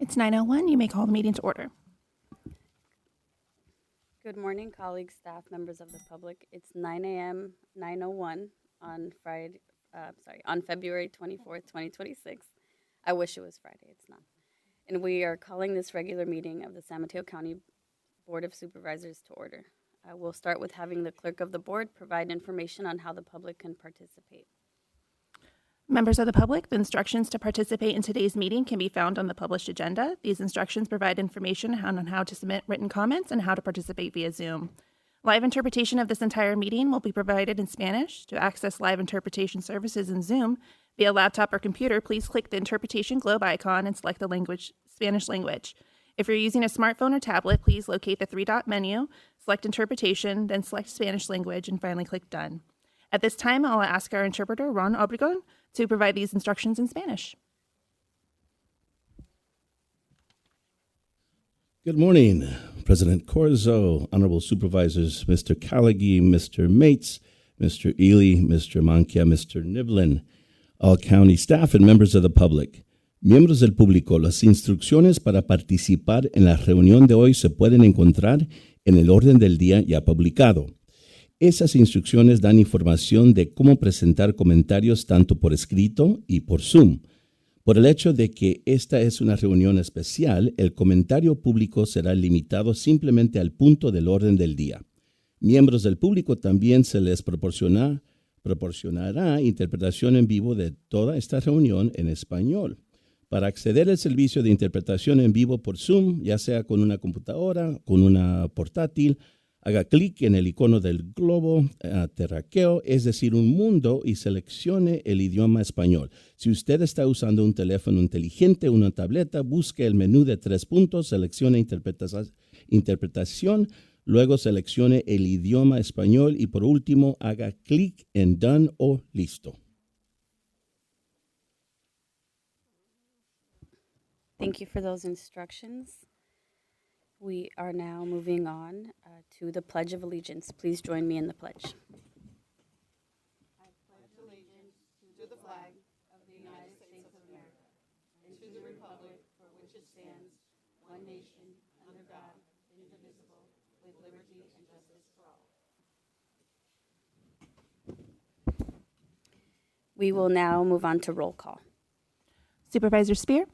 It's 9:01. You may call the meeting to order. Good morning, colleagues, staff, members of the public. It's 9 a.m., 9:01 on on February 24th, 2026. I wish it was Friday, it's not. And we are calling this regular meeting of the San Mateo County Board of Supervisors to order. We'll start with having the clerk of the board provide information on how the public can participate. Members of the public, the instructions to participate in today's meeting can be found on the published agenda. These instructions provide information on how to submit written comments and how to participate via Zoom. Live interpretation of this entire meeting will be provided in Spanish. To access live interpretation services in Zoom via laptop or computer, please click the interpretation globe icon and select the language, Spanish language. If you're using a smartphone or tablet, please locate the three-dot menu, select interpretation, then select Spanish language, and finally click done. At this time, I'll ask our interpreter, Ron Obregon, to provide these instructions in Spanish. Good morning, President Corzo, Honorable Supervisors, Mr. Callaghy, Mr. Mates, Mr. Ely, Mr. Mankia, Mr. Niblin, all county staff and members of the public. Miembros del público, las instrucciones para participar en la reunión de hoy se pueden encontrar en el orden del día ya publicado. Esas instrucciones dan información de cómo presentar comentarios tanto por escrito y por Zoom. Por el hecho de que esta es una reunión especial, el comentario público será limitado simplemente al punto del orden del día. Miembros del público también se les proporcionará interpretación en vivo de toda esta reunión en español. Para acceder al servicio de interpretación en vivo por Zoom, ya sea con una computadora, con una portátil, haga clic en el icono del globo terráqueo, es decir, un mundo, y seleccione el idioma español. Si usted está usando un teléfono inteligente o una tableta, busque el menú de 3 puntos, seleccione interpretación, luego seleccione el idioma español y por último haga clic en Done o Listo. Thank you for those instructions. We are now moving on to the Pledge of Allegiance. Please join me in the pledge. I pledge allegiance to the flag of the United States of America and to the republic for which it stands, one nation, under God, indivisible, with liberty and justice for all. We will now move on to roll call. Supervisor Spear,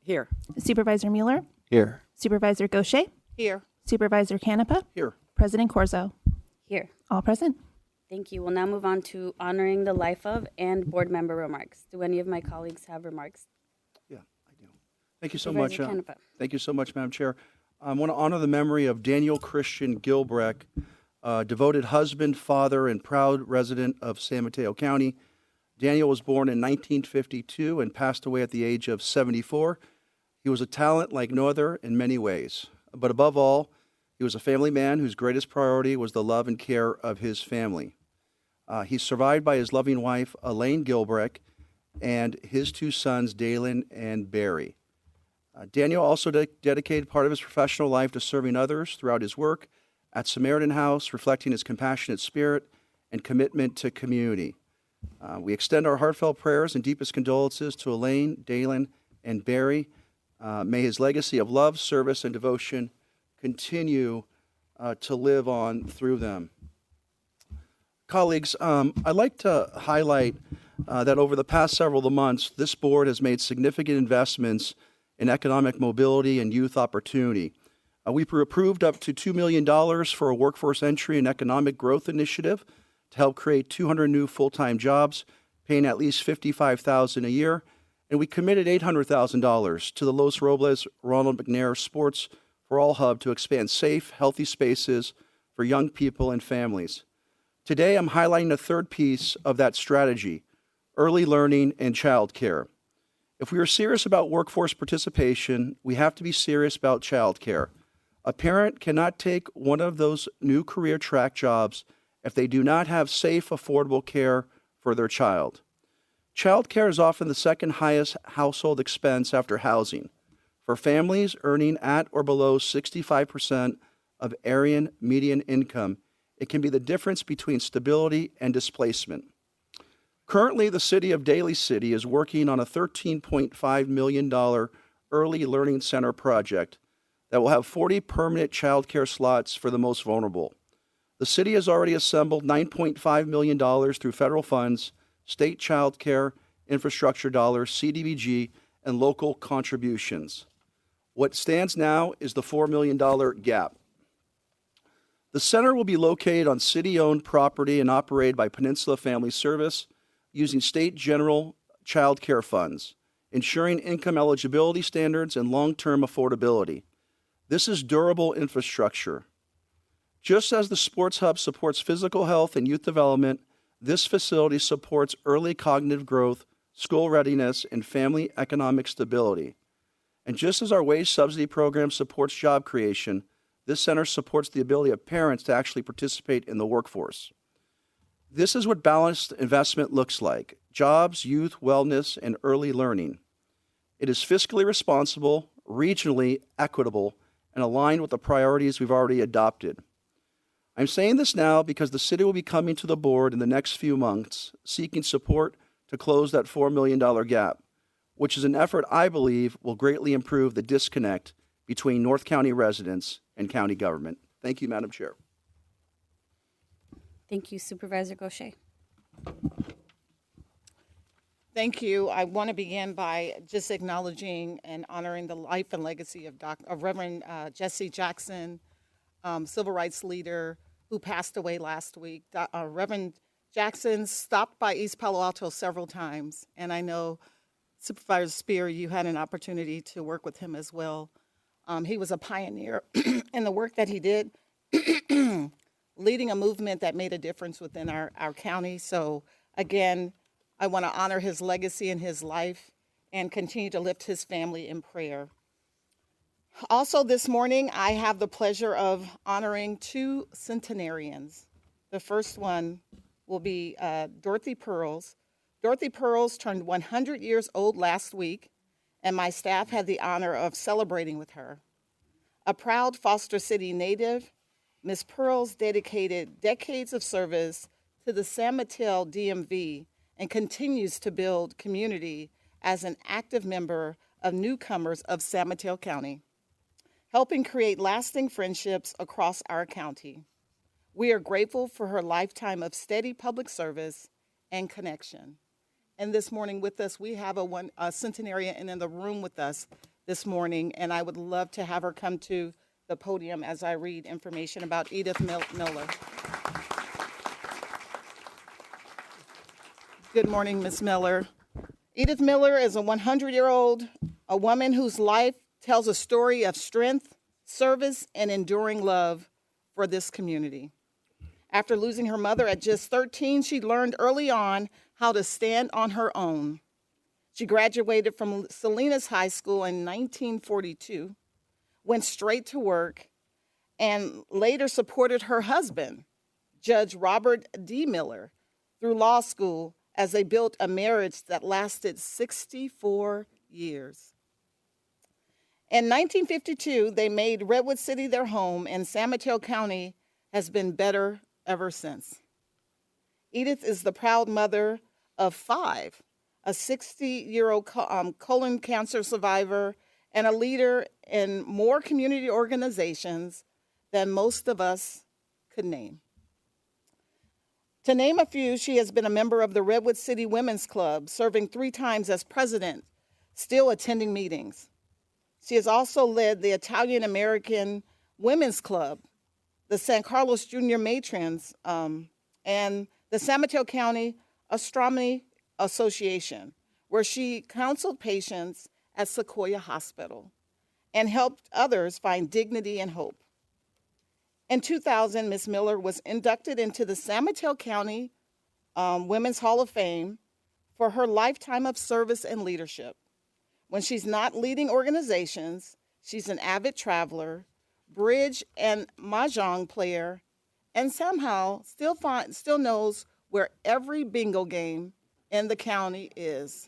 Here. Supervisor Mueller, Here. Supervisor Gaucher, Here. Supervisor Canepa, Here. President Corzo. Here. All present. Thank you. We'll now move on to honoring the life of and board member remarks. Do any of my colleagues have remarks? Yeah, I do. Thank you so much. Supervisor Canepa. Thank you so much, Madam Chair. I want to honor the memory of Daniel Christian Gilbrecht, devoted husband, father, and proud resident of San Mateo County. Daniel was born in 1952 and passed away at the age of 74. He was a talent like no other in many ways. But above all, he was a family man whose greatest priority was the love and care of his family. He's survived by his loving wife, Elaine Gilbrecht, and his 2 sons, Dalen and Barry. Daniel also dedicated part of his professional life to serving others throughout his work at Samaritan House, reflecting his compassionate spirit and commitment to community. We extend our heartfelt prayers and deepest condolences to Elaine, Dalen, and Barry. May his legacy of love, service, and devotion continue to live on through them. Colleagues, I'd like to highlight that over the past several months, this board has made significant investments in economic mobility and youth opportunity. We approved up to $2 million for a workforce entry and economic growth initiative to help create 200 new full-time jobs, paying at least $55,000 a year. And we committed $800,000 to the Los Robles Ronald McNair Sports for All Hub to expand safe, healthy spaces for young people and families. Today, I'm highlighting a third piece of that strategy, early learning and childcare. If we are serious about workforce participation, we have to be serious about childcare. A parent cannot take one of those new career track jobs if they do not have safe, affordable care for their child. Childcare is often the second highest household expense after housing. For families earning at or below 65% of Aryan median income, it can be the difference between stability and displacement. Currently, the city of Daly City is working on a $13.5 million Early Learning Center project that will have 40 permanent child care slots for the most vulnerable. The city has already assembled $9.5 million through federal funds, state child care, infrastructure dollars, CDBG, and local contributions. What stands now is the $4 million gap. The center will be located on city-owned property and operated by Peninsula Family Service using state general child care funds, ensuring income eligibility standards and long-term affordability. This is durable infrastructure. Just as the Sports Hub supports physical health and youth development, this facility supports early cognitive growth, school readiness, and family economic stability. And just as our wage subsidy program supports job creation, this center supports the ability of parents to actually participate in the workforce. This is what balanced investment looks like: jobs, youth, wellness, and early learning. It is fiscally responsible, regionally equitable, and aligned with the priorities we've already adopted. I'm saying this now because the city will be coming to the board in the next few months seeking support to close that $4 million gap, which is an effort I believe will greatly improve the disconnect between North County residents and county government. Thank you, Madam Chair. Thank you, Supervisor Gaucher. Thank you. I want to begin by just acknowledging and honoring the life and legacy of Reverend Jesse Jackson, civil rights leader who passed away last week. Reverend Jackson stopped by East Palo Alto several times, and I know, Supervisor Spear, you had an opportunity to work with him as well. He was a pioneer in the work that he did, leading a movement that made a difference within our county. So again, I want to honor his legacy and his life and continue to lift his family in prayer. Also this morning, I have the pleasure of honoring two centenarians. The first one will be Dorothy Pearls. Dorothy Pearls turned 100 years old last week, and my staff had the honor of celebrating with her. A proud Foster City native, Ms. Pearls dedicated decades of service to the San Mateo DMV and continues to build community as an active member of newcomers of San Mateo County, helping create lasting friendships across our county. We are grateful for her lifetime of steady public service and connection. And this morning with us, we have a centenarian in the room with us this morning, and I would love to have her come to the podium as I read information about Edith Miller. Good morning, Ms. Miller. Edith Miller is a 100-year-old, a woman whose life tells a story of strength, service, and enduring love for this community. After losing her mother at just 13, she learned early on how to stand on her own. She graduated from Salinas High School in 1942, went straight to work, and later supported her husband, Judge Robert D. Miller, through law school as they built a marriage that lasted 64 years. In 1952, they made Redwood City their home, and San Mateo County has been better ever since. Edith is the proud mother of 5, a 60-year-old colon cancer survivor, and a leader in more community organizations than most of us could name. To name a few, she has been a member of the Redwood City Women's Club, serving 3 times as president, still attending meetings. She has also led the Italian American Women's Club, the San Carlos Junior Matrons, and the San Mateo County Astronomy Association, where she counseled patients at Sequoia Hospital and helped others find dignity and hope. In 2000, Ms. Miller was inducted into the San Mateo County Women's Hall of Fame for her lifetime of service and leadership. When she's not leading organizations, she's an avid traveler, bridge and mahjong player, and somehow still knows where every bingo game in the county is.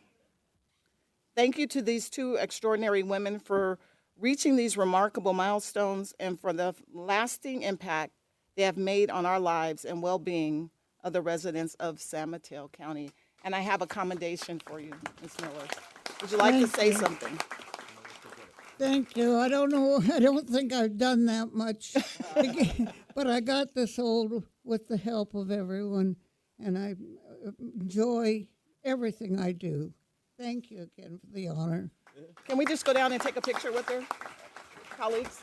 Thank you to these two extraordinary women for reaching these remarkable milestones and for the lasting impact they have made on our lives and well-being of the residents of San Mateo County. And I have a commendation for you, Ms. Miller. Would you like to say something? Thank you. I don't know. I don't think I've done that much, but I got this old with the help of everyone, and I enjoy everything I do. Thank you again for the honor. Can we just go down and take a picture with her, colleagues?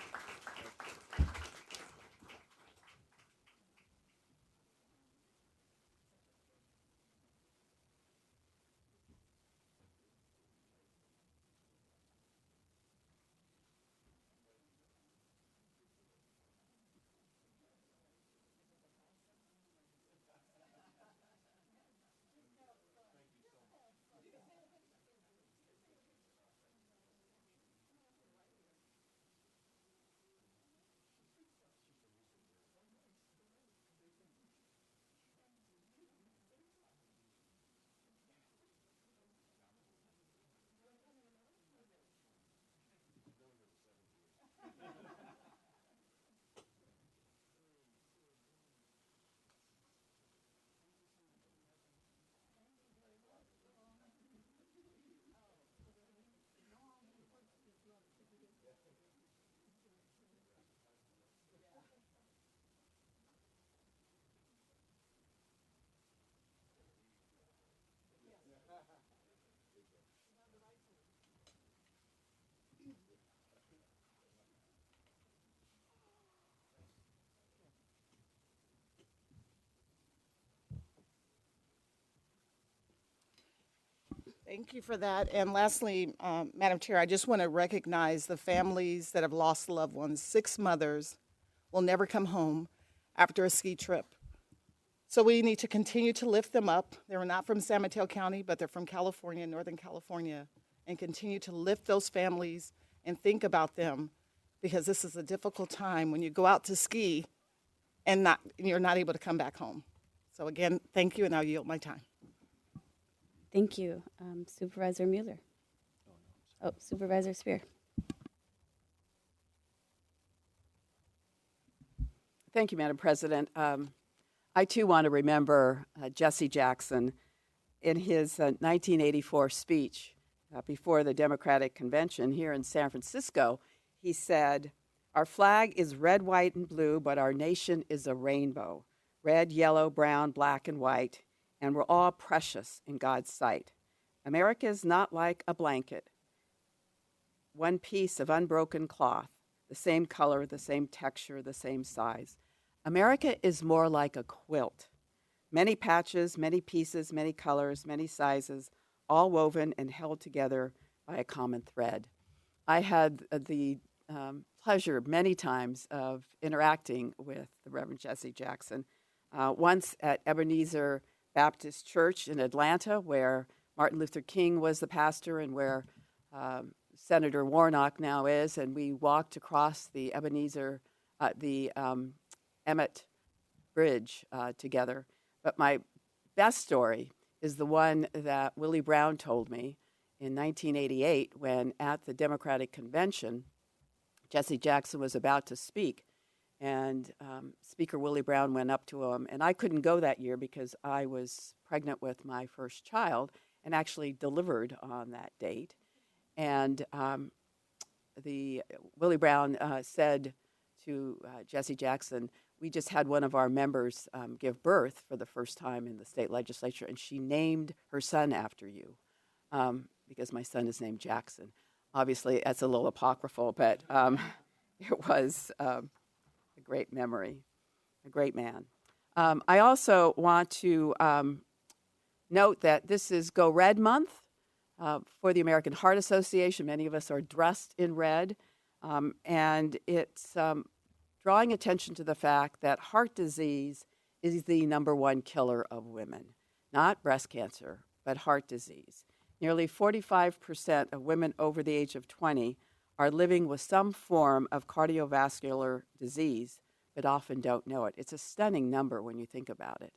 Thank you for that. And lastly, Madam Chair, I just want to recognize the families that have lost loved ones. 6 mothers will never come home after a ski trip. So we need to continue to lift them up. They're not from San Mateo County, but they're from California, Northern California, and continue to lift those families and think about them, because this is a difficult time when you go out to ski and you're not able to come back home. So again, thank you, and I'll yield my time. Thank you. Supervisor Mueller. Oh, Supervisor Spear. Thank you, Madam President. I too want to remember Jesse Jackson in his 1984 speech before the Democratic Convention here in San Francisco. He said, "Our flag is red, white, and blue, but our nation is a rainbow. Red, yellow, brown, black, and white, and we're all precious in God's sight. America is not like a blanket, one piece of unbroken cloth, the same color, the same texture, the same size. America is more like a quilt. Many patches, many pieces, many colors, many sizes, all woven and held together by a common thread." I had the pleasure many times of interacting with the Reverend Jesse Jackson. Once at Ebenezer Baptist Church in Atlanta, where Martin Luther King was the pastor and where Senator Warnock now is, and we walked across the Emmett Bridge together. But my best story is the one that Willie Brown told me in 1988 when at the Democratic Convention, Jesse Jackson was about to speak. And Speaker Willie Brown went up to him, and I couldn't go that year because I was pregnant with my first child and actually delivered on that date. And Willie Brown said to Jesse Jackson, "We just had one of our members give birth for the first time in the state legislature, and she named her son after you because my son is named Jackson." Obviously, that's a little apocryphal, but it was a great memory, a great man. I also want to note that this is Go Red Month for the American Heart Association. Many of us are dressed in red, and it's drawing attention to the fact that heart disease is the #1 killer of women, not breast cancer, but heart disease. Nearly 45% of women over the age of 20 are living with some form of cardiovascular disease, but often don't know it. It's a stunning number when you think about it.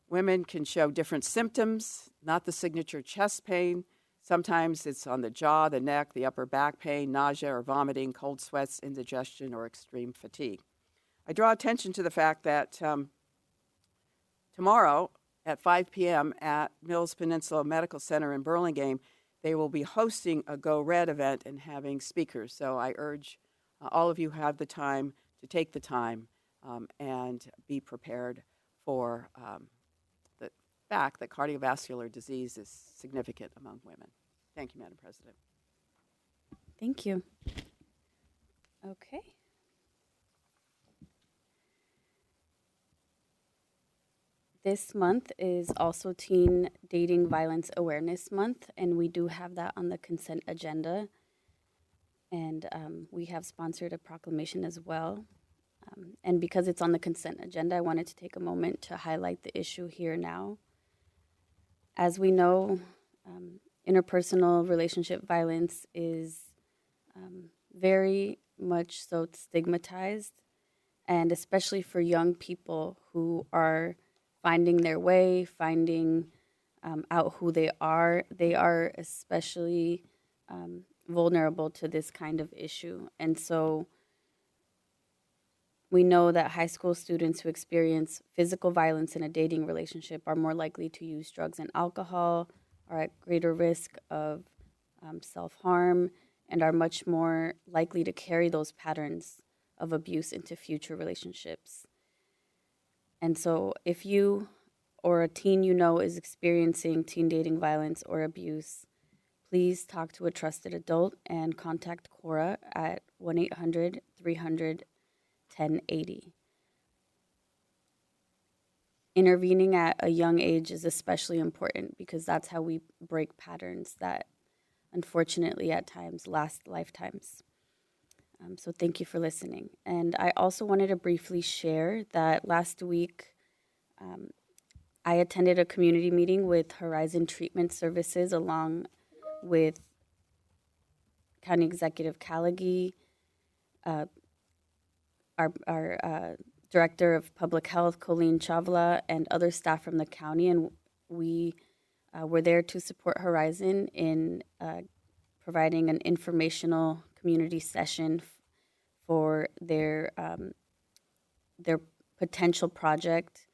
Women can show different symptoms, not the signature chest pain. Sometimes it's on the jaw, the neck, the upper back pain, nausea or vomiting, cold sweats, indigestion, or extreme fatigue. I draw attention to the fact that tomorrow at 5 p.m. at Mills Peninsula Medical Center in Burlingame, they will be hosting a Go Red event and having speakers. So I urge all of you who have the time to take the time and be prepared for the fact that cardiovascular disease is significant among women. Thank you, Madam President. Thank you. Okay. This month is also Teen Dating Violence Awareness Month, and we do have that on the consent agenda. And we have sponsored a proclamation as well. And because it's on the consent agenda, I wanted to take a moment to highlight the issue here now. As we know, interpersonal relationship violence is very much so stigmatized, and especially for young people who are finding their way, finding out who they are especially vulnerable to this kind of issue. And so we know that high school students who experience physical violence in a dating relationship are more likely to use drugs and alcohol, are at greater risk of self-harm, and are much more likely to carry those patterns of abuse into future relationships. And so if you or a teen you know is experiencing teen dating violence or abuse, please talk to a trusted adult and contact Cora at 1-800-300-1080. Intervening at a young age is especially important because that's how we break patterns that unfortunately at times last lifetimes. So thank you for listening. And I also wanted to briefly share that last week I attended a community meeting with Horizon Treatment Services along with County Executive Kalagi, our Director of Public Health, Colleen Chavla, and other staff from the county. And we were there to support Horizon in providing an informational community session for their potential project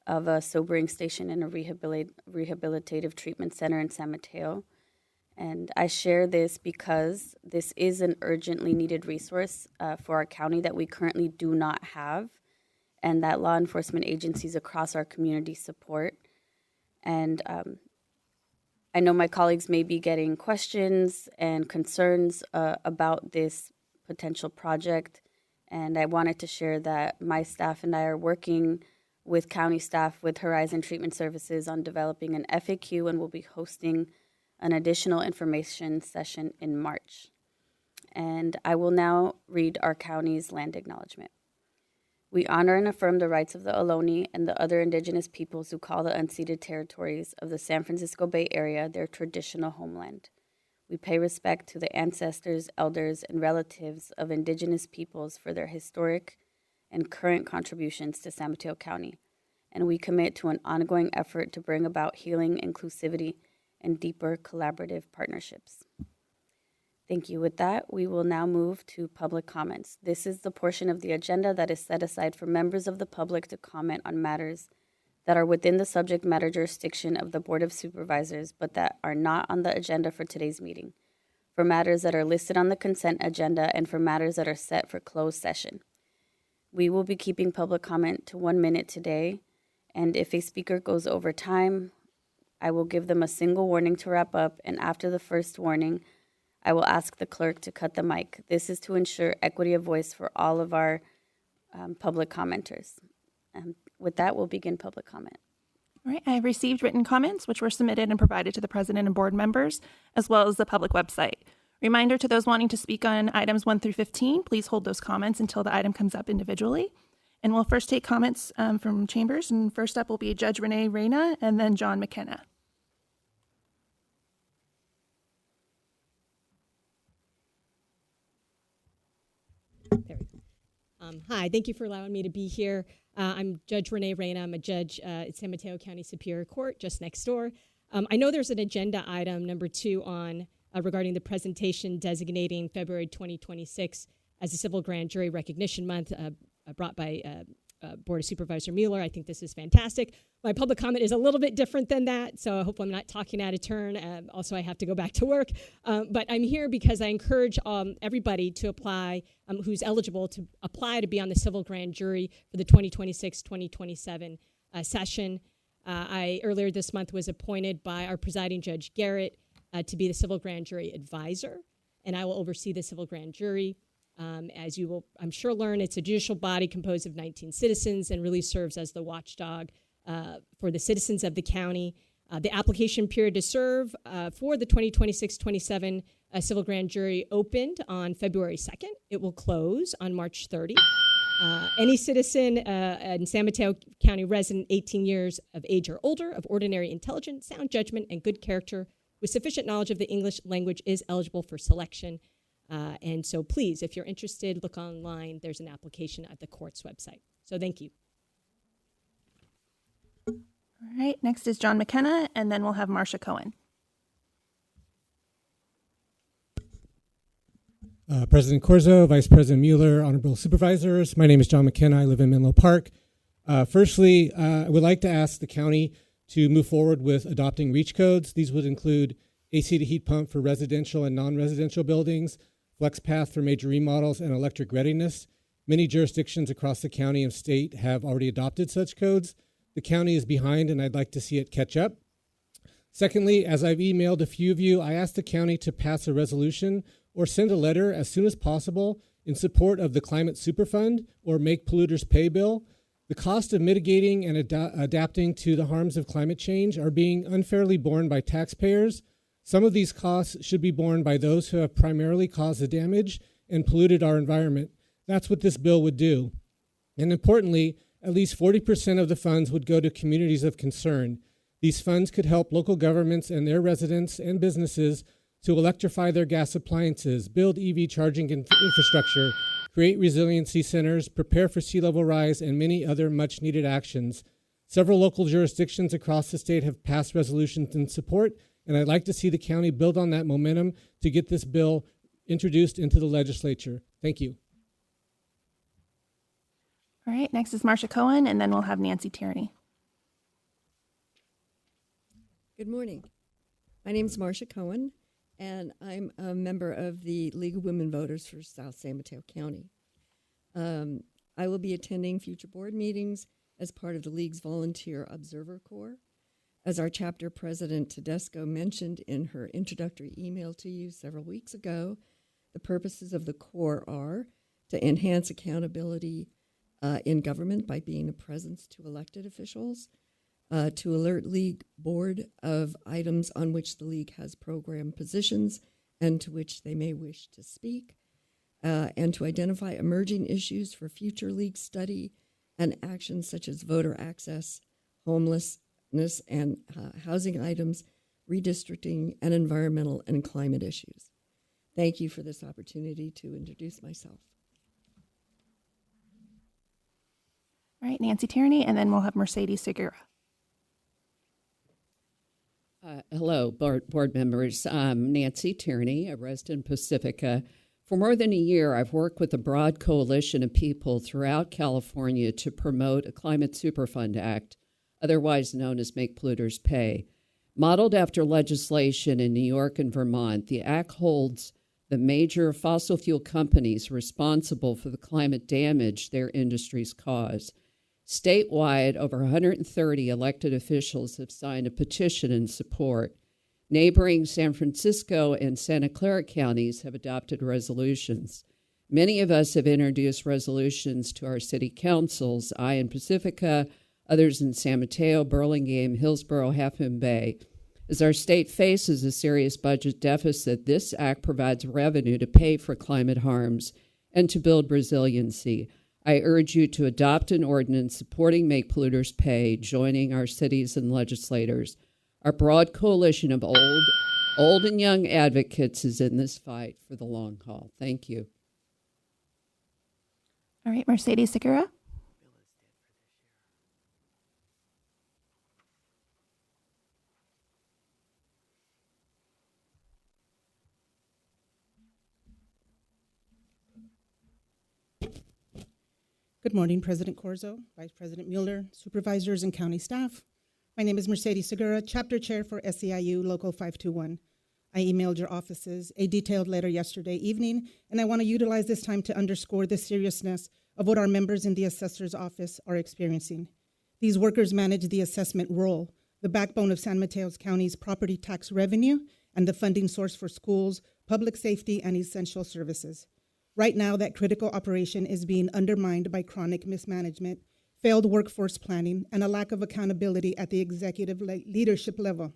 of a sobering station and a rehabilitative treatment center in San Mateo. And I share this because this is an urgently needed resource for our county that we currently do not have, and that law enforcement agencies across our community support. And I know my colleagues may be getting questions and concerns about this potential project, and I wanted to share that my staff and I are working with county staff with Horizon Treatment Services on developing an FAQ, and we'll be hosting an additional information session in March. And I will now read our county's land acknowledgement. We honor and affirm the rights of the Ohlone and the other indigenous peoples who call the unceded territories of the San Francisco Bay Area their traditional homeland. We pay respect to the ancestors, elders, and relatives of indigenous peoples for their historic and current contributions to San Mateo County, and we commit to an ongoing effort to bring about healing, inclusivity, and deeper collaborative partnerships. Thank you. With that, we will now move to public comments. This is the portion of the agenda that is set aside for members of the public to comment on matters that are within the subject matter jurisdiction of the Board of Supervisors, but that are not on the agenda for today's meeting, for matters that are listed on the consent agenda, and for matters that are set for closed session. We will be keeping public comment to 1 minute today, and if a speaker goes over time, I will give them a single warning to wrap up, and after the first warning, I will ask the clerk to cut the mic. This is to ensure equity of voice for all of our public commenters. With that, we'll begin public comment. All right, I have received written comments which were submitted and provided to the president and board members, as well as the public website. Reminder to those wanting to speak on items 1 through 15, please hold those comments until the item comes up individually. And we'll first take comments from chambers. And first up will be Judge Renee Reyna and then John McKenna. There we go. Hi, thank you for allowing me to be here. I'm Judge Renee Reyna. I'm a judge at San Mateo County Superior Court, just next door. I know there's an agenda item, number 2, on regarding the presentation designating February 2026 as a Civil Grand Jury Recognition Month brought by Board of Supervisor Mueller. I think this is fantastic. My public comment is a little bit different than that, so I hope I'm not talking out of turn. Also, I have to go back to work. But I'm here because I encourage everybody to apply, who's eligible to apply to be on the civil grand jury for the 2026-2027 session. I earlier this month was appointed by our presiding Judge Garrett to be the civil grand jury advisor, and I will oversee the civil grand jury. As you will, I'm sure, learn, it's a judicial body composed of 19 citizens and really serves as the watchdog for the citizens of the county. The application period to serve for the 2026-27 civil grand jury opened on February 2nd. It will close on March 30. Any citizen in San Mateo County resident 18 years of age or older, of ordinary intelligence, sound judgment, and good character with sufficient knowledge of the English language is eligible for selection. And so please, if you're interested, look online. There's an application at the court's website. So thank you. All right, next is John McKenna, and then we'll have Marcia Cohen. President Corzo, Vice President Mueller, Honorable Supervisors. My name is John McKenna. I live in Menlo Park. Firstly, I would like to ask the county to move forward with adopting REACH codes. These would include AC to heat pump for residential and non-residential buildings, flex path for major remodels, and electric readiness. Many jurisdictions across the county and state have already adopted such codes. The county is behind, and I'd like to see it catch up. Secondly, as I've emailed a few of you, I asked the county to pass a resolution or send a letter as soon as possible in support of the Climate Superfund or Make Polluters Pay bill. The cost of mitigating and adapting to the harms of climate change are being unfairly borne by taxpayers. Some of these costs should be borne by those who have primarily caused the damage and polluted our environment. That's what this bill would do. And importantly, at least 40% of the funds would go to communities of concern. These funds could help local governments and their residents and businesses to electrify their gas appliances, build EV charging infrastructure, create resiliency centers, prepare for sea level rise, and many other much needed actions. Several local jurisdictions across the state have passed resolutions in support, and I'd like to see the county build on that momentum to get this bill introduced into the legislature. Thank you. All right, next is Marcia Cohen, and then we'll have Nancy Tierney. Good morning. My name is Marcia Cohen, and I'm a member of the League of Women Voters for South San Mateo County. I will be attending future board meetings as part of the League's Volunteer Observer Corps. As our chapter president Tedesco mentioned in her introductory email to you several weeks ago, the purposes of the Corps are to enhance accountability in government by being a presence to elected officials, to alert League Board of items on which the League has program positions and to which they may wish to speak, and to identify emerging issues for future League study and actions such as voter access, homelessness, and housing items, redistricting, and environmental and climate issues. Thank you for this opportunity to introduce myself. All right, Nancy Tierney, and then we'll have Mercedes Segura. Hello, board members. I'm Nancy Tierney, a resident in Pacifica. For more than a year, I've worked with a broad coalition of people throughout California to promote a Climate Superfund Act, otherwise known as Make Polluters Pay. Modeled after legislation in New York and Vermont, the act holds the major fossil fuel companies responsible for the climate damage their industries cause. Statewide, over 130 elected officials have signed a petition in support. Neighboring San Francisco and Santa Clara counties have adopted resolutions. Many of us have introduced resolutions to our city councils, I in Pacifica, others in San Mateo, Burlingame, Hillsborough, Half Moon Bay. As our state faces a serious budget deficit, this act provides revenue to pay for climate harms and to build resiliency. I urge you to adopt an ordinance supporting Make Polluters Pay, joining our cities and legislators. Our broad coalition of old and young advocates is in this fight for the long haul. Thank you. All right, Mercedes Segura. Good morning, President Corzo, Vice President Mueller, supervisors, and county staff. My name is Mercedes Segura, Chapter Chair for SEIU Local 521. I emailed your offices a detailed letter yesterday evening, and I want to utilize this time to underscore the seriousness of what our members in the assessor's office are experiencing. These workers manage the assessment roll, the backbone of San Mateo County's property tax revenue and the funding source for schools, public safety, and essential services. Right now, that critical operation is being undermined by chronic mismanagement, failed workforce planning, and a lack of accountability at the executive leadership level.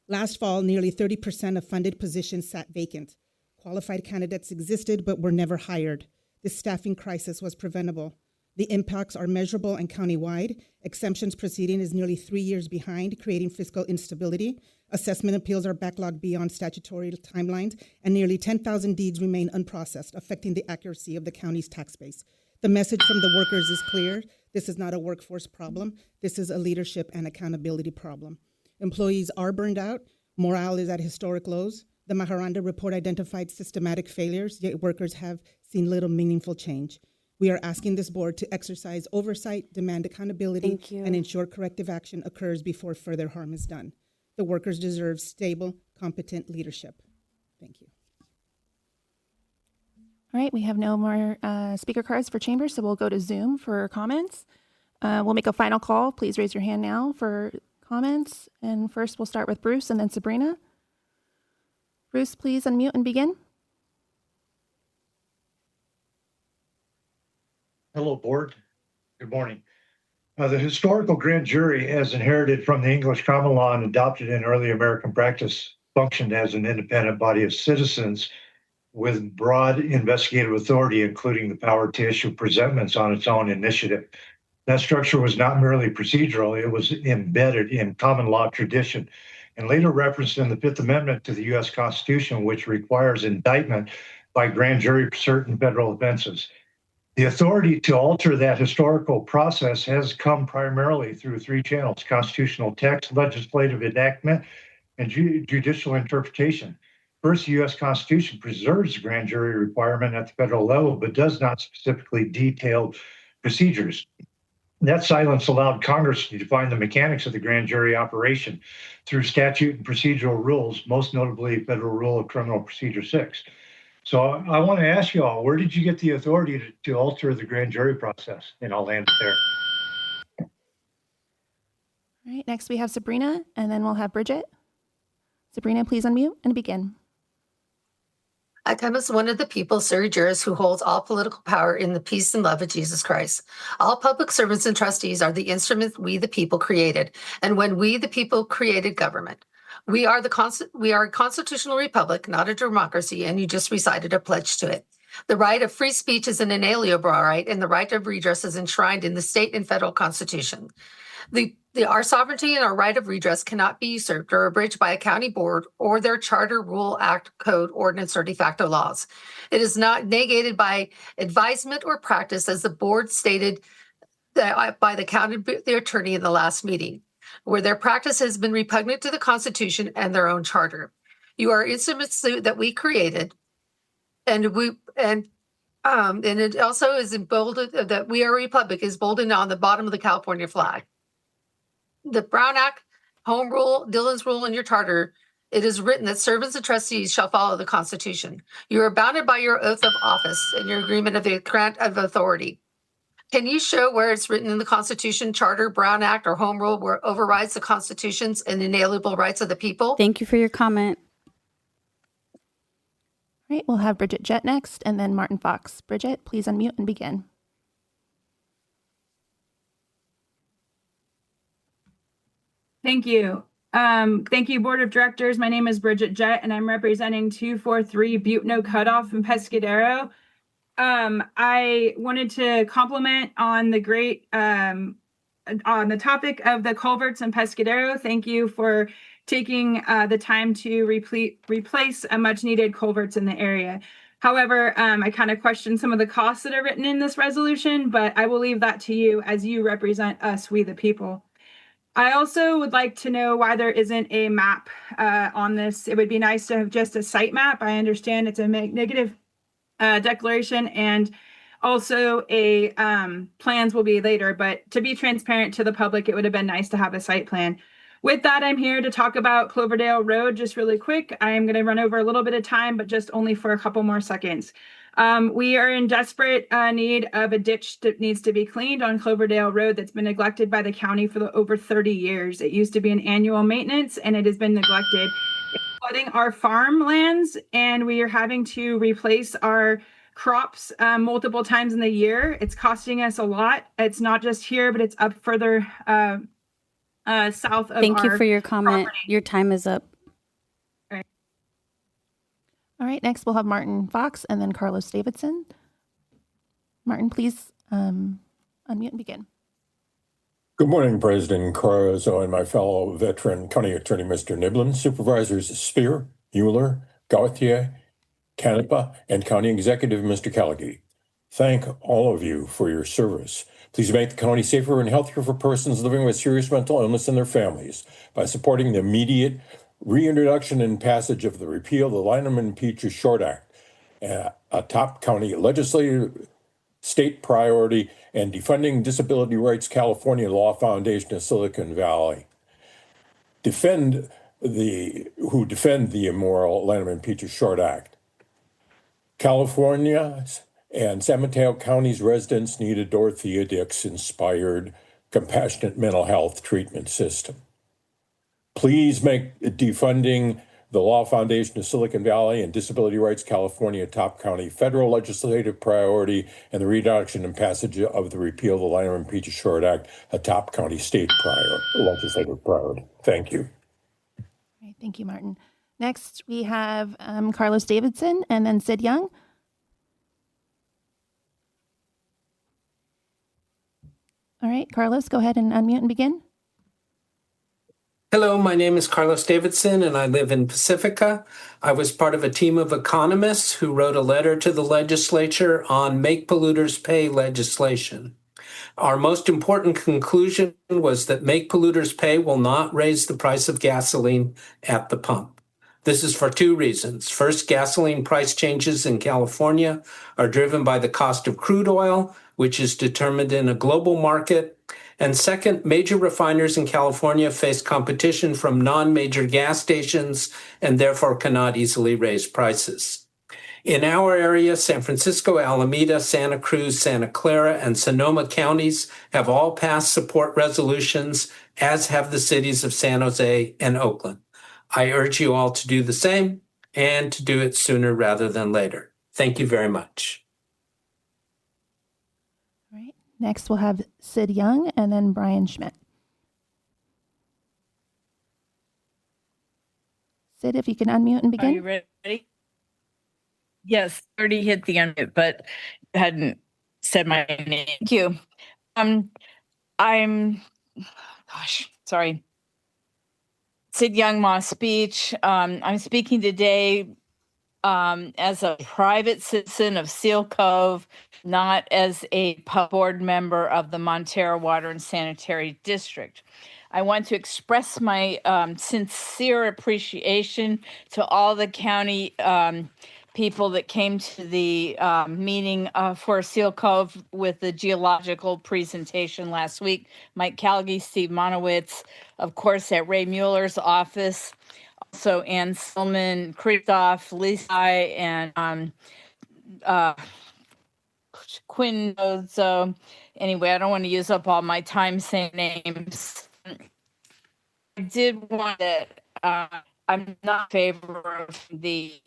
Last fall, nearly 30% of funded positions sat vacant. Qualified candidates existed but were never hired. This staffing crisis was preventable. The impacts are measurable and countywide. Exemptions proceeding is nearly 3 years behind, creating fiscal instability. Assessment appeals are backlogged beyond statutory timelines, and nearly 10,000 deeds remain unprocessed, affecting the accuracy of the county's tax base. The message from the workers is clear. This is not a workforce problem. This is a leadership and accountability problem. Employees are burned out. Morale is at historic lows. The Maharanda report identified systematic failures, yet workers have seen little meaningful change. We are asking this board to exercise oversight, demand accountability, and ensure corrective action occurs before further harm is done. The workers deserve stable, competent leadership. Thank you. All right, we have no more speaker cards for chambers, so we'll go to Zoom for comments. We'll make a final call. Please raise your hand now for comments. And first, we'll start with Bruce and then Sabrina. Bruce, please unmute and begin. Hello, board. Good morning. The historical grand jury, as inherited from the English common law and adopted in early American practice, functioned as an independent body of citizens with broad investigative authority, including the power to issue presentments on its own initiative. That structure was not merely procedural, it was embedded in common law tradition and later referenced in the Fifth Amendment to the U.S. Constitution, which requires indictment by grand jury for certain federal offenses. The authority to alter that historical process has come primarily through three channels: constitutional text, legislative enactment, and judicial interpretation. First, the U.S. Constitution preserves the grand jury requirement at the federal level, but does not specifically detail procedures. That silence allowed Congress to define the mechanics of the grand jury operation through statute and procedural rules, most notably Federal Rule of Criminal Procedure 6. So I want to ask you all, where did you get the authority to alter the grand jury process? And I'll land it there. All right, next we have Sabrina, and then we'll have Bridget. Sabrina, please unmute and begin. I come as one of the people, Sir Juris, who holds all political power in the peace and love of Jesus Christ. All public servants and trustees are the instruments we, the people, created. And when we, the people, created government, we are a constitutional republic, not a democracy, and you just recited a pledge to it. The right of free speech is an inalienable right, and the right of redress is enshrined in the state and federal constitution. Our sovereignty and our right of redress cannot be usurped or abridged by a county board or their charter, rule, act, code, ordinance, or de facto laws. It is not negated by advisement or practice, as the board stated by the attorney in the last meeting, where their practice has been repugnant to the Constitution and their own charter. You are instruments that we created, and it also is emboldened that we are a republic is boldened on the bottom of the California flag. The Brown Act, Home Rule, Dillon's Rule, and your charter, it is written that servants and trustees shall follow the Constitution. You are bounded by your oath of office and your agreement of the grant of authority. Can you show where it's written in the Constitution, Charter, Brown Act, or Home Rule where it overrides the Constitutions and inalienable rights of the people? Thank you for your comment. All right, we'll have Bridget Jett next, and then Martin Fox. Bridget, please unmute and begin. Thank you. Thank you, Board of Directors. My name is Bridget Jett, and I'm representing 243 Butte No Cutoff in Pescadero. I wanted to compliment on the great, on the topic of the culverts in Pescadero. Thank you for taking the time to replace a much needed culverts in the area. However, I kind of question some of the costs that are written in this resolution, but I will leave that to you as you represent us, we the people. I also would like to know why there isn't a map on this. It would be nice to have just a site map. I understand it's a negative declaration, and Also, plans will be later, but to be transparent to the public, it would have been nice to have a site plan. With that, I'm here to talk about Cloverdale Road just really quick. I am going to run over a little bit of time, but just only for a couple more seconds. We are in desperate need of a ditch that needs to be cleaned on Cloverdale Road that's been neglected by the county for over 30 years. It used to be an annual maintenance and it has been neglected. It's flooding our farmlands and we are having to replace our crops multiple times in the year. It's costing us a lot. It's not just here, but it's up further south of Thank you our for your comment. property. Your time is up. All right, next we'll have Martin Fox and then Carlos Davidson. Martin, please unmute and begin. Good morning, President Carrizo and my fellow veteran County Attorney, Mr. Niblin, Supervisors Spear, Mueller, Gauthier, Canepa, and County Executive, Mr. Callaghy. Thank all of you for your service. Please make the county safer and healthier for persons living with serious mental illness and their families by supporting the immediate reintroduction and passage of the repeal of the Lineman Peaches Short Act, a top county legislative state priority, and Defending Disability Rights California Law Foundation of Silicon Valley. Defend the immoral Lineman Peaches Short Act. California and San Mateo County's residents need a Dorothea Dix-inspired, compassionate mental health treatment system. Please make defunding the Law Foundation of Silicon Valley and Disability Rights California top county federal legislative priority and the reduction and passage of the repeal of the Lineman Peaches Short Act a top county state legislative priority. Thank you. All right, thank you, Martin. Next, we have Carlos Davidson and then Sid Young. All right, Carlos, go ahead and unmute and begin. Hello, my name is Carlos Davidson and I live in Pacifica. I was part of a team of economists who wrote a letter to the legislature on Make Polluters Pay legislation. Our most important conclusion was that Make Polluters Pay will not raise the price of gasoline at the pump. This is for two reasons. First, gasoline price changes in California are driven by the cost of crude oil, which is determined in a global market. And second, major refiners in California face competition from non-major gas stations and therefore cannot easily raise prices. In our area, San Francisco, Alameda, Santa Cruz, Santa Clara, and Sonoma counties have all passed support resolutions, as have the cities of San Jose and Oakland. I urge you all to do the same and to do it sooner rather than later. Thank you very much. All right, next we'll have Sid Young and then Brian Schmidt. Sid, if you can unmute and begin. Are you ready? Yes, already hit the unmute, but hadn't said my name. Thank you. Sorry. Sid Young, Moss Beach. I'm speaking today as a private citizen of Seal Cove, not as a board member of the Montero Water and Sanitary District. I want to express my sincere appreciation to all the county people that came to the meeting for Seal Cove with the geological presentation last week. Mike Callaghy, Steve Monowitz, of course, at Ray Mueller's office. Also, Ann Silman, Kristoff, Lisa, and Quinn. So anyway, I don't want to use up all my time saying names. I did want to, I'm not in favor of the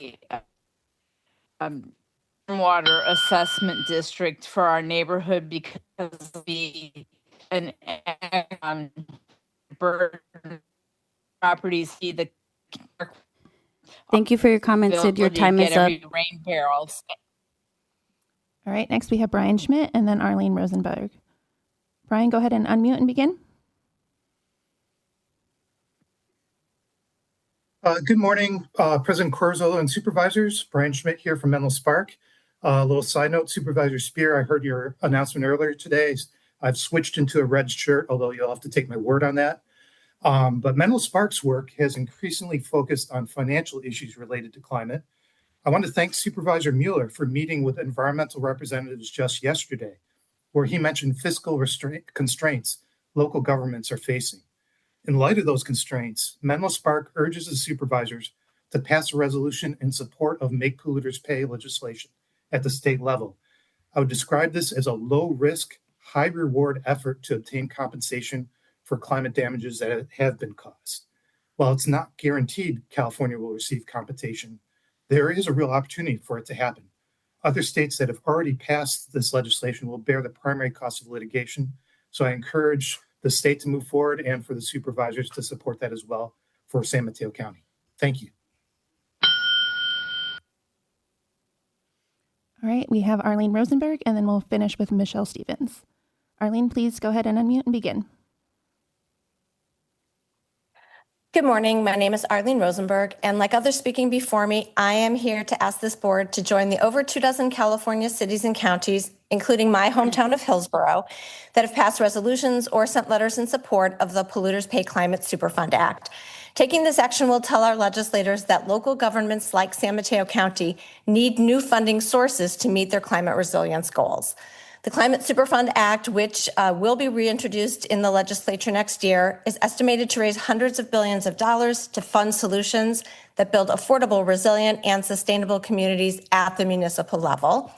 water assessment district for our neighborhood because an burden properties see the. Thank you for your comments, Sid. Your time is up. Rain barrels. All right, next we have Brian Schmidt and then Arlene Rosenberg. Brian, go ahead and unmute and begin. Good morning, President Corzo and Supervisors. Brian Schmidt here from Menlo Spark. A little side note, Supervisor Spear, I heard your announcement earlier today. I've switched into a red shirt, although you'll have to take my word on that. But Menlo Spark's work has increasingly focused on financial issues related to climate. I want to thank Supervisor Mueller for meeting with environmental representatives just yesterday, where he mentioned fiscal constraints local governments are facing. In light of those constraints, Menlo Spark urges the supervisors to pass a resolution in support of Make Polluters Pay legislation at the state level. I would describe this as a low-risk, high-reward effort to obtain compensation for climate damages that have been caused. While it's not guaranteed California will receive compensation, there is a real opportunity for it to happen. Other states that have already passed this legislation will bear the primary cost of litigation. So I encourage the state to move forward and for the supervisors to support that as well for San Mateo County. Thank you. All right, we have Arlene Rosenberg, and then we'll finish with Michelle Stevens. Arlene, please go ahead and unmute and begin. Good morning. My name is Arlene Rosenberg, and like others speaking before me, I am here to ask this board to join the over 24 California cities and counties, including my hometown of Hillsborough, that have passed resolutions or sent letters in support of the Polluters Pay Climate Superfund Act. Taking this action will tell our legislators that local governments like San Mateo County need new funding sources to meet their climate resilience goals. The Climate Superfund Act, which will be reintroduced in the legislature next year, is estimated to raise hundreds of billions of dollars to fund solutions that build affordable, resilient, and sustainable communities at the municipal level.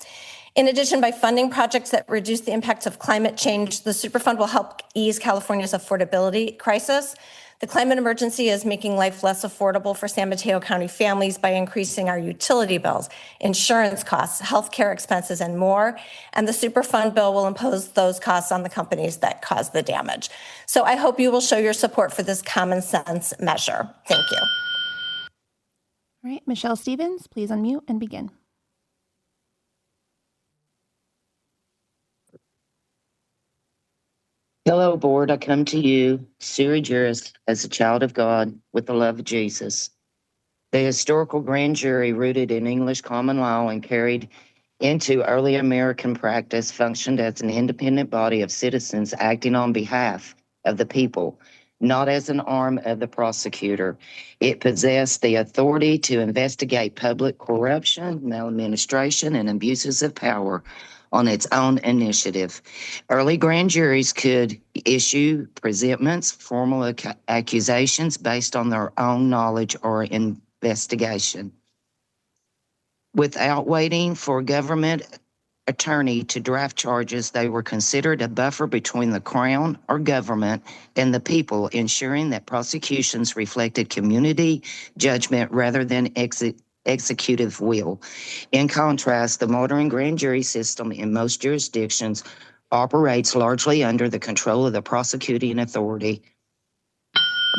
In addition, by funding projects that reduce the impacts of climate change, the Superfund will help ease California's affordability crisis. The climate emergency is making life less affordable for San Mateo County families by increasing our utility bills, insurance costs, healthcare expenses, and more. And the Superfund bill will impose those costs on the companies that cause the damage. So I hope you will show your support for this common sense measure. Thank you. All right, Michelle Stevens, please unmute and begin. Hello, board. I come to you, sui juris, as a child of God with the love of Jesus. The historical grand jury, rooted in English common law and carried into early American practice, functioned as an independent body of citizens acting on behalf of the people, not as an arm of the prosecutor. It possessed the authority to investigate public corruption, maladministration, and abuses of power on its own initiative. Early grand juries could issue presentments, formal accusations based on their own knowledge or investigation. Without waiting for a government attorney to draft charges, they were considered a buffer between the crown or government and the people, ensuring that prosecutions reflected community judgment rather than executive will. In contrast, the modern grand jury system in most jurisdictions operates largely under the control of the prosecuting authority.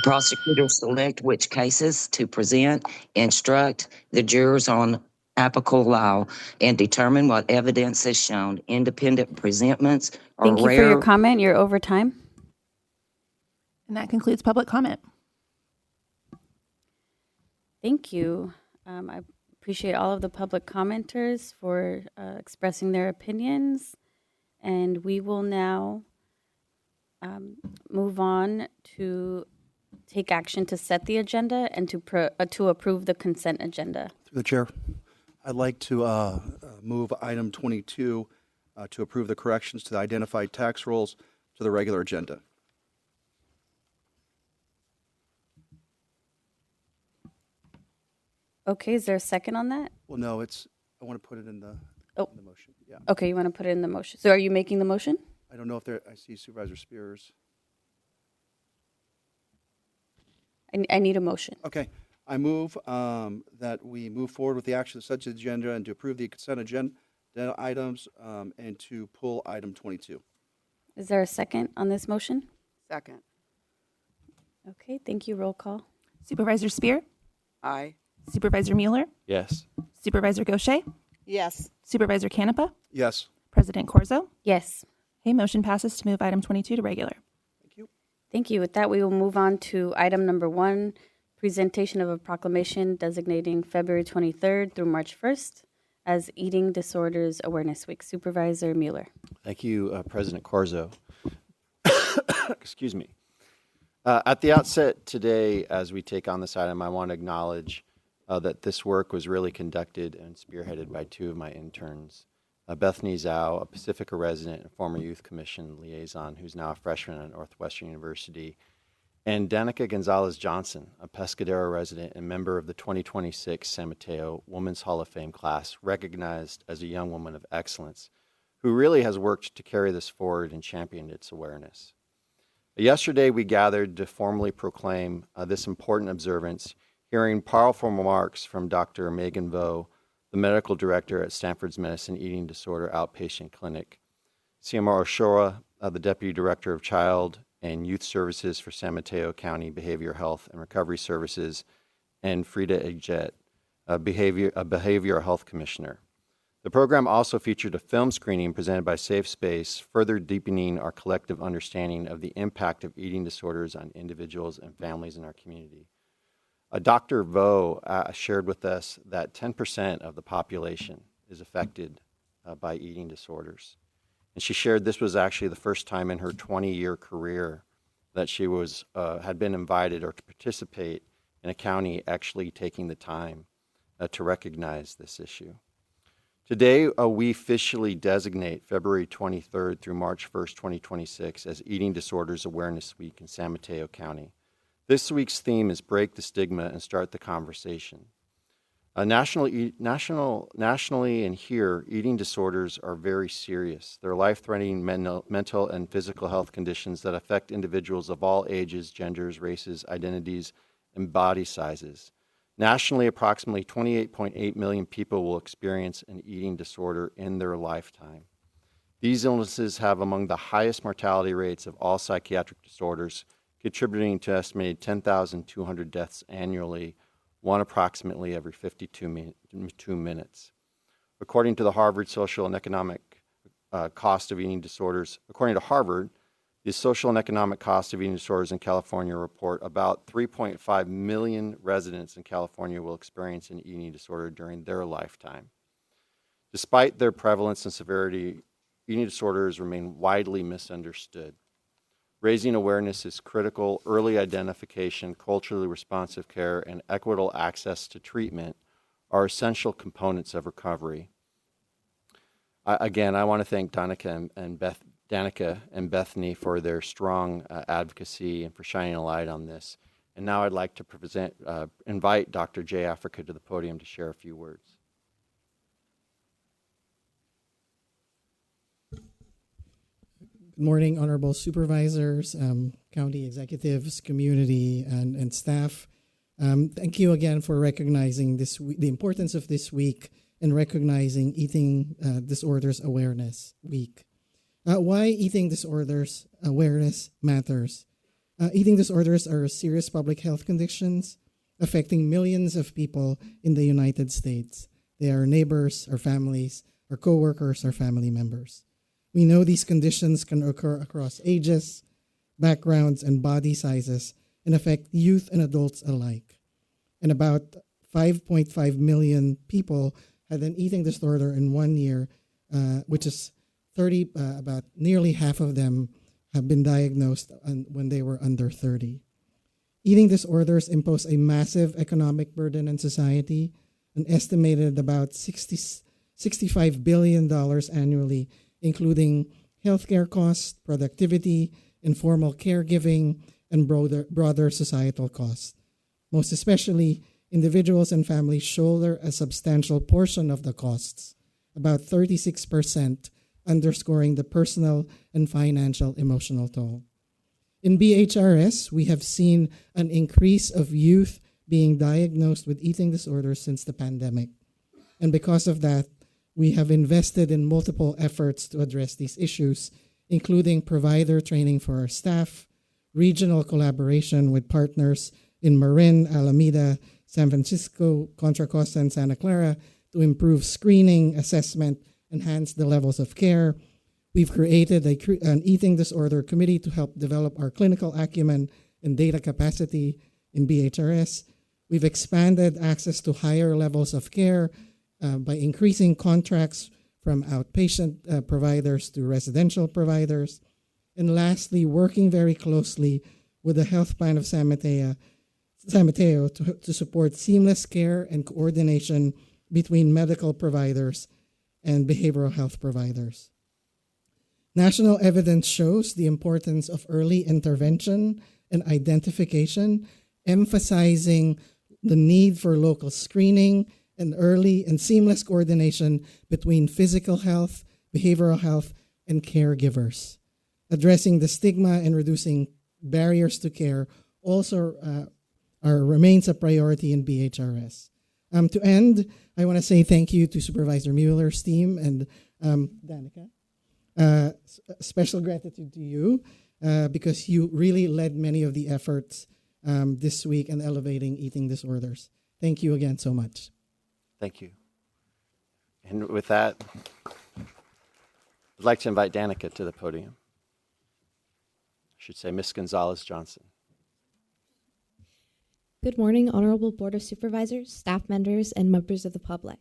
Prosecutors select which cases to present, instruct the jurors on applicable law, and determine what evidence is shown. Independent presentments are Thank you rare. for your comment. You're over time. And that concludes public comment. Thank you. I appreciate all of the public commenters for expressing their opinions. And we will now move on to take action to set the agenda and to approve the consent agenda. Through the chair, I'd like to move item 22 to approve the corrections to the identified tax rolls to the regular agenda. Okay, is there a second on that? Well, no, I want to put it in the motion. Yeah. Okay, you want to put it in the motion. So are you making the motion? I don't know if I see Supervisor Spears. I need a motion. Okay. I move that we move forward with the action of such agenda and to approve the consent agenda items and to pull item 22. Is there a second on this motion? Second. Okay, thank you. Roll call. Supervisor Spear? Aye. Supervisor Mueller? Yes. Supervisor Gaucher? Yes. Supervisor Canepa? Yes. President Corzo? Yes. Okay, motion passes to move item 22 to regular. Thank you. With that, we will move on to item number 1, presentation of a proclamation designating February 23rd through March 1st as Eating Disorders Awareness Week. Supervisor Mueller. Thank you, President Corzo. Excuse me. At the outset today, as we take on this item, I want to acknowledge that this work was really conducted and spearheaded by two of my interns. Bethany Zhao, a Pacifica resident and former Youth Commission liaison, who's now a freshman at Northwestern University, and Danica Gonzalez Johnson, a Pescadero resident and member of the 2026 San Mateo Women's Hall of Fame class, recognized as a young woman of excellence, who really has worked to carry this forward and championed its awareness. Yesterday, we gathered to formally proclaim this important observance, hearing powerful remarks from Dr. Megan Vo, the medical director at Stanford's Medicine Eating Disorder Outpatient Clinic, Siamar Oshora, the deputy director of Child and Youth Services for San Mateo County Behavioral Health and Recovery Services, and Frida Egjet, a behavioral health commissioner. The program also featured a film screening presented by Safe Space, further deepening our collective understanding of the impact of eating disorders on individuals and families in our community. Dr. Vo shared with us that 10% of the population is affected by eating disorders. And she shared this was actually the first time in her 20-year career that she had been invited or to participate in a county actually taking the time to recognize this issue. Today, we officially designate February 23rd through March 1st, 2026 as Eating Disorders Awareness Week in San Mateo County. This week's theme is Break the Stigma and Start the Conversation. Nationally and here, eating disorders are very serious. They're life-threatening mental and physical health conditions that affect individuals of all ages, genders, races, identities, and body sizes. Nationally, approximately 28.8 million people will experience an eating disorder in their lifetime. These illnesses have among the highest mortality rates of all psychiatric disorders, contributing to estimated 10,200 deaths annually, one approximately every 52 minutes. According to the Harvard Social and Economic Cost of Eating Disorders, according to Harvard, the social and economic cost of eating disorders in California report about 3.5 million residents in California will experience an eating disorder during their lifetime. Despite their prevalence and severity, eating disorders remain widely misunderstood. Raising awareness is critical. Early identification, culturally responsive care, and equitable access to treatment are essential components of recovery. Again, I want to thank Danica and Bethany for their strong advocacy and for shining a light on this. And now I'd like to invite Dr. J. Africa to the podium to share a few words. Good morning, honorable supervisors, county executives, community, and staff. Thank you again for recognizing the importance of this week and recognizing Eating Disorders Awareness Week. Why eating disorders awareness matters. Eating disorders are serious public health conditions affecting millions of people in the United States. They are neighbors, our families, our coworkers, our family members. We know these conditions can occur across ages, backgrounds, and body sizes and affect youth and adults alike. And about 5.5 million people had an eating disorder in 1 year, which is about nearly half of them have been diagnosed when they were under 30. Eating disorders impose a massive economic burden on society, an estimated about $65 billion annually, including healthcare costs, productivity, informal caregiving, and broader societal costs. Most especially, individuals and families shoulder a substantial portion of the costs, about 36%, underscoring the personal and financial emotional toll. In BHRS, we have seen an increase of youth being diagnosed with eating disorders since the pandemic. And because of that, we have invested in multiple efforts to address these issues, including provider training for our staff, regional collaboration with partners in Marin, Alameda, San Francisco, Contra Costa, and Santa Clara to improve screening, assessment, enhance the levels of care. We've created an eating disorder committee to help develop our clinical acumen and data capacity in BHRS. We've expanded access to higher levels of care by increasing contracts from outpatient providers to residential providers. And lastly, working very closely with the health plan of San Mateo San Mateo to support seamless care and coordination between medical providers and behavioral health providers. National evidence shows the importance of early intervention and identification, emphasizing the need for local screening and early and seamless coordination between physical health, behavioral health, and caregivers. Addressing the stigma and reducing barriers to care also remains a priority in BHRS. To end, I want to say thank you to Supervisor Mueller's team and Danica. Special gratitude to you because you really led many of the efforts this week in elevating eating disorders. Thank you again so much. Thank you. And with that, I'd like to invite Danica to the podium. I should say Ms. Gonzalez-Johnson. Good morning, Honorable Board of Supervisors, staff members, and members of the public.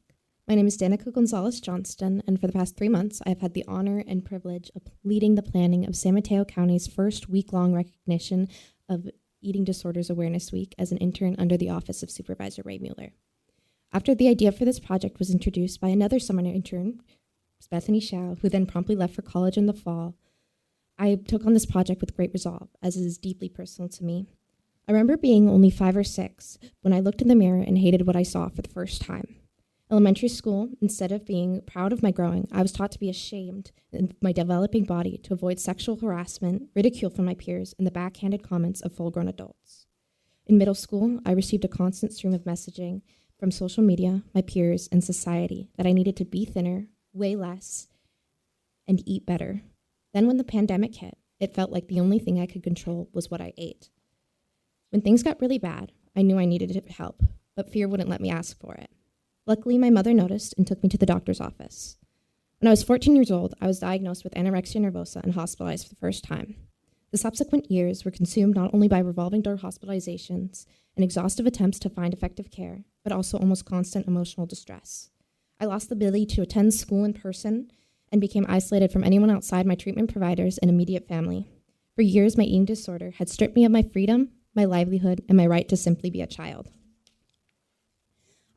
My name is Danica Gonzalez-Johnston, and for the past 3 months, I have had the honor and privilege of leading the planning of San Mateo County's first week-long recognition of Eating Disorders Awareness Week as an intern under the Office of Supervisor Ray Mueller. After the idea for this project was introduced by another summer intern, Bethany Shao, who then promptly left for college in the fall, I took on this project with great resolve, as it is deeply personal to me. I remember being only 5 or 6 when I looked in the mirror and hated what I saw for the first time. Elementary school, instead of being proud of my growing, I was taught to be ashamed of my developing body, to avoid sexual harassment, ridicule from my peers, and the backhanded comments of full-grown adults. In middle school, I received a constant stream of messaging from social media, my peers, and society that I needed to be thinner, weigh less, and eat better. Then when the pandemic hit, it felt like the only thing I could control was what I ate. When things got really bad, I knew I needed help, but fear wouldn't let me ask for it. Luckily, my mother noticed and took me to the doctor's office. When I was 14 years old, I was diagnosed with anorexia nervosa and hospitalized for the first time. The subsequent years were consumed not only by revolving door hospitalizations and exhaustive attempts to find effective care, but also almost constant emotional distress. I lost the ability to attend school in person and became isolated from anyone outside my treatment providers and immediate family. For years, my eating disorder had stripped me of my freedom, my livelihood, and my right to simply be a child.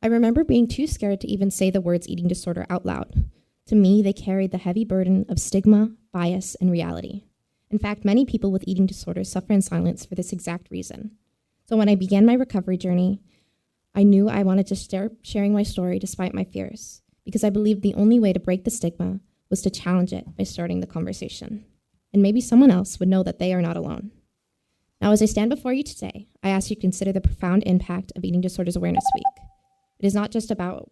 I remember being too scared to even say the words eating disorder out loud. To me, they carried the heavy burden of stigma, bias, and reality. In fact, many people with eating disorders suffer in silence for this exact reason. So when I began my recovery journey, I knew I wanted to start sharing my story despite my fears, because I believed the only way to break the stigma was to challenge it by starting the conversation. And maybe someone else would know that they are not alone. Now, as I stand before you today, I ask you to consider the profound impact of Eating Disorders Awareness Week. It is not just about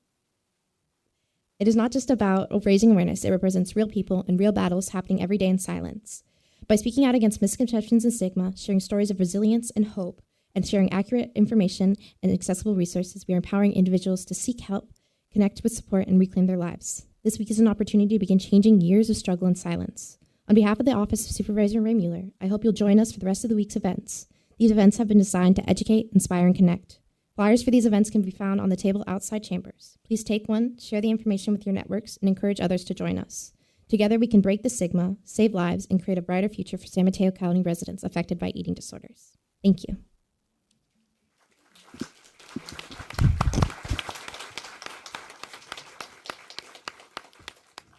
raising awareness. It represents real people and real battles happening every day in silence. By speaking out against misconceptions and stigma, sharing stories of resilience and hope, and sharing accurate information and accessible resources, we are empowering individuals to seek help, connect with support, and reclaim their lives. This week is an opportunity to begin changing years of struggle in silence. On behalf of the Office of Supervisor Ray Mueller, I hope you'll join us for the rest of the week's events. These events have been designed to educate, inspire, and connect. Flyers for these events can be found on the table outside chambers. Please take one, share the information with your networks, and encourage others to join us. Together, we can break the stigma, save lives, and create a brighter future for San Mateo County residents affected by eating disorders. Thank you.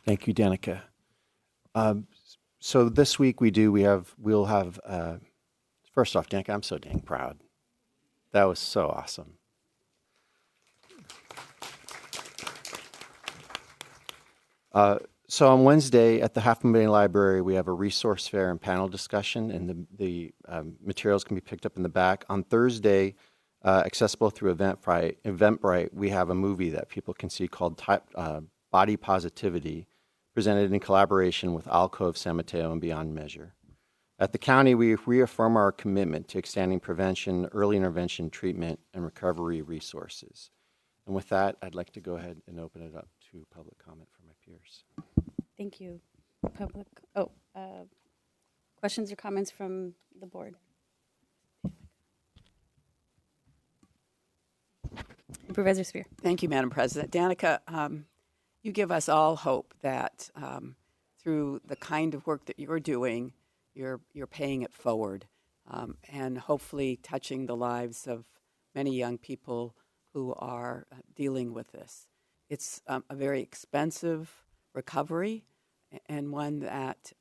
Thank you, Danica. So this week we'll have, first off, Danica, I'm so dang proud. That was so awesome. So on Wednesday at the Half Moon Bay Library, we have a resource fair and panel discussion, and the materials can be picked up in the back. On Thursday, accessible through Eventbrite, we have a movie that people can see called Body Positivity, presented in collaboration with Alcove, San Mateo, and Beyond Measure. At the county, we reaffirm our commitment to extending prevention, early intervention, treatment, and recovery resources. And with that, I'd like to go ahead and open it up to public comment from my peers. Thank you. Public, questions or comments from the board? Supervisor Spear. Thank you, Madam President. Danica, you give us all hope that through the kind of work that you're doing, you're paying it forward and hopefully touching the lives of many young people who are dealing with this. It's a very expensive recovery and one that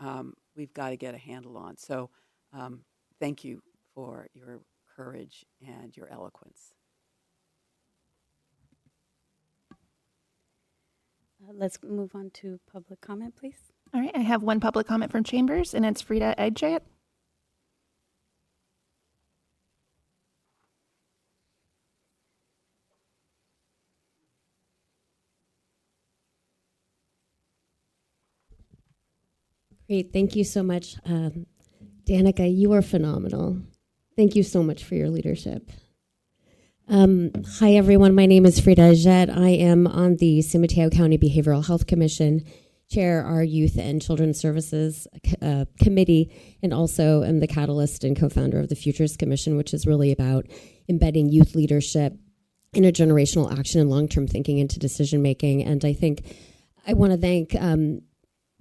we've got to get a handle on. So thank you for your courage and your eloquence. Let's move on to public comment, please. All right, I have one public comment from Chambers, and it's Frida Edjayat. Great. Thank you so much. Danica, you are phenomenal. Thank you so much for your leadership. Hi, everyone. My name is Frida Jet. I am on the San Mateo County Behavioral Health Commission, chair our Youth and Children's Services Committee, and also am the catalyst and co-founder of the Futures Commission, which is really about embedding youth leadership, intergenerational action, and long-term thinking into decision-making. And I think I want to thank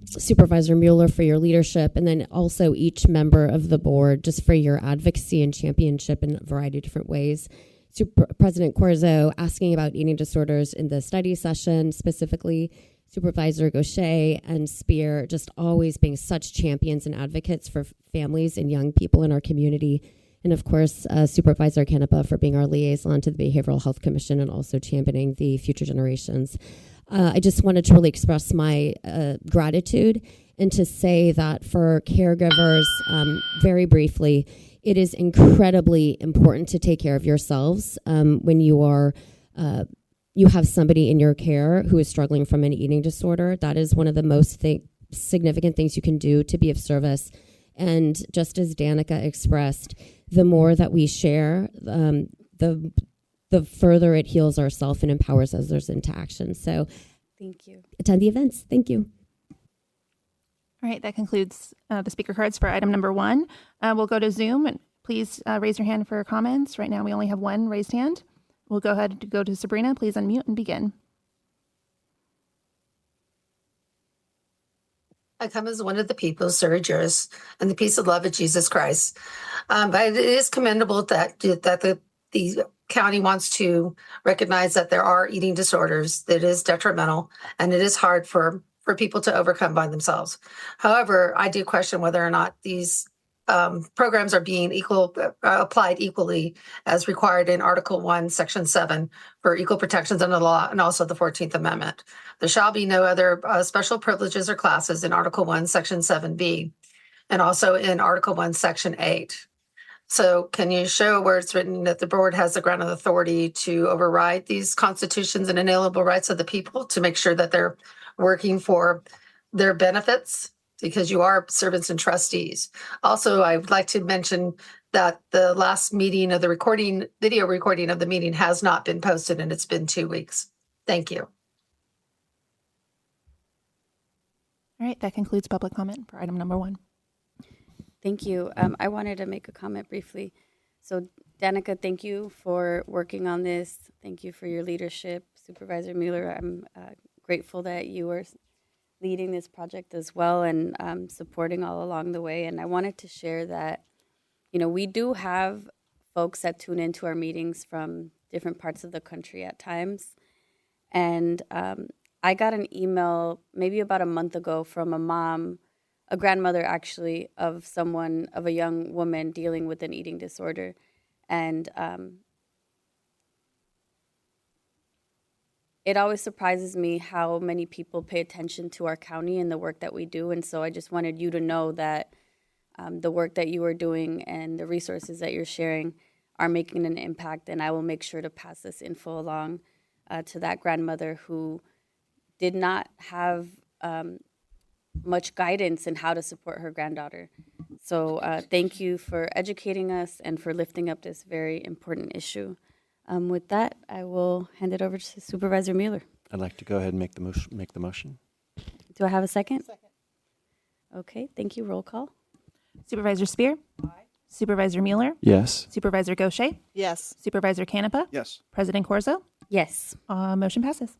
Supervisor Mueller for your leadership, and then also each member of the board just for your advocacy and championship in a variety of different ways. President Corzo asking about eating disorders in the study session, specifically Supervisor Gaucher and Spear just always being such champions and advocates for families and young people in our community. And of course, Supervisor Canepa for being our liaison to the Behavioral Health Commission and also championing the future generations. I just wanted to really express my gratitude and to say that for caregivers, very briefly, it is incredibly important to take care of yourselves when you are you have somebody in your care who is struggling from an eating disorder. That is one of the most significant things you can do to be of service. And just as Danica expressed, the more that we share, the further it heals ourselves and empowers others into action. So thank you. Attend the events. Thank you. All right, that concludes the speaker cards for item number 1. We'll go to Zoom, and please raise your hand for comments. Right now we only have one raised hand. We'll go ahead and go to Sabrina. Please unmute and begin. I come as one of the people, serve yours, and the peace of love of Jesus Christ. But it is commendable that the county wants to recognize that there are eating disorders that is detrimental, and it is hard for people to overcome by themselves. However, I do question whether or not these programs are being applied equally as required in Article 1, Section 7 for equal protections under the law, and also the 14th Amendment. There shall be no other special privileges or classes in Article 1, Section 7B, and also in Article 1, Section 8. So can you show where it's written that the board has the grounded authority to override these constitutions and inalienable rights of the people to make sure that they're working for their benefits? Because you are servants and trustees. Also, I would like to mention that the last meeting of the video recording of the meeting has not been posted, and it's been 2 weeks. Thank you. All right, that concludes public comment for item number 1. Thank you. I wanted to make a comment briefly. So, Danica, thank you for working on this. Thank you for your leadership. Supervisor Mueller, I'm grateful that you were leading this project as well and supporting all along the way. And I wanted to share that, we do have folks that tune into our meetings from different parts of the country at times. And I got an email maybe about a month ago from a grandmother actually, of a young woman dealing with an eating disorder. And it always surprises me how many people pay attention to our county and the work that we do. And so I just wanted you to know that the work that you are doing and the resources that you're sharing are making an impact. And I will make sure to pass this info along to that grandmother who did not have much guidance in how to support her granddaughter. So thank you for educating us and for lifting up this very important issue. With that, I will hand it over to Supervisor Mueller. I'd like to go ahead and make the motion. Do I have a second? Second. Okay, thank you. Roll call. Supervisor Spear? Aye. Supervisor Mueller? Yes. Supervisor Gaucher? Yes. Supervisor Canepa? Yes. President Corzo? Yes. Motion passes.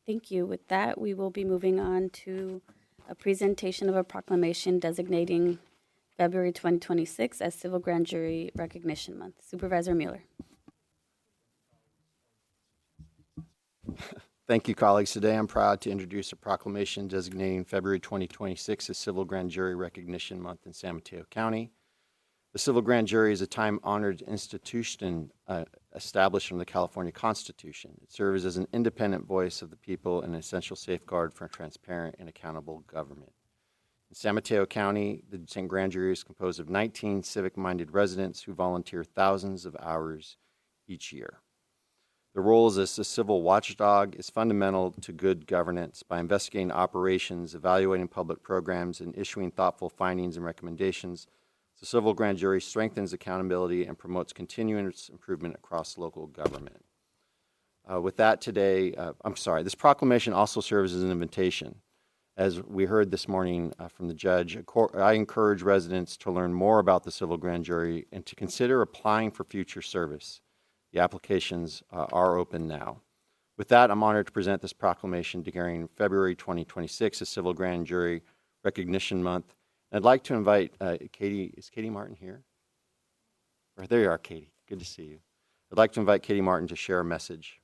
Thank you. With that, we will be moving on to a presentation of a proclamation designating February 2026 as Civil Grand Jury Recognition Month. Supervisor Mueller. Thank you, colleagues. Today I'm proud to introduce a proclamation designating February 2026 as Civil Grand Jury Recognition Month in San Mateo County. The Civil Grand Jury is a time-honored institution established from the California Constitution. It serves as an independent voice of the people and an essential safeguard for transparent and accountable government. In San Mateo County, the St. Grand Jury is composed of 19 civic-minded residents who volunteer thousands of hours each year. The role as a civil watchdog is fundamental to good governance by investigating operations, evaluating public programs, and issuing thoughtful findings and recommendations. The Civil Grand Jury strengthens accountability and promotes continuous improvement across local government. With that today, this proclamation also serves as an invitation. As we heard this morning from the judge, I encourage residents to learn more about the Civil Grand Jury and to consider applying for future service. The applications are open now. With that, I'm honored to present this proclamation declaring February 2026 as Civil Grand Jury Recognition Month. I'd like to invite Katie. Is Katie Martin here? Or there you are, Katie. Good to see you. I'd like to invite Katie Martin to share a message.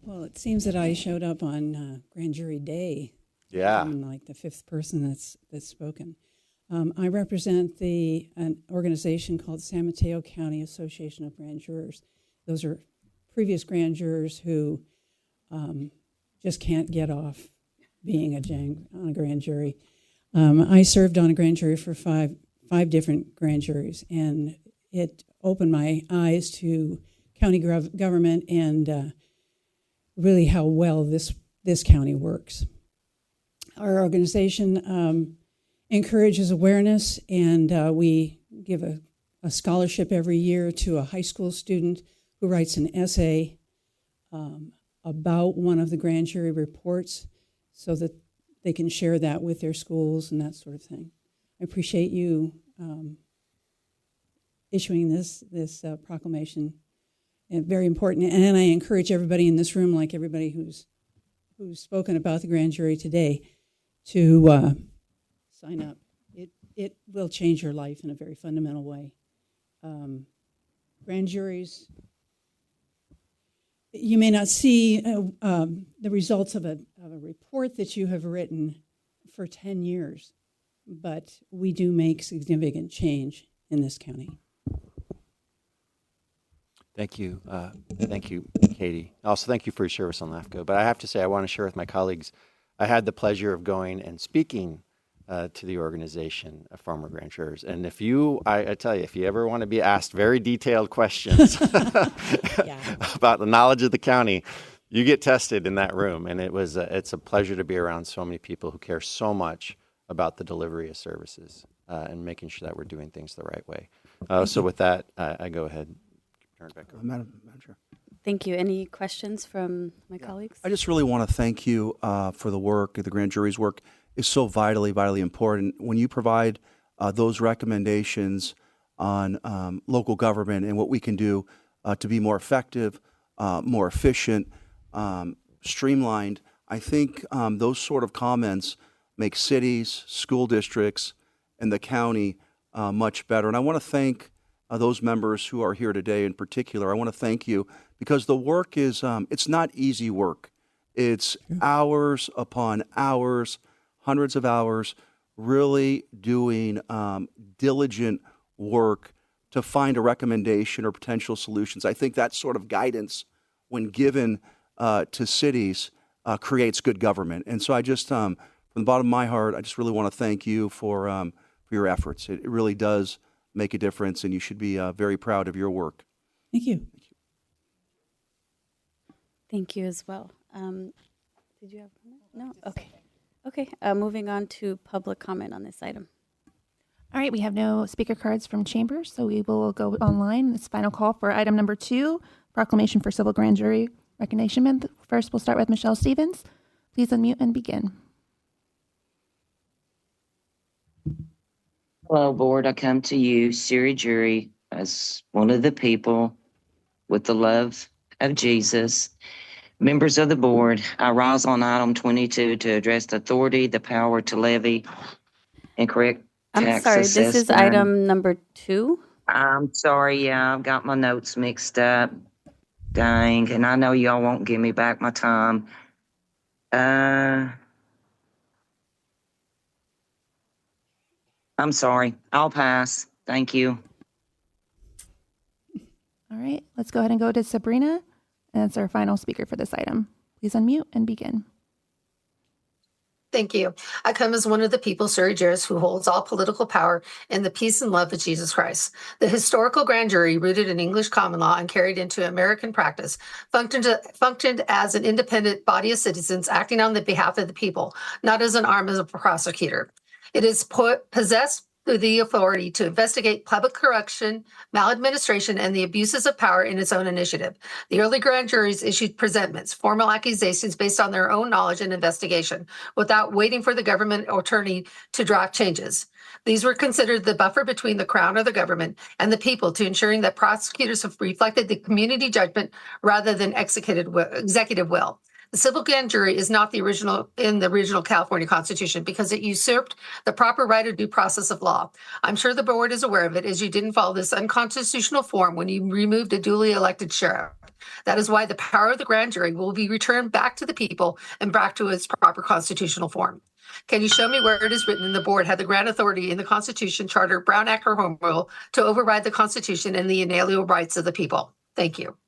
Well, it seems that I showed up on Grand Jury Day. Yeah. I'm like the fifth person that's spoken. I represent an organization called San Mateo County Association of Grand Jurors. Those are previous grand jurors who just can't get off being on a grand jury. I served on a grand jury for five different grand juries, and it opened my eyes to county government and really how well this county works. Our organization encourages awareness, and we give a scholarship every year to a high school student who writes an essay about one of the grand jury reports so that they can share that with their schools and that sort of thing. I appreciate you issuing this proclamation. And very important. And I encourage everybody in this room, like everybody who's spoken about the grand jury today, to sign up. It will change your life in a very fundamental way. Grand juries, you may not see the results of a report that you have written for 10 years, but we do make significant change in this county. Thank you. Thank you, Katie. Also, thank you for your service on LAFCO. But I have to say, I want to share with my colleagues, I had the pleasure of going and speaking to the organization of former grand jurors. And if I tell you, if you ever want to be asked very detailed questions about the knowledge of the county, you get tested in that room. And it's a pleasure to be around so many people who care so much about the delivery of services and making sure that we're doing things the right way. So with that, I go ahead. Turn it back over. Madam Chair. Thank you. Any questions from my colleagues? I just really want to thank you for the work. The grand jury's work is so vitally important. When you provide those recommendations on local government and what we can do to be more effective, more efficient, streamlined, I think those sort of comments make cities, school districts, and the county much better. And I want to thank those members who are here today in particular. I want to thank you because the work is, it's not easy work. It's hours upon hours, hundreds of hours, really doing diligent work to find a recommendation or potential solutions. I think that sort of guidance, when given to cities, creates good government. And so I just, from the bottom of my heart, I just really want to thank you for your efforts. It really does make a difference, and you should be very proud of your work. Thank you. Thank you as well. Did you have a comment? No? Okay. Okay. Moving on to public comment on this item. All right, we have no speaker cards from chambers, so we will go online. This final call for item number 2, proclamation for Civil Grand Jury Recognition Month. First, we'll start with Michelle Stevens. Please unmute and begin. Hello, Board. I come to you, Siri Jury, as one of the people with the love of Jesus. Members of the Board, I rise on item 22 to address the authority, the power to levy incorrect I'm tax sorry, this is assessment. item number 2. I'm sorry, yeah, I've got my notes mixed up. Dang, and I know y'all won't give me back my time. I'm sorry. I'll pass. Thank you. All right, let's go ahead and go to Sabrina. And that's our final speaker for this item. Please unmute and begin. Thank you. I come as one of the people, Suri Juris, who holds all political power in the peace and love of Jesus Christ. The historical grand jury, rooted in English common law and carried into American practice, functioned as an independent body of citizens acting on the behalf of the people, not as an arm of a prosecutor. It is possessed the authority to investigate public corruption, maladministration, and the abuses of power in its own initiative. The early grand juries issued presentments, formal accusations based on their own knowledge and investigation, without waiting for the government attorney to draft changes. These were considered the buffer between the crown or the government and the people, to ensuring that prosecutors have reflected the community judgment rather than executive will. The civil grand jury is not the original California Constitution because it usurped the proper right of due process of law. I'm sure the board is aware of it, as you didn't follow this unconstitutional form when you removed a duly elected sheriff. That is why the power of the grand jury will be returned back to the people and back to its proper constitutional form. Can you show me where it is written in the board had the grant authority in the Constitution, Charter, Brown Act, or Home Rule to override the Constitution and the inalienable rights of the people? Thank you.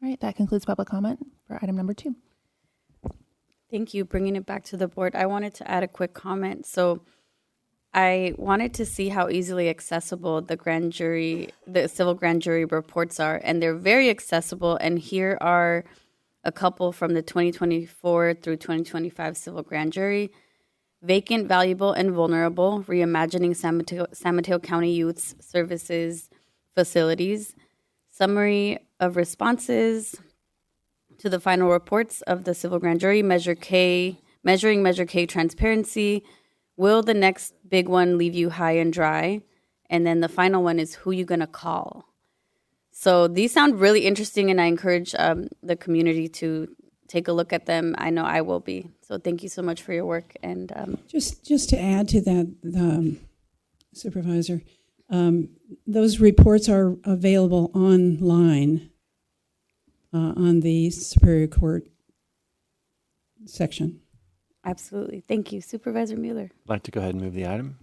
All right, that concludes public comment for item number 2. Thank you. Bringing it back to the board, I wanted to add a quick comment. So I wanted to see how easily accessible the civil grand jury reports are, and they're very accessible. And here are a couple from the 2024 through 2025 civil grand jury. Vacant, valuable, and vulnerable, reimagining San Mateo County Youth Services facilities. Summary of responses to the final reports of the civil grand jury. Measure K transparency. Will the next big one leave you high and dry? And then the final one is, who you gonna call? So these sound really interesting, and I encourage the community to take a look at them. I know I will be. So thank you so much for your work. And just to add to that, Supervisor, those reports are available online on the Superior Court section. absolutely. Thank you. Supervisor Mueller. I'd like to go ahead and move the item.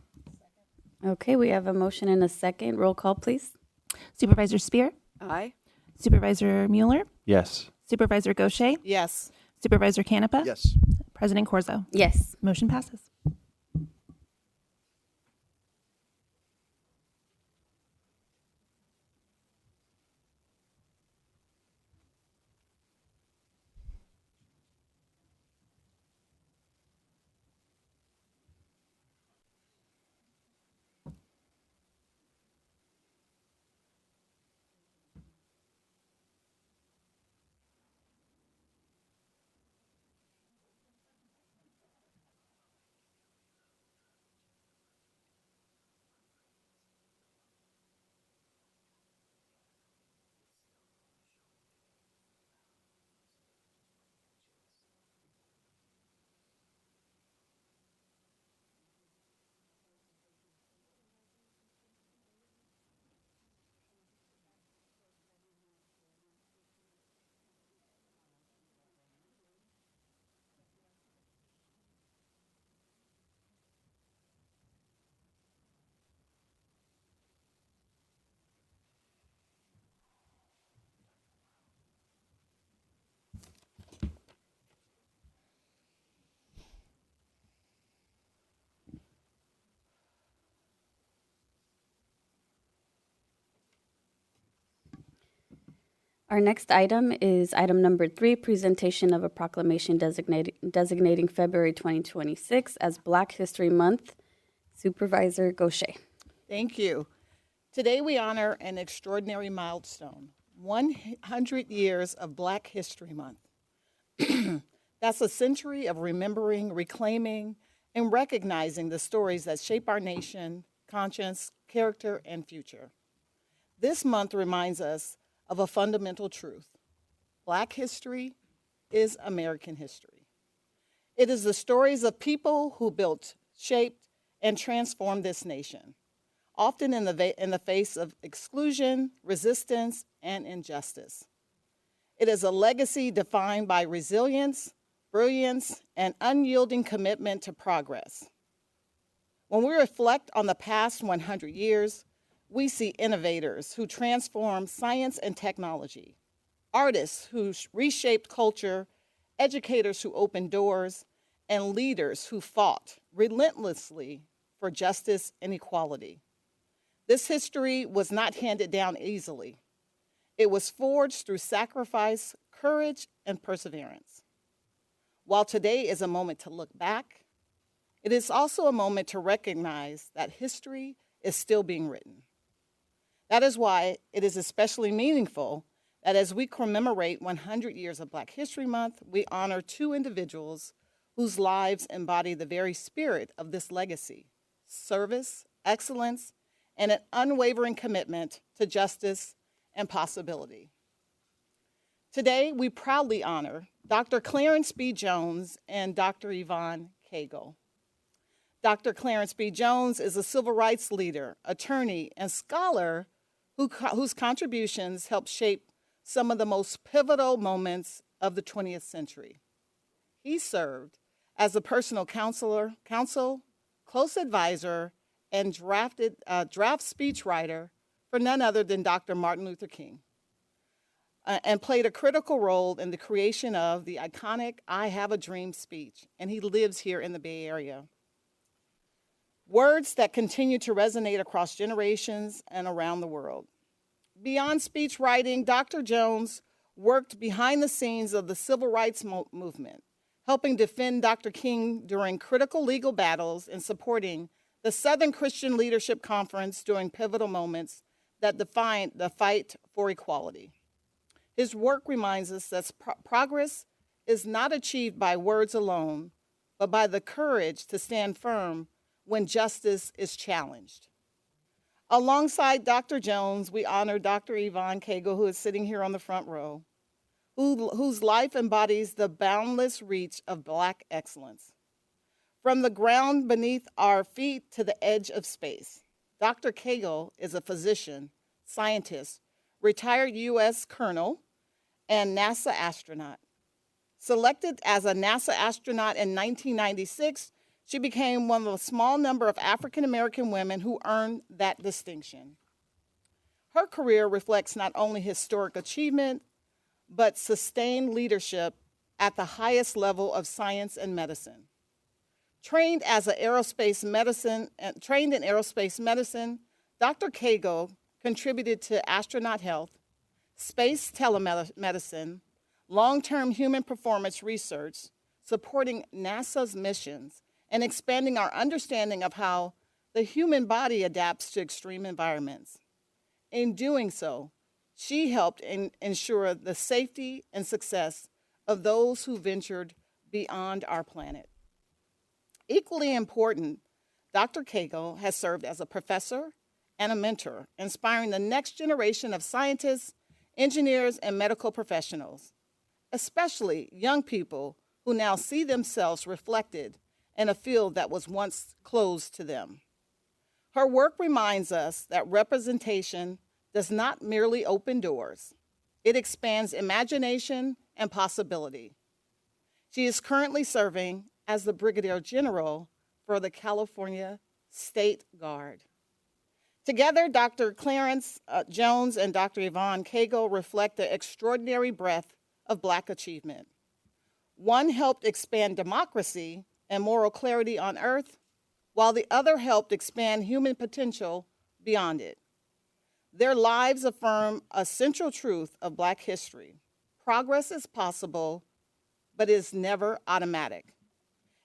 Okay, we have a motion and a second. Roll call, please. Supervisor Spear, Aye. Supervisor Mueller, Yes. Supervisor Gaucher, Yes. Supervisor Canepa, Yes. President Corzo. Yes. Motion passes. Our next item is item number 3, presentation of a proclamation designating February 2026 as Black History Month. Supervisor Gaucher. Thank you. Today we honor an extraordinary milestone, 100 years of Black History Month. That's a century of remembering, reclaiming, in recognizing the stories that shape our nation, conscience, character, and future. This month reminds us of a fundamental truth. Black history is American history. It is the stories of people who built, shaped, and transformed this nation, often in the face of exclusion, resistance, and injustice. It is a legacy defined by resilience, brilliance, and unyielding commitment to progress. When we reflect on the past 100 years, we see innovators who transformed science and technology, artists who reshaped culture, educators who opened doors, and leaders who fought relentlessly for justice and equality. This history was not handed down easily. It was forged through sacrifice, courage, and perseverance. While today is a moment to look back, it is also a moment to recognize that history is still being written. That is why it is especially meaningful that as we commemorate 100 years of Black History Month, we honor two individuals whose lives embody the very spirit of this legacy: service, excellence, and an unwavering commitment to justice and possibility. Today, we proudly honor Dr. Clarence B. Jones and Dr. Yvonne Cagle. Dr. Clarence B. Jones is a civil rights leader, attorney, and scholar whose contributions helped shape some of the most pivotal moments of the 20th century. He served as a personal counsel, close advisor, and draft speechwriter for none other than Dr. Martin Luther King, and played a critical role in the creation of the iconic "I Have a Dream" speech, and he lives here in the Bay Area. Words that continue to resonate across generations and around the world. Beyond speech writing, Dr. Jones worked behind the scenes of the civil rights movement, helping defend Dr. King during critical legal battles and supporting the Southern Christian Leadership Conference during pivotal moments that defined the fight for equality. His work reminds us that progress is not achieved by words alone, but by the courage to stand firm when justice is challenged. Alongside Dr. Jones, we honor Dr. Yvonne Cagle, who is sitting here on the front row, whose life embodies the boundless reach of Black excellence. From the ground beneath our feet to the edge of space, Dr. Cagle is a physician, scientist, retired U.S. colonel, and NASA astronaut. Selected as a NASA astronaut in 1996, she became one of a small number of African American women who earned that distinction. Her career reflects not only historic achievement, but sustained leadership at the highest level of science and medicine. Trained in aerospace medicine, Dr. Cagle contributed to astronaut health, space telemedicine, long-term human performance research, supporting NASA's missions, and expanding our understanding of how the human body adapts to extreme environments. In doing so, she helped ensure the safety and success of those who ventured beyond our planet. Equally important, Dr. Cagle has served as a professor and a mentor, inspiring the next generation of scientists, engineers, and medical professionals, especially young people who now see themselves reflected in a field that was once closed to them. Her work reminds us that representation does not merely open doors, it expands imagination and possibility. She is currently serving as the Brigadier General for the California State Guard. Together, Dr. Clarence Jones and Dr. Yvonne Cagle reflect the extraordinary breadth of Black achievement. One helped expand democracy and moral clarity on Earth, while the other helped expand human potential beyond it. Their lives affirm a central truth of Black history. Progress is possible, but is never automatic.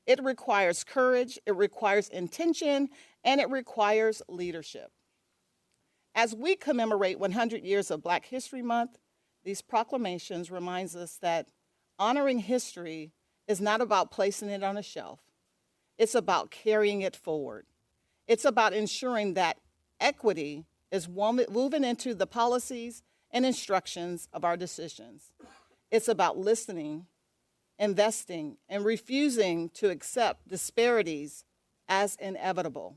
It requires courage, it requires intention, and it requires leadership. As we commemorate 100 years of Black History Month, these proclamations reminds us that honoring history is not about placing it on a shelf. It's about carrying it forward. It's about ensuring that equity is woven into the policies and instructions of our decisions. It's about listening, investing, and refusing to accept disparities as inevitable.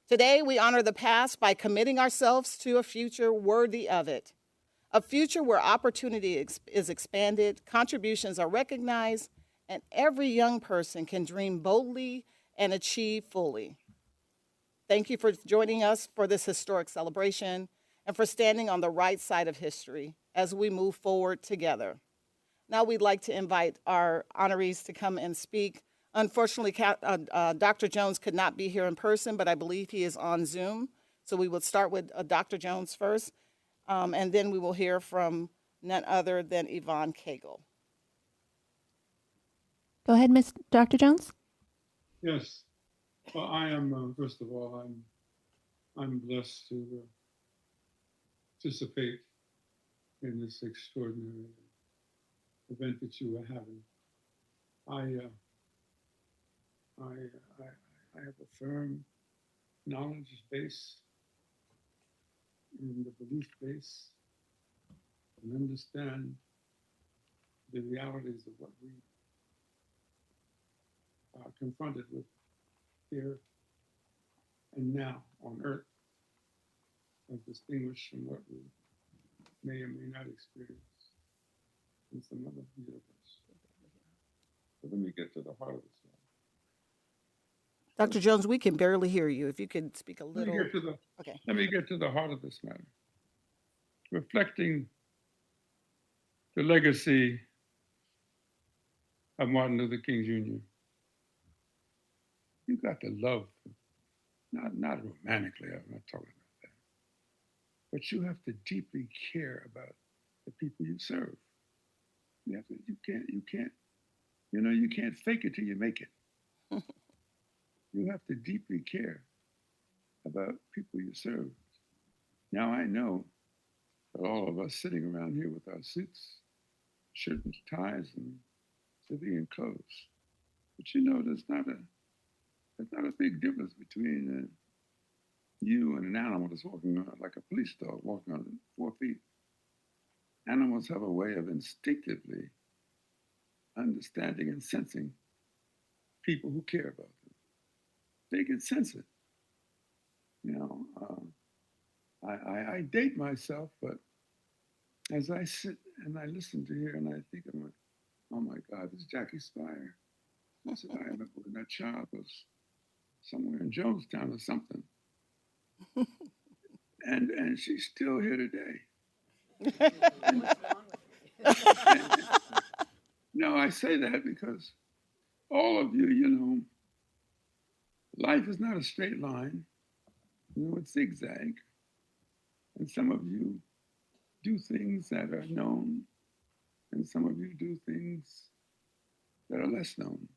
Today, we honor the past by committing ourselves to a future worthy of it, a future where opportunity is expanded, contributions are recognized, and every young person can dream boldly and achieve fully. Thank you for joining us for this historic celebration and for standing on the right side of history as we move forward together. Now we'd like to invite our honorees to come and speak. Unfortunately, Dr. Jones could not be here in person, but I believe he is on Zoom. So we will start with Dr. Jones first, and then we will hear from none other than Yvonne Cagle. Go ahead, Dr. Jones. Yes. Well, I am, first of all, I'm blessed to participate in this extraordinary event that you are having. I have a firm knowledge base and the belief base and understand the realities of what we are confronted with here and now on earth, as distinguished from what we may or may not experience in some other universe. But let me get to the heart of this matter. Dr. Jones, we can barely hear you. If you could speak a little. Let me get to the heart of this matter. Reflecting the legacy of Martin Luther King Jr. You got to love, not romantically, I'm not talking about that, but you have to deeply care about the people you serve. You can't fake it till you make it. You have to deeply care about people you serve. Now I know that all of us sitting around here with our suits, shirt and ties, and civilian clothes, but there's not a big difference between you and an animal that's walking around like a police dog walking on 4 feet. Animals have a way of instinctively understanding and sensing people who care about them. They can sense it. I date myself, but as I sit and I listen to here and I think of oh my God, this is Jackie Spire. I said, I remember when that child was somewhere in Jonestown or something. and she's still here today. No, I say that because all of you, life is not a straight line. It's zigzag. And some of you do things that are known, and some of you do things that are less known.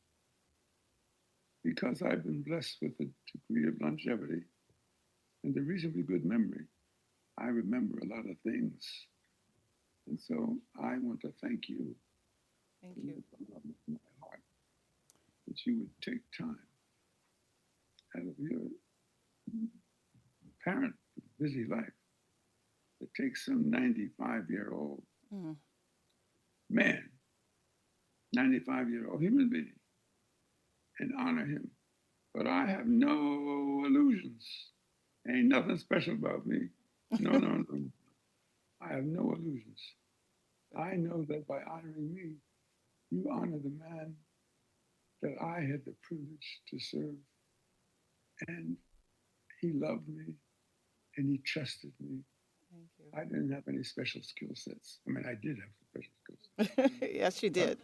Because I've been blessed with a degree of longevity and a reasonably good memory, I remember a lot of things. And so I want to thank you. Thank you. From my heart, that you would take time out of your apparent busy life to take some 95-year-old man, 95-year-old human being, and honor him. But I have no illusions. Ain't nothing special about me. No. I have no illusions. I know that by honoring me, you honor the man that I had the privilege to serve. And he loved me and he trusted me. Thank you. I didn't have any special skill sets. I mean, I did have special skill sets. Yes, you did.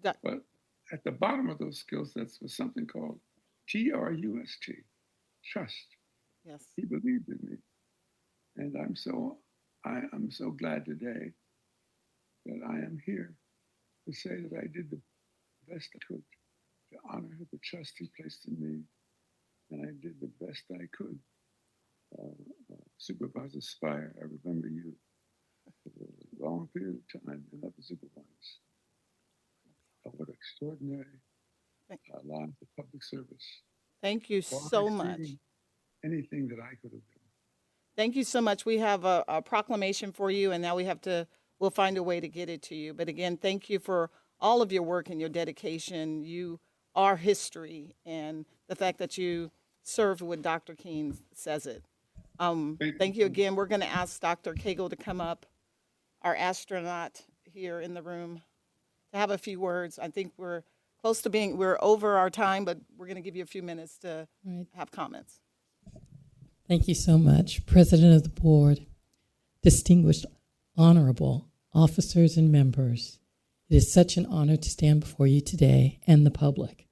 But at the bottom of those skill sets was something called TRUST, trust. Yes. He believed in me. And I'm so glad today that I am here to say that I did the best I could to honor the trust he placed in me. And I did the best I could. Supervisor Spire, I remember you for a long period of time and other supervisors. What extraordinary lines of public service. Thank you Far so much. exceeding anything that I could have done. Thank you so much. We have a proclamation for you, and now we'll find a way to get it to you. But again, thank you for all of your work and your dedication. You are history, and the fact that you served with Dr. King says it. Thank you again. We're going to ask Dr. Cagle to come up, our astronaut here in the room, to have a few words. I think we're over our time, but we're going to give you a few minutes to have comments. Thank you so much, President of the Board, distinguished, honorable officers and members. It is such an honor to stand before you today and the public.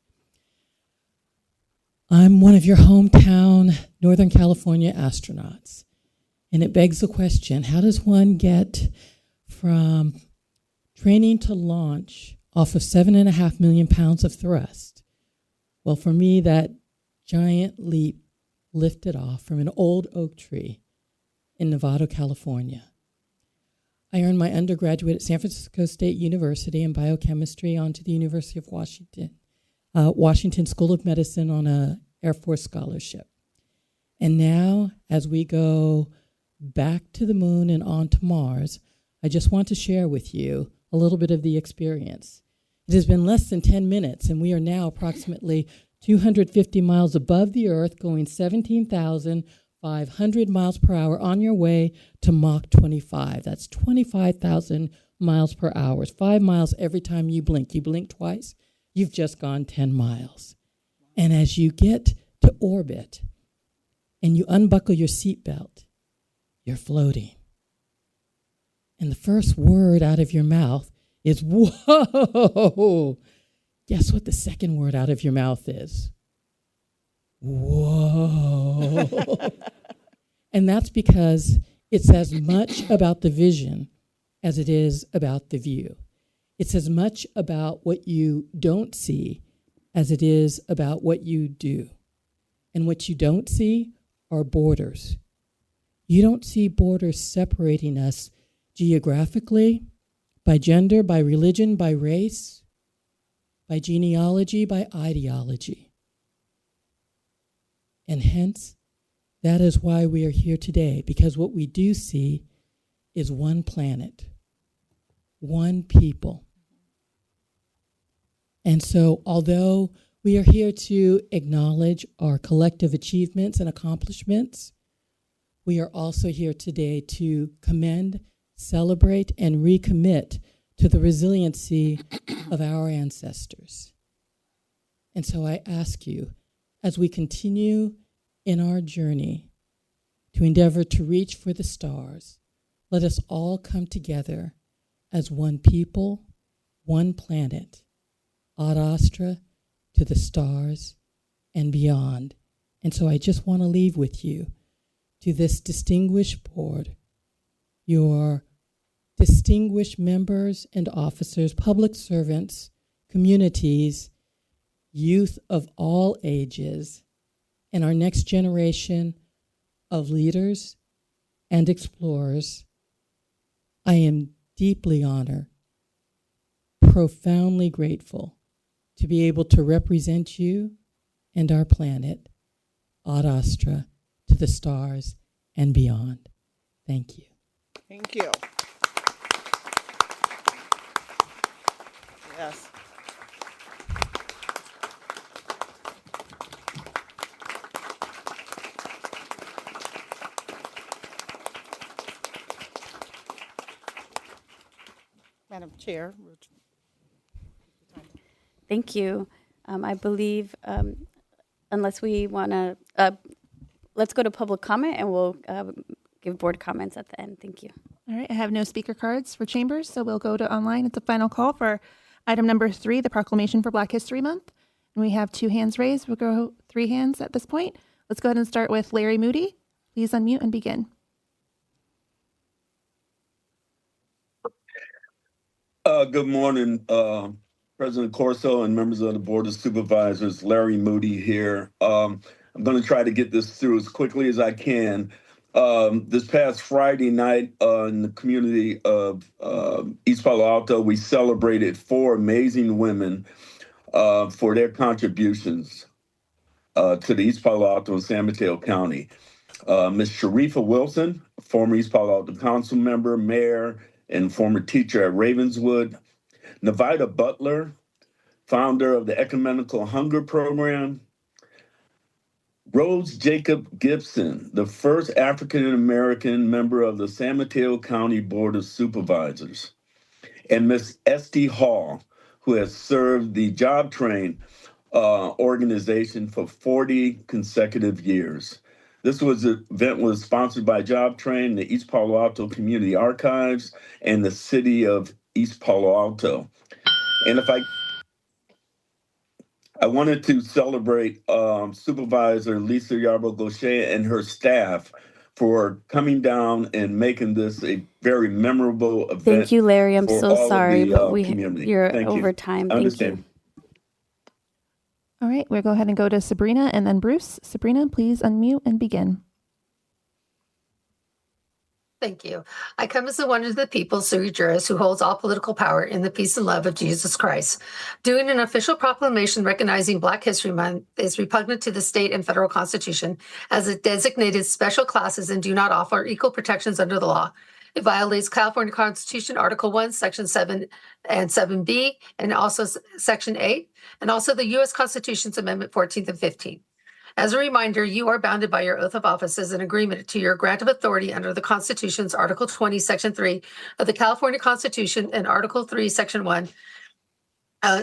I'm one of your hometown Northern California astronauts, and it begs the question, how does one get from training to launch off of 7.5 million pounds of thrust? Well, for me, that giant leap lifted off from an old oak tree in Novato, California. I earned my undergraduate at San Francisco State University in biochemistry onto the University of Washington School of Medicine on an Air Force scholarship. And now, as we go back to the moon and on to Mars, I just want to share with you a little bit of the experience. It has been less than 10 minutes, and we are now approximately 250 miles above the Earth, going 17,500 miles per hour on your way to Mach 25. That's 25,000 miles per hour. 5 miles every time you blink. You blink twice, you've just gone 10 miles. And as you get to orbit and you unbuckle your seatbelt, you're floating. And the first word out of your mouth is, whoa. Guess what the second word out of your mouth is? Whoa. And that's because it's as much about the vision as it is about the view. It's as much about what you don't see as it is about what you do. And what you don't see are borders. You don't see borders separating us geographically, by gender, by religion, by race, by genealogy, by ideology. And hence, that is why we are here today, because what we do see is one planet, one people. And so, although we are here to acknowledge our collective achievements and accomplishments, we are also here today to commend, celebrate, and recommit to the resiliency of our ancestors. And so I ask you, as we continue in our journey to endeavor to reach for the stars, let us all come together as one people, one planet, ad astra, to the stars and beyond. And so I just want to leave with you, to this distinguished board, your distinguished members and officers, public servants, communities, youth of all ages, and our next generation of leaders and explorers. I am deeply honored, profoundly grateful to be able to represent you and our planet, ad astra, to the stars and beyond. Thank you. Thank you. Yes. Madam Chair. Thank you. I believe, unless we want to, let's go to public comment, and we'll give board comments at the end. Thank you. All right, I have no speaker cards for chambers, so we'll go to online. It's a final call for item number 3, the proclamation for Black History Month. And we have 2 hands raised. We'll go 3 hands at this point. Let's go ahead and start with Larry Moody. Please unmute and begin. Good morning, President Corso and members of the Board of Supervisors. Larry Moody here. I'm going to try to get this through as quickly as I can. This past Friday night in the community of East Palo Alto, we celebrated 4 amazing women for their contributions to the East Palo Alto and San Mateo County. Ms. Sharifa Wilson, former East Palo Alto council member, mayor, and former teacher at Ravenswood. Nevada Butler, founder of the Ecumenical Hunger Program. Rose Jacob Gibson, the first African American member of the San Mateo County Board of Supervisors. And Ms. Esty Hall, who has served the Job Train organization for 40 consecutive years. This event was sponsored by Job Train, the East Palo Alto Community Archives, and the City of East Palo Alto. And I wanted to celebrate Supervisor Lisa Yarbo-Gaucher and her staff for coming down and making this a very memorable event. Thank you, Larry. I'm for so all sorry, of the, but community. you're Thank over you. time. I Thank understand. you. All right, we'll go ahead and go to Sabrina and then Bruce. Sabrina, please unmute and begin. Thank you. I come as one of the people, sui juris, who holds all political power in the peace and love of Jesus Christ. Doing an official proclamation recognizing Black History Month is repugnant to the state and federal constitution, as it designated special classes and do not offer equal protections under the law. It violates California Constitution, Article 1, Section 7 and 7B, and also Section 8, and also the U.S. Constitution's Amendment 14th and 15th. As a reminder, you are bounded by your oath of office as an agreement to your grant of authority under the Constitution's Article 20, Section 3 of the California Constitution and Article 3, Section 1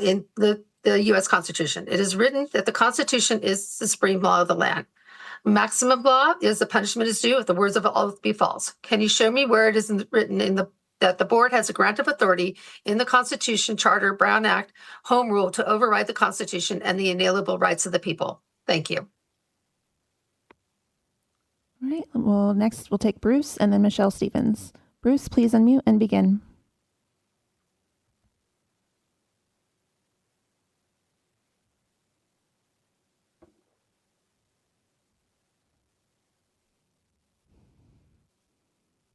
in the U.S. Constitution. It is written that the Constitution is the supreme law of the land. Maximum law is the punishment is due if the words of an oath be false. Can you show me where it is written that the board has a grant of authority in the Constitution, Charter, Brown Act, Home Rule to override the Constitution and the inalienable rights of the people? Thank you. All right, well, next we'll take Bruce and then Michelle Stevens. Bruce, please unmute and begin.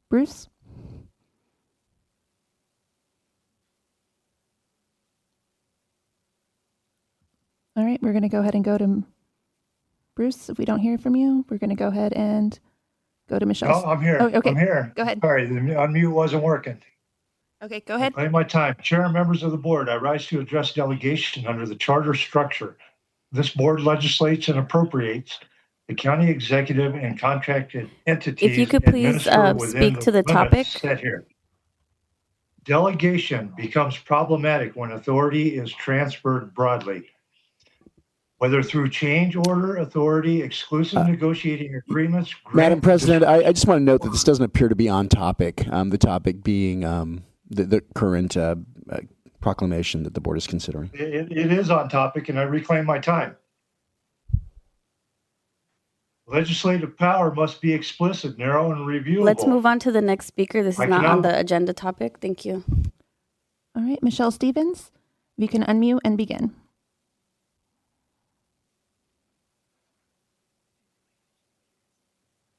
Bruce? All right, we're going to go ahead and go to Bruce. If we don't hear from you, we're going to go ahead and go to Michelle. No, I'm here. Oh, okay. I'm here. Go ahead. Sorry, the unmute wasn't working. Okay, go ahead. Claim my time. Chair and members of the board, I rise to address delegation under the charter structure. This board legislates and appropriates the county executive and contracted entities. If you could please speak to the topic. Set here. Delegation becomes problematic when authority is transferred broadly. Whether through change order authority, exclusive negotiating agreements. Madam President, I just want to note that this doesn't appear to be on topic. The topic being the current proclamation that the board is considering. It is on topic, and I reclaim my time. Legislative power must be explicit, narrow, and reviewable. Let's move on to the next speaker. This is not on Economic- the agenda topic. Thank you. All right, Michelle Stevens, you can unmute and begin.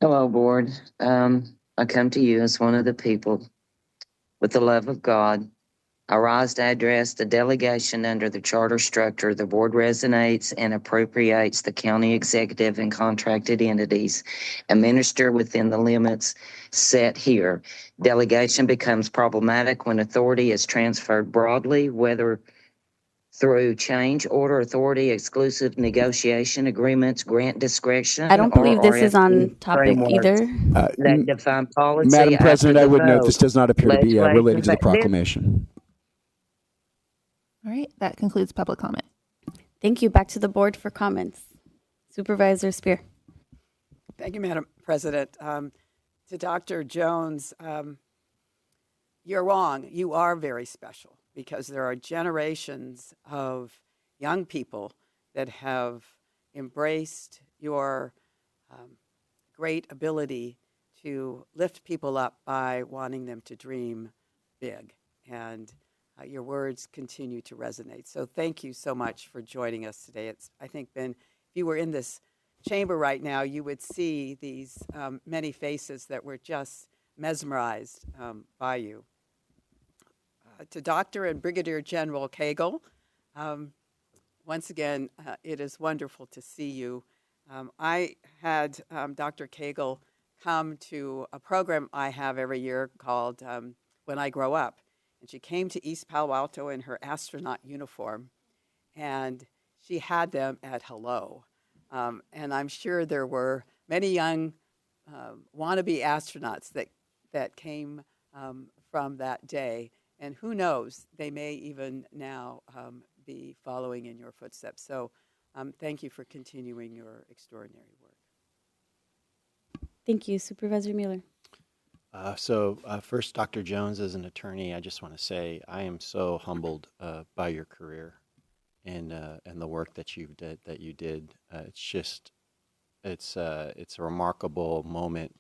Hello, board. I come to you as one of the people with the love of God. I rise to address the delegation under the charter structure. The board resonates and appropriates the county executive and contracted entities administer within the limits set here. Delegation becomes problematic when authority is transferred broadly, whether through change order authority, exclusive negotiation agreements, grant discretion. I don't believe this is on topic either. That define policy. Madam President, after I the would note vote. this does not appear to be Legislative related to the effect- proclamation. All right, that concludes public comment. Thank you. Back to the board for comments. Supervisor Spear. Thank you, Madam President. To Dr. Jones, you're wrong. You are very special because there are generations of young people that have embraced your great ability to lift people up by wanting them to dream big. And your words continue to resonate. So thank you so much for joining us today. It's, I think, been, if you were in this chamber right now, you would see these many faces that were just mesmerized by you. To Dr. and Brigadier General Cagle, once again, it is wonderful to see you. I had Dr. Cagle come to a program I have every year called When I Grow Up. And she came to East Palo Alto in her astronaut uniform, and she had them at hello. And I'm sure there were many young wannabe astronauts that came from that day. And who knows, they may even now be following in your footsteps. So thank you for continuing your extraordinary work. Thank you, Supervisor Mueller. First, Dr. Jones, as an attorney, I just want to say I am so humbled by your career and the work that you did. It's a remarkable moment.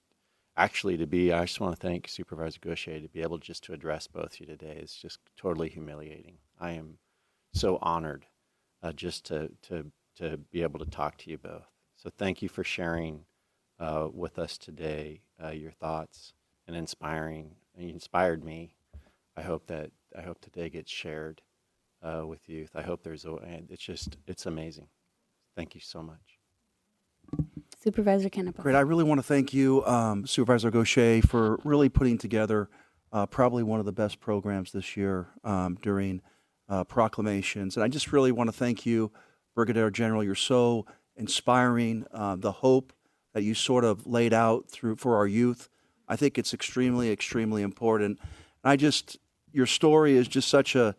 Actually, I just want to thank Supervisor Gaucher to be able just to address both of you today. It's just totally humiliating. I am so honored just to be able to talk to you both. So thank you for sharing with us today your thoughts and you inspired me. I hope today gets shared with youth. I hope it's amazing. Thank you so much. Supervisor Canepa. Great. I really want to thank you, Supervisor Gaucher, for really putting together probably one of the best programs this year during proclamations. And I just really want to thank you, Brigadier General. You're so inspiring. The hope that you sort of laid out for our youth, I think it's extremely, extremely important. Your story is just such an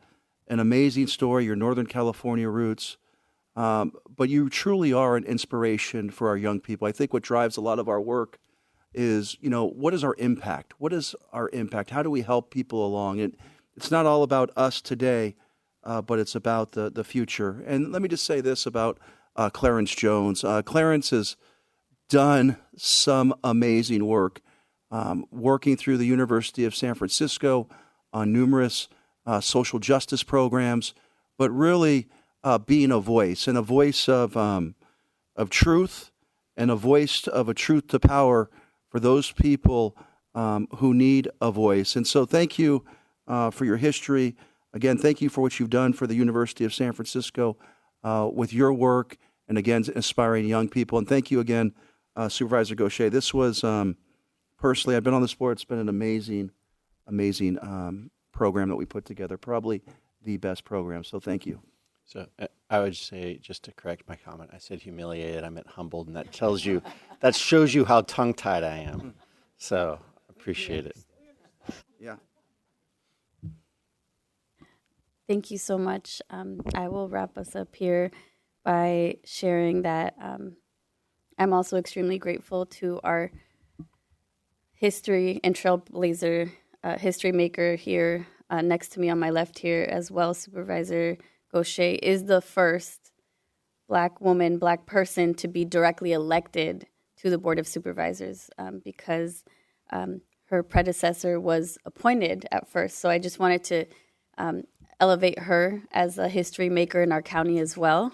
amazing story, your Northern California roots. But you truly are an inspiration for our young people. I think what drives a lot of our work is, what is our impact? What is our impact? How do we help people along? And it's not all about us today, but it's about the future. And let me just say this about Clarence Jones. Clarence has done some amazing work, working through the University of San Francisco on numerous social justice programs, but really being a voice of truth and a voice of a truth to power for those people who need a voice. And so thank you for your history. Again, thank you for what you've done for the University of San Francisco with your work and, again, inspiring young people. And thank you again, Supervisor Gaucher. This was, personally, I've been on this board. It's been an amazing, amazing program that we put together, probably the best program. So thank you. So I would say, just to correct my comment, I said humiliated, I meant humbled, and that shows you how tongue-tied I am. So appreciate it. Yeah. Thank you so much. I will wrap us up here by sharing that I'm also extremely grateful to our history and trailblazer history maker here next to me on my left here as well. Supervisor Gaucher is the first Black woman, Black person to be directly elected to the Board of Supervisors because her predecessor was appointed at first. So I just wanted to elevate her as a history maker in our county as well.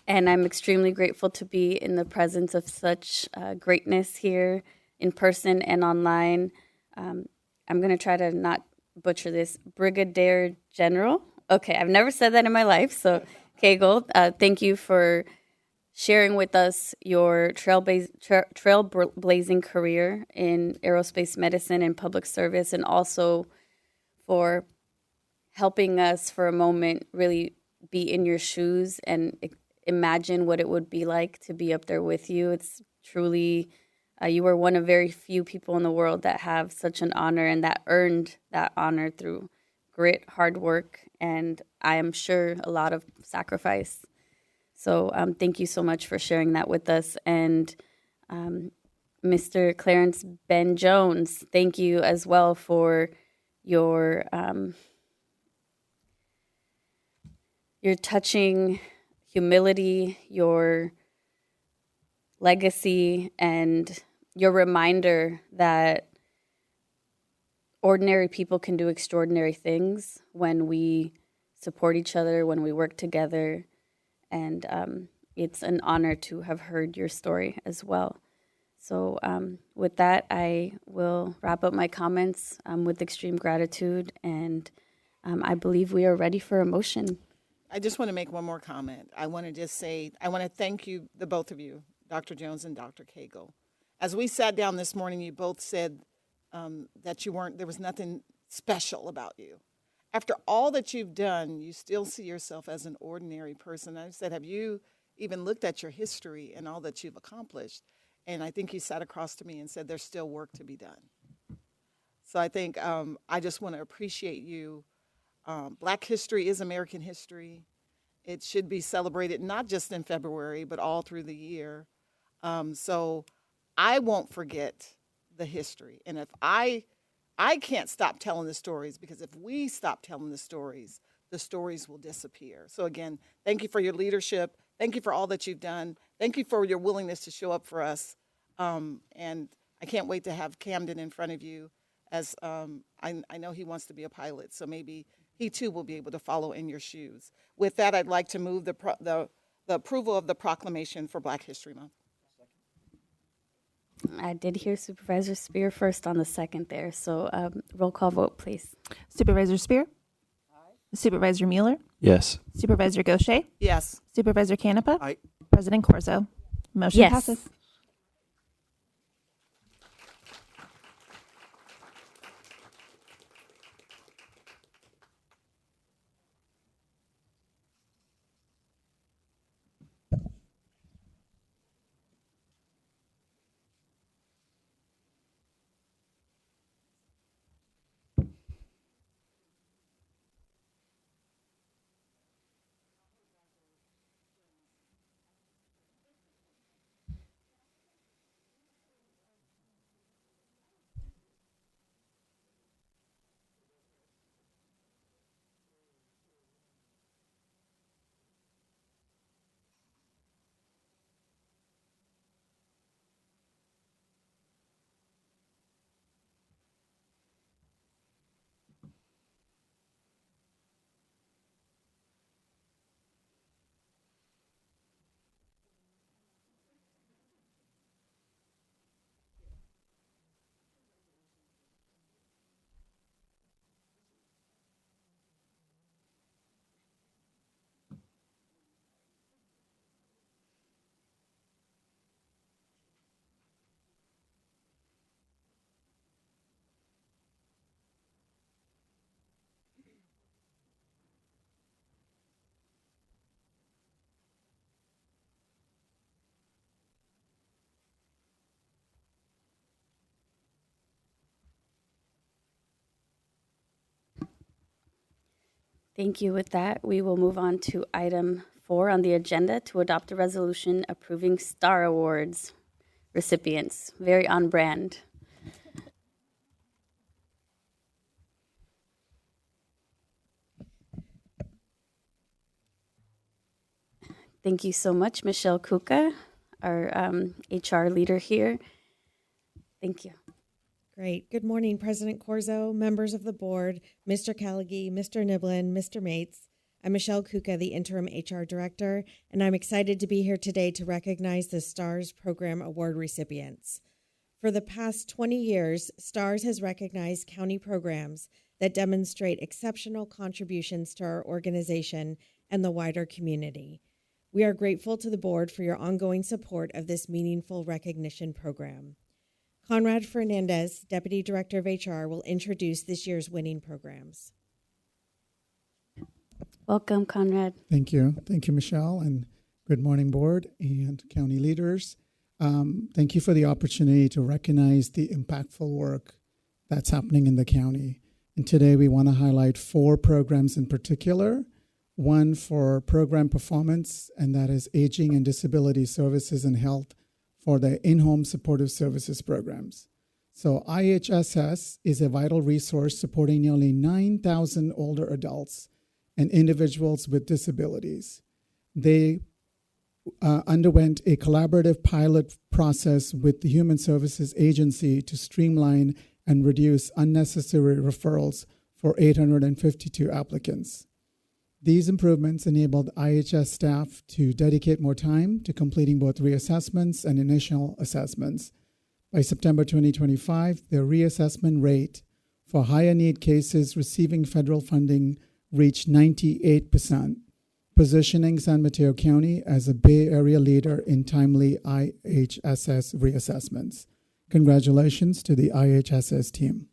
And I'm extremely grateful to be in the presence of such greatness here in person and online. I'm going to try to not butcher this. Brigadier General. Okay, I've never said that in my life. So, Cagle, thank you for sharing with us your trailblazing career in aerospace medicine and public service, and also for helping us for a moment really be in your shoes and imagine what it would be like to be up there with you. It's truly, you were one of very few people in the world that have such an honor and that earned that honor through grit, hard work, and I am sure a lot of sacrifice. So thank you so much for sharing that with us. And Mr. Clarence Ben Jones, thank you as well for your touching humility, your legacy, and your reminder that ordinary people can do extraordinary things when we support each other, when we work together. And it's an honor to have heard your story as well. So with that, I will wrap up my comments with extreme gratitude, and I believe we are ready for a motion. I just want to make one more comment. I want to just say, I want to thank you, the both of you, Dr. Jones and Dr. Cagle. As we sat down this morning, you both said that there was nothing special about you. After all that you've done, you still see yourself as an ordinary person. I said, have you even looked at your history and all that you've accomplished? And I think you sat across to me and said, there's still work to be done. So I think I just want to appreciate you. Black history is American history. It should be celebrated not just in February, but all through the year. So I won't forget the history. And if I can't stop telling the stories, because if we stop telling the stories will disappear. So again, thank you for your leadership. Thank you for all that you've done. Thank you for your willingness to show up for us. And I can't wait to have Camden in front of you, as I know he wants to be a pilot. So maybe he too will be able to follow in your shoes. With that, I'd like to move the approval of the proclamation for Black History Month. I did hear Supervisor Spear first on the second there, so roll call vote, please. Supervisor Spear? Aye. Supervisor Mueller? Yes. Supervisor Gaucher? Yes. Supervisor Canepa? Aye. President Corzo? Motion Yes. passes. Thank you. With that, we will move on to item 4 on the agenda to adopt a resolution approving Star Awards recipients. Very on brand. Thank you so much, Michelle Kuka, our HR leader here. Thank you. Great. Good morning, President Corzo, members of the board, Mr. Callaghy, Mr. Niblin, Mr. Mates. I'm Michelle Kuka, the interim HR director, and I'm excited to be here today to recognize the STARS Program Award recipients. For the past 20 years, STARS has recognized county programs that demonstrate exceptional contributions to our organization and the wider community. We are grateful to the board for your ongoing support of this meaningful recognition program. Conrad Fernandez, Deputy Director of HR, will introduce this year's winning programs. Welcome, Conrad. Thank you. Thank you, Michelle, and good morning, board and county leaders. Thank you for the opportunity to recognize the impactful work that's happening in the county. And today we want to highlight 4 programs in particular. One for program performance, and that is Aging and Disability Services and Health for the in-home supportive services programs. So IHSS is a vital resource supporting nearly 9,000 older adults and individuals with disabilities. They underwent a collaborative pilot process with the Human Services Agency to streamline and reduce unnecessary referrals for 852 applicants. These improvements enabled IHS staff to dedicate more time to completing both reassessments and initial assessments, By September 2025, the reassessment rate for higher need cases receiving federal funding reached 98%, positioning San Mateo County as a Bay Area leader in timely IHSS reassessments. Congratulations to the IHSS team.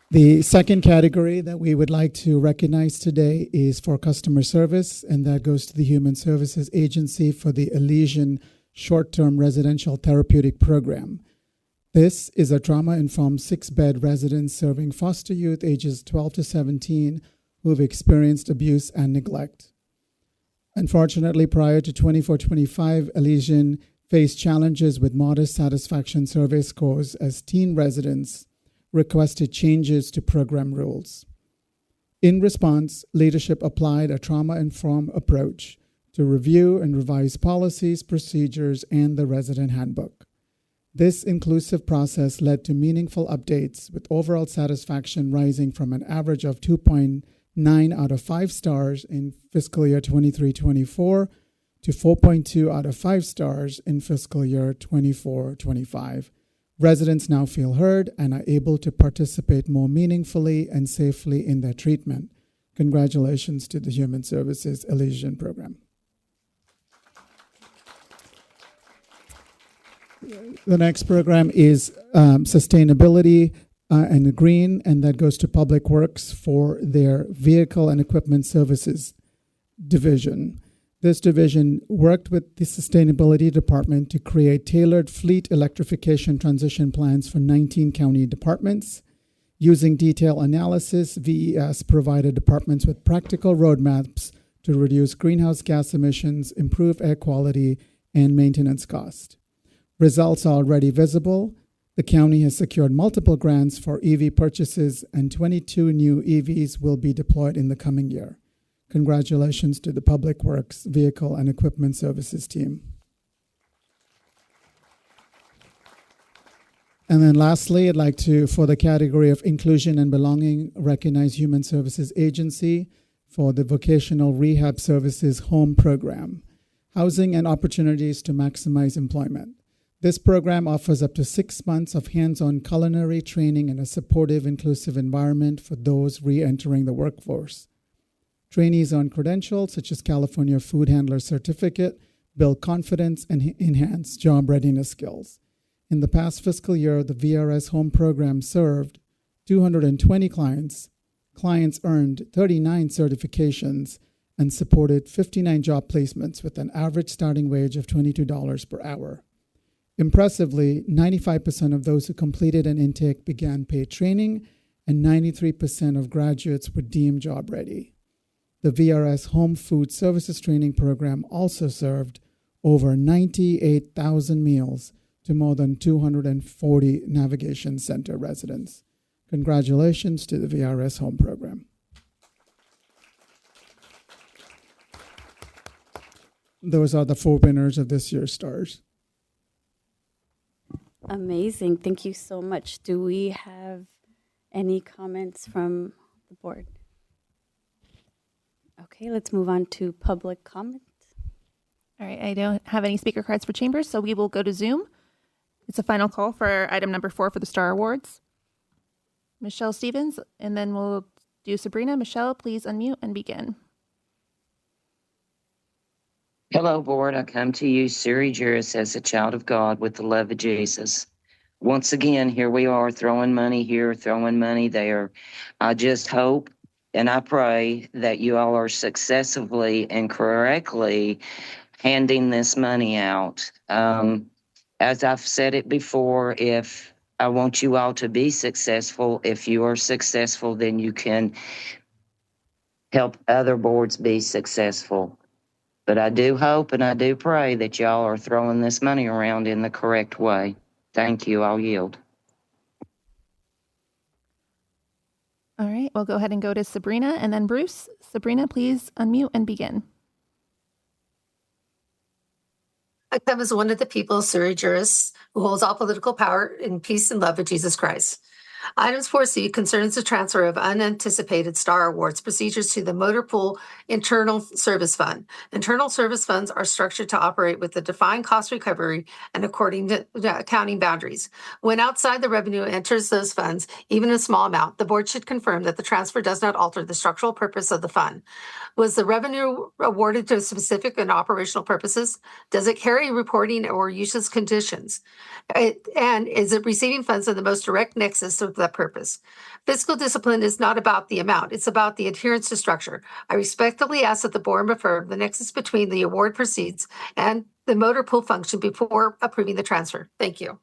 The second category that we would like to recognize today is for customer service, and that goes to the Human Services Agency for the Elysian Short-Term Residential Therapeutic Program. This is a trauma-informed 6-bed residence serving foster youth ages 12 to 17 who have experienced abuse and neglect. Unfortunately, prior to 24-25, Elysian faced challenges with modest satisfaction survey scores as teen residents requested changes to program rules. In response, leadership applied a trauma-informed approach to review and revise policies, procedures, and the resident handbook. This inclusive process led to meaningful updates, with overall satisfaction rising from an average of 2.9 out of 5 stars in fiscal year 23-24 to 4.2 out of 5 stars in fiscal year 24-25. Residents now feel heard and are able to participate more meaningfully and safely in their treatment. Congratulations to the Human Services Elysian program. The next program is Sustainability and Green, and that goes to Public Works for their Vehicle and Equipment Services division. This division worked with the Sustainability Department to create tailored fleet electrification transition plans for 19 county departments. Using detailed analysis, VES provided departments with practical roadmaps to reduce greenhouse gas emissions, improve air quality, and maintenance cost. Results are already visible. The county has secured multiple grants for EV purchases, and 22 new EVs will be deployed in the coming year. Congratulations to the Public Works Vehicle and Equipment Services team. And then lastly, I'd like to, for the category of Inclusion and Belonging, recognize Human Services Agency for the Vocational Rehab Services Home Program, Housing and Opportunities to Maximize Employment. This program offers up to 6 months of hands-on culinary training in a supportive, inclusive environment for those re-entering the workforce. Trainees earn credentials such as California Food Handler Certificate, build confidence, and enhance job readiness skills. In the past fiscal year, the VRS Home Program served 220 clients. Clients earned 39 certifications and supported 59 job placements with an average starting wage of $22 per hour. Impressively, 95% of those who completed an intake began paid training, and 93% of graduates were deemed job ready. The VRS Home Food Services Training Program also served over 98,000 meals to more than 240 Navigation Center residents. Congratulations to the VRS Home Program. Those are the 4 winners of this year's stars. Amazing. Thank you so much. Do we have any comments from the board? Okay, let's move on to public comment. All right, I don't have any speaker cards for chambers, so we will go to Zoom. It's a final call for item number 4 for the Star Awards. Michelle Stevens, and then we'll do Sabrina. Michelle, please unmute and begin. Hello, board. I come to you, Suri Juris, as a child of God with the love of Jesus. Once again, here we are throwing money here, throwing money there. I just hope and I pray that you all are successfully and correctly handing this money out. As I've said it before, if I want you all to be successful, if you are successful, then you can help other boards be successful. But I do hope and I do pray that y'all are throwing this money around in the correct way. Thank you. I'll yield. All right, we'll go ahead and go to Sabrina and then Bruce. Sabrina, please unmute and begin. I come as one of the people, Suri Juris, who holds all political power in peace and love of Jesus Christ. Items 4C concerns the transfer of unanticipated STAR awards procedures to the Motor Pool Internal Service Fund. Internal service funds are structured to operate with a defined cost recovery and according to accounting boundaries. When outside the revenue enters those funds, even a small amount, the board should confirm that the transfer does not alter the structural purpose of the fund. Was the revenue awarded to specific and operational purposes? Does it carry reporting or uses conditions? And is it receiving funds in the most direct nexus of that purpose? Fiscal discipline is not about the amount, it's about the adherence to structure. I respectfully ask that the board affirm the nexus between the award proceeds and the motor pool function before approving the transfer. Thank you.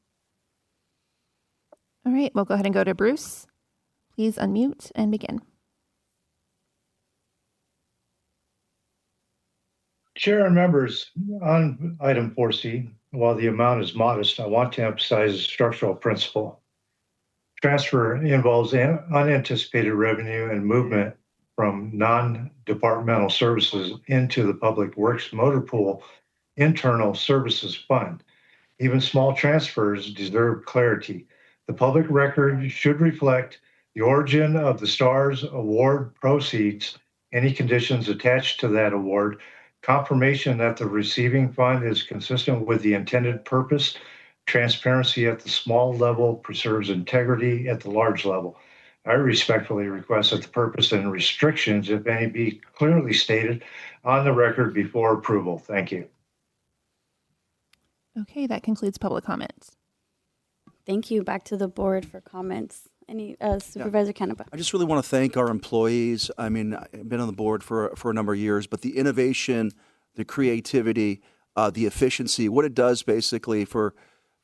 All right, we'll go ahead and go to Bruce. Please unmute and begin. Chair and members, on item 4C, while the amount is modest, I want to emphasize a structural principle. Transfer involves unanticipated revenue and movement from non-departmental services into the Public Works Motor Pool Internal Services Fund. Even small transfers deserve clarity. The public record should reflect the origin of the STARS award proceeds, any conditions attached to that award, confirmation that the receiving fund is consistent with the intended purpose. Transparency at the small level preserves integrity at the large level. I respectfully request that the purpose and restrictions, if any, be clearly stated on the record before approval. Thank you. Okay, that concludes public comments. Thank you. Back to the board for comments. Any Supervisor Canepa? I just really want to thank our employees. I mean, I've been on the board for a number of years, but the innovation, the creativity, the efficiency, what it does basically for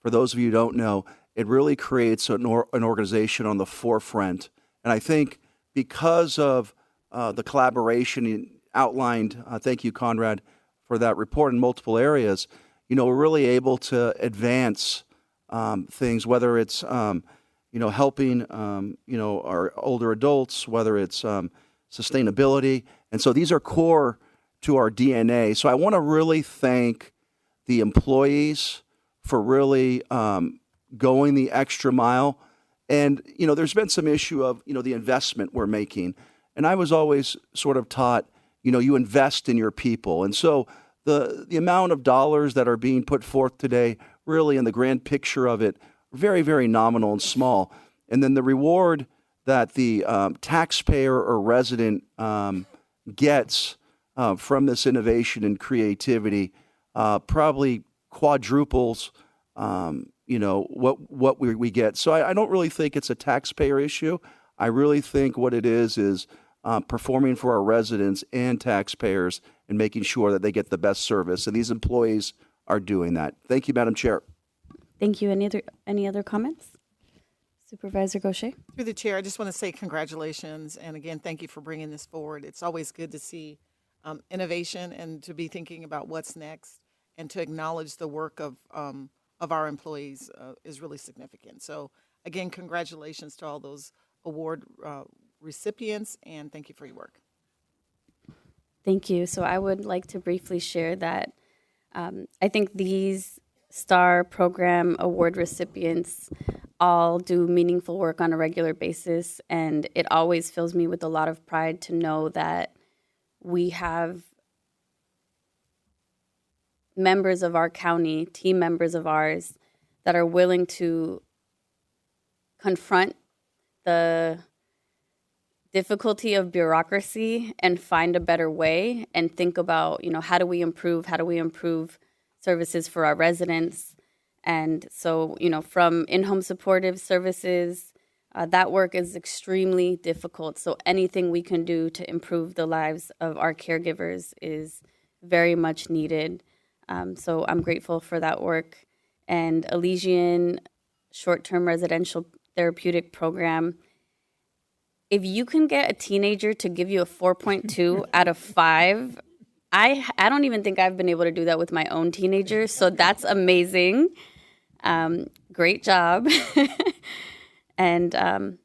those of you who don't know, it really creates an organization on the forefront. And I think because of the collaboration outlined, thank you, Conrad, for that report in multiple areas, we're really able to advance things, whether it's helping, our older adults, whether it's sustainability. And so these are core to our DNA. So I want to really thank the employees for really going the extra mile. And, there's been some issue of, the investment we're making. And I was always sort of taught, you invest in your people. And so the amount of dollars that are being put forth today, really in the grand picture of it, very, very nominal and small. And then the reward that the taxpayer or resident gets from this innovation and creativity probably quadruples, what we get. So I don't really think it's a taxpayer issue. I really think what it is performing for our residents and taxpayers and making sure that they get the best service. And these employees are doing that. Thank you, Madam Chair. Thank you. Any other comments? Supervisor Gaucher? Through the chair, I just want to say congratulations. And again, thank you for bringing this forward. It's always good to see innovation and to be thinking about what's next and to acknowledge the work of our employees is really significant. So again, congratulations to all those award recipients, and thank you for your work. Thank you. So I would like to briefly share that I think these STAR program award recipients all do meaningful work on a regular basis, and it always fills me with a lot of pride to know that we have members of our county, team members of ours, that are willing to confront the difficulty of bureaucracy and find a better way and think about, how do we improve services for our residents. And so, from in-home supportive services, that work is extremely difficult. So anything we can do to improve the lives of our caregivers is very much needed. So I'm grateful for that work. And Elysian Short-Term Residential Therapeutic Program, if you can get a teenager to give you a 4.2 out of 5, I don't even think I've been able to do that with my own teenager. So that's amazing. Great job. And,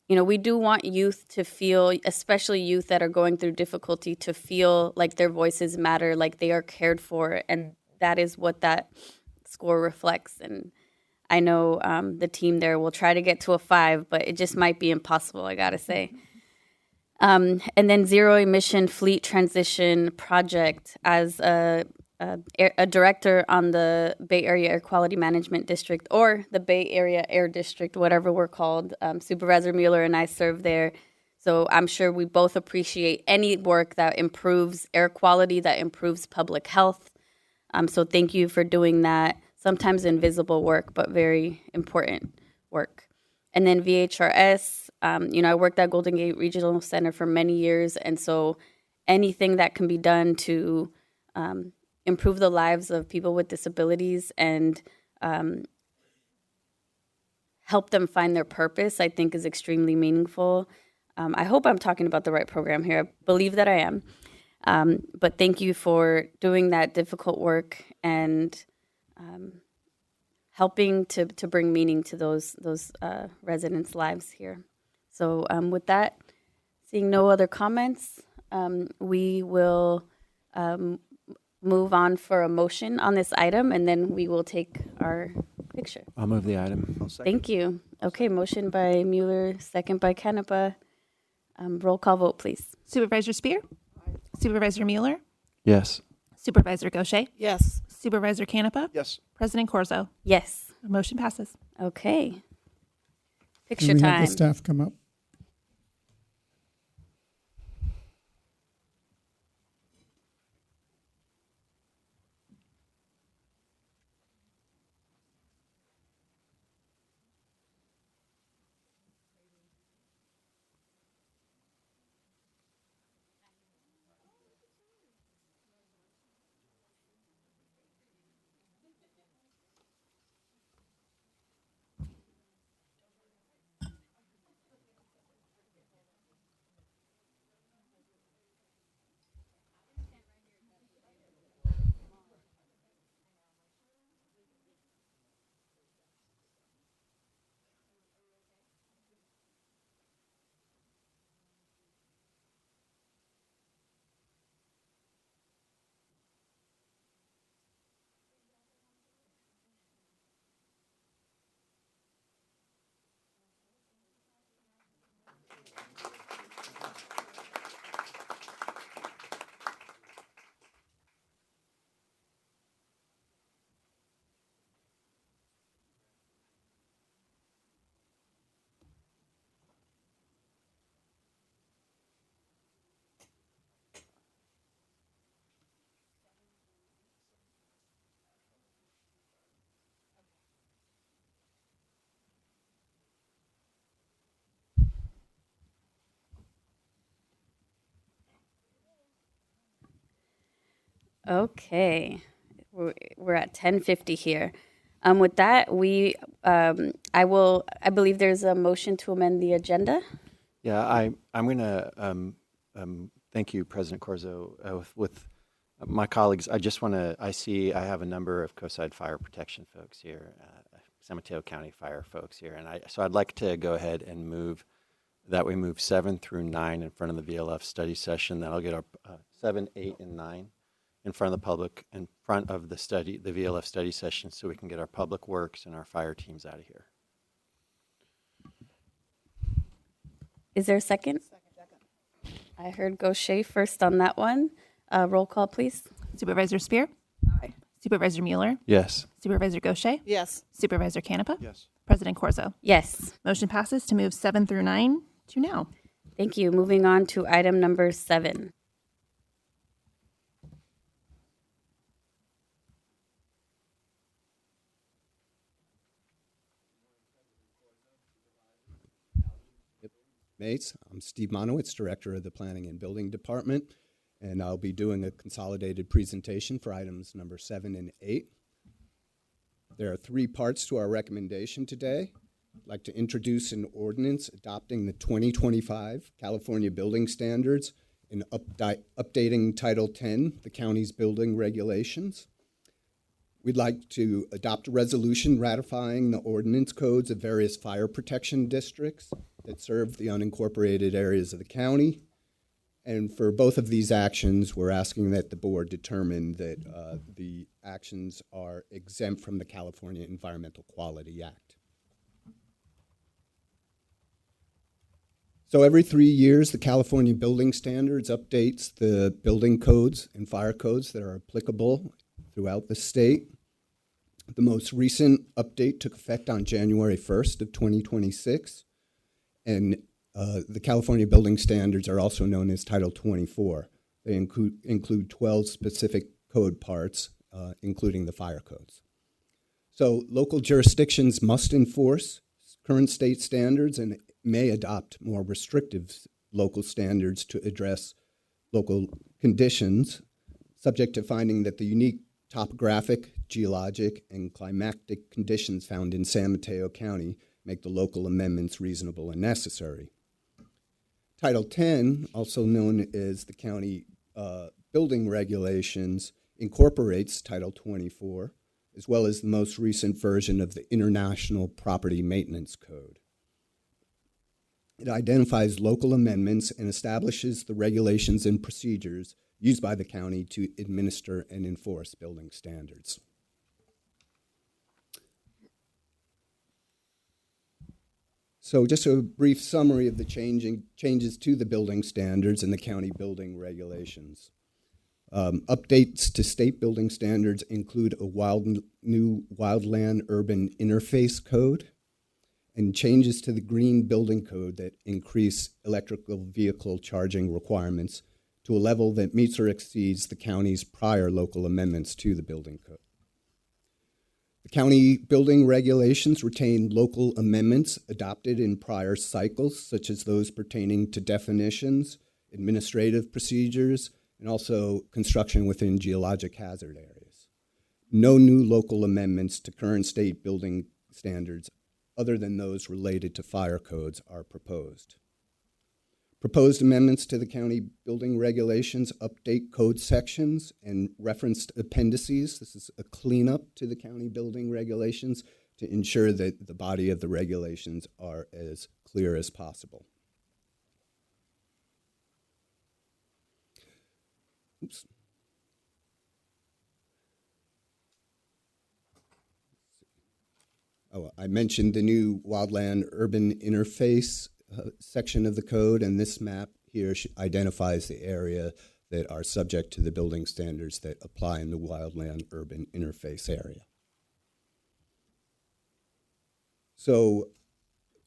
we do want youth to feel, especially youth that are going through difficulty, to feel like their voices matter, like they are cared for. And that is what that score reflects. And I know the team there will try to get to a 5, but it just might be impossible, I gotta say. And then zero emission fleet transition project as a director on the Bay Area Air Quality Management District, or the Bay Area Air District, whatever we're called. Supervisor Mueller and I serve there. So I'm sure we both appreciate any work that improves air quality, that improves public health. So thank you for doing that. Sometimes invisible work, but very important work. And then VHRS, I worked at Golden Gate Regional Center for many years. And so anything that can be done to improve the lives of people with disabilities and help them find their purpose, I think is extremely meaningful. I hope I'm talking about the right program here. I believe that I am. But thank you for doing that difficult work and helping to bring meaning to those residents' lives here. So with that, seeing no other comments, we will move on for a motion on this item, and then we will take our picture. I'll move the item. Thank you. Okay, motion by Mueller, second by Canepa. Roll call vote, please. Supervisor Spear? Supervisor Mueller? Yes. Supervisor Gaucher? Yes. Supervisor Canepa? Yes. President Corzo? Yes. Motion passes. Okay. Picture Can we have time. the staff come up? Okay, we're at 10:50 here. With that, I believe there's a motion to amend the agenda. Yeah, I'm going to thank you, President Corzo. With my colleagues, I just want to, I have a number of Coastside Fire Protection folks here, San Mateo County Fire folks here, and so I'd like to go ahead and move 7 through 9 in front of the VLF study session. Then I'll get our 7, 8, and 9 in front of the public, in front of the VLF study session, so we can get our public works and our fire teams out of here. Is there a second? I heard Gaucher first on that one. Roll call, please. Supervisor Spear? Aye. Supervisor Mueller? Yes. Supervisor Gaucher? Yes. Supervisor Canepa? Yes. President Corzo? Yes. Motion passes to move 7 through 9 to now. Thank you. Moving on to item number 7. Mates. I'm Steve Monowitz, Director of the Planning and Building Department, and I'll be doing a consolidated presentation for items number 7 and 8. There are 3 parts to our recommendation today. I'd like to introduce an ordinance adopting the 2025 California Building Standards and updating Title 10, the county's building regulations. We'd like to adopt a resolution ratifying the ordinance codes of various fire protection districts that serve the unincorporated areas of the county. And for both of these actions, we're asking that the board determine that the actions are exempt from the California Environmental Quality Act. So every 3 years, the California Building Standards updates the building codes and fire codes that are applicable throughout the state. The most recent update took effect on January 1st of 2026, and the California Building Standards are also known as Title 24. They include 12 specific code parts, including the fire codes. So local jurisdictions must enforce current state standards and may adopt more restrictive local standards to address local conditions, subject to finding that the unique topographic, geologic, and climatic conditions found in San Mateo County make the local amendments reasonable and necessary. Title 10, also known as the County Building Regulations, incorporates Title 24, as well as the most recent version of the International Property Maintenance Code. It identifies local amendments and establishes the regulations and procedures used by the county to administer and enforce building standards. So just a brief summary of the changes to the building standards and the county building regulations. Updates to state building standards include a new wildland urban interface code and changes to the green building code that increase electrical vehicle charging requirements to a level that meets or exceeds the county's prior local amendments to the building code. The county building regulations retain local amendments adopted in prior cycles, such as those pertaining to definitions, administrative procedures, and also construction within geologic hazard areas. No new local amendments to current state building standards other than those related to fire codes are proposed. Proposed amendments to the county building regulations update code sections and referenced appendices. This is a cleanup to the county building regulations to ensure that the body of the regulations are as clear as possible. Oops. Oh, I mentioned the new wildland urban interface section of the code, and this map here identifies the area that are subject to the building standards that apply in the wildland urban interface area. So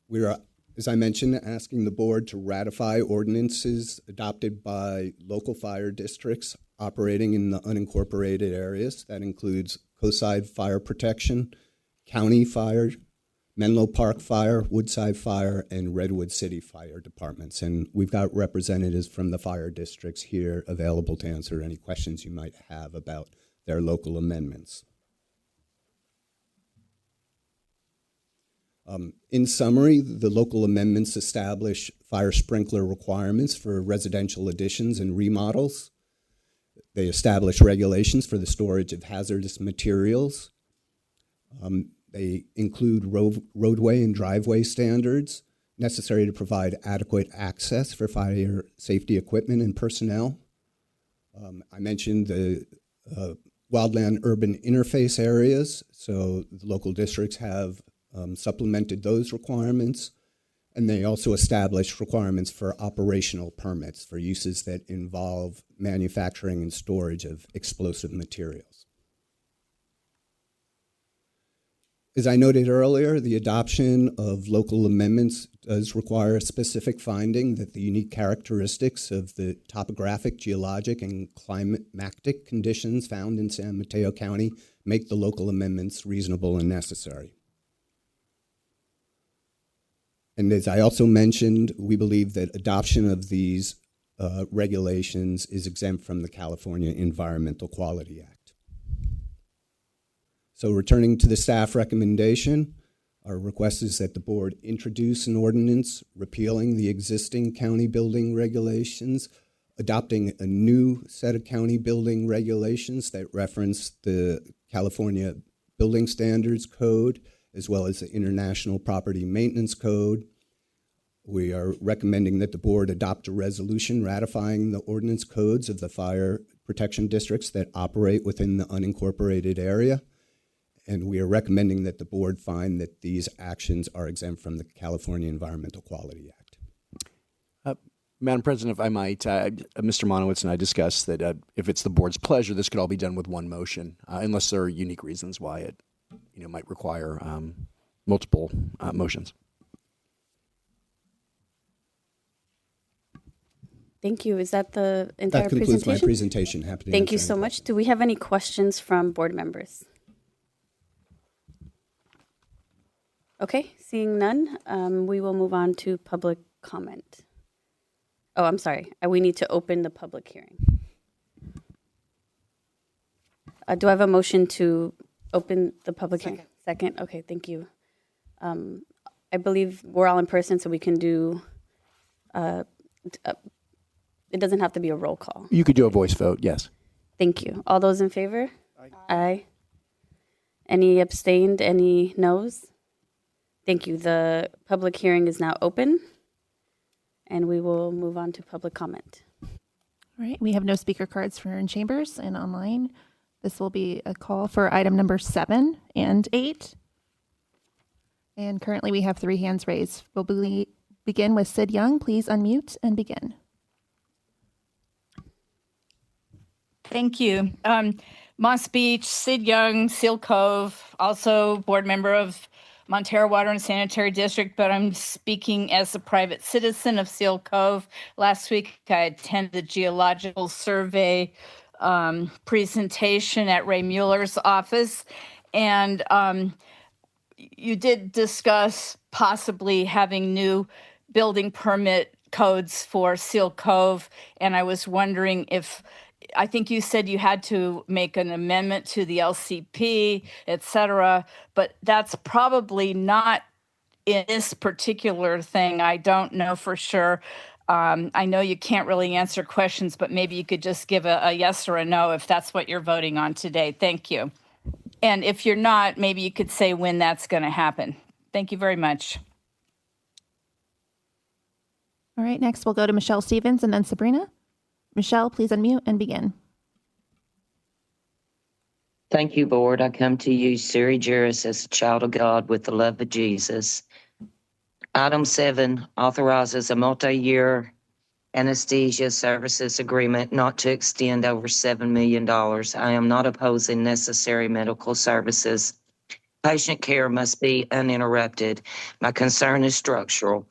we are, as I mentioned, asking the board to ratify ordinances adopted by local fire districts operating in the unincorporated areas. That includes Coastside Fire Protection, County Fire, Menlo Park Fire, Woodside Fire, and Redwood City Fire Departments. And we've got representatives from the fire districts here available to answer any questions you might have about their local amendments. In summary, the local amendments establish fire sprinkler requirements for residential additions and remodels. They establish regulations for the storage of hazardous materials. They include roadway and driveway standards necessary to provide adequate access for fire safety equipment and personnel. I mentioned the wildland urban interface areas, so the local districts have supplemented those requirements, and they also establish requirements for operational permits for uses that involve manufacturing and storage of explosive materials. As I noted earlier, the adoption of local amendments does require a specific finding that the unique characteristics of the topographic, geologic, and climatic conditions found in San Mateo County make the local amendments reasonable and necessary. And as I also mentioned, we believe that adoption of these regulations is exempt from the California Environmental Quality Act. So returning to the staff recommendation, our request is that the board introduce an ordinance repealing the existing county building regulations, adopting a new set of county building regulations that reference the California Building Standards Code, as well as the International Property Maintenance Code, We are recommending that the board adopt a resolution ratifying the ordinance codes of the fire protection districts that operate within the unincorporated area. And we are recommending that the board find that these actions are exempt from the California Environmental Quality Act. Madam President, if I might, Mr. Monowitz and I discussed that if it's the board's pleasure, this could all be done with one motion, unless there are unique reasons why it, might require multiple motions. Thank you. Is that the entire That concludes presentation? my presentation. Happy to Thank you answer so any much. Do we have any questions from board members? Okay, seeing none, we will move on to public comment. Oh, I'm sorry. We need to open the public hearing. Do I have a motion to open the public hearing? Second. Okay, thank you. I believe we're all in person, so we can do, it doesn't have to be a roll call. You could do a voice vote, yes. Thank you. All those in favor? Aye. Any abstained? Any noes? Thank you. The public hearing is now open, and we will move on to public comment. All right, we have no speaker cards for in chambers and online. This will be a call for item number 7 and 8. And currently we have 3 hands raised. We'll begin with Sid Young. Please unmute and begin. Thank you. Moss Beach, Sid Young, Seal Cove, also board member of Montero Water and Sanitary District, but I'm speaking as a private citizen of Seal Cove. Last week, I attended the Geological Survey presentation at Ray Mueller's office, and you did discuss possibly having new building permit codes for Seal Cove, and I was wondering if, I think you said you had to make an amendment to the LCP, et cetera, but that's probably not in this particular thing. I don't know for sure. I know you can't really answer questions, but maybe you could just give a yes or a no if that's what you're voting on today. Thank you. And if you're not, maybe you could say when that's going to happen. Thank you very much. All right, next we'll go to Michelle Stevens and then Sabrina. Michelle, please unmute and begin. Thank you, Board. I come to you, Siri Juris, as a child of God with the love of Jesus. Item 7 authorizes a multi-year anesthesia services agreement not to extend over $7 million. I am not opposing necessary medical services. Patient care must be uninterrupted. My concern is structural.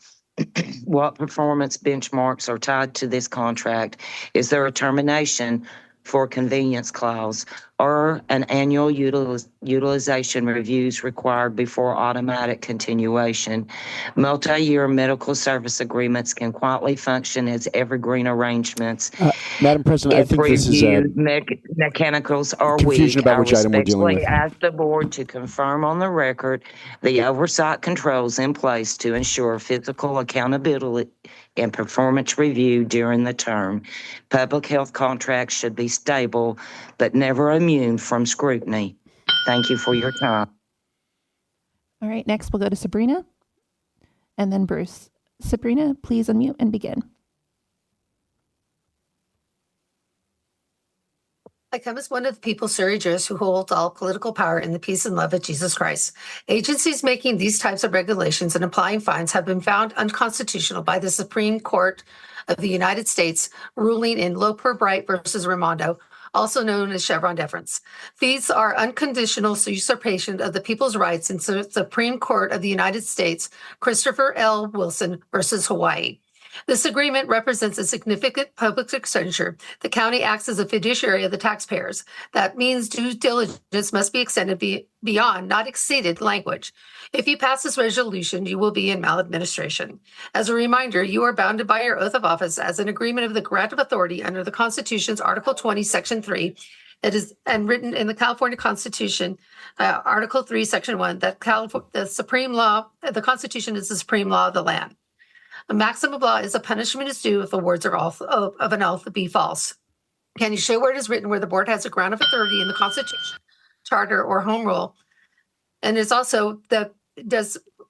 What performance benchmarks are tied to this contract? Is there a termination for convenience clause or an annual utilization reviews required before automatic continuation? Multi-year medical service agreements can quietly function as evergreen arrangements. Madam President, I think this is a mechanicals are confusion weak. about I which item we're dealing respectfully with. ask the board to confirm on the record the oversight controls in place to ensure physical accountability and performance review during the term. Public health contracts should be stable, but never immune from scrutiny. Thank you for your time. All right, next we'll go to Sabrina and then Bruce. Sabrina, please unmute and begin. I come as one of the people, surrogers, who hold all political power in the peace and love of Jesus Christ. Agencies making these types of regulations and applying fines have been found unconstitutional by the Supreme Court of the United States, ruling in Loper Bright versus Raimondo, also known as Chevron deference. These are unconditional usurpation of the people's rights in the Supreme Court of the United States, Christopher L. Wilson versus Hawaii. This agreement represents a significant public expenditure. The county acts as a fiduciary of the taxpayers. That means due diligence must be extended beyond, not exceeded, language. If you pass this resolution, you will be in maladministration. As a reminder, you are bounded by your oath of office as an agreement of the grant of authority under the Constitution's Article 20, Section 3, that is, and written in the California Constitution, Article 3, Section 1, that the supreme law, the Constitution is the supreme law of the land. A maximum of law is a punishment is due if the words of an oath be false. Can you show where it is written where the board has a grant of authority in the Constitution, Charter, or Home Rule? And it's also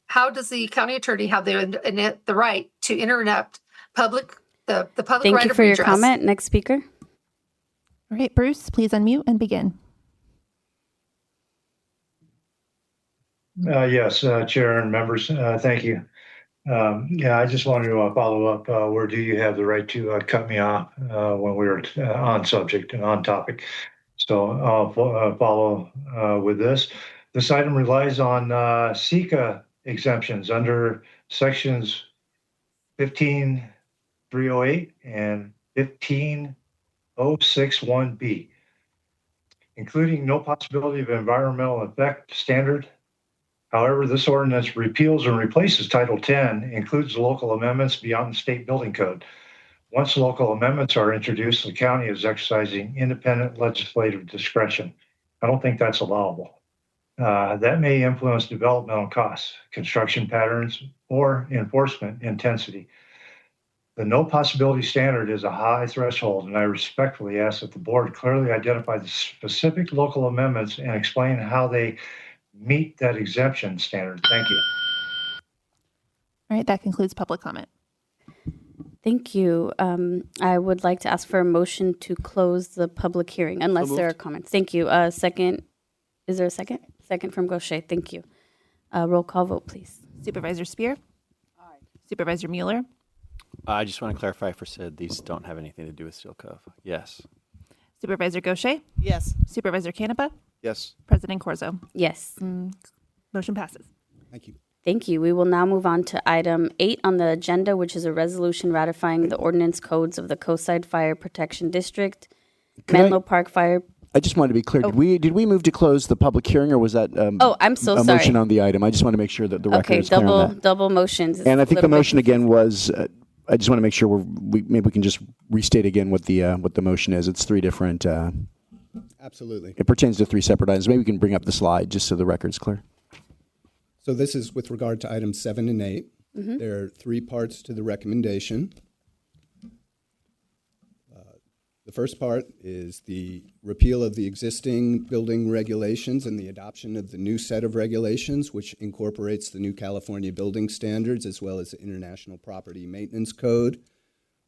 how does the county attorney have the right to interrupt the public Thank right you of for your redress? comment. Next speaker. All right, Bruce, please unmute and begin. Yes, Chair and members, thank you. Yeah, I just wanted to follow up. Where do you have the right to cut me off when we were on subject and on topic? So I'll follow with this. This item relies on SECA exemptions under sections 15308 and 15061B, including no possibility of environmental effect standard. However, this ordinance repeals and replaces Title 10, includes local amendments beyond the state building code. Once local amendments are introduced, the county is exercising independent legislative discretion. I don't think that's allowable. That may influence developmental costs, construction patterns, or enforcement intensity. The no possibility standard is a high threshold, and I respectfully ask that the board clearly identify the specific local amendments and explain how they meet that exemption standard. Thank you. All right, that concludes public comment. Thank you. I would like to ask for a motion to close the public hearing, unless there are comments. Thank you. Second, is there a second? Second from Gaucher. Thank you. Roll call vote, please. Supervisor Spear? Aye. Supervisor Mueller? I just want to clarify for Sid, these don't have anything to do with Steel Cove. Yes. Supervisor Gaucher? Yes. Supervisor Canepa? Yes. President Corzo? Yes. Motion passes. Thank you. Thank you. We will now move on to item 8 on the agenda, which is a resolution ratifying the ordinance codes of the Coastside Fire Protection District, Menlo Park Fire. I just wanted to be clear. Did we move to close the public hearing, or was that I'm so a sorry. motion on the item? I just want to make sure that the record Okay, is clear on that. double motions. And I think the motion again was. I just want to make sure maybe we can just restate again what the motion is. It's 3 different. Absolutely. It pertains to 3 separate items. Maybe we can bring up the slide just so the record's clear. So this is with regard to items 7 and 8. There are 3 parts to the recommendation. The first part is the repeal of the existing building regulations and the adoption of the new set of regulations, which incorporates the new California building standards as well as the International Property Maintenance Code.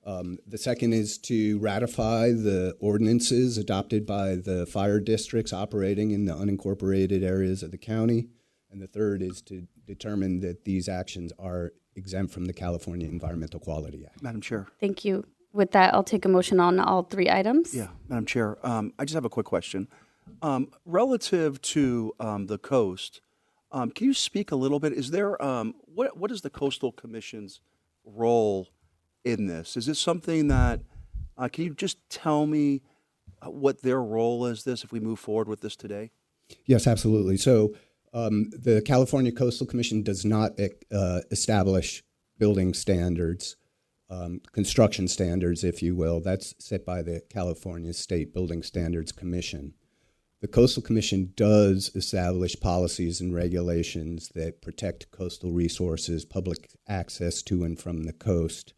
The second is to ratify the ordinances adopted by the fire districts operating in the unincorporated areas of the county. And the third is to determine that these actions are exempt from the California Environmental Quality Act. Madam Chair. Thank you. With that, I'll take a motion on all 3 items. Yeah, Madam Chair. I just have a quick question. Relative to the coast, can you speak a little bit? Is there what is the Coastal Commission's role in this? Is this something that can you just tell me what their role is? If we move forward with this today? Yes, absolutely. So the California Coastal Commission does not establish building standards. Construction standards, if you will. That's set by the California State Building Standards Commission. The Coastal Commission does establish policies and regulations that protect coastal resources, public access to and from the coast.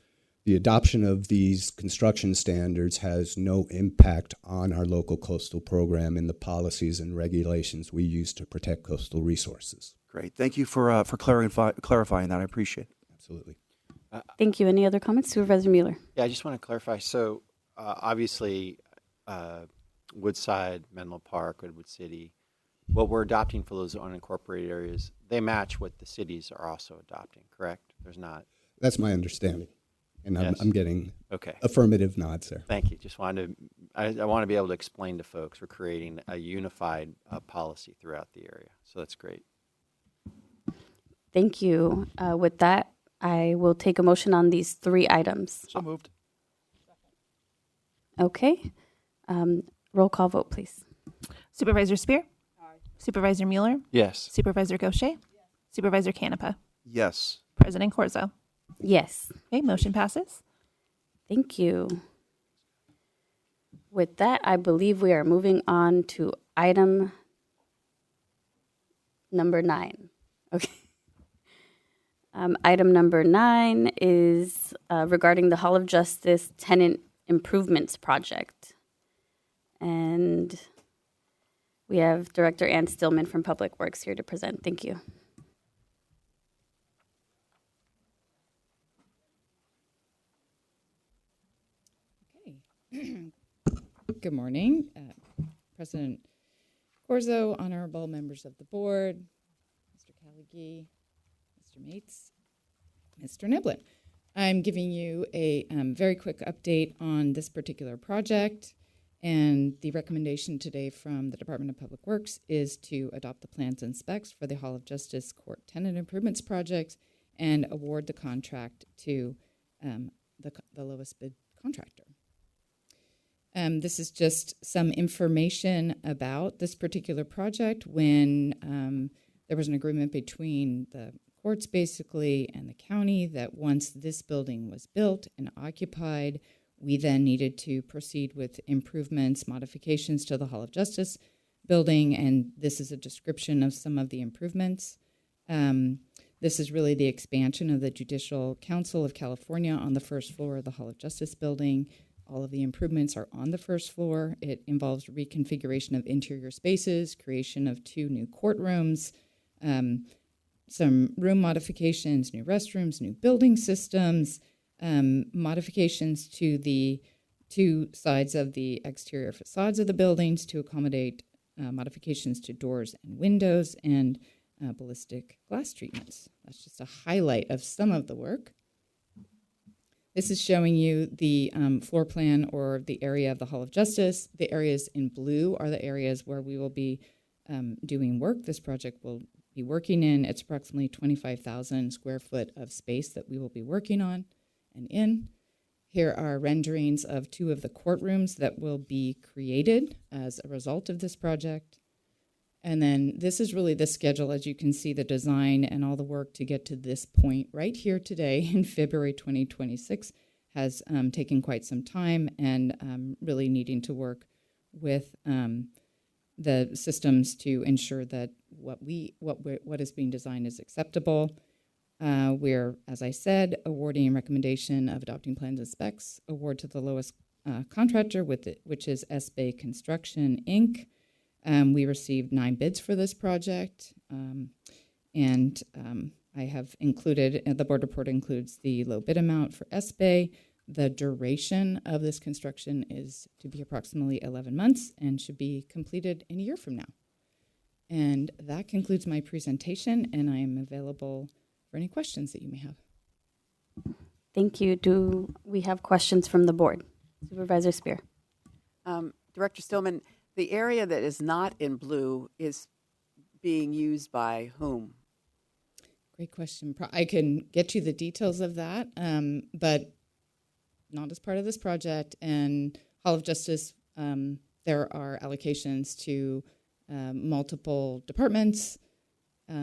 The adoption of these construction standards has no impact on our local coastal program and the policies and regulations we use to protect coastal resources. Great. Thank you for clarifying that. I appreciate it. Absolutely. Thank you. Any other comments? Supervisor Mueller. Yeah, I just want to clarify. So obviously, Woodside, Menlo Park, Redwood City, what we're adopting for those unincorporated areas, they match what the cities are also adopting, correct? There's not. That's my understanding. And Yes. I'm getting Okay. affirmative nods there. Thank you. Just wanted to, I want to be able to explain to folks we're creating a unified policy throughout the area. So that's great. Thank you. With that, I will take a motion on these 3 items. So moved. Okay. Roll call vote, please. Supervisor Spear? Aye. Supervisor Mueller? Yes. Supervisor Gaucher? Yes. Supervisor Canepa? Yes. President Corzo? Yes. Okay, motion passes. Thank you. With that, I believe we are moving on to item number 9. Okay. Item number 9 is regarding the Hall of Justice tenant improvements project. And we have Director Ann Stillman from Public Works here to present. Thank you. Good morning, President Corzo, honorable members of the board, Mr. Callagy, Mr. Mates, Mr. Niblin. I'm giving you a very quick update on this particular project, and the recommendation today from the Department of Public Works is to adopt the plans and specs for the Hall of Justice Court Tenant Improvements Project and award the contract to the lowest bid contractor. This is just some information about this particular project. When there was an agreement between the courts basically and the county that once this building was built and occupied, we then needed to proceed with improvements, modifications to the Hall of Justice building, and this is a description of some of the improvements. This is really the expansion of the Judicial Council of California on the first floor of the Hall of Justice building. All of the improvements are on the first floor. It involves reconfiguration of interior spaces, creation of 2 new courtrooms, some room modifications, new restrooms, new building systems, modifications to the 2 sides of the exterior facades of the buildings to accommodate modifications to doors and windows, and ballistic glass treatments. That's just a highlight of some of the work. This is showing you the floor plan or the area of the Hall of Justice. The areas in blue are the areas where we will be doing work. This project will be working in. It's approximately 25,000 square foot of space that we will be working on and in. Here are renderings of 2 of the courtrooms that will be created as a result of this project. And then this is really the schedule. As you can see, the design and all the work to get to this point right here today in February 2026 has taken quite some time, and really needing to work with the systems to ensure that what is being designed is acceptable. We're, as I said, awarding a recommendation of adopting plans and specs, award to the lowest contractor, which is S-Bay Construction, Inc. We received 9 bids for this project, and I have included, the board report includes the low bid amount for S-Bay. The duration of this construction is to be approximately 11 months and should be completed in a year from now. And that concludes my presentation, and I am available for any questions that you may have. Thank you. Do we have questions from the board? Supervisor Spear. Director Stillman, the area that is not in blue is being used by whom? Great question. I can get you the details of that, but not as part of this project. And Hall of Justice, there are allocations to multiple departments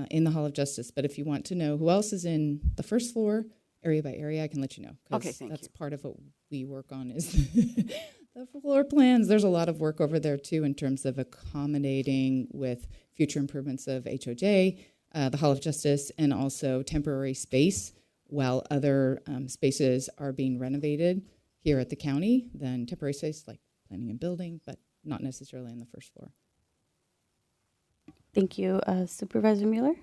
in the Hall of Justice. But if you want to know who else is in the first floor, area by area, I can let you know. Okay, thank you. That's part of what we work on is the floor plans. There's a lot of work over there too in terms of accommodating with future improvements of HOJ, the Hall of Justice, and also temporary space while other spaces are being renovated here at the county. Then temporary space like planning and building, but not necessarily on the first floor. Thank you. Supervisor Mueller?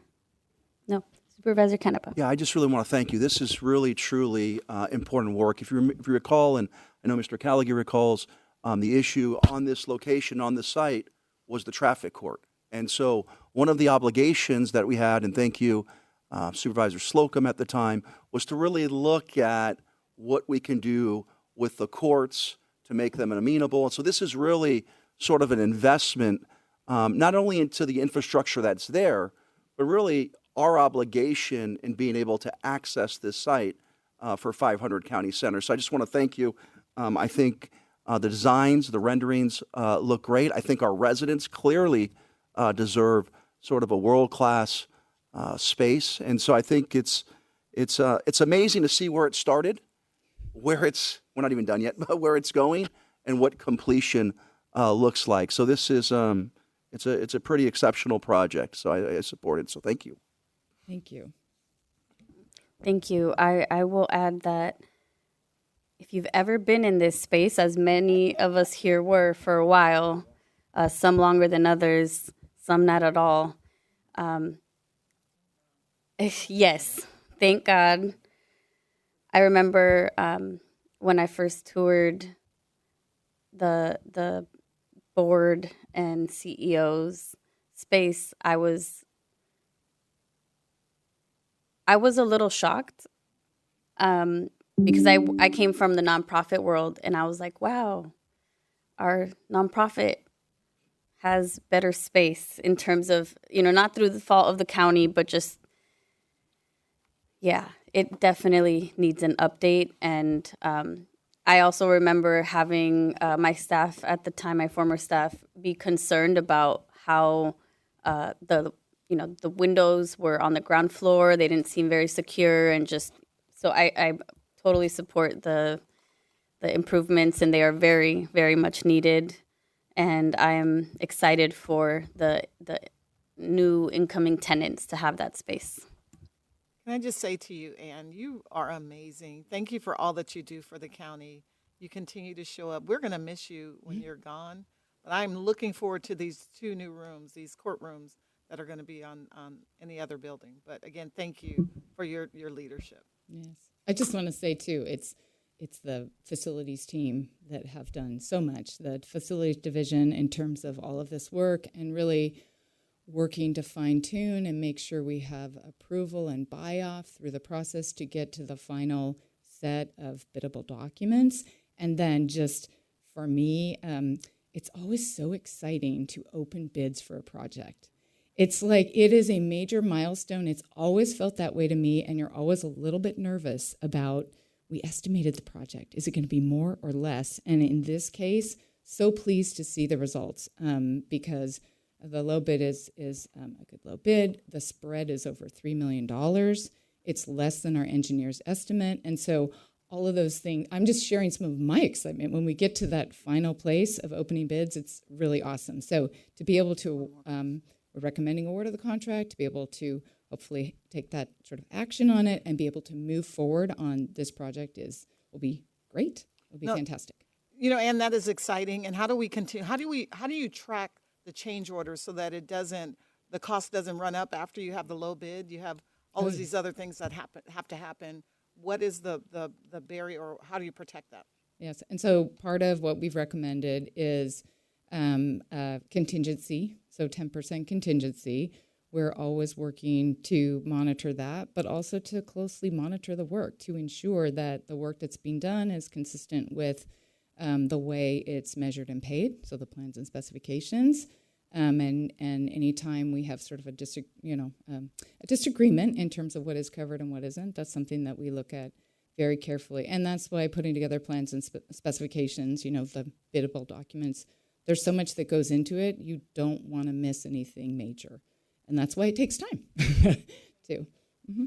No. Supervisor Canepa. Yeah, I just really want to thank you. This is really, truly important work. If you recall, and I know Mr. Callagy recalls, the issue on this location, on this site, was the traffic court. And so one of the obligations that we had, and thank you, Supervisor Slocum at the time, was to really look at what we can do with the courts to make them amenable. And so this is really sort of an investment, not only into the infrastructure that's there, but really our obligation in being able to access this site for 500 County Center. So I just want to thank you. I think the designs, the renderings look great. I think our residents clearly deserve sort of a world-class space. And so I think it's amazing to see where it started, we're not even done yet, but where it's going and what completion looks like. So this is it's a pretty exceptional project. So I support it. So thank you. Thank you. Thank you. I will add that if you've ever been in this space, as many of us here were for a while, some longer than others, some not at all. Yes, thank God. I remember when I first toured the board and CEO's space, I was a little shocked because I came from the nonprofit world, and I was like, wow, our nonprofit has better space in terms of, not through the fault of the county, but just, yeah, it definitely needs an update. And I also remember having my staff at the time, my former staff, be concerned about how the windows were on the ground floor. They didn't seem very secure, and just so I totally support the improvements, and they are very, very much needed. And I am excited for the new incoming tenants to have that space. Can I just say to you, Ann, you are amazing. Thank you for all that you do for the county. You continue to show up. We're going to miss you when you're gone, but I'm looking forward to these 2 new rooms, these courtrooms that are going to be on in the other building. But again, thank you for your leadership. Yes. I just want to say too, it's the facilities team that have done so much, the facilities division, in terms of all of this work and really working to fine tune and make sure we have approval and buy off through the process to get to the final set of biddable documents. And then just for me, it's always so exciting to open bids for a project. It's like it is a major milestone. It's always felt that way to me, and you're always a little bit nervous about, we estimated the project. Is it going to be more or less? And in this case, so pleased to see the results because the low bid is a good low bid. The spread is over $3 million. It's less than our engineer's estimate. And so all of those things, I'm just sharing some of my excitement. When we get to that final place of opening bids, it's really awesome. So to be able to, we're recommending award of the contract, to be able to hopefully take that sort of action on it and be able to move forward on this project will be great. It'll be fantastic. And that is exciting. And how do we continue? How do you track the change orders so that the cost doesn't run up after you have the low bid? You have all of these other things that have to happen. What is the barrier, or how do you protect that? Yes, and so part of what we've recommended is contingency, so 10% contingency. We're always working to monitor that, but also to closely monitor the work to ensure that the work that's being done is consistent with the way it's measured and paid, so the plans and specifications. And anytime we have sort of a disagreement in terms of what is covered and what isn't, that's something that we look at very carefully. And that's why putting together plans and specifications, the biddable documents, there's so much that goes into it. You don't want to miss anything major. And that's why it takes time, too. Mm-hmm.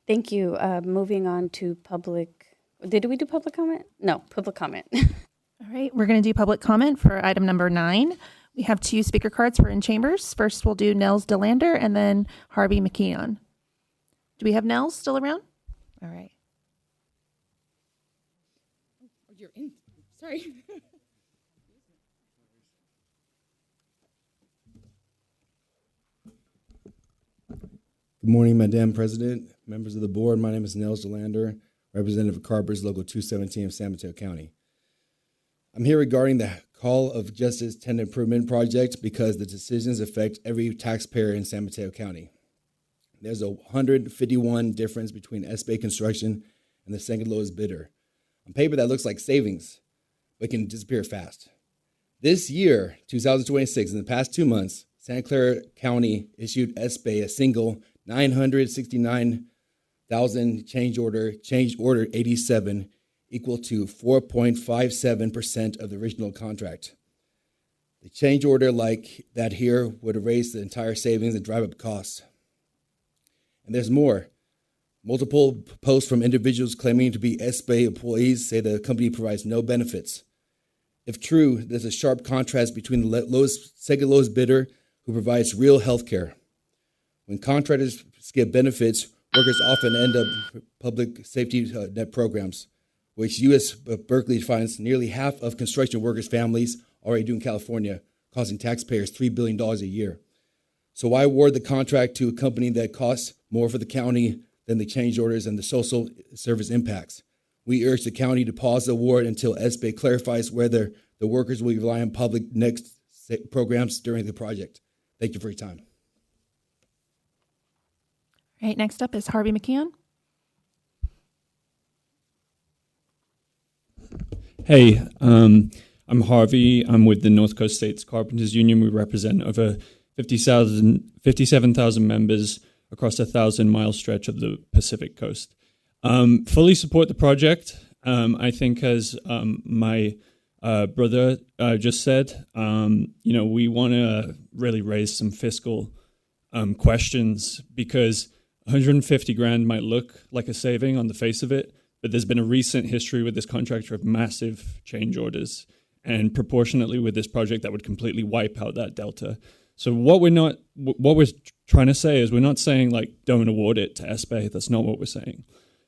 Thank you. Moving on to public. Did we do public comment? No, public comment. All right, we're going to do public comment for item number 9. We have 2 speaker cards for in chambers. First, we'll do Nels DeLander and then Harvey McKeon. Do we have Nels still around? All right. Oh, you're in. Sorry. Good morning, Madam President, members of the board. My name is Nels DeLander, representative of Carpers, Local 217 of San Mateo County. I'm here regarding the Call of Justice Tenant Improvement Project because the decisions affect every taxpayer in San Mateo County. There's a 151 difference between SBA Construction and the second lowest bidder. On paper, that looks like savings, but can disappear fast. This year, 2026, in the past 2 months, Santa Clara County issued SBA a single 969,000 change order 87, equal to 4.57% of the original contract. The change order like that here would erase the entire savings and drive up costs. And there's more. Multiple posts from individuals claiming to be SBA employees say the company provides no benefits. If true, there's a sharp contrast between the second lowest bidder, who provides real health care. When contractors skip benefits, workers often end up with public safety net programs, which U.S. Berkeley finds nearly half of construction workers' families already do in California, costing taxpayers $3 billion a year. So why award the contract to a company that costs more for the county than the change orders and the social service impacts? We urge the county to pause the award until SBA clarifies whether the workers will rely on public next programs during the project. Thank you for your time. All right, next up is Harvey McKeon. Hey, I'm Harvey. I'm with the North Coast States Carpenters Union. We represent over 57,000 members across a 1,000-mile stretch of the Pacific Coast. Fully support the project. I think as my brother just said, we want to really raise some fiscal questions because 150 grand might look like a saving on the face of it, but there's been a recent history with this contractor of massive change orders, and proportionately with this project that would completely wipe out that delta. So what we're trying to say is we're not saying like don't award it to SBA. That's not what we're saying.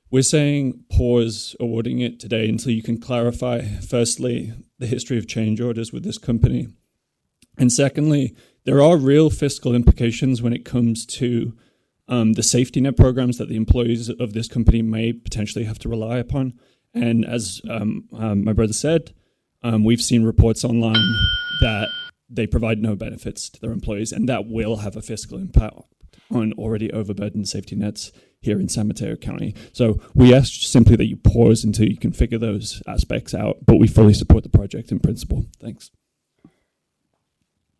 We're saying pause awarding it today until you can clarify, firstly, the history of change orders with this company. And secondly, there are real fiscal implications when it comes to the safety net programs that the employees of this company may potentially have to rely upon. And as my brother said, we've seen reports online that they provide no benefits to their employees, and that will have a fiscal impact on already overburdened safety nets here in San Mateo County. So we ask simply that you pause until you can figure those aspects out, but we fully support the project in principle. Thanks.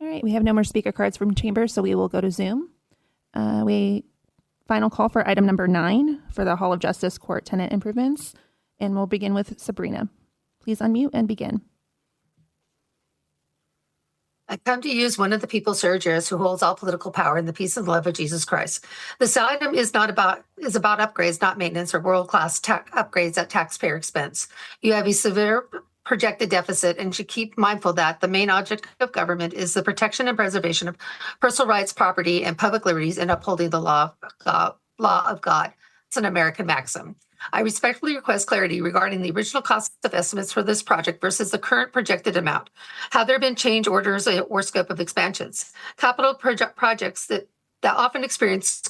All right, we have no more speaker cards from chambers, so we will go to Zoom. Final call for item number 9 for the Hall of Justice Court tenant improvements, and we'll begin with Sabrina. Please unmute and begin. I come to you as one of the people, Sir Juris, who holds all political power in the peace and love of Jesus Christ. This item is about upgrades, not maintenance or world-class upgrades at taxpayer expense. You have a severe projected deficit and should keep mindful that the main object of government is the protection and preservation of personal rights, property, and public liberties, and upholding the law of God. It's an American maxim. I respectfully request clarity regarding the original cost of estimates for this project versus the current projected amount. Have there been change orders or scope of expansions? Capital projects that often experience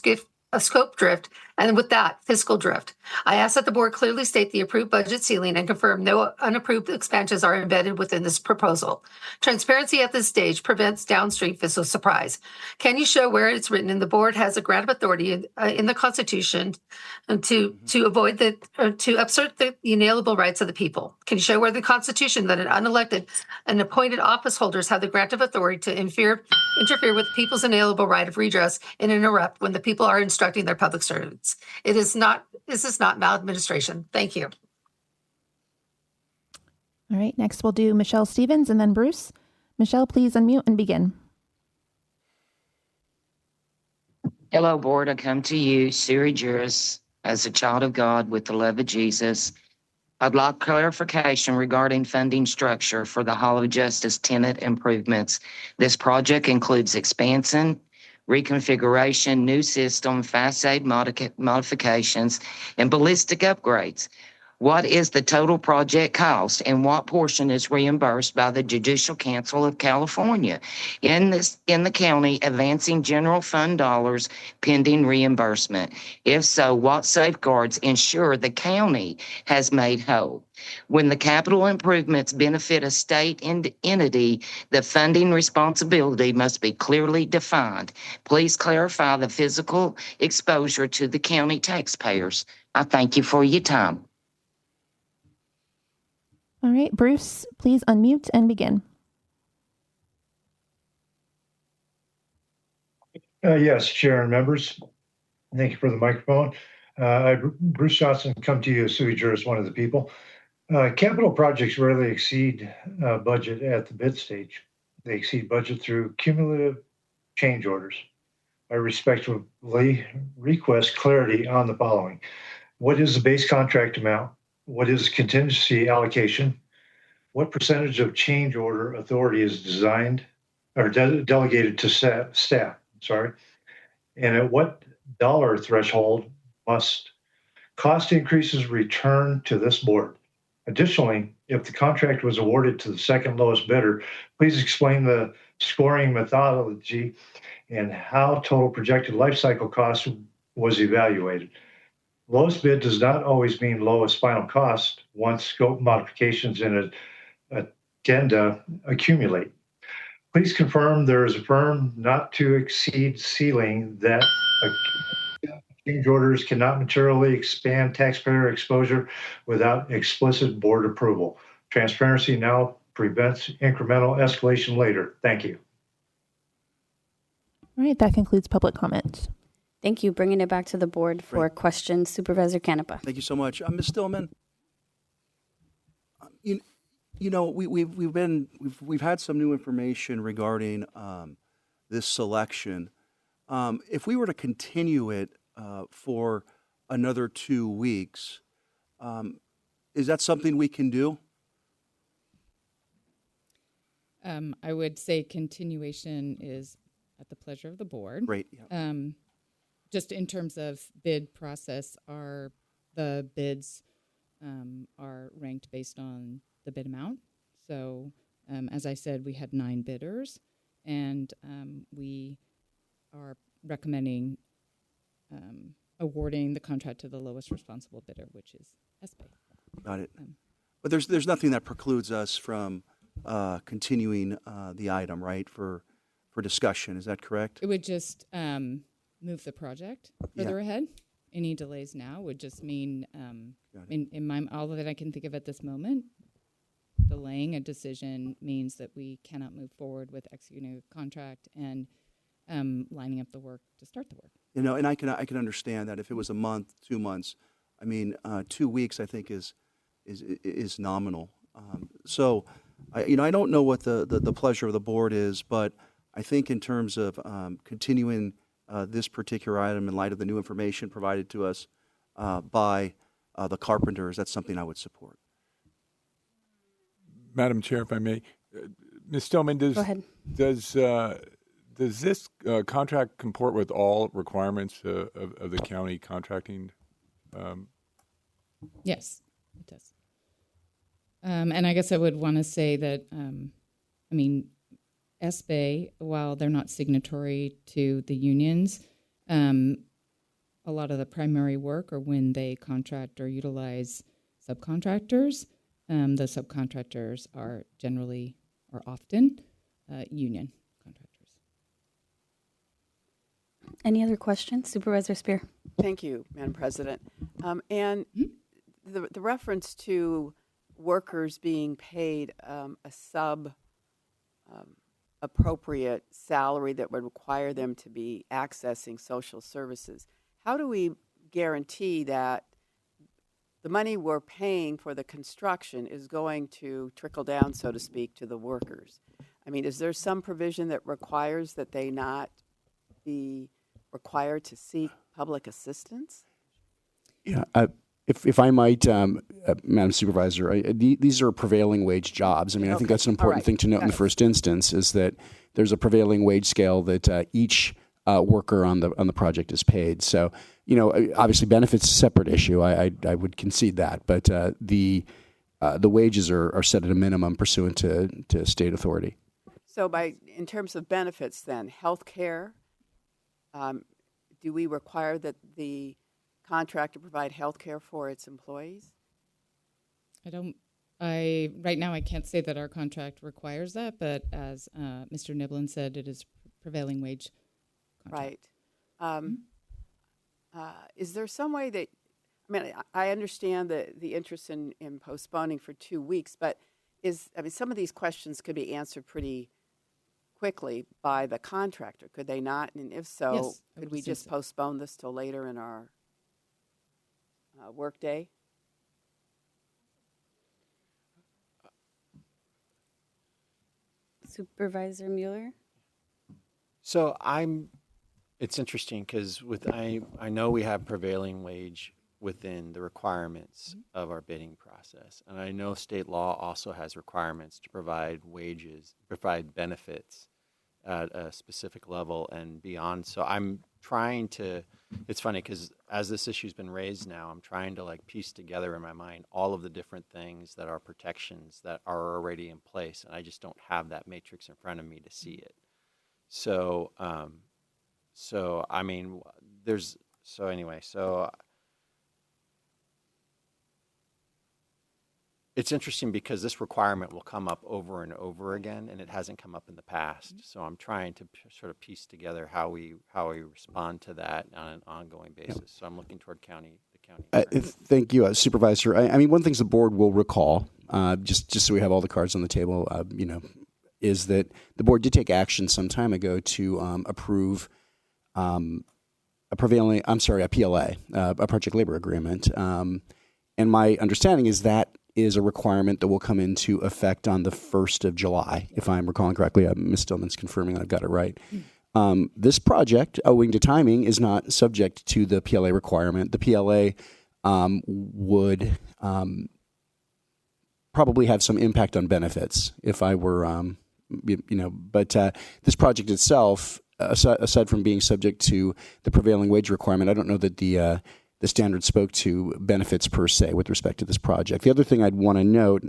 a scope drift, and with that, fiscal drift. I ask that the board clearly state the approved budget ceiling and confirm no unapproved expansions are embedded within this proposal. Transparency at this stage prevents downstream fiscal surprise. Can you show where it's written and the board has a grant of authority in the Constitution to avoid to assert the inalienable rights of the people? Can you show where the Constitution that an unelected and appointed office holders have the grant of authority to interfere with the people's inalienable right of redress and interrupt when the people are instructing their public servants? This is not maladministration. Thank you. All right, next we'll do Michelle Stevens and then Bruce. Michelle, please unmute and begin. Hello, board. I come to you, Siri Juris, as a child of God with the love of Jesus. I'd like clarification regarding funding structure for the Hall of Justice tenant improvements. This project includes expansion, reconfiguration, new system, facade modifications, and ballistic upgrades. What is the total project cost and what portion is reimbursed by the Judicial Council of California in the county advancing general fund dollars pending reimbursement? If so, what safeguards ensure the county has made whole? When the capital improvements benefit a state entity, the funding responsibility must be clearly defined. Please clarify the physical exposure to the county taxpayers. I thank you for your time. All right, Bruce, please unmute and begin. Yes, Chair and members. Thank you for the microphone. Bruce Johnson, come to you, sui juris, one of the people. Capital projects rarely exceed budget at the bid stage. They exceed budget through cumulative change orders. I respectfully request clarity on the following. What is the base contract amount? What is contingency allocation? What percentage of change order authority is designed or delegated to staff? And at what dollar threshold must cost increases return to this board? Additionally, if the contract was awarded to the second lowest bidder, please explain the scoring methodology and how total projected life cycle cost was evaluated. Lowest bid does not always mean lowest final cost once scope modifications in an addenda accumulate. Please confirm there is a firm not to exceed ceiling that change orders cannot materially expand taxpayer exposure without explicit board approval. Transparency now prevents incremental escalation later. Thank you. All right, that concludes public comment. Thank you. Bringing it back to the board for questions, Supervisor Canepa. Thank you so much. Ms. Stillman, you know, we've had some new information regarding this selection. If we were to continue it for another 2 weeks, is that something we can do? I would say continuation is at the pleasure of the board. Great. Yeah. Just in terms of bid process, the bids are ranked based on the bid amount. So as I said, we had 9 bidders, and we are recommending awarding the contract to the lowest responsible bidder, which is SBA. Got it. But there's nothing that precludes us from continuing the item, right, for discussion. Is that correct? It would just move the project further ahead. Any delays now would just mean, all that I can think of at this moment, delaying a decision means that we cannot move forward with executing a contract and lining up the work to start the work. You know, and I can understand that if it was a month, 2 months, I mean, 2 weeks I think is nominal. So, I don't know what the pleasure of the board is, but I think in terms of continuing this particular item in light of the new information provided to us by the carpenters, that's something I would support. Madam Chair, if I may, Ms. Stillman, Go ahead. Does this contract comport with all requirements of the county contracting? Yes, it does. And I guess I would want to say that, SBA, while they're not signatory to the unions, a lot of the primary work or when they contract or utilize subcontractors, the subcontractors are generally or often union contractors. Any other questions? Supervisor Spear. Thank you, Madam President. And the reference to workers being paid a appropriate salary that would require them to be accessing social services. How do we guarantee that the money we're paying for the construction is going to trickle down, so to speak, to the workers? I mean, is there some provision that requires that they not be required to seek public assistance? Yeah, if I might, Madam Supervisor, these are prevailing wage jobs. I mean, I think that's an important thing to note in the first instance is that there's a prevailing wage scale that each worker on the project is paid. So, obviously benefits is a separate issue. I would concede that, but the wages are set at a minimum pursuant to state authority. So in terms of benefits then, health care, do we require that the contractor provide health care for its employees? Right now I can't say that our contract requires that, but as Mr. Niblin said, it is prevailing wage contract. Right. Is there some way that, I understand the interest in postponing for 2 weeks, but some of these questions could be answered pretty quickly by the contractor, could they not? And if so, Yes, could we just postpone this till later in our workday? Supervisor Mueller. So it's interesting because I know we have prevailing wage within the requirements of our bidding process. And I know state law also has requirements to provide provide benefits at a specific level and beyond. So I'm trying to, it's funny because as this issue's been raised now, I'm trying to piece together in my mind all of the different things that are protections that are already in place. And I just don't have that matrix in front of me to see it. So It's interesting because this requirement will come up over and over again, and it hasn't come up in the past. So I'm trying to sort of piece together how we respond to that on an ongoing basis. So I'm looking toward the county. Thank you, Supervisor. I mean, one of the things the board will recall, just so we have all the cards on the table, is that the board did take action some time ago to approve a PLA, a project labor agreement. And my understanding is that is a requirement that will come into effect on the 1st of July, if I'm recalling correctly. Ms. Stillman's confirming that I've got it right. This project, owing to timing, is not subject to the PLA requirement. The PLA would probably have some impact on benefits if I were, but this project itself, aside from being subject to the prevailing wage requirement, I don't know that the standard spoke to benefits per se with respect to this project. The other thing I'd want to note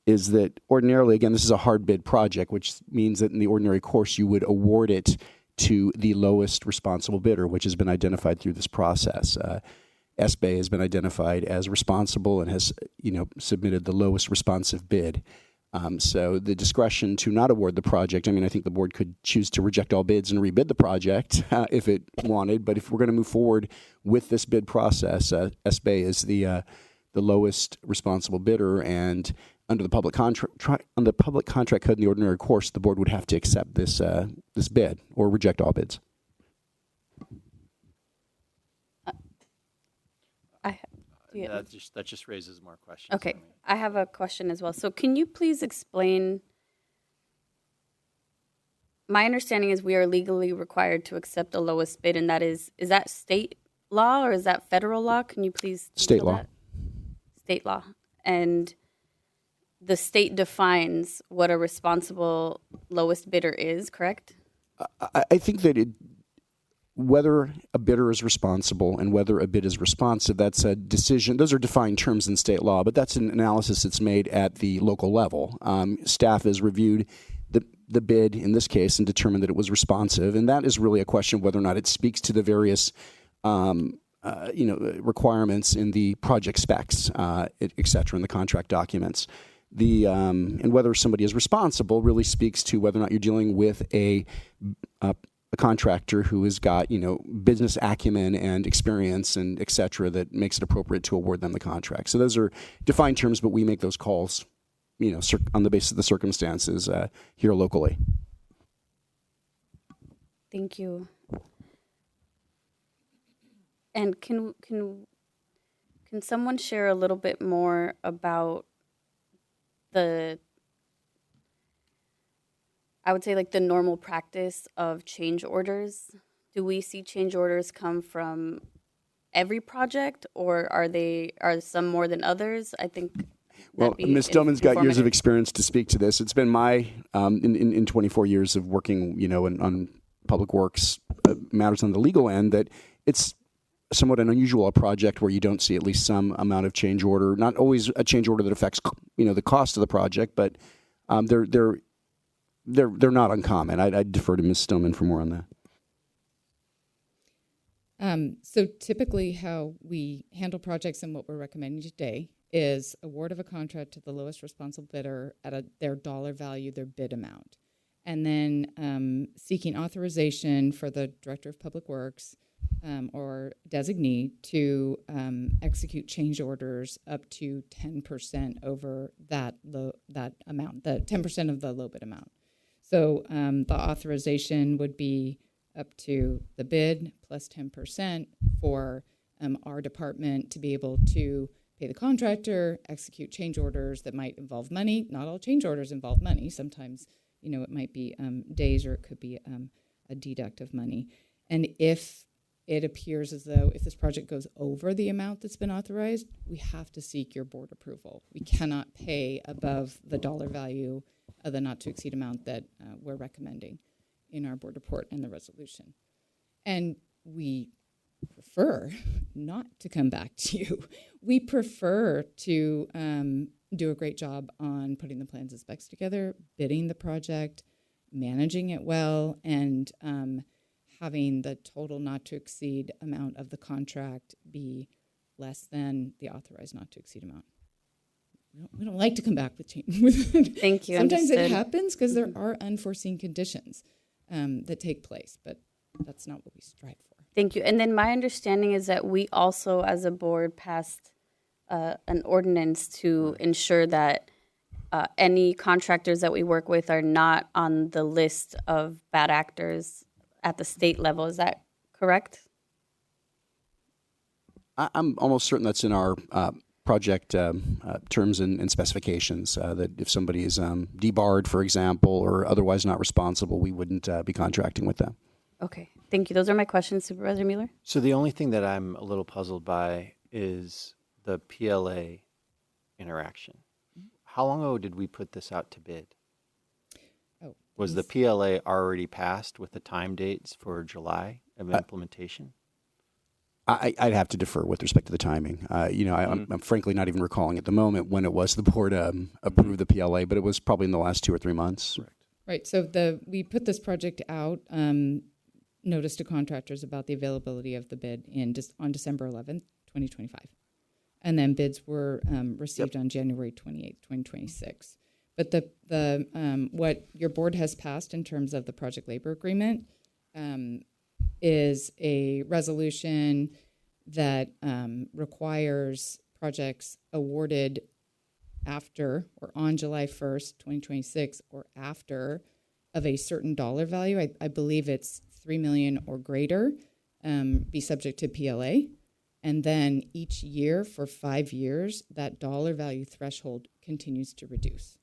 is that ordinarily, again, this is a hard bid project, which means that in the ordinary course, you would award it to the lowest responsible bidder, which has been identified through this process. SBAY has been identified as responsible and has, submitted the lowest responsive bid. So the discretion to not award the project, I mean, I think the board could choose to reject all bids and rebid the project if it wanted. But if we're going to move forward with this bid process, SBAY is the lowest responsible bidder, and under the public contract code in the ordinary course, the board would have to accept this bid or reject all bids. That just raises more questions. Okay, I have a question as well. So can you please explain, my understanding is we are legally required to accept the lowest bid, and that is that state law or is that federal law? Can you please State law. that? State law. And the state defines what a responsible lowest bidder is, correct? I think that whether a bidder is responsible and whether a bid is responsive, that's a decision. Those are defined terms in state law, but that's an analysis that's made at the local level. Staff has reviewed the bid in this case and determined that it was responsive, and that is really a question of whether or not it speaks to the various requirements in the project specs, et cetera, in the contract documents. And whether somebody is responsible really speaks to whether or not you're dealing with a contractor who has got, business acumen and experience and et cetera that makes it appropriate to award them the contract. So those are defined terms, but we make those calls, on the basis of the circumstances here locally. Thank you. And can someone share a little bit more about I would say like the normal practice of change orders? Do we see change orders come from every project, or are some more than others? I think. Well, Ms. Stillman's got years of experience to speak to this. It's been my in 24 years of working, on public works matters on the legal end, that it's somewhat an unusual project where you don't see at least some amount of change order. Not always a change order that affects, the cost of the project, but they're not uncommon. I'd defer to Ms. Stillman for more on that. So typically how we handle projects and what we're recommending today is award of a contract to the lowest responsible bidder at their dollar value, their bid amount. And then seeking authorization for the Director of Public Works or designee to execute change orders up to 10% over that amount, the 10% of the low bid amount. So the authorization would be up to the bid plus 10% for our department to be able to pay the contractor, execute change orders that might involve money. Not all change orders involve money. Sometimes, it might be days, or it could be a deduct of money. And if it appears as though if this project goes over the amount that's been authorized, we have to seek your board approval. We cannot pay above the dollar value of the not to exceed amount that we're recommending in our board report and the resolution. And we prefer not to come back to you. We prefer to do a great job on putting the plans and specs together, bidding the project, managing it well, and having the total not to exceed amount of the contract be less than the authorized not to exceed amount. we don't like to come back with change. Thank you. Sometimes Understood. it happens because there are unforeseen conditions that take place, but that's not what we strive for. Thank you. And then my understanding is that we also, as a board, passed an ordinance to ensure that any contractors that we work with are not on the list of bad actors at the state level. Is that correct? I'm almost certain that's in our project terms and specifications, that if somebody is debarred, for example, or otherwise not responsible, we wouldn't be contracting with them. Okay. Thank you. Those are my questions, Supervisor Mueller. So the only thing that I'm a little puzzled by is the PLA interaction. How long ago did we put this out to bid? Oh, Was the PLA already passed with the time dates for July of implementation? I'd have to defer with respect to the timing. I'm frankly not even recalling at the moment when it was the board approved the PLA, but it was probably in the last 2 or 3 months. Right. So we put this project out, notice to contractors about the availability of the bid on December 11th, 2025. And then bids were received on January 28th, 2026. But the what your board has passed in terms of the project labor agreement is a resolution that requires projects awarded after or on July 1st, 2026, or after of a certain dollar value. I believe it's $3 million or greater, be subject to PLA. And then each year for 5 years, that dollar value threshold continues to reduce.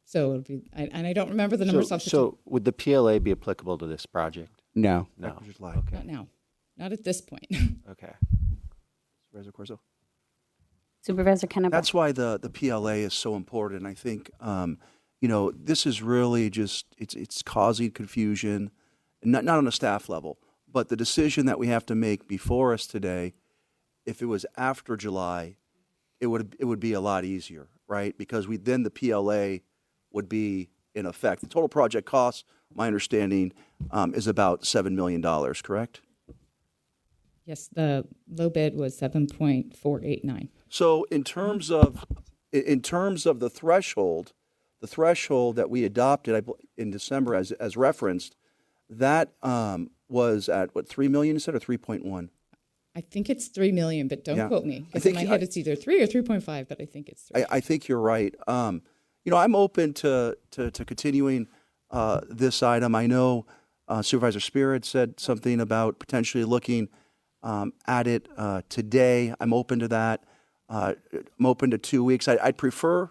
So it would be, and I don't remember the numbers off the top. So would the PLA be applicable to this project? No. No. Okay. Not now. Not at this point. Okay. Supervisor Corso? Supervisor Kenneball. That's why the PLA is so important. I think, this is really just, it's causing confusion, not on a staff level, but the decision that we have to make before us today, if it was after July, it would be a lot easier, right? Because then the PLA would be in effect. The total project cost, my understanding, is about $7 million, correct? Yes, the low bid was 7.489. So in terms of the threshold that we adopted in December as referenced, that was at what, 3 million instead of 3.1? I think it's 3 million, but don't quote me. Because in my think head it's either 3 or 3.5, but I think it's 3. I think you're right. I'm open to continuing this item. I know Supervisor Spirit said something about potentially looking at it today. I'm open to that. I'm open to 2 weeks. I'd prefer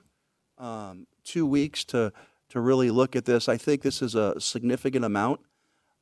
2 weeks to really look at this. I think this is a significant amount.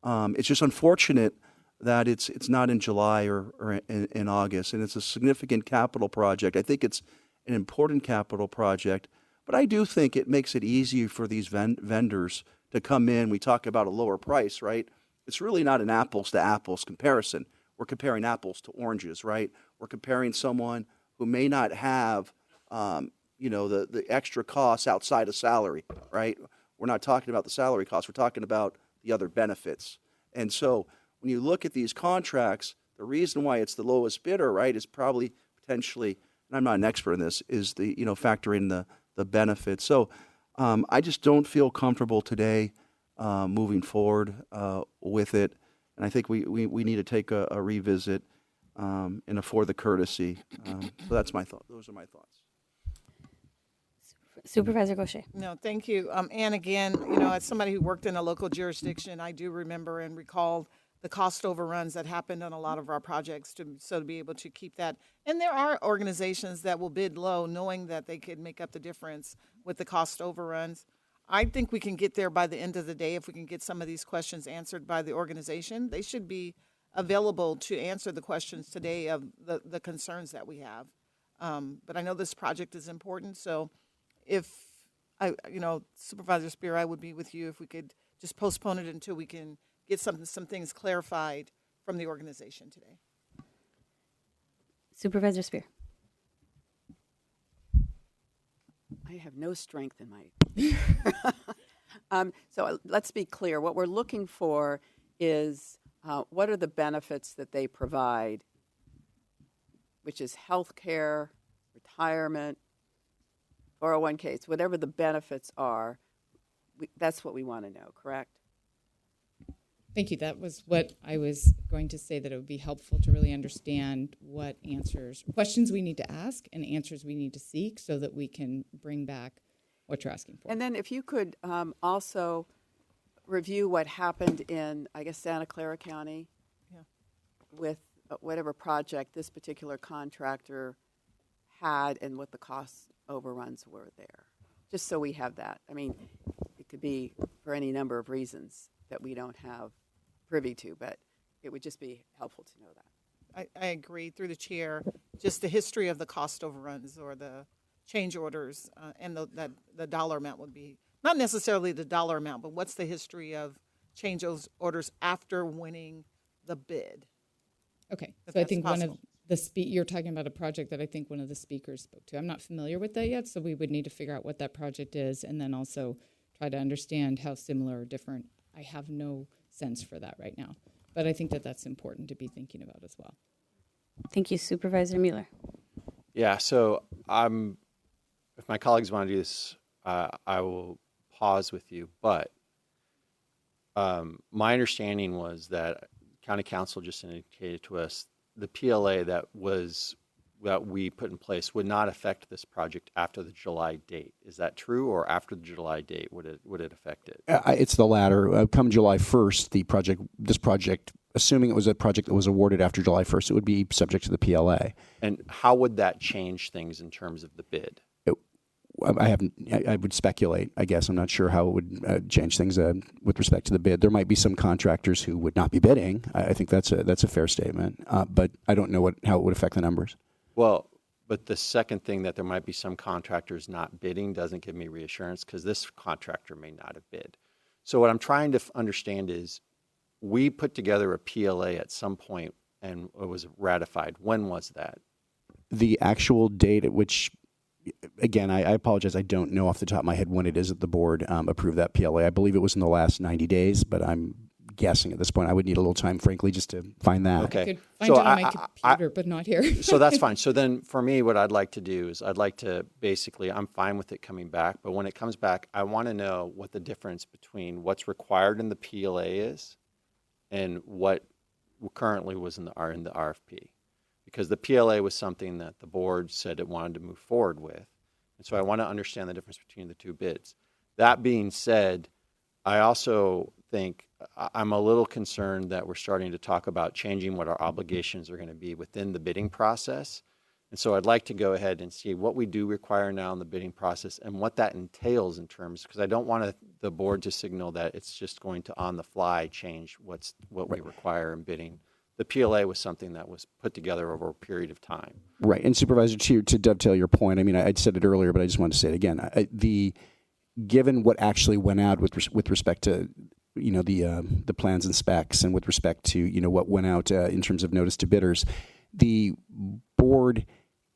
It's just unfortunate that it's not in July or in August, and it's a significant capital project. I think it's an important capital project, but I do think it makes it easier for these vendors to come in. We talk about a lower price, right? It's really not an apples to apples comparison. We're comparing apples to oranges, right? We're comparing someone who may not have, the extra costs outside of salary, right? We're not talking about the salary costs. We're talking about the other benefits. And so when you look at these contracts, the reason why it's the lowest bidder, right, is probably potentially, and I'm not an expert in this, is factoring the benefits. So I just don't feel comfortable today moving forward with it. And I think we need to take a revisit and afford the courtesy. So that's my thought. Those are my thoughts. Supervisor Gaucher. No, thank you. And again, as somebody who worked in a local jurisdiction, I do remember and recall the cost overruns that happened on a lot of our projects to be able to keep that. And there are organizations that will bid low knowing that they could make up the difference with the cost overruns. I think we can get there by the end of the day if we can get some of these questions answered by the organization. They should be available to answer the questions today of the concerns that we have. But I know this project is important, so if Supervisor Spear, I would be with you if we could just postpone it until we can get some things clarified from the organization today. Supervisor Spear. I have no strength in my. So let's be clear. What we're looking for is what are the benefits that they provide, which is health care, retirement, 401ks, whatever the benefits are, that's what we want to know, correct? Thank you. That was what I was going to say, that it would be helpful to really understand what questions we need to ask and answers we need to seek so that we can bring back what you're asking for. And then if you could also review what happened in, I guess, Santa Clara County with whatever project this particular contractor had and what the cost overruns were there, just so we have that. I mean, it could be for any number of reasons that we don't have privy to, but it would just be helpful to know that. I agree, through the chair, just the history of the cost overruns or the change orders and the dollar amount would be, not necessarily the dollar amount, but what's the history of change orders after winning the bid? Okay, If so I that's think one possible. of the you're talking about a project that I think one of the speakers spoke to. I'm not familiar with that yet, so we would need to figure out what that project is and then also try to understand how similar or different. I have no sense for that right now, but I think that that's important to be thinking about as well. Thank you, Supervisor Mueller. Yeah, so if my colleagues want to do this, I will pause with you. But my understanding was that County Council just indicated to us the PLA that we put in place would not affect this project after the July date. Is that true, or after the July date would it affect it? It's the latter. Come July 1st, this project, assuming it was a project that was awarded after July 1st, it would be subject to the PLA. And how would that change things in terms of the bid? I would speculate, I guess. I'm not sure how it would change things with respect to the bid. There might be some contractors who would not be bidding. I think that's a fair statement, but I don't know how it would affect the numbers. Well, but the second thing, that there might be some contractors not bidding, doesn't give me reassurance, because this contractor may not have bid. So what I'm trying to understand is, we put together a PLA at some point and it was ratified. When was that? The actual date at which, again, I apologize, I don't know off the top of my head when it is that the board approved that PLA. I believe it was in the last 90 days, but I'm guessing at this point. I would need a little time, frankly, just to find that. Okay. I could find it on my computer, but not here. So that's fine. So then for me, what I'd like to do is I'm fine with it coming back, but when it comes back, I want to know what the difference between what's required in the PLA is and what currently was in the RFP. Because the PLA was something that the board said it wanted to move forward with. And so I want to understand the difference between the two bids. That being said, I also think I'm a little concerned that we're starting to talk about changing what our obligations are going to be within the bidding process. And so I'd like to go ahead and see what we do require now in the bidding process and what that entails in terms, because I don't want the board to signal that it's just going to on the fly change what we require in bidding. The PLA was something that was put together over a period of time. Right. And Supervisor, to dovetail your point, I mean, I said it earlier, but I just want to say it again. Given what actually went out with respect to, the plans and specs, and with respect to, what went out in terms of notice to bidders, the board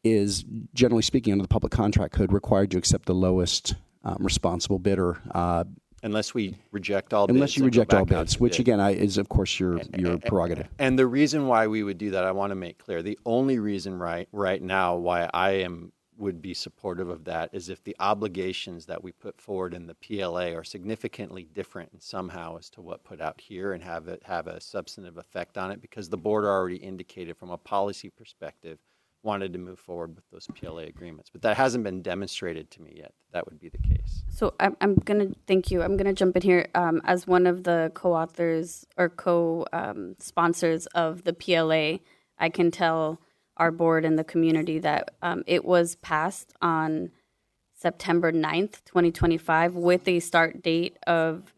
is, generally speaking, under the public contract code, required to accept the lowest responsible bidder. Unless we reject all bids. Unless you reject all bids, which again is, of course, your prerogative. And the reason why we would do that, I want to make clear, the only reason right now why I would be supportive of that is if the obligations that we put forward in the PLA are significantly different and somehow as to what put out here and have a substantive effect on it, because the board already indicated from a policy perspective wanted to move forward with those PLA agreements. But that hasn't been demonstrated to me yet. That would be the case. So I'm going to, thank you. I'm going to jump in here as one of the co-authors or co-sponsors of the PLA. I can tell our board and the community that it was passed on September 9th, 2025, with a start date of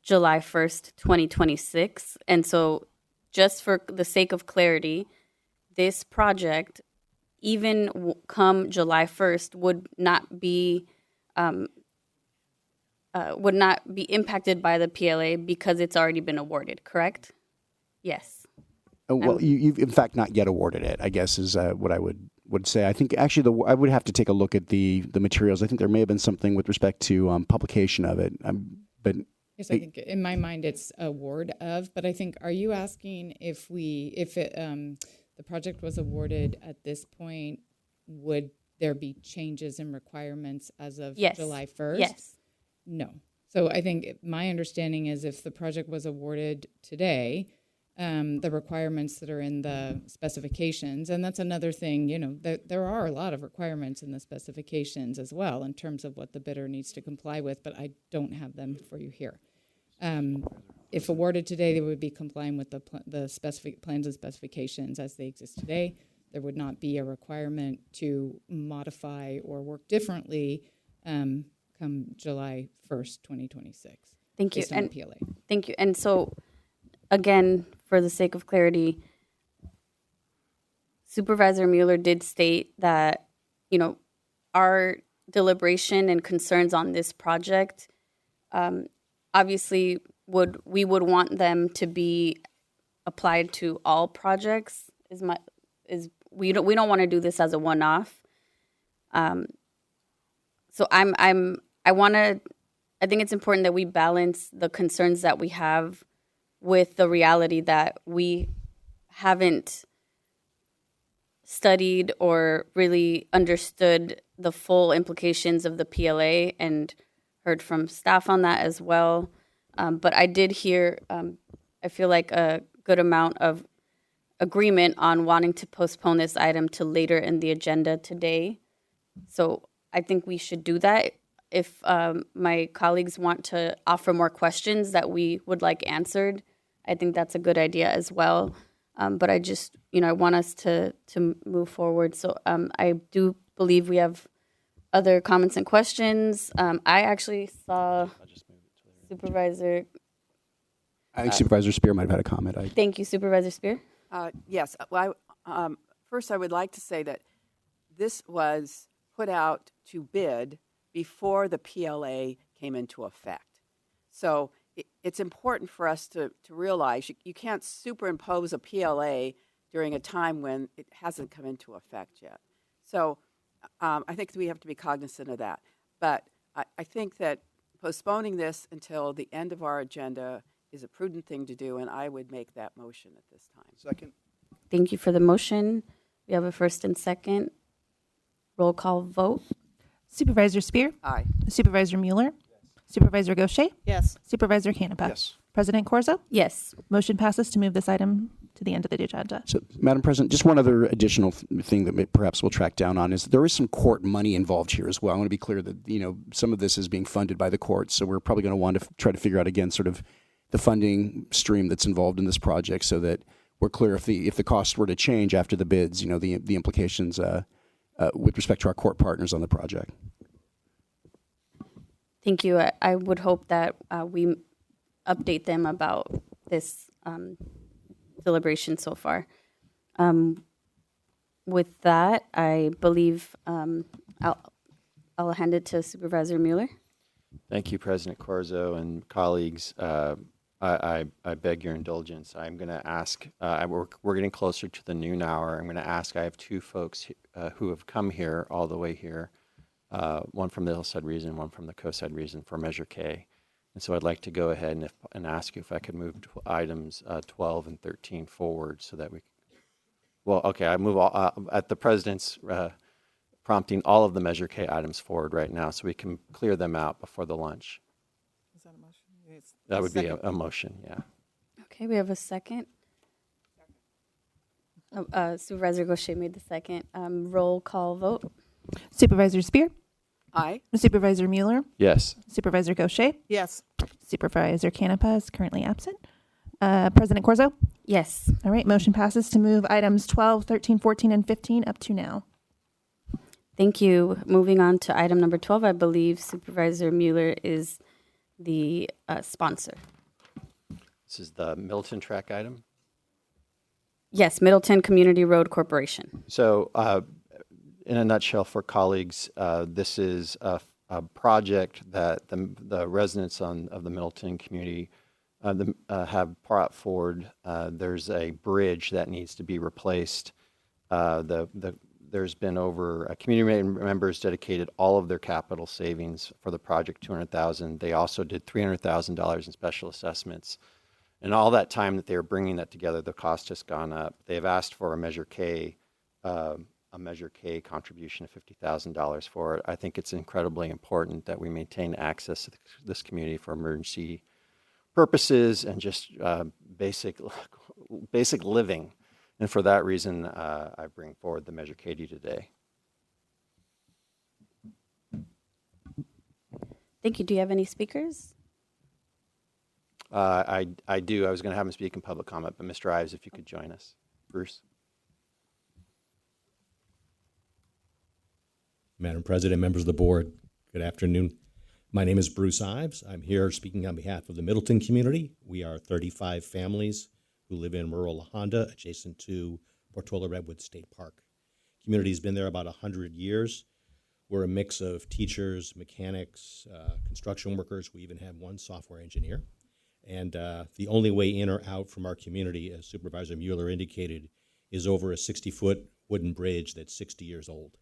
July 1st, 2026. And so just for the sake of clarity, this project, even come July 1st, would not be impacted by the PLA because it's already been awarded, correct? Yes. Well, you've in fact not yet awarded it, I guess, is what I would say. I think actually I would have to take a look at the materials. I think there may have been something with respect to publication of it, but. Yes, I think in my mind it's award of, but I think, are you asking if the project was awarded at this point would there be changes in requirements as of Yes. July 1st? Yes. No. So I think my understanding is if the project was awarded today, the requirements that are in the specifications, and that's another thing, there are a lot of requirements in the specifications as well in terms of what the bidder needs to comply with, but I don't have them for you here. If awarded today, they would be complying with the specific plans and specifications as they exist today. There would not be a requirement to modify or work differently come July 1st, 2026. Thank you. Based on And the PLA. thank you. And so, again, for the sake of clarity, Supervisor Mueller did state that, our deliberation and concerns on this project, obviously we would want them to be applied to all projects. We don't want to do this as a one-off. So I think it's important that we balance the concerns that we have with the reality that we haven't studied or really understood the full implications of the PLA and heard from staff on that as well. But I did hear, I feel like a good amount of agreement on wanting to postpone this item to later in the agenda today. So I think we should do that. If my colleagues want to offer more questions that we would like answered, I think that's a good idea as well. But I just, I want us to move forward. So I do believe we have other comments and questions. I actually saw Supervisor. I think Supervisor Spear might have had a comment. Thank you, Supervisor Spear. Yes. Well, first, I would like to say that this was put out to bid before the PLA came into effect. So it's important for us to realize you can't superimpose a PLA during a time when it hasn't come into effect yet. So I think we have to be cognizant of that. But I think that postponing this until the end of our agenda is a prudent thing to do, and I would make that motion at this time. Second. Thank you for the motion. We have a first and second. Roll call vote. Supervisor Spear? Aye. Supervisor Mueller? Supervisor Gaucher? Yes. Supervisor Canepa? Yes. President Corzo? Yes. Motion passes to move this item to the end of the agenda. So, Madam President, just one other additional thing that perhaps we'll track down on is there is some court money involved here as well. I want to be clear that, some of this is being funded by the courts, so we're probably going to want to try to figure out again sort of the funding stream that's involved in this project so that we're clear if the costs were to change after the bids, the implications with respect to our court partners on the project. Thank you. I would hope that we update them about this deliberation so far. With that, I believe I'll hand it to Supervisor Mueller. Thank you, President Corzo and colleagues. I beg your indulgence. I'm going to ask, we're getting closer to the noon hour. I'm going to ask, I have two folks who have come here all the way here, one from the Hillside region, one from the Coastside region for Measure K. And so I'd like to go ahead and ask you if I could move items 12 and 13 forward so that I move all, at the President's prompting all of the Measure K items forward right now so we can clear them out before the lunch. Is that a motion? That would be a motion, yeah. Okay, we have a second. Supervisor Gaucher made the second. Roll call vote. Supervisor Spear? Aye. Supervisor Mueller? Yes. Supervisor Gaucher? Yes. Supervisor Canepa is currently absent. President Corzo? Yes. All right, motion passes to move items 12, 13, 14, and 15 up to now. Thank you. Moving on to item number 12, I believe Supervisor Mueller is the sponsor. This is the Middleton track item. Yes, Middleton Community Road Corporation. So, in a nutshell, for colleagues, this is a project that the residents of the Middleton community have brought forward. There's a bridge that needs to be replaced. There's been over community members dedicated all of their capital savings for the project, $200,000. They also did $300,000 in special assessments. And all that time that they were bringing that together, the cost has gone up. They've asked for a Measure K a Measure K contribution of $50,000 for it. I think it's incredibly important that we maintain access to this community for emergency purposes and just basic living. And for that reason, I bring forward the Measure K to you today. Thank you. Do you have any speakers? I do. I was going to have him speak in public comment, but Mr. Ives, if you could join us. Bruce. Madam President, members of the board, good afternoon. My name is Bruce Ives. I'm here speaking on behalf of the Middleton community. We are 35 families who live in rural La Honda, adjacent to Portola Redwood State Park. Community's been there about 100 years. We're a mix of teachers, mechanics, construction workers. We even have one software engineer. And the only way in or out from our community, as Supervisor Mueller indicated, is over a 60-foot wooden bridge that's 60 years old.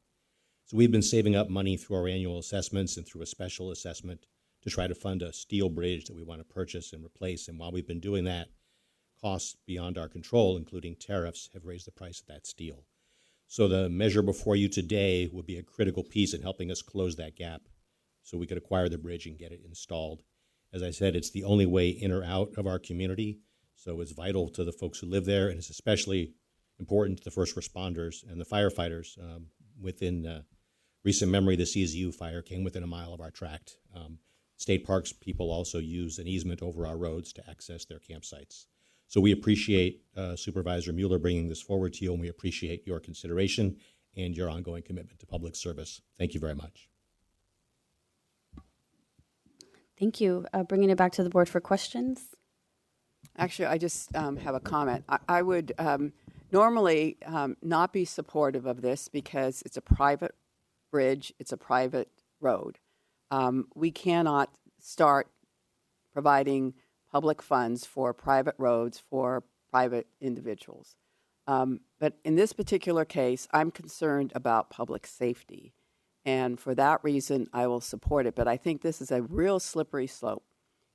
So we've been saving up money through our annual assessments and through a special assessment to try to fund a steel bridge that we want to purchase and replace. And while we've been doing that, costs beyond our control, including tariffs, have raised the price of that steel. So the measure before you today would be a critical piece in helping us close that gap so we could acquire the bridge and get it installed. As I said, it's the only way in or out of our community, so it's vital to the folks who live there, and it's especially important to the first responders and the firefighters. Within recent memory, the CZU fire came within a mile of our tract. State parks people also use an easement over our roads to access their campsites. So we appreciate Supervisor Mueller bringing this forward to you, and we appreciate your consideration and your ongoing commitment to public service. Thank you very much. Thank you. Bringing it back to the board for questions. Actually, I just have a comment. I would normally not be supportive of this because it's a private bridge, it's a private road. We cannot start providing public funds for private roads for private individuals. But in this particular case, I'm concerned about public safety. And for that reason, I will support it. But I think this is a real slippery slope.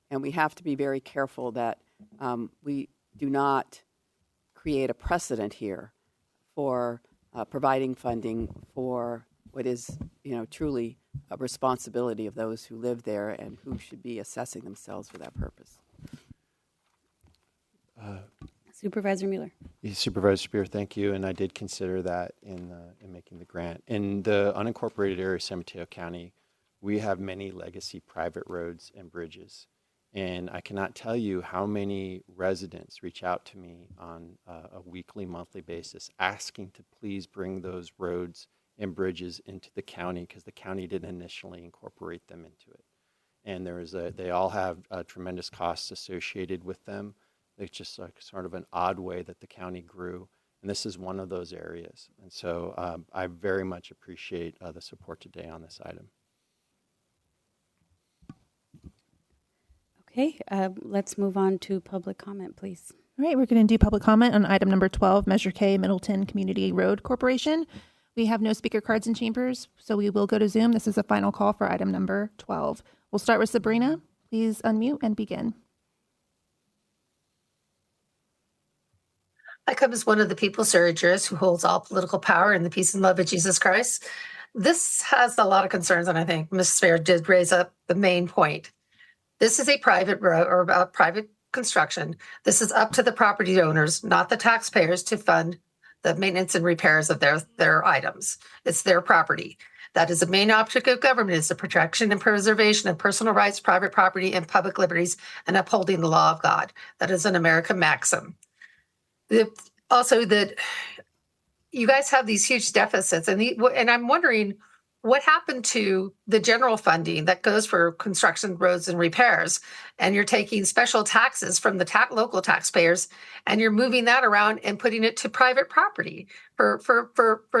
And we have to be very careful that we do not create a precedent here for providing funding for what is, truly a responsibility of those who live there and who should be assessing themselves for that purpose. Supervisor Mueller. Supervisor Spear, thank you. And I did consider that in making the grant. In the unincorporated area of San Mateo County, we have many legacy private roads and bridges. And I cannot tell you how many residents reach out to me on a weekly, monthly basis asking to please bring those roads and bridges into the county because the county didn't initially incorporate them into it. And they all have tremendous costs associated with them. It's just like sort of an odd way that the county grew. And this is one of those areas. And so I very much appreciate the support today on this item. Okay, let's move on to public comment, please. All right, we're going to do public comment on item number 12, Measure K, Middleton Community Road Corporation. We have no speaker cards in chambers, so we will go to Zoom. This is a final call for item number 12. We'll start with Sabrina. Please unmute and begin. I come as one of the people, Sarah Juris, who holds all political power in the peace and love of Jesus Christ. This has a lot of concerns, and I think Ms. Spare did raise up the main point. This is a private road or a private construction. This is up to the property owners, not the taxpayers, to fund the maintenance and repairs of their items. It's their property. That is the main object of government, is the protection and preservation of personal rights, private property, and public liberties, and upholding the law of God. That is an American maxim. Also, that you guys have these huge deficits, and I'm wondering what happened to the general funding that goes for construction, roads, and repairs, and you're taking special taxes from the local taxpayers, and you're moving that around and putting it to private property for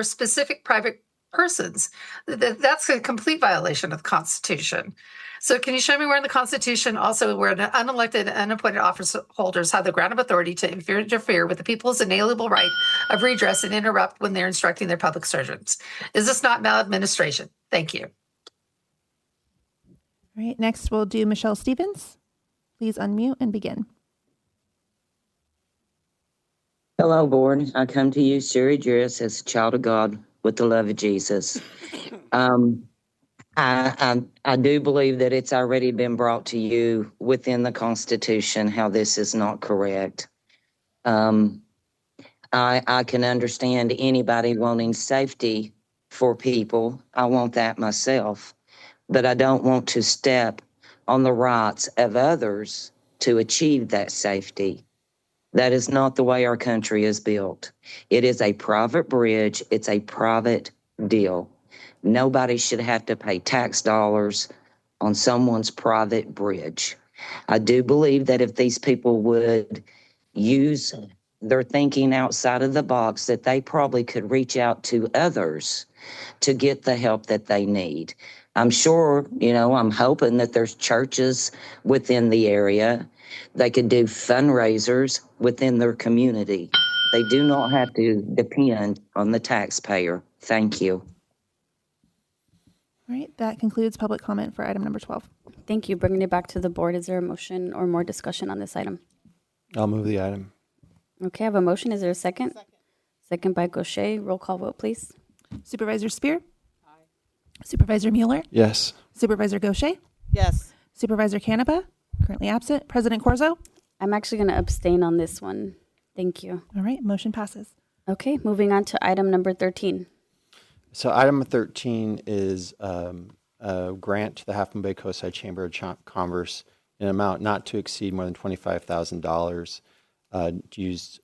specific private persons. That's a complete violation of the Constitution. So can you show me where in the Constitution also where the unelected and unappointed office holders have the grant of authority to interfere with the people's inalienable right of redress and interrupt when they're instructing their public servants? Is this not maladministration? Thank you. All right, next we'll do Michelle Stevens. Please unmute and begin. Hello, board. I come to you, Sarah Juris, as a child of God with the love of Jesus. I do believe that it's already been brought to you within the Constitution how this is not correct. I can understand anybody wanting safety for people. I want that myself, but I don't want to step on the rights of others to achieve that safety. That is not the way our country is built. It is a private bridge. It's a private deal. Nobody should have to pay tax dollars on someone's private bridge. I do believe that if these people would use their thinking outside of the box, that they probably could reach out to others to get the help that they need. I'm sure, I'm hoping that there's churches within the area. They could do fundraisers within their community. They do not have to depend on the taxpayer. Thank you. All right, that concludes public comment for item number 12. Thank you. Bringing it back to the board, is there a motion or more discussion on this item? I'll move the item. Okay, I have a motion. Is there a second? Second by Gaucher. Roll call vote, please. Supervisor Spear? Aye. Supervisor Mueller? Yes. Supervisor Gaucher? Yes. Supervisor Canepa? Currently absent. President Corzo? I'm actually going to abstain on this one. Thank you. All right, motion passes. Okay, moving on to item number 13. So item 13 is a grant to the Half Moon Bay Coastside Chamber of Commerce in an amount not to exceed more than $25,000 used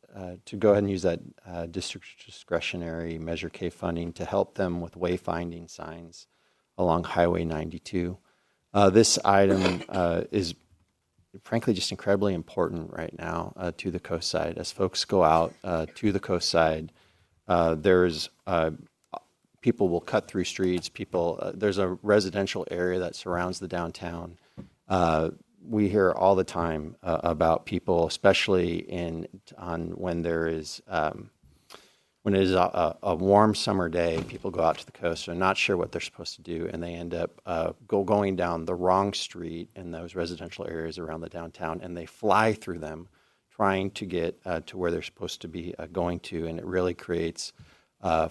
to go ahead and use that district discretionary Measure K funding to help them with wayfinding signs along Highway 92. This item is frankly just incredibly important right now to the coast side. As folks go out to the coast side, there's people will cut through streets. There's a residential area that surrounds the downtown. We hear all the time about people, especially when there is when it is a warm summer day. People go out to the coast. They're not sure what they're supposed to do, and they end up going down the wrong street in those residential areas around the downtown, and they fly through them, trying to get to where they're supposed to be going to, and it really creates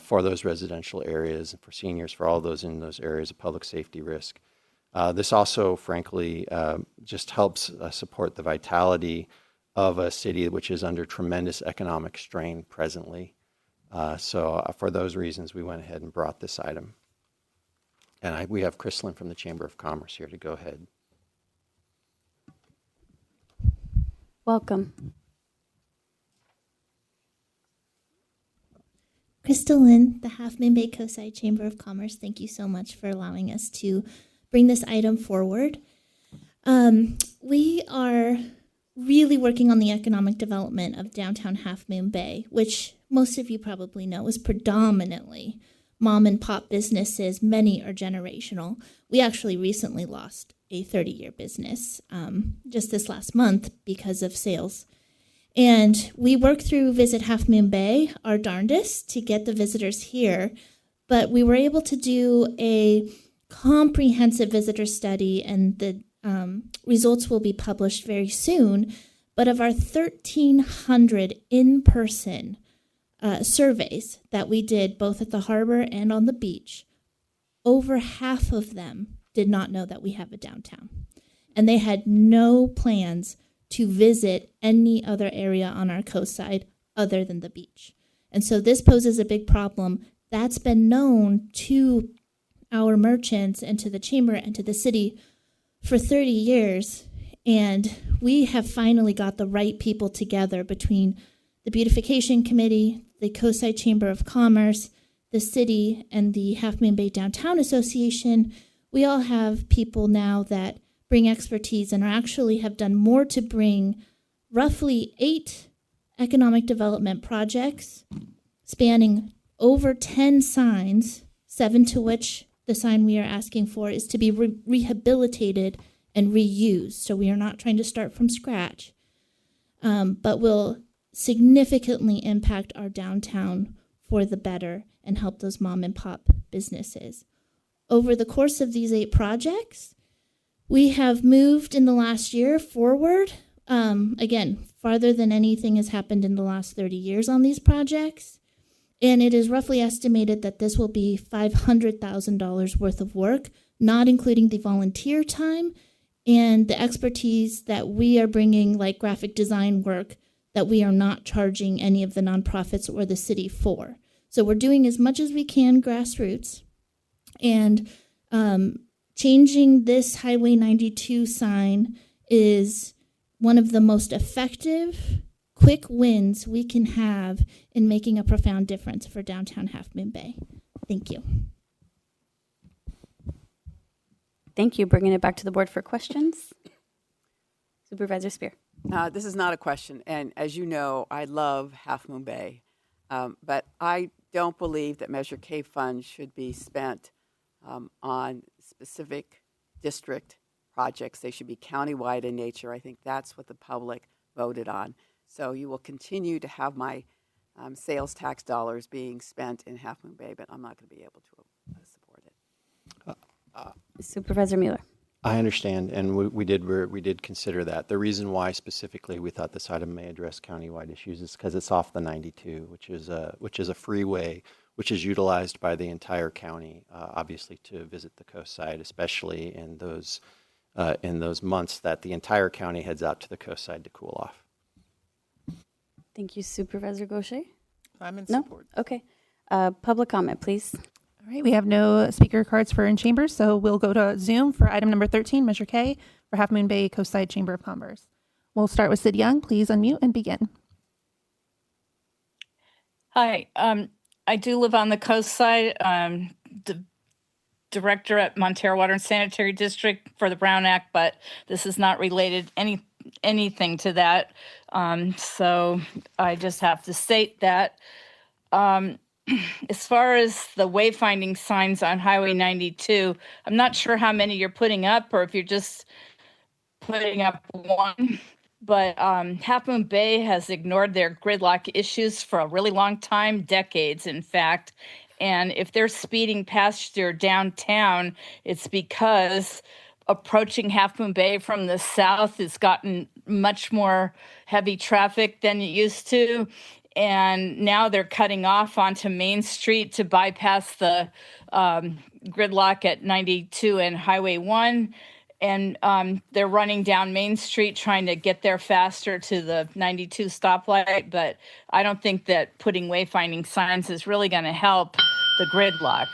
for those residential areas and for seniors, for all those in those areas, a public safety risk. This also, frankly, just helps support the vitality of a city which is under tremendous economic strain presently. So for those reasons, we went ahead and brought this item. And we have Chrislyn from the Chamber of Commerce here to go ahead. Welcome. Crystal Lynn, the Half Moon Bay Coastside Chamber of Commerce. Thank you so much for allowing us to bring this item forward. We are really working on the economic development of downtown Half Moon Bay, which most of you probably know is predominantly mom and pop businesses. Many are generational. We actually recently lost a 30-year business just this last month because of sales. And we worked through Visit Half Moon Bay our darndest to get the visitors here, but we were able to do a comprehensive visitor study, and the results will be published very soon. But of our 1,300 in-person surveys that we did both at the harbor and on the beach, over half of them did not know that we have a downtown. And they had no plans to visit any other area on our coast side other than the beach. And so this poses a big problem. That's been known to our merchants and to the chamber and to the city for 30 years. And we have finally got the right people together between the Beautification Committee, the Coastside Chamber of Commerce, the city, and the Half Moon Bay Downtown Association. We all have people now that bring expertise and actually have done more to bring roughly 8 economic development projects spanning over 10 signs, 7 to which the sign we are asking for is to be rehabilitated and reused. So we are not trying to start from scratch, but will significantly impact our downtown for the better and help those mom and pop businesses. Over the course of these 8 projects, we have moved in the last year forward, again, farther than anything has happened in the last 30 years on these projects. And it is roughly estimated that this will be $500,000 worth of work, not including the volunteer time and the expertise that we are bringing, like graphic design work, that we are not charging any of the nonprofits or the city for. So we're doing as much as we can grassroots. And changing this Highway 92 sign is one of the most effective, quick wins we can have in making a profound difference for downtown Half Moon Bay. Thank you. Thank you. Bringing it back to the board for questions. Supervisor Spear. This is not a question, and as you know, I love Half Moon Bay, but I don't believe that Measure K funds should be spent on specific district projects. They should be countywide in nature. I think that's what the public voted on. So you will continue to have my sales tax dollars being spent in Half Moon Bay, but I'm not going to be able to support it. Supervisor Mueller. I understand, and we did consider that. The reason why specifically we thought this item may address countywide issues is because it's off the 92, which is a freeway which is utilized by the entire county, obviously to visit the coast side, especially in those months that the entire county heads out to the coast side to cool off. Thank you, Supervisor Gaucher. I'm in No? support. Okay. Public comment, please. All right, we have no speaker cards for in chambers, so we'll go to Zoom for item number 13, Measure K, for Half Moon Bay Coastside Chamber of Commerce. We'll start with Sid Young. Please unmute and begin. Hi, I do live on the coast side. The director at Montero Water and Sanitary District for the Brown Act, but this is not related anything to that. So I just have to state that. As far as the wayfinding signs on Highway 92, I'm not sure how many you're putting up or if you're just putting up one. But Half Moon Bay has ignored their gridlock issues for a really long time, decades, in fact. And if they're speeding past your downtown, it's because approaching Half Moon Bay from the south has gotten much more heavy traffic than it used to. And now they're cutting off onto Main Street to bypass the gridlock at 92 and Highway 1. And they're running down Main Street trying to get there faster to the 92 stoplight. But I don't think that putting wayfinding signs is really going to help the gridlock.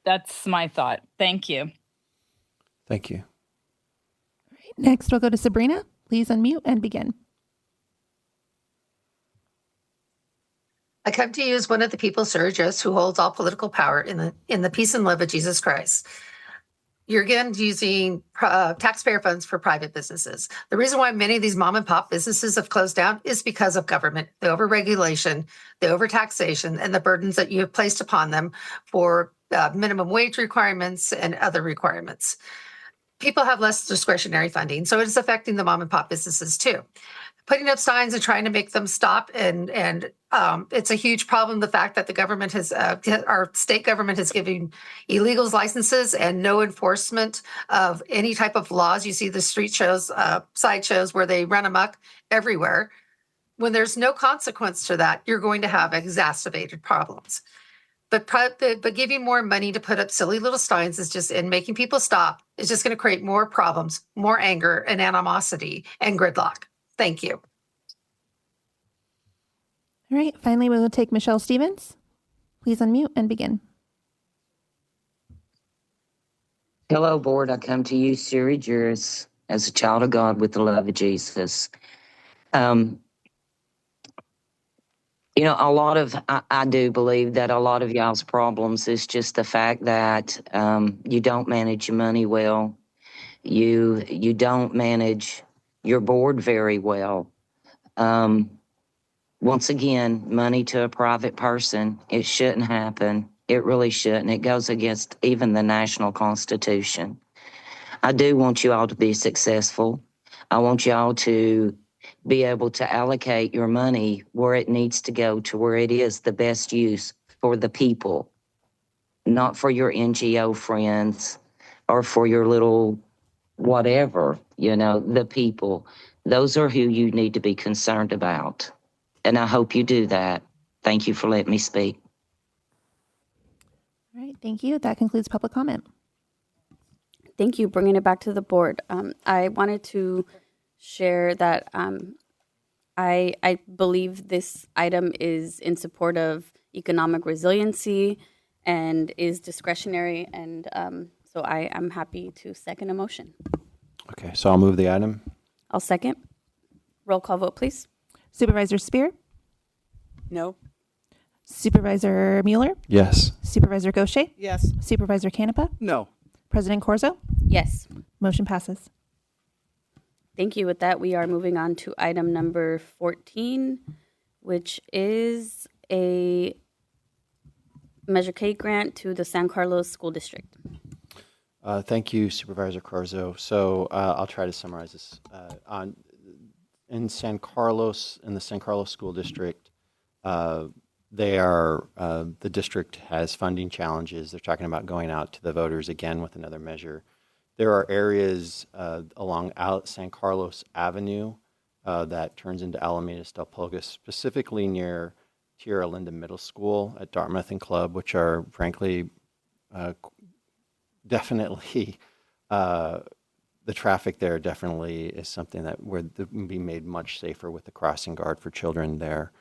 That's my thought. Thank you. Thank you. All right, next, we'll go to Sabrina. Please unmute and begin. I come to you as one of the people, Sir, just who holds all political power in the peace and love of Jesus Christ. You're again using taxpayer funds for private businesses. The reason why many of these mom and pop businesses have closed down is because of government, the overregulation, the overtaxation, and the burdens that you have placed upon them for minimum wage requirements and other requirements. People have less discretionary funding, so it is affecting the mom and pop businesses too. Putting up signs and trying to make them stop, and it's a huge problem. The fact that the government has, our state government has given illegals licenses and no enforcement of any type of laws. You see the street shows, side shows where they run amok everywhere. When there's no consequence to that, you're going to have exacerbated problems. But giving more money to put up silly little signs is just, and making people stop, is just going to create more problems, more anger and animosity and gridlock. Thank you. All right, finally, we will take Michelle Stevens. Please unmute and begin. Hello, board. I come to you, Siri Juris, as a child of God with the love of Jesus. I do believe that a lot of y'all's problems is just the fact that you don't manage your money well. You don't manage your board very well. Once again, money to a private person, it shouldn't happen. It really shouldn't. It goes against even the national constitution. I do want you all to be successful. I want you all to be able to allocate your money where it needs to go, to where it is the best use for the people, not for your NGO friends or for your little whatever, the people. Those are who you need to be concerned about. And I hope you do that. Thank you for letting me speak. All right, thank you. That concludes public comment. Thank you. Bringing it back to the board. I wanted to share that I believe this item is in support of economic resiliency and is discretionary, and so I am happy to second a motion. Okay, so I'll move the item. I'll second. Roll call vote, please. Supervisor Spear, No. Supervisor Mueller, Yes. Supervisor Gaucher, Yes. Supervisor Canepa, No. President Corzo. Yes. Motion passes. Thank you. With that, we are moving on to item number 14, which is a Measure K grant to the San Carlos School District. Thank you, Supervisor Corzo. So I'll try to summarize this. In the San Carlos School District, the district has funding challenges. They're talking about going out to the voters again with another measure. There are areas along San Carlos Avenue that turns into Alamedas del Pulga, specifically near Tierra Linda Middle School at Dartmouth and Club, which are frankly definitely the traffic there definitely is something that would be made much safer with the crossing guard for children there.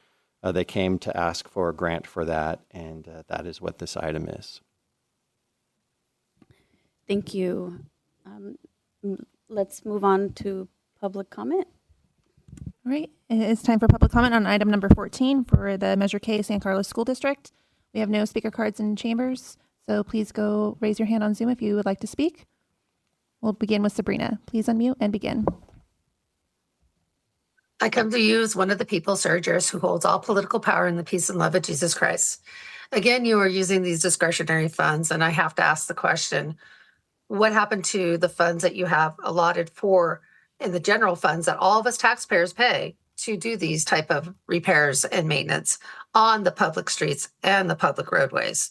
They came to ask for a grant for that, and that is what this item is. Thank you. Let's move on to public comment. All right, it's time for public comment on item number 14 for the Measure K San Carlos School District. We have no speaker cards in chambers, so please go raise your hand on Zoom if you would like to speak. We'll begin with Sabrina. Please unmute and begin. I come to you as one of the people, surgers, who holds all political power in the peace and love of Jesus Christ. Again, you are using these discretionary funds, and I have to ask the question, what happened to the funds that you have allotted for in the general funds that all of us taxpayers pay to do these type of repairs and maintenance on the public streets and the public roadways?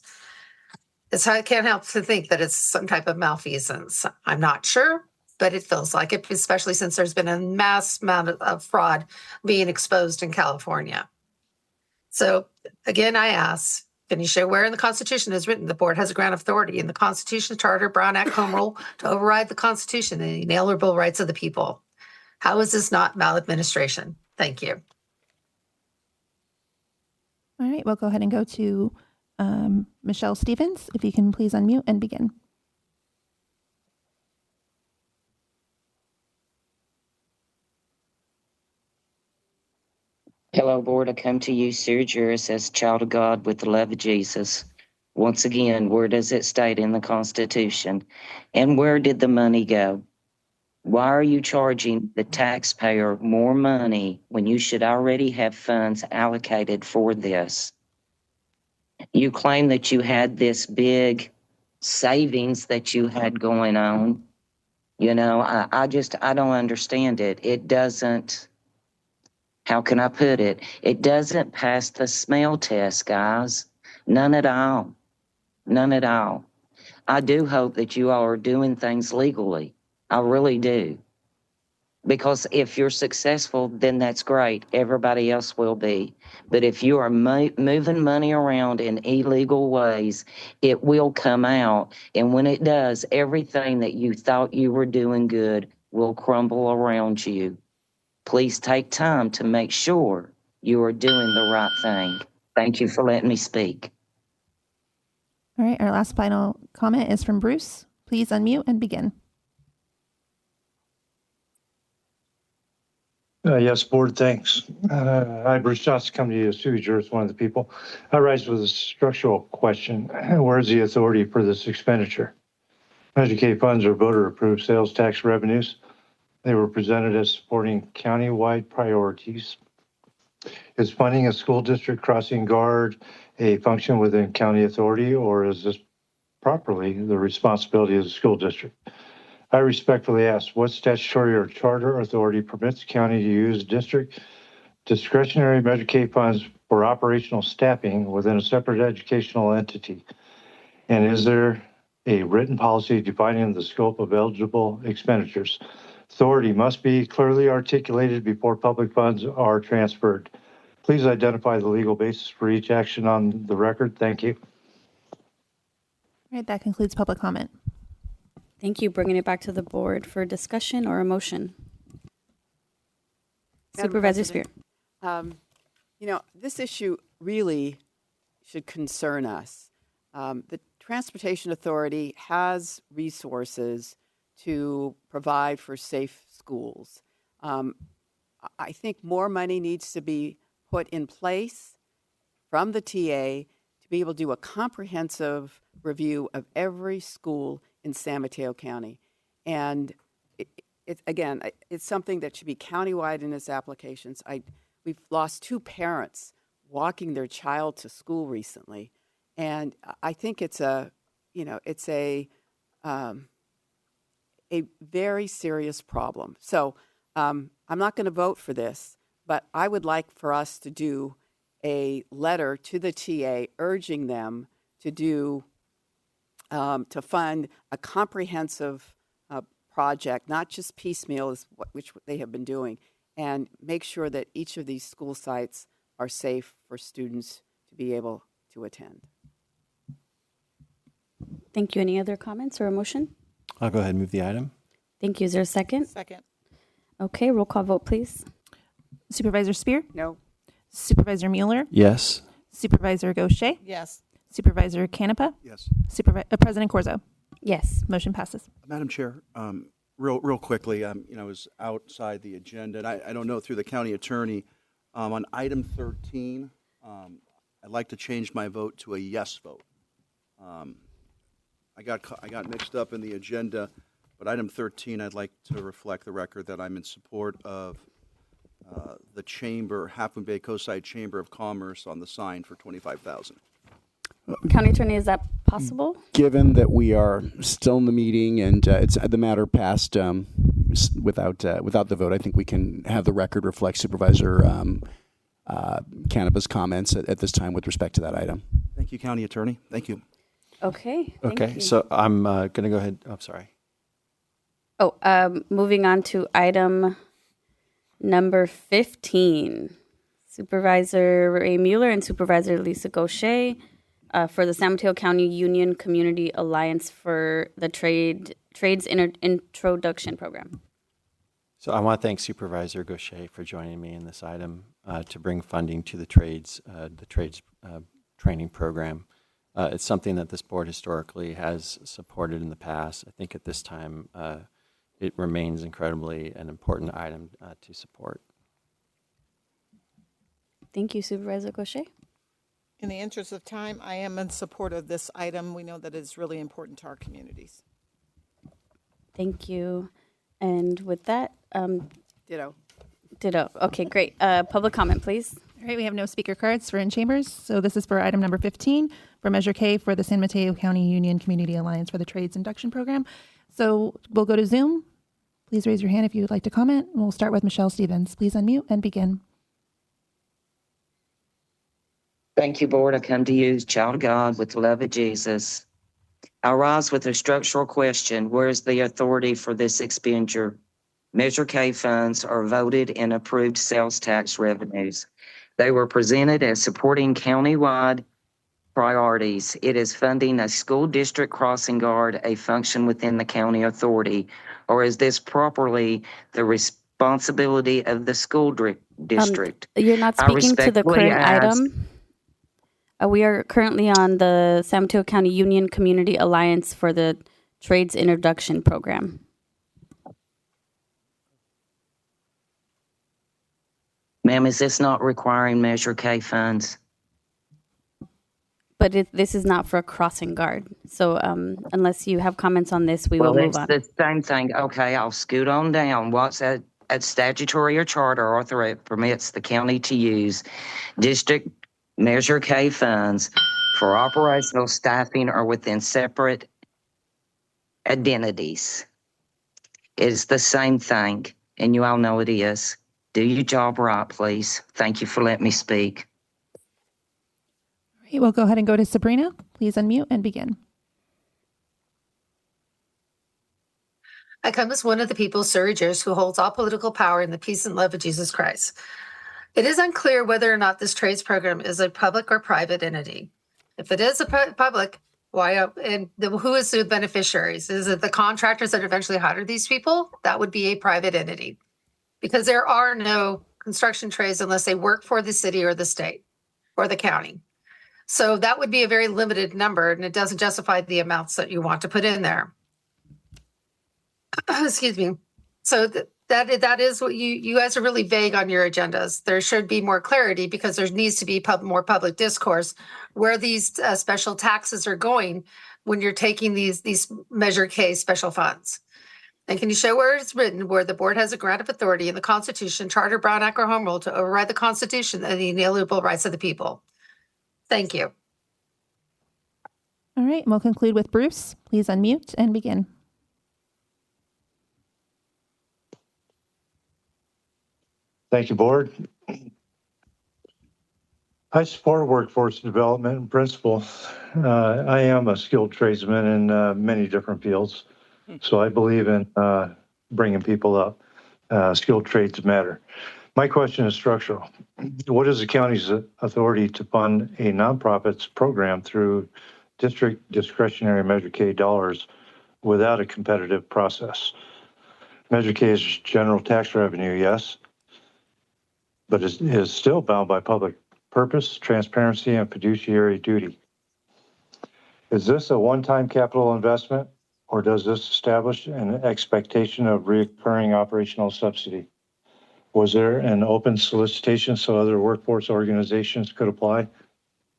I can't help to think that it's some type of malfeasance. I'm not sure, but it feels like it, especially since there's been a mass amount of fraud being exposed in California. So again, I ask, can you show where in the Constitution is written the board has a grant of authority in the Constitution, Charter, Brown Act, Home Rule to override the Constitution and the inalienable rights of the people? How is this not maladministration? Thank you. All right, we'll go ahead and go to Michelle Stevens. If you can please unmute and begin. Hello, Board. I come to you, Sarah Juris, as a child of God with the love of Jesus. Once again, where does it state in the Constitution? And where did the money go? Why are you charging the taxpayer more money when you should already have funds allocated for this? You claim that you had this big savings that you had going on. You know, I don't understand it. It doesn't, how can I put it? It doesn't pass the smell test, guys. None at all. None at all. I do hope that you all are doing things legally. I really do. Because if you're successful, then that's great. Everybody else will be. But if you are moving money around in illegal ways, it will come out. And when it does, everything that you thought you were doing good will crumble around you. Please take time to make sure you are doing the right thing. Thank you for letting me speak. All right, our last final comment is from Bruce. Please unmute and begin. Yes, Board, thanks. Hi, Bruce Johnson, come to you, Suger, as one of the people. I rise with a structural question. Where is the authority for this expenditure? Measure K funds are voter-approved sales tax revenues. They were presented as supporting county-wide priorities. Is funding a school district crossing guard a function within county authority, or is this properly the responsibility of the school district? I respectfully ask, what statutory or charter authority permits the county to use district discretionary Measure K funds for operational staffing within a separate educational entity? And is there a written policy defining the scope of eligible expenditures? Authority must be clearly articulated before public funds are transferred. Please identify the legal basis for each action on the record. Thank you. All right, that concludes public comment. Thank you. Bringing it back to the board for discussion or a motion. Madam Supervisor Spear. President, this issue really should concern us. The Transportation Authority has resources to provide for safe schools. I think more money needs to be put in place from the TA to be able to do a comprehensive review of every school in San Mateo County. And it's something that should be countywide in its applications. We've lost 2 parents walking their child to school recently, and I think it's a very serious problem. So I'm not going to vote for this, but I would like for us to do a letter to the TA urging them to do to fund a comprehensive project, not just piecemeal, which they have been doing, and make sure that each of these school sites are safe for students to be able to attend. Thank you. Any other comments or a motion? I'll go ahead and move the item. Thank you. Is there a second? Second. Okay, roll call vote, please. Supervisor Spear? No. Supervisor Mueller? Yes. Supervisor Gaucher? Yes. Supervisor Canepa? Yes. President Corzo? Yes. Motion passes. Madam Chair, real quickly, I was outside the agenda, and I don't know through the county attorney, on item 13, I'd like to change my vote to a yes vote. I got mixed up in the agenda, but item 13, I'd like to reflect the record that I'm in support of the chamber, Half Moon Bay Coastside Chamber of Commerce on the sign for $25,000. County Attorney, is that possible? Given that we are still in the meeting and it's the matter passed without the vote, I think we can have the record reflect Supervisor Canepa's comments at this time with respect to that item. Thank you, County Attorney. Thank you. Okay. Okay, so I'm going to go ahead. I'm sorry. Moving on to item number 15. Supervisor Ray Mueller and Supervisor Lisa Gaucher for the San Mateo County Union Community Alliance for the Trades Introduction Program. So I want to thank Supervisor Gaucher for joining me in this item to bring funding to the trades training program. It's something that this board historically has supported in the past. I think at this time it remains incredibly an important item to support. Thank you, Supervisor Gaucher. In the interest of time, I am in support of this item. We know that it's really important to our communities. Thank you. And with that, Ditto. Okay, great. Public comment, please. All right, we have no speaker cards for in chambers. So this is for item number 15 for Measure K for the San Mateo County Union Community Alliance for the Trades Induction Program. So we'll go to Zoom. Please raise your hand if you would like to comment. We'll start with Michelle Stevens. Please unmute and begin. Thank you, Board. I come to you, child of God, with the love of Jesus. I rise with a structural question. Where is the authority for this expenditure? Measure K funds are voted and approved sales tax revenues. They were presented as supporting countywide priorities. It is funding a school district crossing guard, a function within the county authority, or is this properly the responsibility of the school district? You're not speaking to the current item. We are currently on the San Mateo County Union Community Alliance for the Trades Introduction Program. Ma'am, is this not requiring Measure K funds? But this is not for a crossing guard. So unless you have comments on this, we will move on. It's the same thing. Okay, I'll scoot on down. What's that statutory or charter authority permits the county to use district Measure K funds for operational staffing or within separate identities? It's the same thing, and you all know it is. Do your job right, please. Thank you for letting me speak. All right, we'll go ahead and go to Sabrina. Please unmute and begin. I come as one of the people, surrogers, who holds all political power in the peace and love of Jesus Christ. It is unclear whether or not this trades program is a public or private entity. If it is a public, why, who is the beneficiaries? Is it the contractors that eventually hire these people? That would be a private entity, because there are no construction trades unless they work for the city or the state or the county. So that would be a very limited number, and it doesn't justify the amounts that you want to put in there. Excuse me. So that is what you guys are really vague on your agendas. There should be more clarity, because there needs to be more public discourse where these special taxes are going when you're taking these Measure K special funds. And can you show where it's written where the board has a grant of authority in the Constitution, Charter, Brown Act, or Home Rule to override the Constitution and the inalienable rights of the people? Thank you. All right, we'll conclude with Bruce. Please unmute and begin. Thank you, Board. I support workforce development in principle. I am a skilled tradesman in many different fields, so I believe in bringing people up. Skilled trades matter. My question is structural. What is the county's authority to fund a nonprofits program through district discretionary Measure K dollars without a competitive process? Measure K is general tax revenue, yes, but is still bound by public purpose, transparency, and fiduciary duty. Is this a one-time capital investment, or does this establish an expectation of recurring operational subsidy? Was there an open solicitation so other workforce organizations could apply?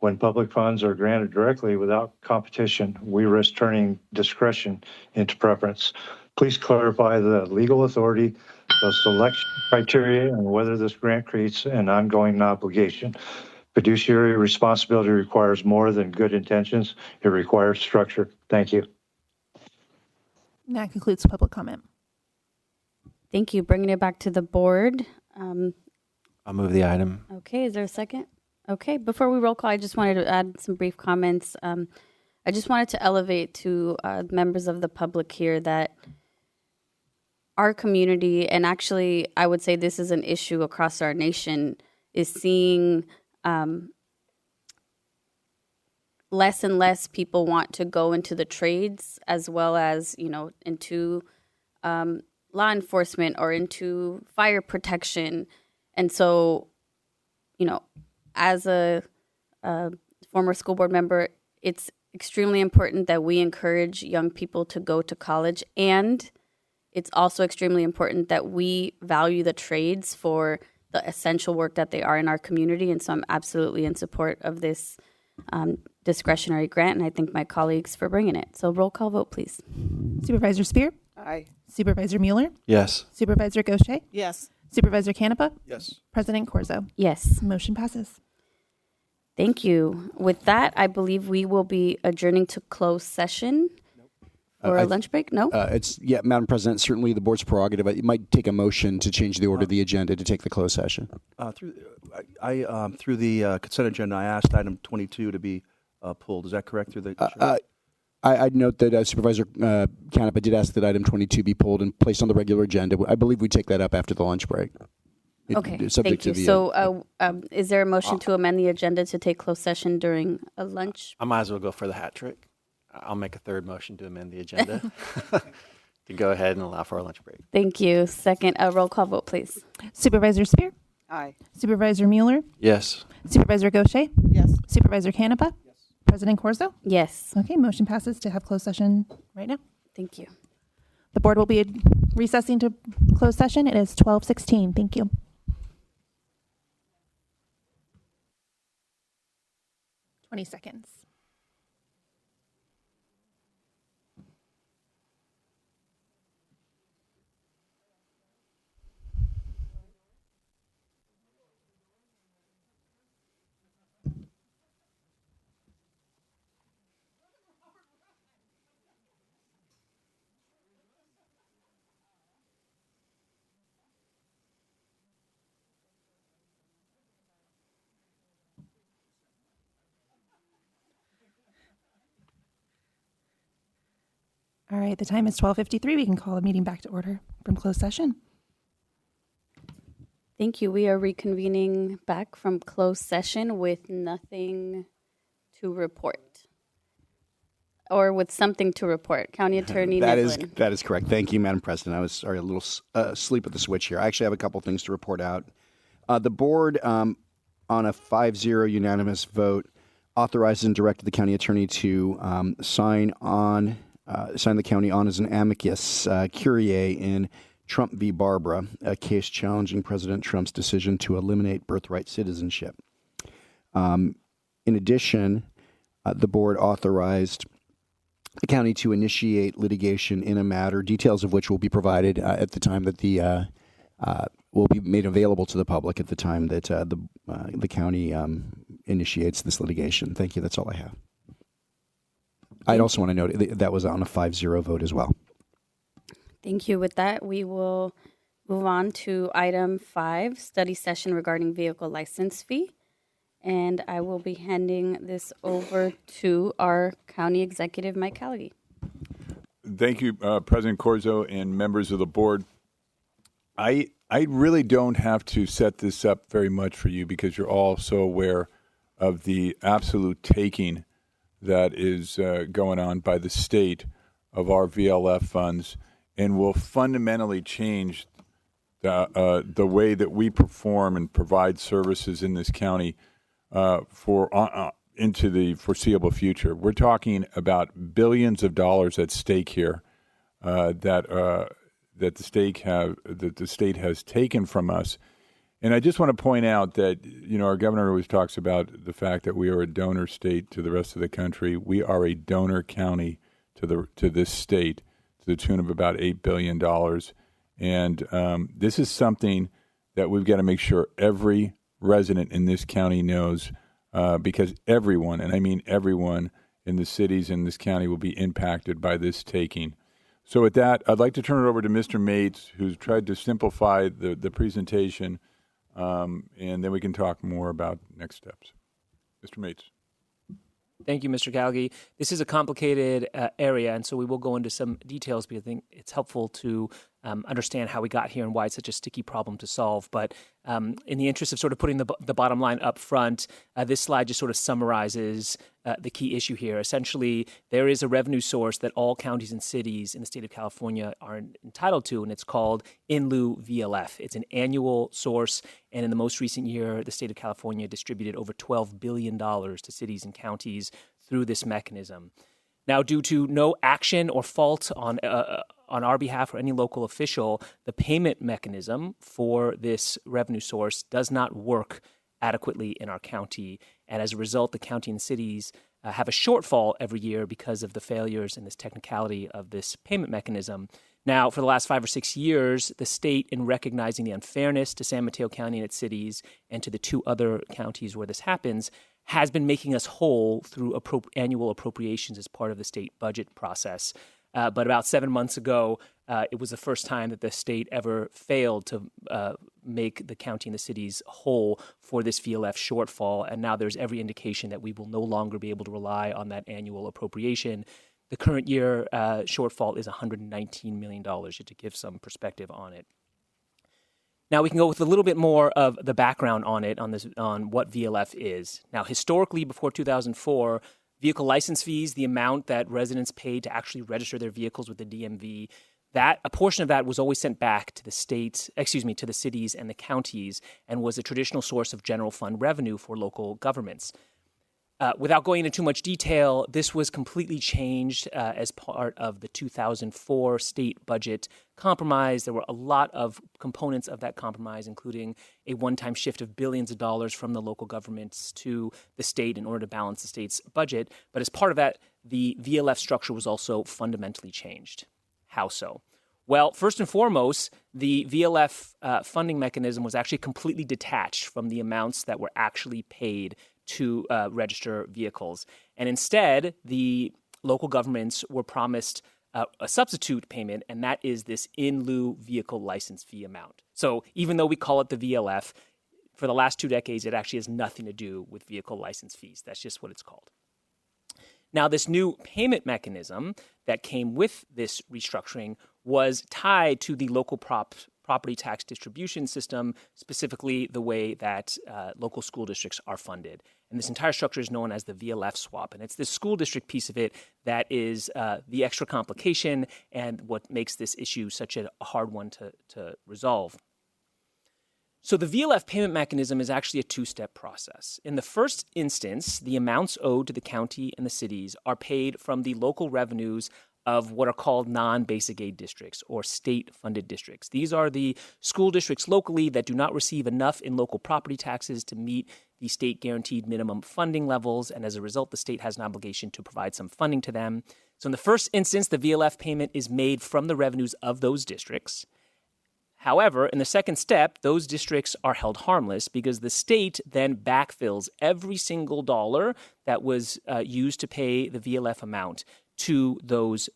When public funds are granted directly without competition, we risk turning discretion into preference. Please clarify the legal authority, the selection criteria, and whether this grant creates an ongoing obligation. Fiduciary responsibility requires more than good intentions. It requires structure. Thank you. And that concludes public comment. Thank you. Bringing it back to the board. I'll move the item. Okay, is there a second? Okay, before we roll call, I just wanted to add some brief comments. I just wanted to elevate to members of the public here that our community, and actually I would say this is an issue across our nation, is seeing less and less people want to go into the trades, as well as, into law enforcement or into fire protection. And so, as a former school board member, it's extremely important that we encourage young people to go to college, and it's also extremely important that we value the trades for the essential work that they are in our community. And so I'm absolutely in support of this discretionary grant, and I thank my colleagues for bringing it. So roll call vote, please. Supervisor Spear? Aye. Supervisor Mueller? Yes. Supervisor Gaucher? Yes. Supervisor Canepa? Yes. President Corzo? Yes. Motion passes. Thank you. With that, I believe we will be adjourning to closed session for a lunch break. No? Madam President, certainly the board's prerogative. It might take a motion to change the order of the agenda to take the closed session. Through the consent agenda, I asked item 22 to be pulled. Is that correct? Through the I'd note that Supervisor Canepa did ask that item 22 be pulled and placed on the regular agenda. I believe we take that up after the lunch break. Okay, thank you. So is there a motion to amend the agenda to take closed session during a lunch? I might as well go for the hat trick. I'll make a third motion to amend the agenda to go ahead and allow for a lunch break. Thank you. Second, roll call vote, please. Supervisor Spear? Aye. Supervisor Mueller? Yes. Supervisor Gaucher? Yes. Supervisor Canepa? Yes. President Corzo? Yes. Okay, motion passes to have closed session right now. Thank you. The board will be recessing to closed session. It is 12:16. Thank you. Seconds. All right, the time is 12:53. We can call the meeting back to order from closed session. Thank you. We are reconvening back from closed session with nothing to report. Or with something to report. County Attorney Niblin. That is correct. Thank you, Madam President. I was sorry, a little asleep at the switch here. I actually have a couple things to report out. The board, on a 5-0 unanimous vote, authorized and directed the county attorney to sign the county on as an amicus curiae in Trump v. Barbara, a case challenging President Trump's decision to eliminate birthright citizenship. In addition, the board authorized the county to initiate litigation in a matter, details of which will be provided at the time that will be made available to the public at the time that the county initiates this litigation. Thank you. That's all I have. I'd also want to note that was on a 5-0 vote as well. Thank you. With that, we will move on to item 5, study session regarding vehicle license fee. And I will be handing this over to our county executive, Mike Callaghy. Thank you, President Corzo and members of the board. I really don't have to set this up very much for you because you're all so aware of the absolute taking that is going on by the state of our VLF funds and will fundamentally change the way that we perform and provide services in this county into the foreseeable future. We're talking about billions of dollars at stake here that the state has taken from us. And I just want to point out that our governor always talks about the fact that we are a donor state to the rest of the country. We are a donor county to this state to the tune of about $8 billion. And this is something that we've got to make sure every resident in this county knows, because everyone, and I mean everyone in the cities in this county, will be impacted by this taking. So with that, I'd like to turn it over to Mr. Mates, who's tried to simplify the presentation, and then we can talk more about next steps. Mr. Mates. Thank you, Mr. Callaghy. This is a complicated area, and so we will go into some details because I think it's helpful to understand how we got here and why it's such a sticky problem to solve. But in the interest of sort of putting the bottom line up front, this slide just sort of summarizes the key issue here. Essentially, there is a revenue source that all counties and cities in the state of California are entitled to, and it's called in lieu VLF. It's an annual source, and in the most recent year, the state of California distributed over $12 billion to cities and counties through this mechanism. Now, due to no action or fault on our behalf or any local official, the payment mechanism for this revenue source does not work adequately in our county. And as a result, the county and cities have a shortfall every year because of the failures and this technicality of this payment mechanism. Now, for the last 5 or 6 years, the state, in recognizing the unfairness to San Mateo County and its cities and to the 2 other counties where this happens, has been making us whole through annual appropriations as part of the state budget process. But about 7 months ago, it was the first time that the state ever failed to make the county and the cities whole for this VLF shortfall. And now there's every indication that we will no longer be able to rely on that annual appropriation. The current year shortfall is $119 million, just to give some perspective on it. Now we can go with a little bit more of the background on it, on what VLF is. Now, historically, before 2004, vehicle license fees, the amount that residents paid to actually register their vehicles with the DMV, that a portion of that was always sent back to the to the cities and the counties, and was a traditional source of general fund revenue for local governments. Without going into too much detail, this was completely changed as part of the 2004 state budget compromise. There were a lot of components of that compromise, including a one-time shift of billions of dollars from the local governments to the state in order to balance the state's budget. But as part of that, the VLF structure was also fundamentally changed. How so? Well, first and foremost, the VLF funding mechanism was actually completely detached from the amounts that were actually paid to register vehicles. And instead, the local governments were promised a substitute payment, and that is this in lieu vehicle license fee amount. So even though we call it the VLF, for the last 2 decades, it actually has nothing to do with vehicle license fees. That's just what it's called. Now, this new payment mechanism that came with this restructuring was tied to the local property tax distribution system, specifically the way that local school districts are funded. And this entire structure is known as the VLF swap. And it's this school district piece of it that is the extra complication and what makes this issue such a hard one to resolve. So the VLF payment mechanism is actually a two-step process. In the first instance, the amounts owed to the county and the cities are paid from the local revenues of what are called non-basic aid districts or state-funded districts. These are the school districts locally that do not receive enough in local property taxes to meet the state-guaranteed minimum funding levels, and as a result, the state has an obligation to provide some funding to them. So in the first instance, the VLF payment is made from the revenues of those districts. However, in the second step, those districts are held harmless because the state then backfills every single dollar that was used to pay the VLF amount to those,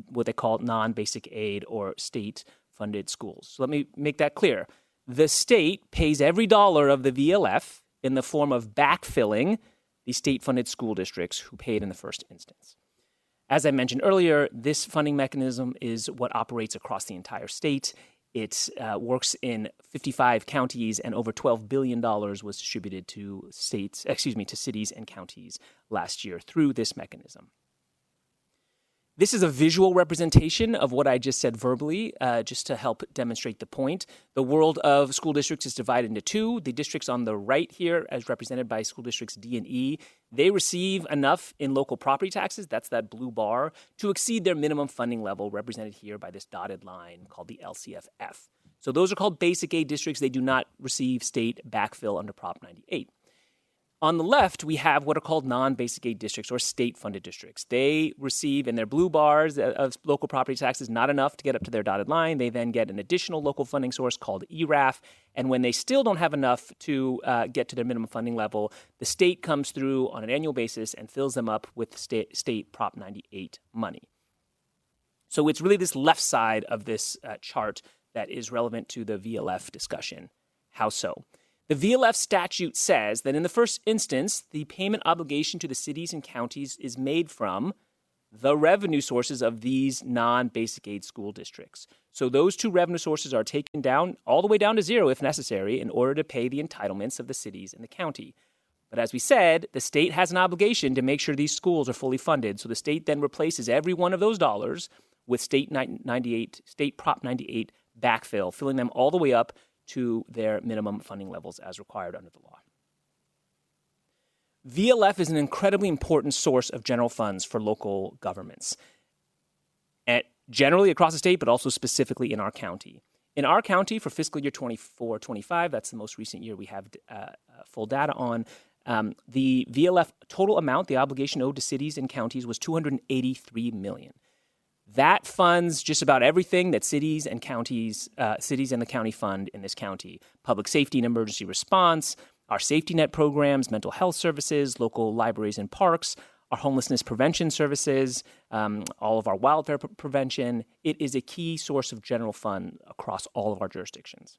what they call non-basic aid or state-funded schools. So let me make that clear. The state pays every dollar of the VLF in the form of backfilling the state-funded school districts who paid in the first instance. As I mentioned earlier, this funding mechanism is what operates across the entire state. It works in 55 counties, and over $12 billion was distributed to cities and counties last year through this mechanism. This is a visual representation of what I just said verbally, just to help demonstrate the point. The world of school districts is divided into two. The districts on the right here, as represented by school districts D and E, they receive enough in local property taxes, that's that blue bar, to exceed their minimum funding level, represented here by this dotted line called the LCFF. So those are called basic aid districts. They do not receive state backfill under Prop 98. On the left, we have what are called non-basic aid districts or state-funded districts. They receive in their blue bars of local property taxes not enough to get up to their dotted line. They then get an additional local funding source called ERAF. And when they still don't have enough to get to their minimum funding level, the state comes through on an annual basis and fills them up with state Prop 98 money. So it's really this left side of this chart that is relevant to the VLF discussion. How so? The VLF statute says that in the first instance, the payment obligation to the cities and counties is made from the revenue sources of these non-basic aid school districts. So those two revenue sources are taken down all the way down to zero if necessary in order to pay the entitlements of the cities and the county. But as we said, the state has an obligation to make sure these schools are fully funded. So the state then replaces every one of those dollars with state Prop 98 backfill, filling them all the way up to their minimum funding levels as required under the law. VLF is an incredibly important source of general funds for local governments, generally across the state, but also specifically in our county. In our county, for fiscal year 24-25, that's the most recent year we have full data on, the VLF total amount, the obligation owed to cities and counties, was $283 million. That funds just about everything that cities and the county fund in this county. Public safety and emergency response, our safety net programs, mental health services, local libraries and parks, our homelessness prevention services, all of our wildfire prevention. It is a key source of general fund across all of our jurisdictions.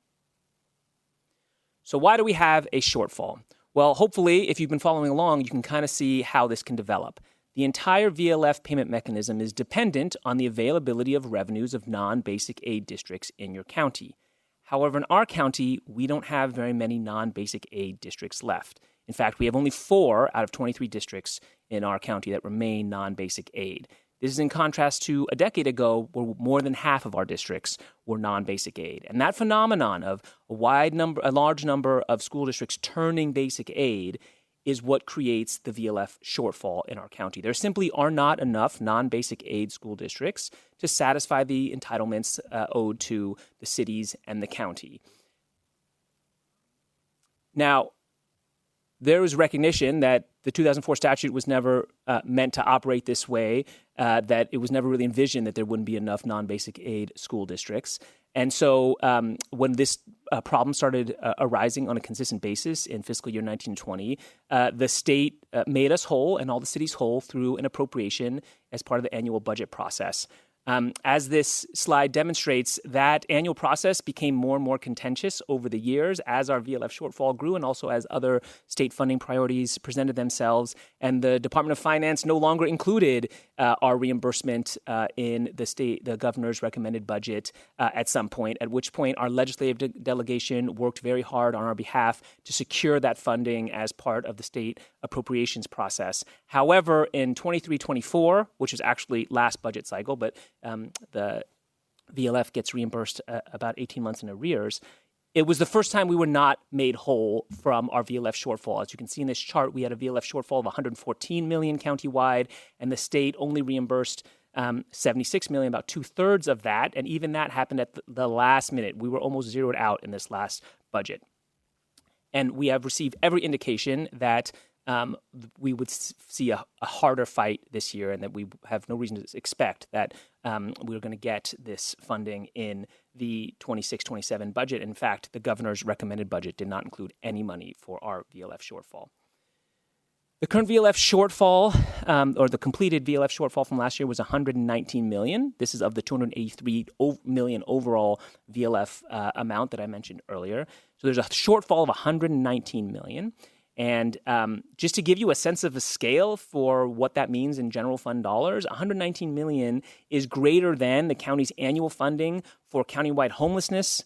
So why do we have a shortfall? Well, hopefully, if you've been following along, you can kind of see how this can develop. The entire VLF payment mechanism is dependent on the availability of revenues of non-basic aid districts in your county. However, in our county, we don't have very many non-basic aid districts left. In fact, we have only 4 out of 23 districts in our county that remain non-basic aid. This is in contrast to a decade ago where more than half of our districts were non-basic aid. And that phenomenon of a large number of school districts turning basic aid is what creates the VLF shortfall in our county. There simply are not enough non-basic aid school districts to satisfy the entitlements owed to the cities and the county. Now, there is recognition that the 2004 statute was never meant to operate this way, that it was never really envisioned that there wouldn't be enough non-basic aid school districts. And so when this problem started arising on a consistent basis in fiscal year 1920, the state made us whole and all the cities whole through an appropriation as part of the annual budget process. As this slide demonstrates, that annual process became more and more contentious over the years as our VLF shortfall grew and also as other state funding priorities presented themselves. And the Department of Finance no longer included our reimbursement in the governor's recommended budget at some point, at which point our legislative delegation worked very hard on our behalf to secure that funding as part of the state appropriations process. However, in 23-24, which is actually last budget cycle, but the VLF gets reimbursed about 18 months in arrears. It was the first time we were not made whole from our VLF shortfall. As you can see in this chart, we had a VLF shortfall of $114 million countywide, and the state only reimbursed $76 million, about 2/3 of that. And even that happened at the last minute. We were almost zeroed out in this last budget. And we have received every indication that we would see a harder fight this year, and that we have no reason to expect that we're going to get this funding in the 26-27 budget. In fact, the governor's recommended budget did not include any money for our VLF shortfall. The current VLF shortfall, or the completed VLF shortfall from last year, was $119 million. This is of the $283 million overall VLF amount that I mentioned earlier. So there's a shortfall of $119 million. And just to give you a sense of the scale for what that means in general fund dollars, $119 million is greater than the county's annual funding for countywide homelessness,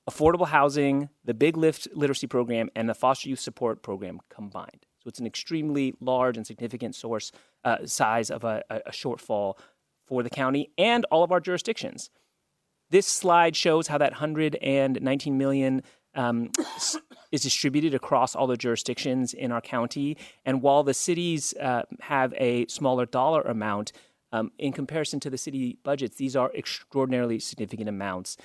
affordable housing, the Big Lift literacy program, and the foster youth support program combined. So it's an extremely large and significant size of a shortfall for the county and all of our jurisdictions. This slide shows how that $119 million is distributed across all the jurisdictions in our county. And while the cities have a smaller dollar amount, in comparison to the city budgets, these are extraordinarily significant amounts.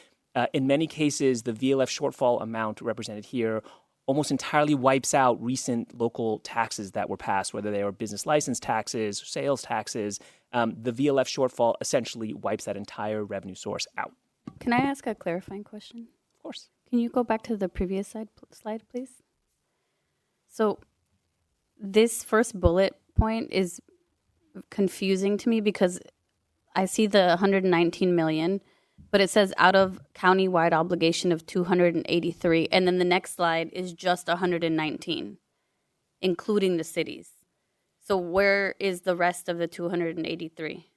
In many cases, the VLF shortfall amount represented here almost entirely wipes out recent local taxes that were passed, whether they were business license taxes or sales taxes. The VLF shortfall essentially wipes that entire revenue source out. Can I ask a clarifying question? Of course. Can you go back to the previous slide, please? So this first bullet point is confusing to me because I see the 119 million, but it says out of countywide obligation of 283, and then the next slide is just 119, including the cities. So where is the rest of the 283?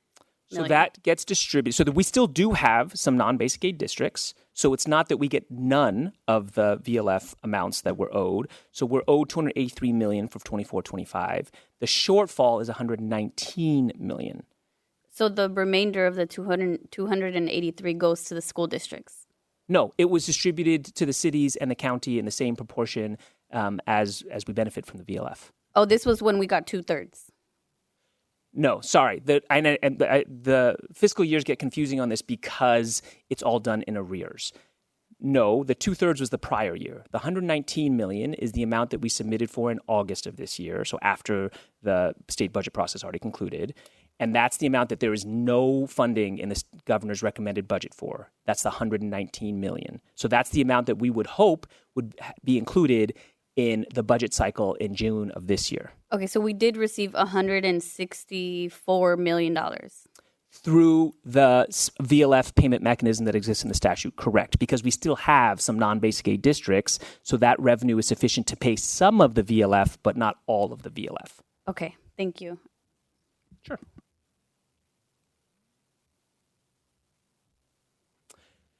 So that gets distributed. So that we still do have some non-basic aid districts. So it's not that we get none of the VLF amounts that we're owed. So we're owed $283 million for 24-25. The shortfall is $119 million. So the remainder of the 283 goes to the school districts? No, it was distributed to the cities and the county in the same proportion as we benefit from the VLF. Oh, this was when we got 2/3. No, sorry. The fiscal years get confusing on this because it's all done in arrears. No, the 2/3 was the prior year. The $119 million is the amount that we submitted for in August of this year, so after the state budget process already concluded. And that's the amount that there is no funding in the governor's recommended budget for. That's the $119 million. So that's the amount that we would hope would be included in the budget cycle in June of this year. Okay, so we did receive $164 million. Through the VLF payment mechanism that exists in the statute, correct, because we still have some non-basic aid districts, so that revenue is sufficient to pay some of the VLF, but not all of the VLF. Okay, thank you. Sure.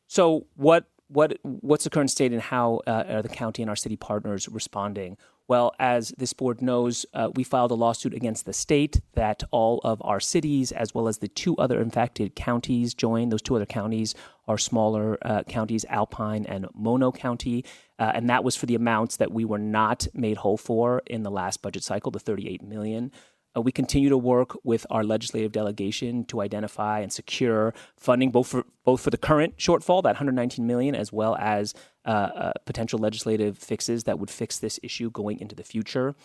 So what's the current state and how are the county and our city partners responding? Well, as this board knows, we filed a lawsuit against the state that all of our cities, as well as the two other infected counties, joined. Those two other counties are smaller counties, Alpine and Mono County, and that was for the amounts that we were not made whole for in the last budget cycle, the $38 million. We continue to work with our legislative delegation to identify and secure funding both for the current shortfall, that $119 million, as well as potential legislative fixes that would fix this issue going into the future.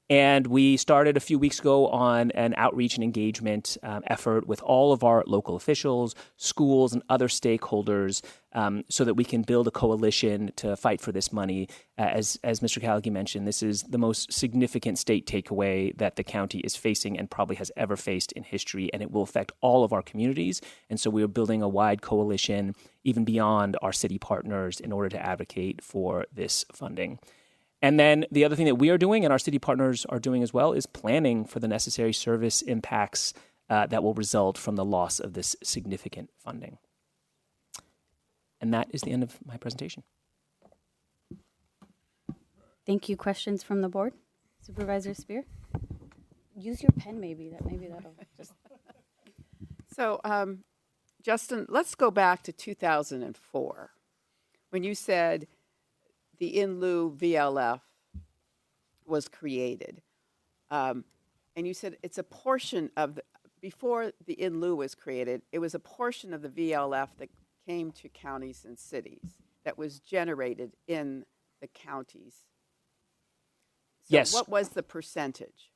And we started a few weeks ago on an outreach and engagement effort with all of our local officials, schools, and other stakeholders so that we can build a coalition to fight for this money. As Mr. Callaghan mentioned, this is the most significant state takeaway that the county is facing and probably has ever faced in history, and it will affect all of our communities. And so we are building a wide coalition, even beyond our city partners, in order to advocate for this funding. And then the other thing that we are doing and our city partners are doing as well is planning for the necessary service impacts that will result from the loss of this significant funding. And that is the end of my presentation. Thank you. Questions from the board? Supervisor Spear? Use your pen maybe. That'll just... So, Justin, let's go back to 2004 when you said the in lieu VLF was created. And you said it's a portion of before the in lieu was created, it was a portion of the VLF that came to counties and cities that was generated in the counties. So Yes. what was the percentage?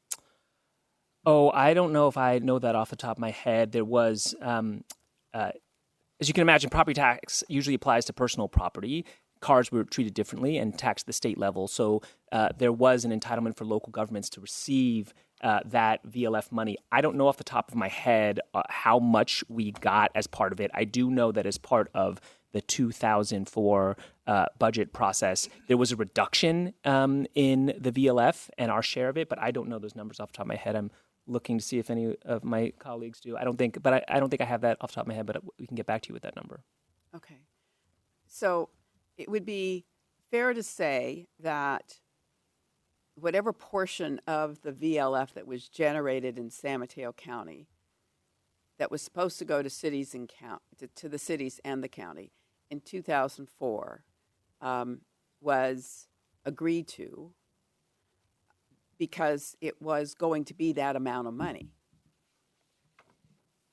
Oh, I don't know if I know that off the top of my head. There was, as you can imagine, property tax usually applies to personal property. Cars were treated differently and taxed at the state level. So there was an entitlement for local governments to receive that VLF money. I don't know off the top of my head how much we got as part of it. I do know that as part of the 2004 budget process, there was a reduction in the VLF and our share of it, but I don't know those numbers off the top of my head. I'm looking to see if any of my colleagues do. I don't think I have that off the top of my head, but we can get back to you with that number. Okay. So it would be fair to say that whatever portion of the VLF that was generated in San Mateo County that was supposed to go to cities and to the cities and the county in 2004 was agreed to because it was going to be that amount of money.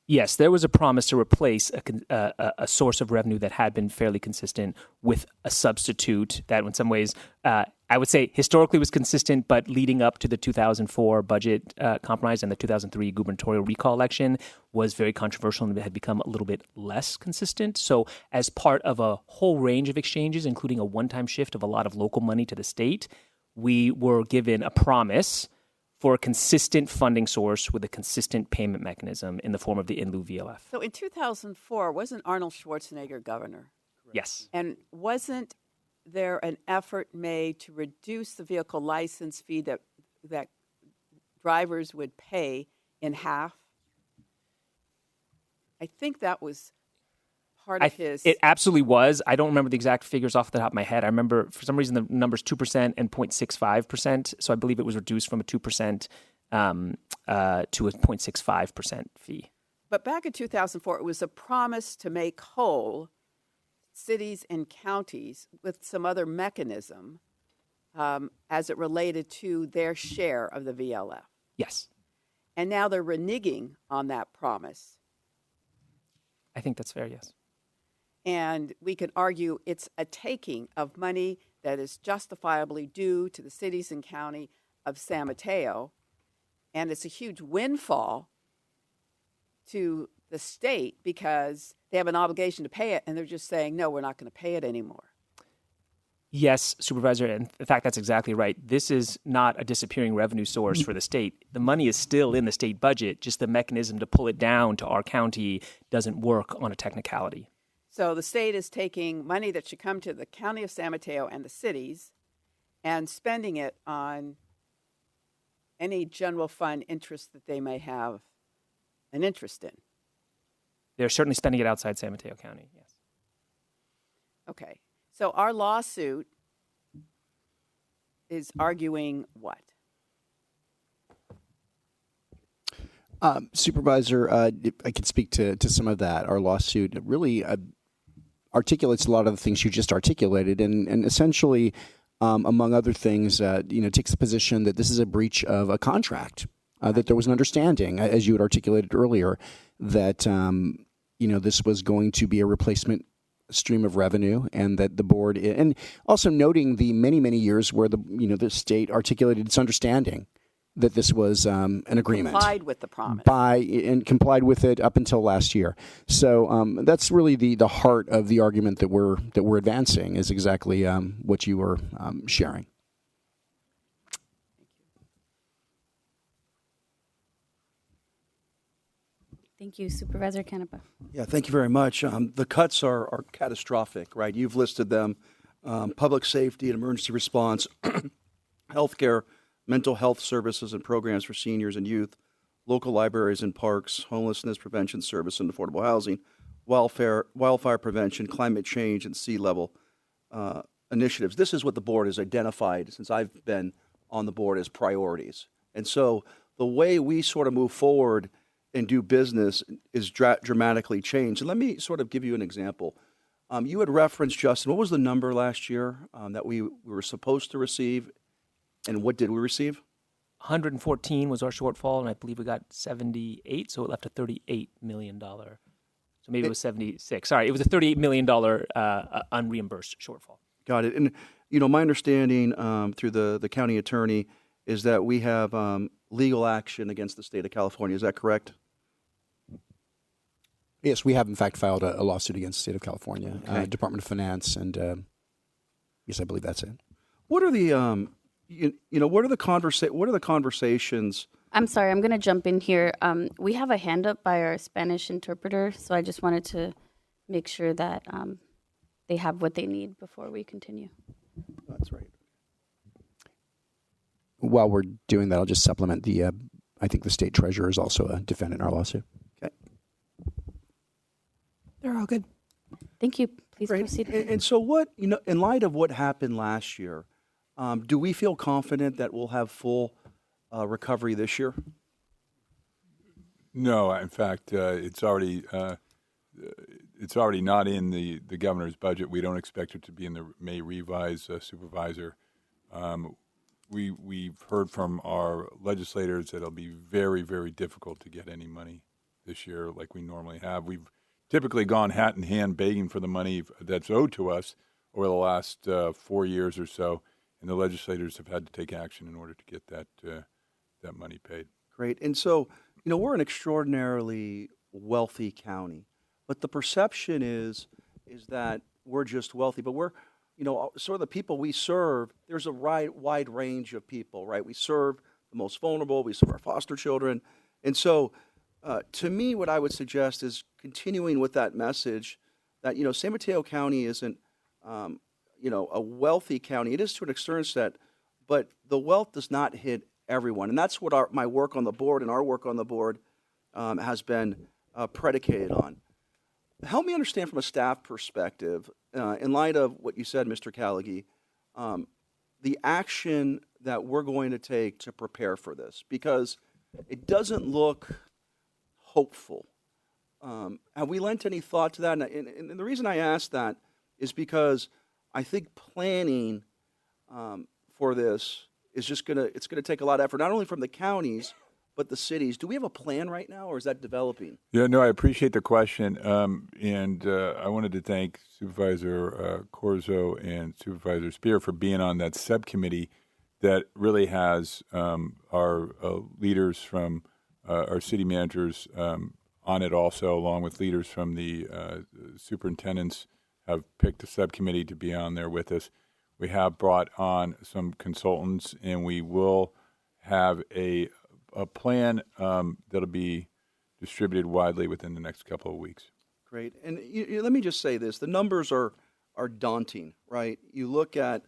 Yes, there was a promise to replace a source of revenue that had been fairly consistent with a substitute that in some ways, I would say historically was consistent, but leading up to the 2004 budget compromise and the 2003 gubernatorial recall election was very controversial and had become a little bit less consistent. So as part of a whole range of exchanges, including a one-time shift of a lot of local money to the state, we were given a promise for a consistent funding source with a consistent payment mechanism in the form of the in lieu VLF. So in 2004, wasn't Arnold Schwarzenegger governor? Yes. And wasn't there an effort made to reduce the vehicle license fee that drivers would pay in half? I think that was part of his... It absolutely was. I don't remember the exact figures off the top of my head. I remember, for some reason, the number's 2% and 0.65%. So I believe it was reduced from a 2% to a 0.65% fee. But back in 2004, it was a promise to make whole cities and counties with some other mechanism as it related to their share of the VLF. Yes. And now they're reneging on that promise. I think that's fair, yes. And we could argue it's a taking of money that is justifiably due to the cities and county of San Mateo, and it's a huge windfall to the state because they have an obligation to pay it, and they're just saying, no, we're not going to pay it anymore. Yes, Supervisor, and in fact, that's exactly right. This is not a disappearing revenue source for the state. The money is still in the state budget, just the mechanism to pull it down to our county doesn't work on a technicality. So the state is taking money that should come to the county of San Mateo and the cities and spending it on any general fund interest that they may have an interest in. They're certainly spending it outside San Mateo County, yes. Okay. So our lawsuit is arguing what? Supervisor, I could speak to some of that. Our lawsuit really articulates a lot of the things you just articulated, and essentially, among other things, takes the position that this is a breach of a contract, that there was an understanding, as you had articulated earlier, that this was going to be a replacement stream of revenue, and that the board, and also noting the many years where the state articulated its understanding that this was an agreement. Complied with the promise. And complied with it up until last year. So that's really the heart of the argument that we're advancing is exactly what you were sharing. Thank you, Supervisor Canepa. Yeah, thank you very much. The cuts are catastrophic, right? You've listed them: public safety and emergency response, healthcare, mental health services and programs for seniors and youth, local libraries and parks, homelessness prevention service and affordable housing, wildfire prevention, climate change, and sea level initiatives. This is what the board has identified since I've been on the board as priorities. And so the way we sort of move forward and do business is dramatically changed. And let me sort of give you an example. You had referenced, Justin, what was the number last year that we were supposed to receive, and what did we receive? 114 was our shortfall, and I believe we got 78, so it left a $38 million. So maybe it was 76. Sorry, it was a $38 million unreimbursed shortfall. Got it. And, you know, my understanding through the county attorney is that we have legal action against the state of California. Is that correct? Yes, we have in fact filed a lawsuit against the state of California, Okay. Department of Finance, and yes, I believe that's it. What are the what are the conversations? I'm sorry, I'm going to jump in here. We have a hand up by our Spanish interpreter, so I just wanted to make sure that they have what they need before we continue. That's right. While we're doing that, I'll just supplement I think the state treasurer is also a defendant in our lawsuit. Okay. They're all good. Thank you. Please Great. proceed. And so what, in light of what happened last year, do we feel confident that we'll have full recovery this year? No, in fact, it's already not in the governor's budget. We don't expect it to be in the May revise, supervisor. We've heard from our legislators that it'll be very, very difficult to get any money this year like we normally have. We've typically gone hat in hand begging for the money that's owed to us over the last 4 years or so, and the legislators have had to take action in order to get that money paid. Great. And so, we're an extraordinarily wealthy county, but the perception is that we're just wealthy, but we're, sort of the people we serve, there's a wide range of people, right? We serve the most vulnerable, we serve our foster children. And so, to me, what I would suggest is continuing with that message that, San Mateo County isn't, a wealthy county. It is to an extent, but the wealth does not hit everyone. And that's what my work on the board and our work on the board has been predicated on. Help me understand from a staff perspective, in light of what you said, Mr. Callagy, the action that we're going to take to prepare for this, because it doesn't look hopeful. Have we lent any thought to that? And the reason I ask that is because I think planning for this is it's going to take a lot of effort, not only from the counties, but the cities. Do we have a plan right now, or is that developing? Yeah, no, I appreciate the question, and I wanted to thank Supervisor Corzo and Supervisor Spear for being on that subcommittee that really has our leaders from our city managers on it also, along with leaders from the superintendents have picked a subcommittee to be on there with us. We have brought on some consultants, and we will have a plan that'll be distributed widely within the next couple of weeks. Great. And let me just say this. The numbers are daunting, right? You look at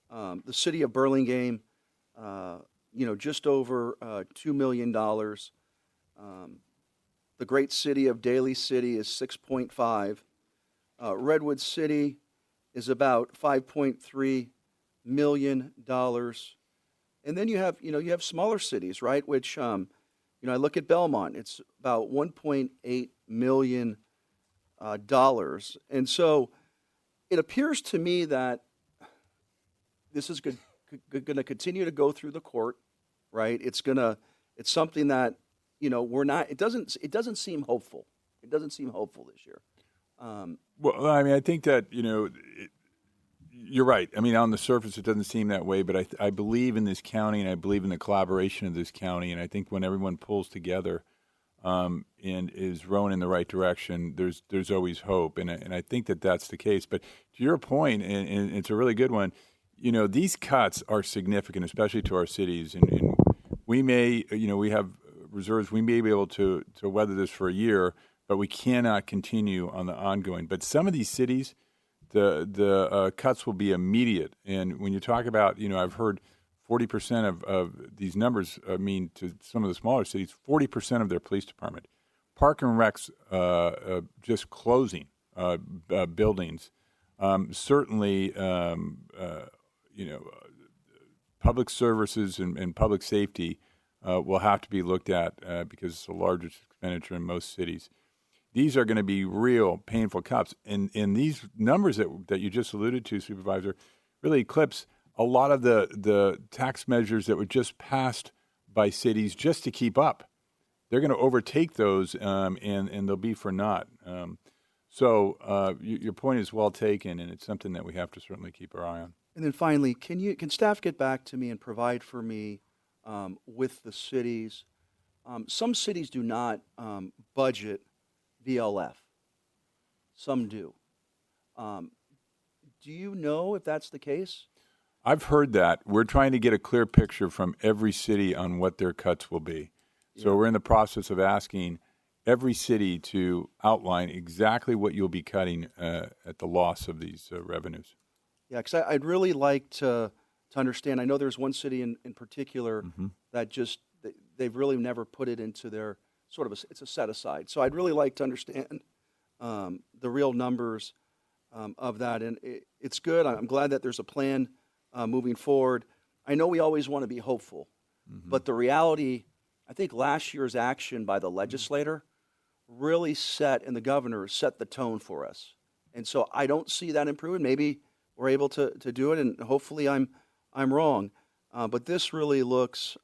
the city of Burlingame, just over $2 million. The great city of Daly City is 6.5. Redwood City is about $5.3 million. And then you have smaller cities, right? Which, I look at Belmont, it's about $1.8 million. And so it appears to me that this is going to continue to go through the court, right? It's something that, it doesn't seem hopeful. It doesn't seem hopeful this year. Well, I mean, I think that, you're right. I mean, on the surface, it doesn't seem that way, but I believe in this county, and I believe in the collaboration of this county. And I think when everyone pulls together and is rowing in the right direction, there's always hope. And I think that that's the case. But to your point, and it's a really good one, you know, these cuts are significant, especially to our cities. And we may, you know, we have reserves. We may be able to weather this for a year, but we cannot continue on the ongoing. But some of these cities, the cuts will be immediate. And when you talk about, you know, I've heard 40% of these numbers mean to some of the smaller cities, 40% of their police department. Park and Rec's just closing buildings. Certainly, you know, public services and public safety will have to be looked at because it's the largest expenditure in most cities. These are going to be real painful cuts. And these numbers that you just alluded to, Supervisor, really eclipse a lot of the tax measures that were just passed by cities just to keep up. They're going to overtake those, and they'll be for naught. So your point is well taken, and it's something that we have to certainly keep our eye on. And then finally, can staff get back to me and provide for me with the cities? Some cities do not budget VLF. Some do. Do you know if that's the case? I've heard that. We're trying to get a clear picture from every city on what their cuts will be. So we're in the process of asking every city to outline exactly what you'll be cutting at the loss of these revenues. Yeah, because I'd really like to understand. I know there's one city in particular that just, they've really never put it into their sort of, it's a set aside. So I'd really like to understand the real numbers of that. And it's good. I'm glad that there's a plan moving forward. I know we always want to be hopeful, but the reality, I think last year's action by the legislator really set, and the governor set the tone for us. And so I don't see that improving. Maybe we're able to do it, and hopefully I'm wrong. But this really looks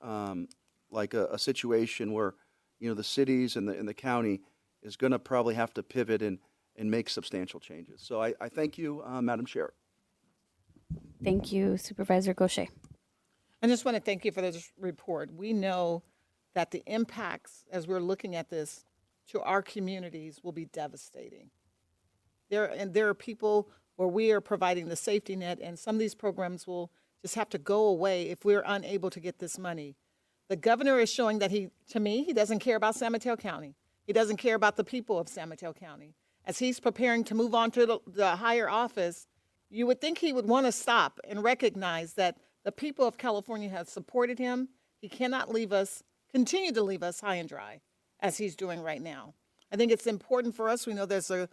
like a situation where, you know, the cities and the county is going to probably have to pivot and make substantial changes. So I thank you, Madam Chair. Thank you, Supervisor Gaucher. I just want to thank you for this report. We know that the impacts, as we're looking at this, to our communities will be devastating. There are people where we are providing the safety net, and some of these programs will just have to go away if we're unable to get this money. The governor is showing that he doesn't care about San Mateo County. He doesn't care about the people of San Mateo County. As he's preparing to move on to the higher office, you would think he would want to stop and recognize that the people of California have supported him. He cannot continue to leave us high and dry, as he's doing right now. I think it's important for us. We know there's a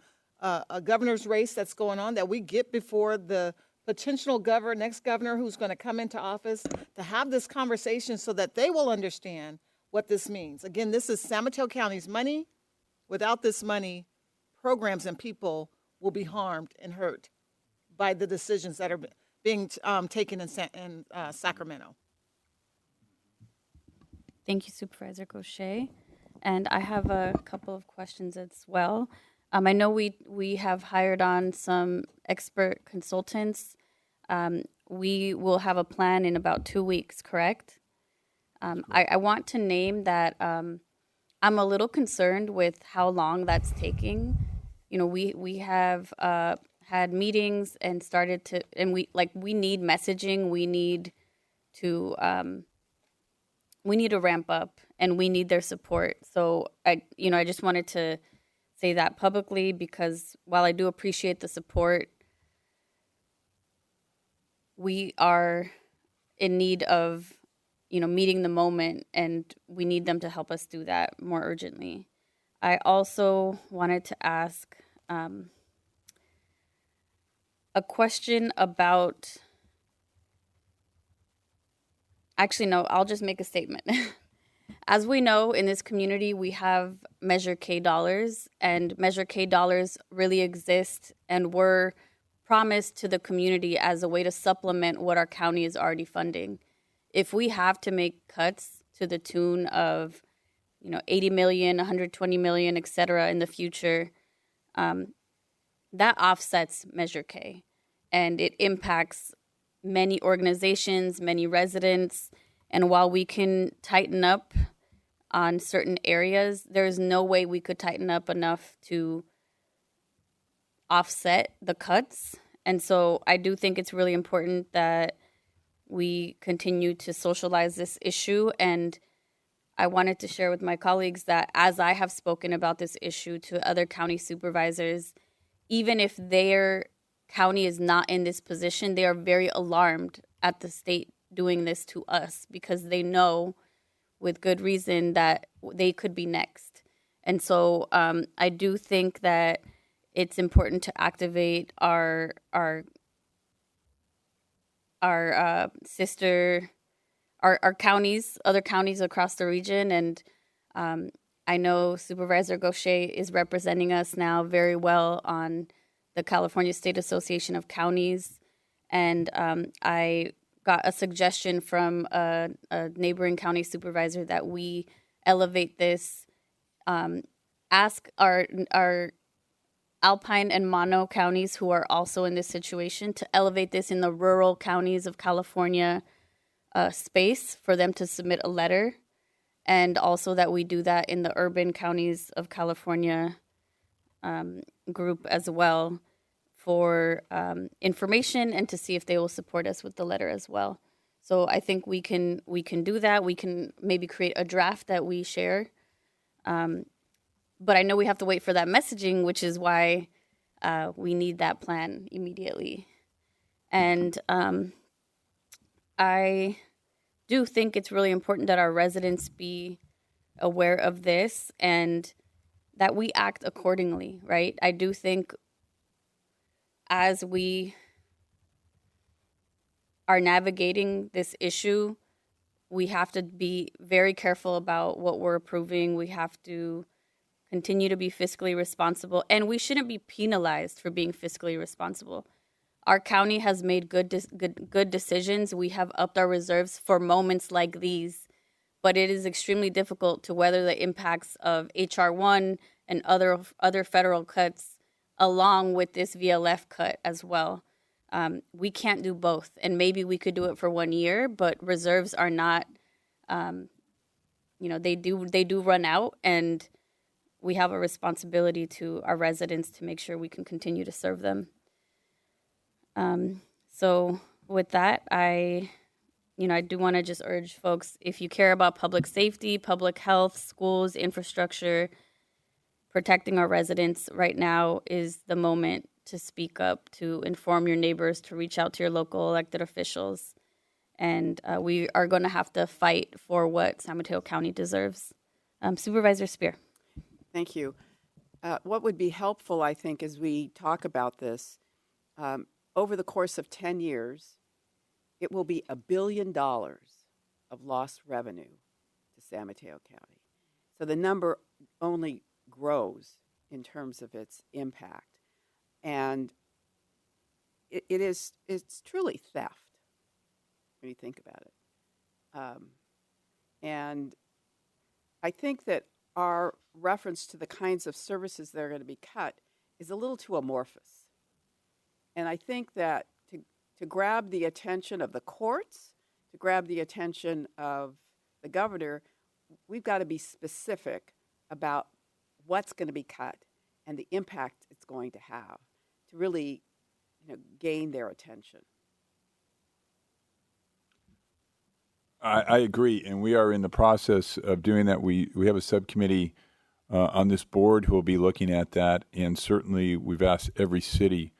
governor's race that's going on, that we get before the potential next governor who's going to come into office, to have this conversation so that they will understand what this means. Again, this is San Mateo County's money. Without this money, programs and people will be harmed and hurt by the decisions that are being taken in Sacramento. Thank you, Supervisor Gaucher. And I have a couple of questions as well. I know we have hired on some expert consultants. We will have a plan in about 2 weeks, correct? I want to name that I'm a little concerned with how long that's taking. You know, we have had meetings and started to, and we need messaging. We need to ramp up, and we need their support. So I just wanted to say that publicly, because while I do appreciate the support, we are in need of, meeting the moment, and we need them to help us do that more urgently. I also wanted to ask a question about, actually, no, I'll just make a statement. As we know, in this community, we have Measure K dollars, and Measure K dollars really exist and were promised to the community as a way to supplement what our county is already funding. If we have to make cuts to the tune of, 80 million, 120 million, et cetera, in the future, that offsets Measure K. and it impacts many organizations, many residents. And while we can tighten up on certain areas, there's no way we could tighten up enough to offset the cuts. And so I do think it's really important that we continue to socialize this issue. And I wanted to share with my colleagues that as I have spoken about this issue to other county supervisors, even if their county is not in this position, they are very alarmed at the state doing this to us because they know with good reason that they could be next. And so I do think that it's important to activate our counties, other counties across the region. And I know Supervisor Gaucher is representing us now very well on the California State Association of Counties. And I got a suggestion from a neighboring county supervisor that we elevate this, ask our Alpine and Mono counties who are also in this situation to elevate this in the rural counties of California space for them to submit a letter, and also that we do that in the urban counties of California group as well for information and to see if they will support us with the letter as well. So I think we can do that. We can maybe create a draft that we share. But I know we have to wait for that messaging, which is why we need that plan immediately. And I do think it's really important that our residents be aware of this and that we act accordingly, right? I do think as we are navigating this issue, we have to be very careful about what we're approving. We have to continue to be fiscally responsible, and we shouldn't be penalized for being fiscally responsible. Our county has made good decisions. We have upped our reserves for moments like these, but it is extremely difficult to weather the impacts of HR 1 and other federal cuts along with this VLF cut as well. We can't do both, and maybe we could do it for 1 year, but reserves are not, they do run out, and we have a responsibility to our residents to make sure we can continue to serve them. So with that, I do want to just urge folks, if you care about public safety, public health, schools, infrastructure, protecting our residents, right now is the moment to speak up, to inform your neighbors, to reach out to your local elected officials. And we are going to have to fight for what San Mateo County deserves. Supervisor Spear. Thank you. What would be helpful, I think, as we talk about this, over the course of 10 years, it will be $1 billion of lost revenue to San Mateo County. So the number only grows in terms of its impact. And it's truly theft when you think about it. And I think that our reference to the kinds of services that are going to be cut is a little too amorphous. And I think that to grab the attention of the courts, to grab the attention of the governor, we've got to be specific about what's going to be cut and the impact it's going to have to really gain their attention. I agree, and we are in the process of doing that. We have a subcommittee on this board who will be looking at that, and certainly we've asked every city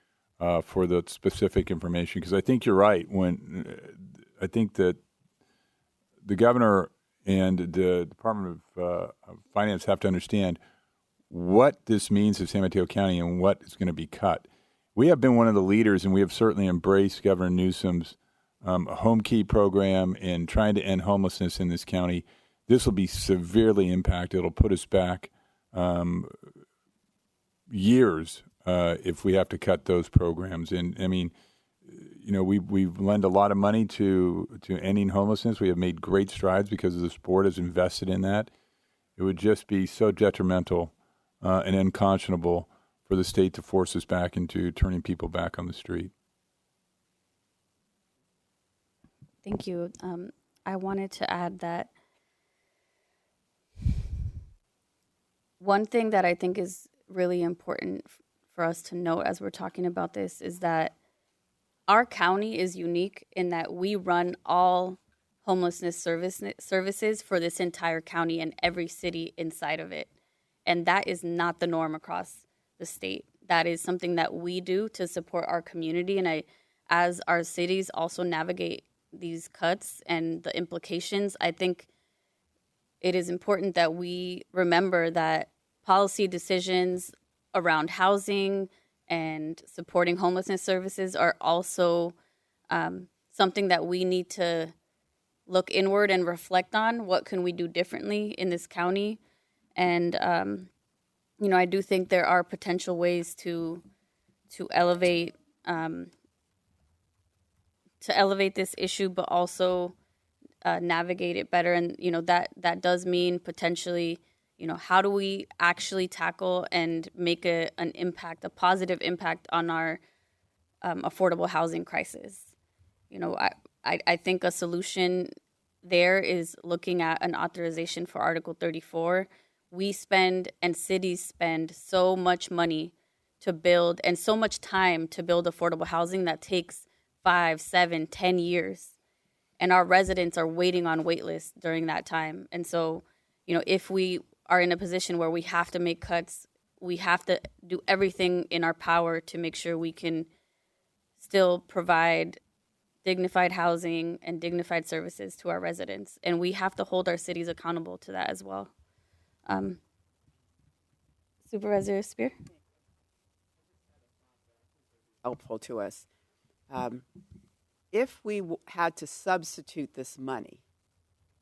for the specific information, because I think you're right. I think that the governor and the Department of Finance have to understand what this means to San Mateo County and what is going to be cut. We have been one of the leaders, and we have certainly embraced Governor Newsom's home key program and trying to end homelessness in this county. This will be severely impacted. It'll put us back years if we have to cut those programs. And I mean, we've lent a lot of money to ending homelessness. We have made great strides because this board has invested in that. It would just be so detrimental and unconscionable for the state to force us back into turning people back on the street. Thank you. I wanted to add that one thing that I think is really important for us to note as we're talking about this is that our county is unique in that we run all homelessness services for this entire county and every city inside of it. And that is not the norm across the state. That is something that we do to support our community. And as our cities also navigate these cuts and the implications, I think it is important that we remember that policy decisions around housing and supporting homelessness services are also something that we need to look inward and reflect on. What can we do differently in this county? And I do think there are potential ways to elevate this issue, but also navigate it better. And that does mean potentially, how do we actually tackle and make an impact, a positive impact on our affordable housing crisis? I think a solution there is looking at an authorization for Article 34. We spend and cities spend so much money to build and so much time to build affordable housing that takes 5, 7, 10 years. And our residents are waiting on wait lists during that time. And so, if we are in a position where we have to make cuts, we have to do everything in our power to make sure we can still provide dignified housing and dignified services to our residents. And we have to hold our cities accountable to that as well. Supervisor Spear? Helpful to us. If we had to substitute this money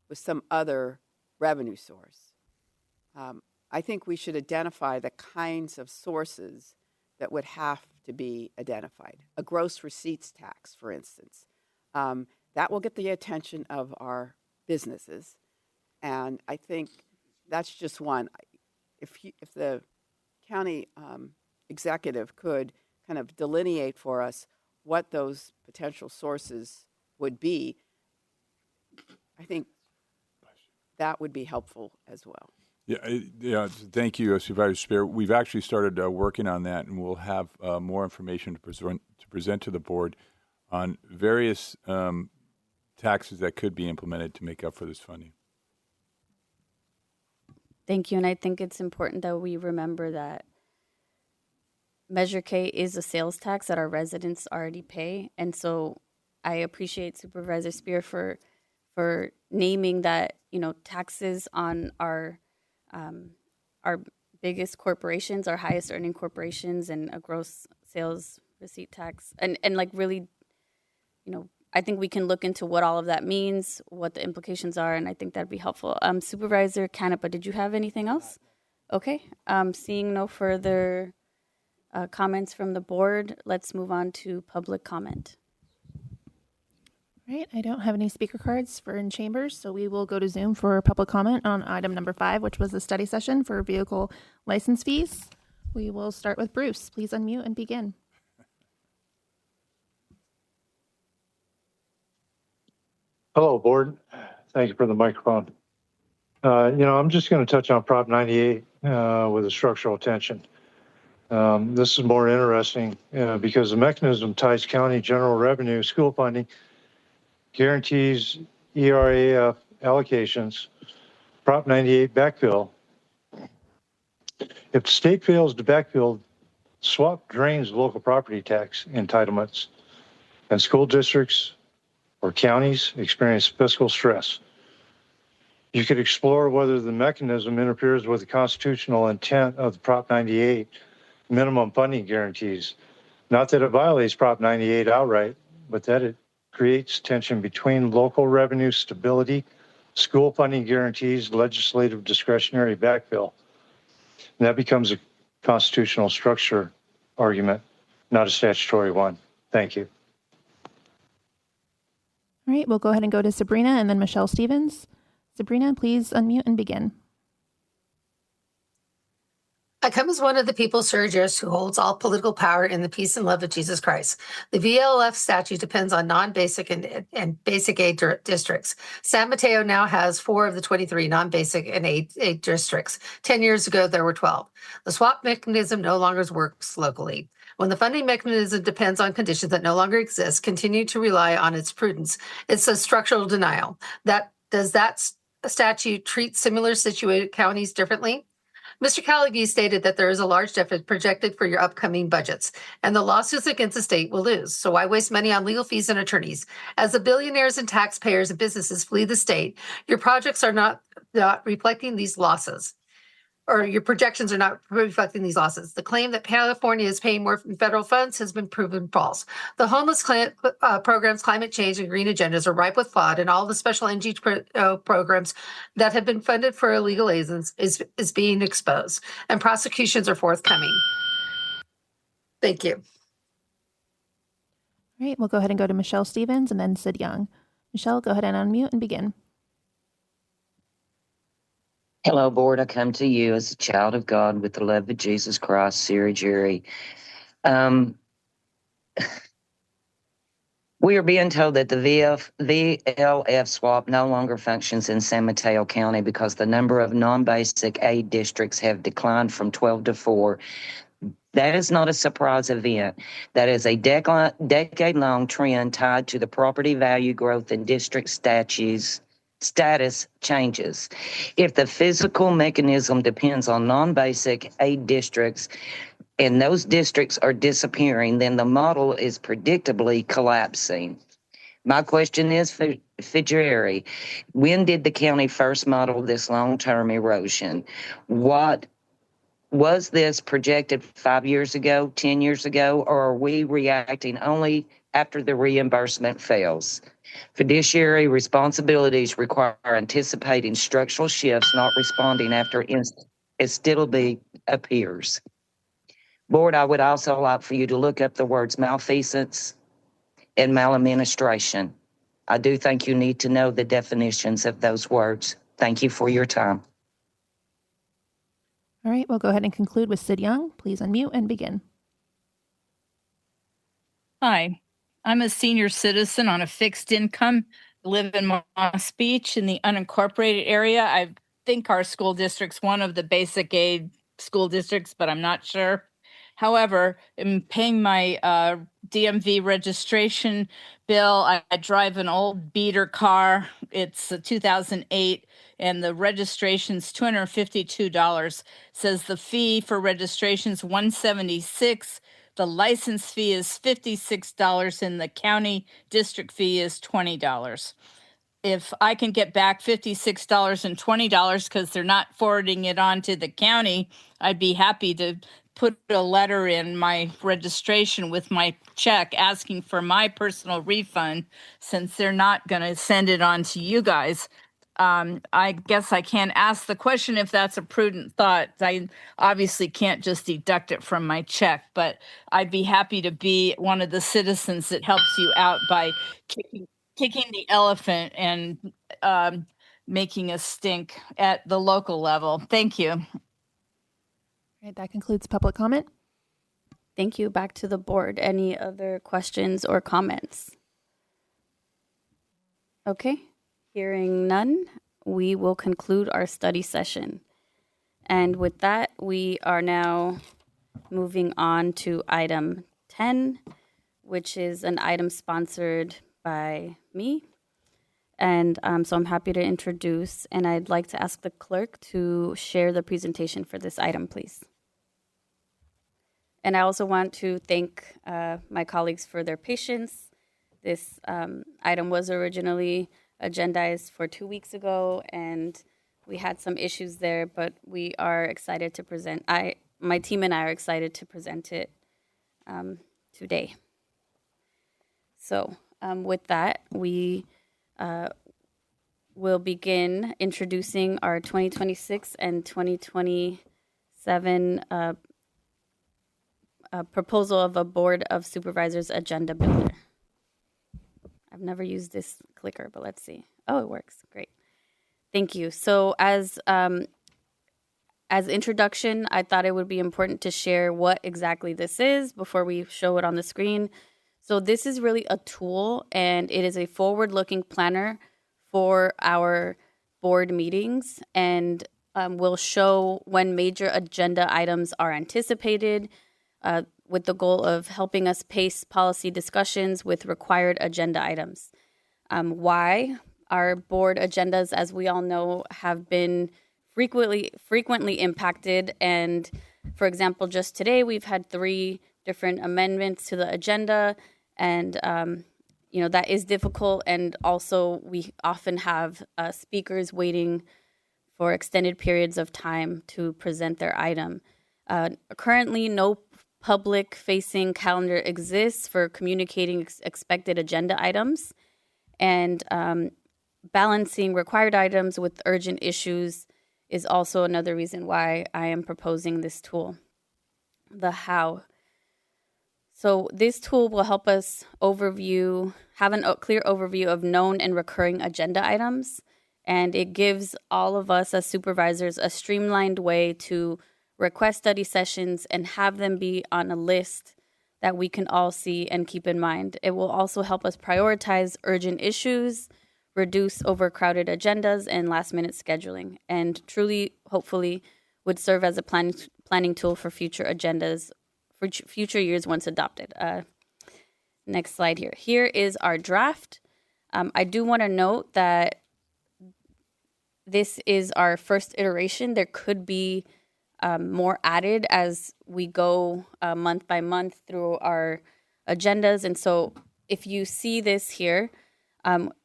with some other revenue source, I think we should identify the kinds of sources that would have to be identified. A gross receipts tax, for instance. That will get the attention of our businesses. And I think that's just one. If the county executive could kind of delineate for us what those potential sources would be, I think that would be helpful as well. Yeah. Thank you, Supervisor Spear. We've actually started working on that, and we'll have more information to present to the board on various taxes that could be implemented to make up for this funding. Thank you. And I think it's important that we remember that Measure K is a sales tax that our residents already pay. And so I appreciate Supervisor Spear for naming that, taxes on our biggest corporations, our highest earning corporations, and a gross sales receipt tax. And like really, I think we can look into what all of that means, what the implications are, and I think that'd be helpful. Supervisor Canepa, did you have anything else? Okay. Seeing no further comments from the board, let's move on to public comment. All right, I don't have any speaker cards for in chambers, so we will go to Zoom for public comment on item number 5, which was the study session for vehicle license fees. We will start with Bruce. Please unmute and begin. Hello, board. Thank you for the microphone. I'm just going to touch on Prop 98 with the structural tension. This is more interesting because the mechanism ties county general revenue, school funding, guarantees ERAF allocations, Prop 98 backfill. If the state fails to backfill, swap drains local property tax entitlements, and school districts or counties experience fiscal stress. You could explore whether the mechanism interferes with the constitutional intent of the Prop 98 minimum funding guarantees. Not that it violates Prop 98 outright, but that it creates tension between local revenue stability, school funding guarantees, legislative discretionary backfill. And that becomes a constitutional structure argument, not a statutory one. Thank you. All right, we'll go ahead and go to Sabrina and then Michelle Stevens. Sabrina, please unmute and begin. I come as one of the people, surrogers, who holds all political power in the peace and love of Jesus Christ. The VLF statute depends on non-basic and basic aid districts. San Mateo now has 4 of the 23 non-basic and aid districts. 10 years ago, there were 12. The swap mechanism no longer works locally. When the funding mechanism depends on conditions that no longer exist, continue to rely on its prudence. It's a structural denial. Does that statute treat similar situated counties differently? Mr. Callagy stated that there is a large deficit projected for your upcoming budgets, and the lawsuits against the state will lose. So why waste money on legal fees and attorneys? As the billionaires and taxpayers and businesses flee the state, your projects are not reflecting these losses, or your projections are not reflecting these losses. The claim that California is paying more in federal funds has been proven false. The homeless programs, climate change, and green agendas are ripe with fraud, and all the special NGO programs that have been funded for illegal agents is being exposed, and prosecutions are forthcoming. Thank you. All right, we'll go ahead and go to Michelle Stevens and then Sid Young. Michelle, go ahead and unmute and begin. Hello, board. I come to you as a child of God with the love of Jesus Christ, Siri Jerry. We are being told that the VLF swap no longer functions in San Mateo County because the number of non-basic aid districts have declined from 12 to 4. That is not a surprise event. That is a decade-long trend tied to the property value growth and district status changes. If the physical mechanism depends on non-basic aid districts and those districts are disappearing, then the model is predictably collapsing. My question is for Jerry, when did the county first model this long-term erosion? What was this projected 5 years ago, 10 years ago, or are we reacting only after the reimbursement fails? Fiduciary responsibilities require anticipating structural shifts, not responding after instability appears. Board, I would also like for you to look up the words malfeasance and maladministration. I do think you need to know the definitions of those words. Thank you for your time. All right, we'll go ahead and conclude with Sid Young. Please unmute and begin. Hi, I'm a senior citizen on a fixed income, live in Moss Beach in the unincorporated area. I think our school district's one of the basic aid school districts, but I'm not sure. However, in paying my DMV registration bill, I drive an old beater car. It's a 2008, and the registration's $252. Says the fee for registration's $176. The license fee is $56, and the county district fee is $20. If I can get back $56 and $20 because they're not forwarding it on to the county, I'd be happy to put a letter in my registration with my check asking for my personal refund, since they're not going to send it on to you guys. I guess I can't ask the question if that's a prudent thought. I obviously can't just deduct it from my check, but I'd be happy to be one of the citizens that helps you out by kicking the elephant and making a stink at the local level. Thank you. All right, that concludes public comment. Thank you. Back to the board. Any other questions or comments? Okay, hearing none, we will conclude our study session. And with that, we are now moving on to item 10, which is an item sponsored by me. And so I'm happy to introduce, and I'd like to ask the clerk to share the presentation for this item, please. And I also want to thank my colleagues for their patience. This item was originally agendized for 2 weeks ago, and we had some issues there, but we are excited to present. My team and I are excited to present it today. So with that, we will begin introducing our 2026 and 2027 proposal of a Board of Supervisors agenda builder. I've never used this clicker, but let's see. Oh, it works. Great. Thank you. So as as introduction, I thought it would be important to share what exactly this is before we show it on the screen. So this is really a tool, and it is a forward-looking planner for our board meetings, and will show when major agenda items are anticipated, with the goal of helping us pace policy discussions with required agenda items. Why? Our board agendas, as we all know, have been frequently impacted. And for example, just today, we've had 3 different amendments to the agenda. And, that is difficult. And also, we often have speakers waiting for extended periods of time to present their item. Currently, no public-facing calendar exists for communicating expected agenda items. And balancing required items with urgent issues is also another reason why I am proposing this tool. The how. So this tool will help us have a clear overview of known and recurring agenda items, and it gives all of us as supervisors a streamlined way to request study sessions and have them be on a list that we can all see and keep in mind. It will also help us prioritize urgent issues, reduce overcrowded agendas and last-minute scheduling, and truly, hopefully, would serve as a planning tool for future agendas, for future years once adopted. Next slide here. Here is our draft. I do want to note that this is our first iteration. There could be more added as we go month by month through our agendas. And so if you see this here,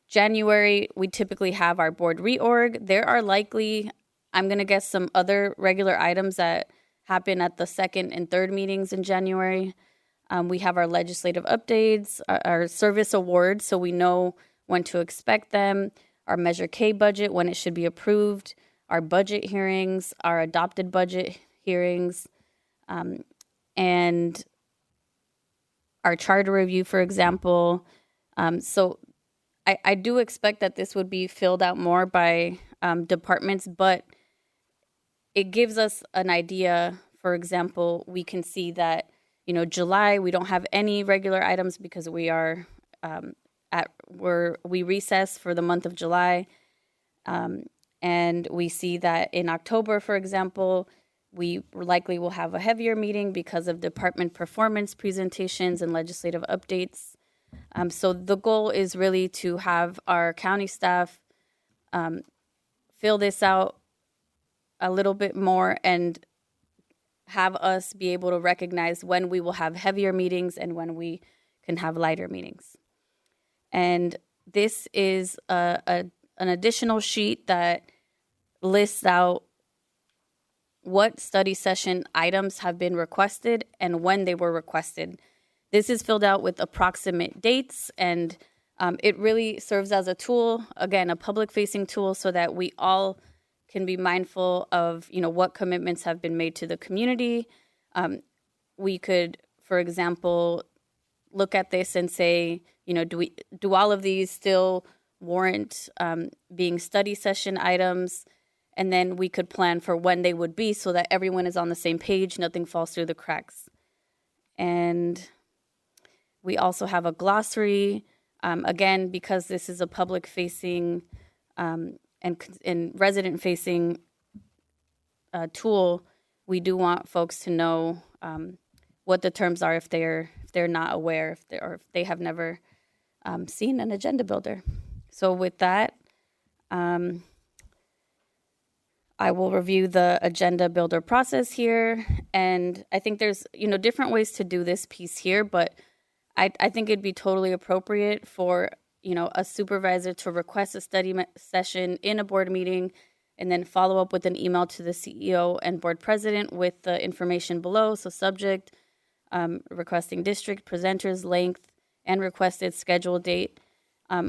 January, we typically have our board reorg. There are likely, I'm going to guess, some other regular items that happen at the second and third meetings in January. We have our legislative updates, our service awards, so we know when to expect them, our Measure K budget, when it should be approved, our budget hearings, our adopted budget hearings, and our charter review, for example. So I do expect that this would be filled out more by departments, but it gives us an idea. For example, we can see that, July, we don't have any regular items because we are we recess for the month of July. And we see that in October, for example, we likely will have a heavier meeting because of department performance presentations and legislative updates. So the goal is really to have our county staff fill this out a little bit more and have us be able to recognize when we will have heavier meetings and when we can have lighter meetings. And this is an additional sheet that lists out what study session items have been requested and when they were requested. This is filled out with approximate dates, and it really serves as a tool, again, a public-facing tool, so that we all can be mindful of, what commitments have been made to the community. We could, for example, look at this and say, do all of these still warrant being study session items? And then we could plan for when they would be so that everyone is on the same page, nothing falls through the cracks. And we also have a glossary. Again, because this is a public-facing and resident-facing tool, we do want folks to know what the terms are if they're not aware, if they have never seen an agenda builder. So with that, I will review the agenda builder process here, and I think there's different ways to do this piece here, but I think it'd be totally appropriate for a supervisor to request a study session in a board meeting and then follow up with an email to the CEO and board president with the information below. So subject, requesting district, presenters, length, and requested schedule date. I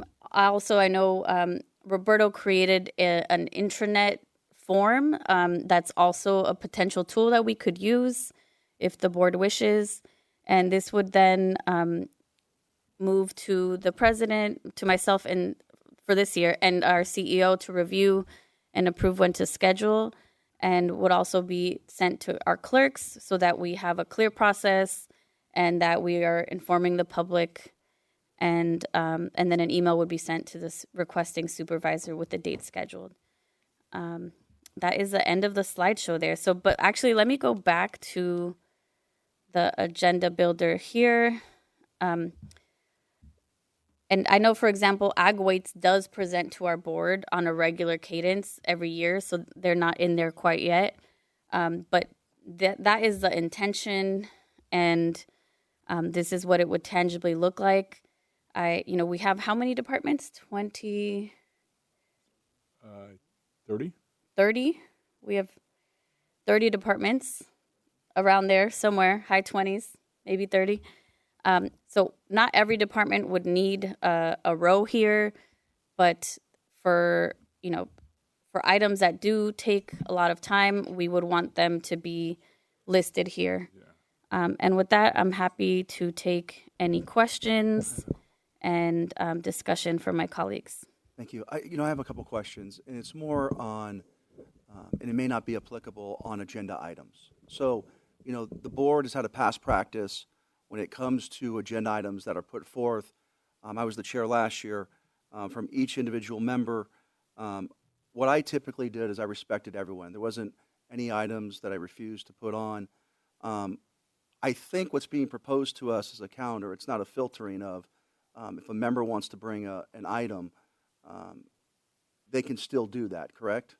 know Roberto created an intranet form that's also a potential tool that we could use if the board wishes. And this would then move to the president, to myself, and for this year, and our CEO to review and approve when to schedule. and would also be sent to our clerks so that we have a clear process and that we are informing the public. And then an email would be sent to this requesting supervisor with the date scheduled. That is the end of the slideshow there. So, but actually, let me go back to the agenda builder here. And I know, for example, Ag Waits does present to our board on a regular cadence every year, so they're not in there quite yet. But that is the intention, and this is what it would tangibly look like. We have how many departments? 20? 30? 30? We have 30 departments around there somewhere, high 20s, maybe 30. So not every department would need a row here, but for items that do take a lot of time, we would want them to be listed here. Yeah. And with that, I'm happy to take any questions and discussion from my colleagues. Thank you. I have a couple questions, and it's more on, and it may not be applicable on agenda items. So, the board has had a past practice when it comes to agenda items that are put forth. I was the chair last year. From each individual member, what I typically did is I respected everyone. There wasn't any items that I refused to put on. I think what's being proposed to us is a calendar. It's not a filtering of, if a member wants to bring an item, they can still do that, correct?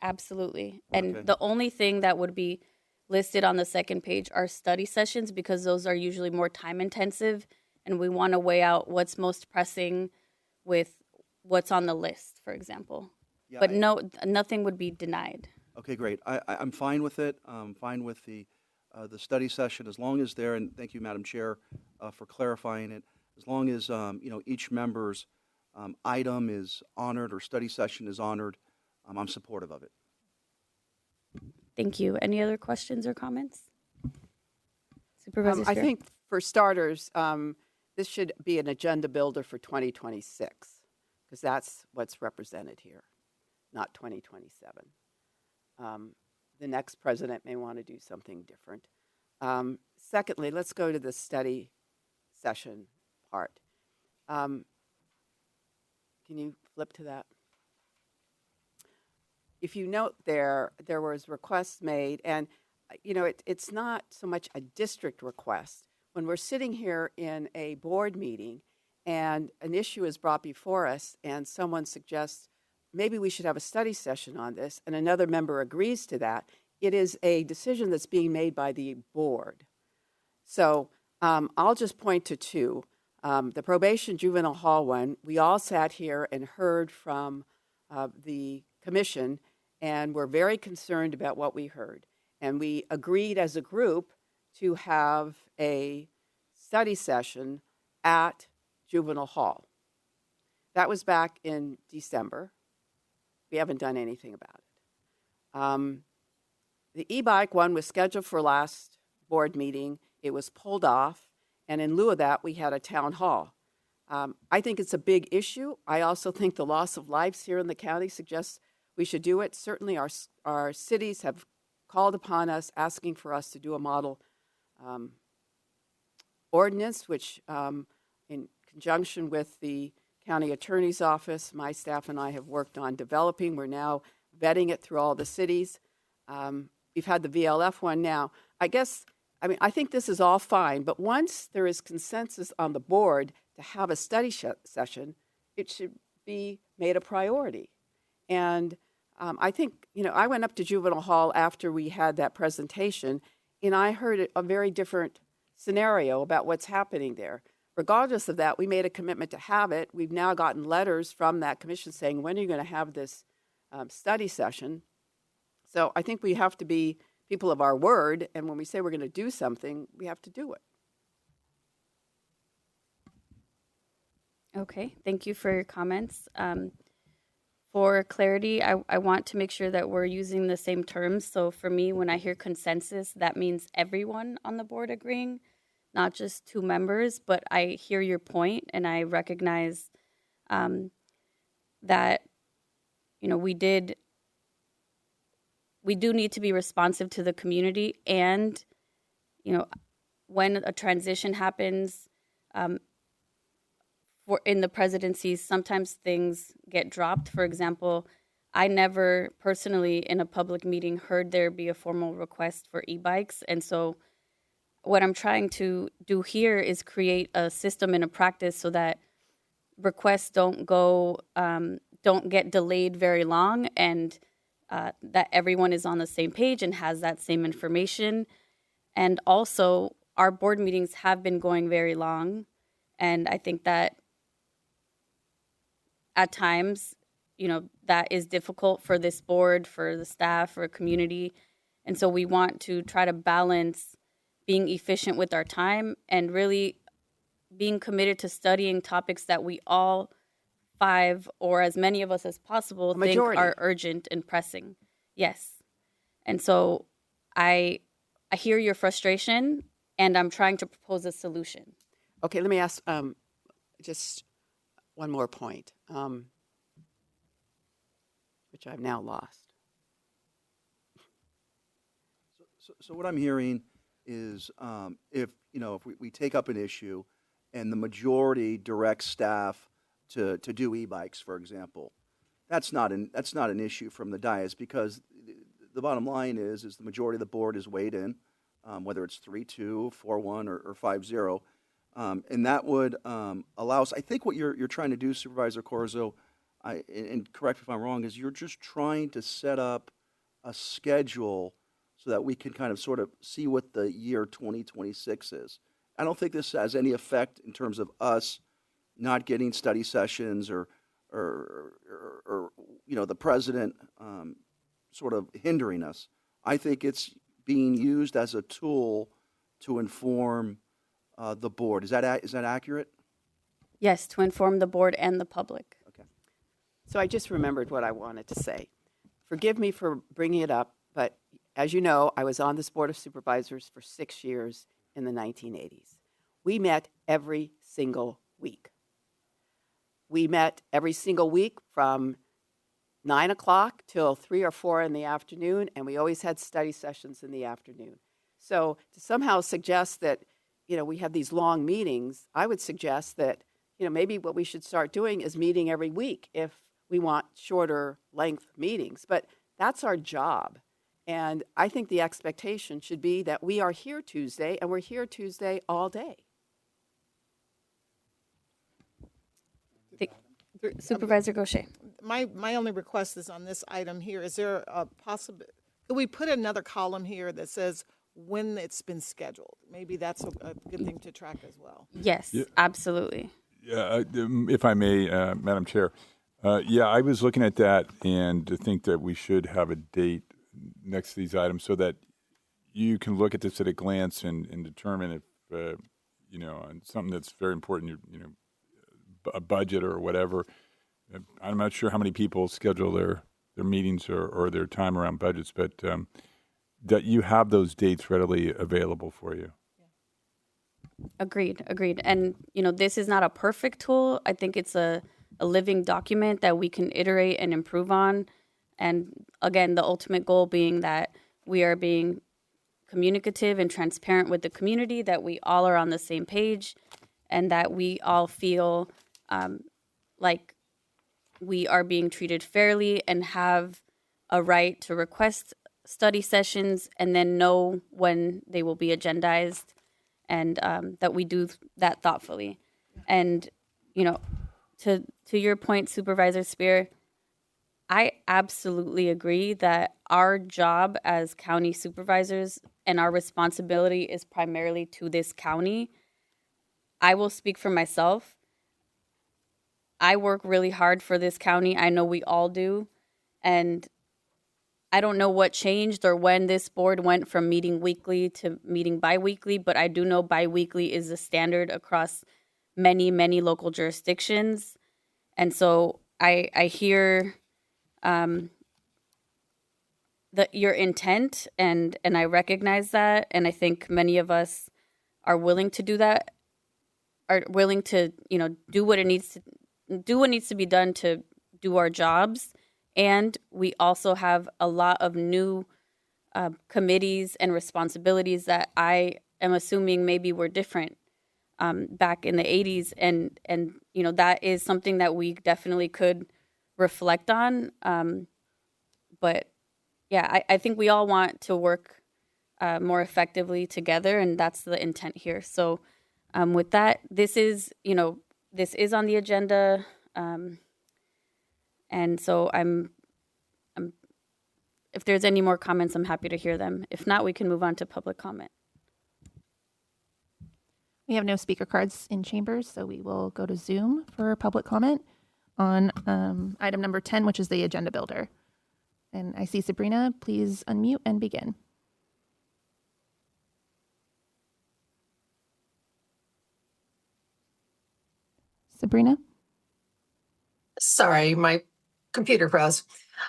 Absolutely. And Okay. the only thing that would be listed on the second page are study sessions, because those are usually more time intensive, and we want to weigh out what's most pressing with what's on the list, for example. Yeah, But nothing would be denied. Okay, great. I'm fine with it. I'm fine with the study session as long as they're, and thank you, Madam Chair, for clarifying it. As long as, each member's item is honored or study session is honored, I'm supportive of it. Thank you. Any other questions or comments? Supervisor I Spear? think for starters, this should be an agenda builder for 2026, because that's what's represented here, not 2027. The next president may want to do something different. Secondly, let's go to the study session part. Can you flip to that? If you note there was requests made, and it's not so much a district request. When we're sitting here in a board meeting and an issue is brought before us and someone suggests maybe we should have a study session on this, and another member agrees to that, it is a decision that's being made by the board. So I'll just point to two. The probation juvenile hall one, we all sat here and heard from the commission, and we're very concerned about what we heard. And we agreed as a group to have a study session at juvenile hall. That was back in December. We haven't done anything about it. The e-bike one was scheduled for last board meeting. It was pulled off, and in lieu of that, we had a town hall. I think it's a big issue. I also think the loss of lives here in the county suggests we should do it. Certainly our cities have called upon us, asking for us to do a model ordinance, which in conjunction with the county attorney's office, my staff and I have worked on developing. We're now vetting it through all the cities. We've had the VLF one now. I think this is all fine, but once there is consensus on the board to have a study session, it should be made a priority. And I think, I went up to juvenile hall after we had that presentation, and I heard a very different scenario about what's happening there. Regardless of that, we made a commitment to have it. We've now gotten letters from that commission saying, when are you going to have this study session? So I think we have to be people of our word, and when we say we're going to do something, we have to do it. Okay, thank you for your comments. For clarity, I want to make sure that we're using the same terms. So for me, when I hear consensus, that means everyone on the board agreeing, not just two members. But I hear your point, and I recognize that, we we do need to be responsive to the community, and when a transition happens in the presidencies, sometimes things get dropped. For example, I never personally in a public meeting heard there be a formal request for e-bikes, and so what I'm trying to do here is create a system and a practice so that requests don't get delayed very long, and that everyone is on the same page and has that same information. And also, our board meetings have been going very long, and I think that at times, that is difficult for this board, for the staff, for a community. And so we want to try to balance being efficient with our time and really being committed to studying topics that we all five, or as many of us as possible, think are urgent and pressing. Yes. And so I hear your frustration, and I'm trying to propose a solution. Okay, let me ask just one more point, which I've now lost. So what I'm hearing is if we take up an issue and the majority directs staff to do e-bikes, for example, that's not an issue from the dais, because the bottom line is the majority of the board is weighed in, whether it's 3-2, 4-1, or 5-0. And that would allow us, I think what you're trying to do, Supervisor Corzo, and correct me if I'm wrong, is you're just trying to set up a schedule so that we can kind of sort of see what the year 2026 is. I don't think this has any effect in terms of us not getting study sessions or the president sort of hindering us. I think it's being used as a tool to inform the board. Is that accurate? Yes, to inform the board and the public. Okay. So I just remembered what I wanted to say. Forgive me for bringing it up, but as you know, I was on this Board of Supervisors for 6 years in the 1980s. We met every single week. We met every single week from 9 o'clock till 3 or 4 in the afternoon, and we always had study sessions in the afternoon. So to somehow suggest that, we have these long meetings, I would suggest that, maybe what we should start doing is meeting every week if we want shorter length meetings. But that's our job. And I think the expectation should be that we are here Tuesday, and we're here Tuesday all day. Supervisor Gaucher. My only request is on this item here. Is there a possible? Could we put another column here that says when it's been scheduled? Maybe that's a good thing to track as well. Yes, absolutely. Yeah, if I may, Madam Chair. I was looking at that and to think that we should have a date next to these items so that you can look at this at a glance and determine if, on something that's very important, a budget or whatever. I'm not sure how many people schedule their meetings or their time around budgets, but that you have those dates readily available for you. Agreed. And, this is not a perfect tool. I think it's a living document that we can iterate and improve on. And again, the ultimate goal being that we are being communicative and transparent with the community, that we all are on the same page, and that we all feel like we are being treated fairly and have a right to request study sessions and then know when they will be agendized, and that we do that thoughtfully. And, to your point, Supervisor Spear, I absolutely agree that our job as county supervisors and our responsibility is primarily to this county. I will speak for myself. I work really hard for this county. I know we all do. And I don't know what changed or when this board went from meeting weekly to meeting biweekly, but I do know biweekly is the standard across many, many local jurisdictions. And so I hear your intent, and I recognize that, and I think many of us are willing to do that, are willing to do what needs to be done to do our jobs. And we also have a lot of new committees and responsibilities that I am assuming maybe were different back in the 80s. And, that is something that we definitely could reflect on. But yeah, I think we all want to work more effectively together, and that's the intent here. So with that, this is on the agenda. And so if there's any more comments, I'm happy to hear them. If not, we can move on to public comment. We have no speaker cards in chambers, so we will go to Zoom for public comment on item number 10, which is the agenda builder. And I see Sabrina. Please unmute and begin. Sabrina? Sorry, my computer froze.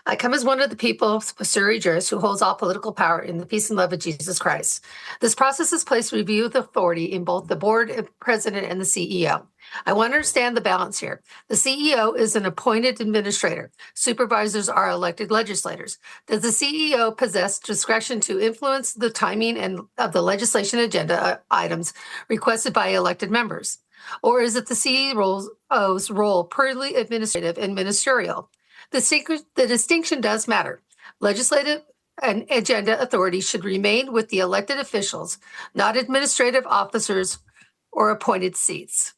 I come as one of the people with Surrey jurist who holds all political power in the peace and love of Jesus Christ. This process has placed review of authority in both the board, president, and the CEO. I want to understand the balance here. The CEO is an appointed administrator. Supervisors are elected legislators. Does the CEO possess discretion to influence the timing of the legislation agenda items requested by elected members? Or is it the CEO's role purely administrative and ministerial? The distinction does matter. Legislative and agenda authority should remain with the elected officials, not administrative officers or appointed seats.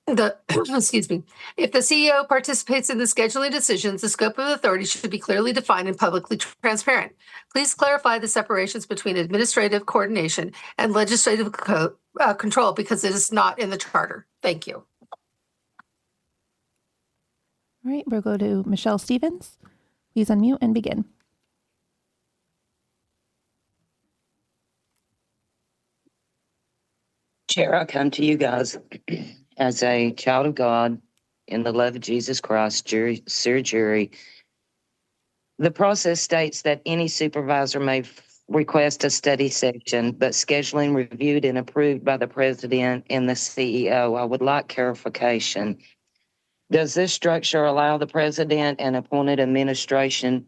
Excuse me. If the CEO participates in the scheduling decisions, the scope of authority should be clearly defined and publicly transparent. Please clarify the separations between administrative coordination and legislative control, because it is not in the charter. Thank you. All right, we'll go to Michelle Stevens. Please unmute and begin. Chair, I come to you guys as a child of God in the love of Jesus Christ, Sir Jury. The process states that any supervisor may request a study session, but scheduling reviewed and approved by the president and the CEO. I would like clarification. Does this structure allow the president and appointed administration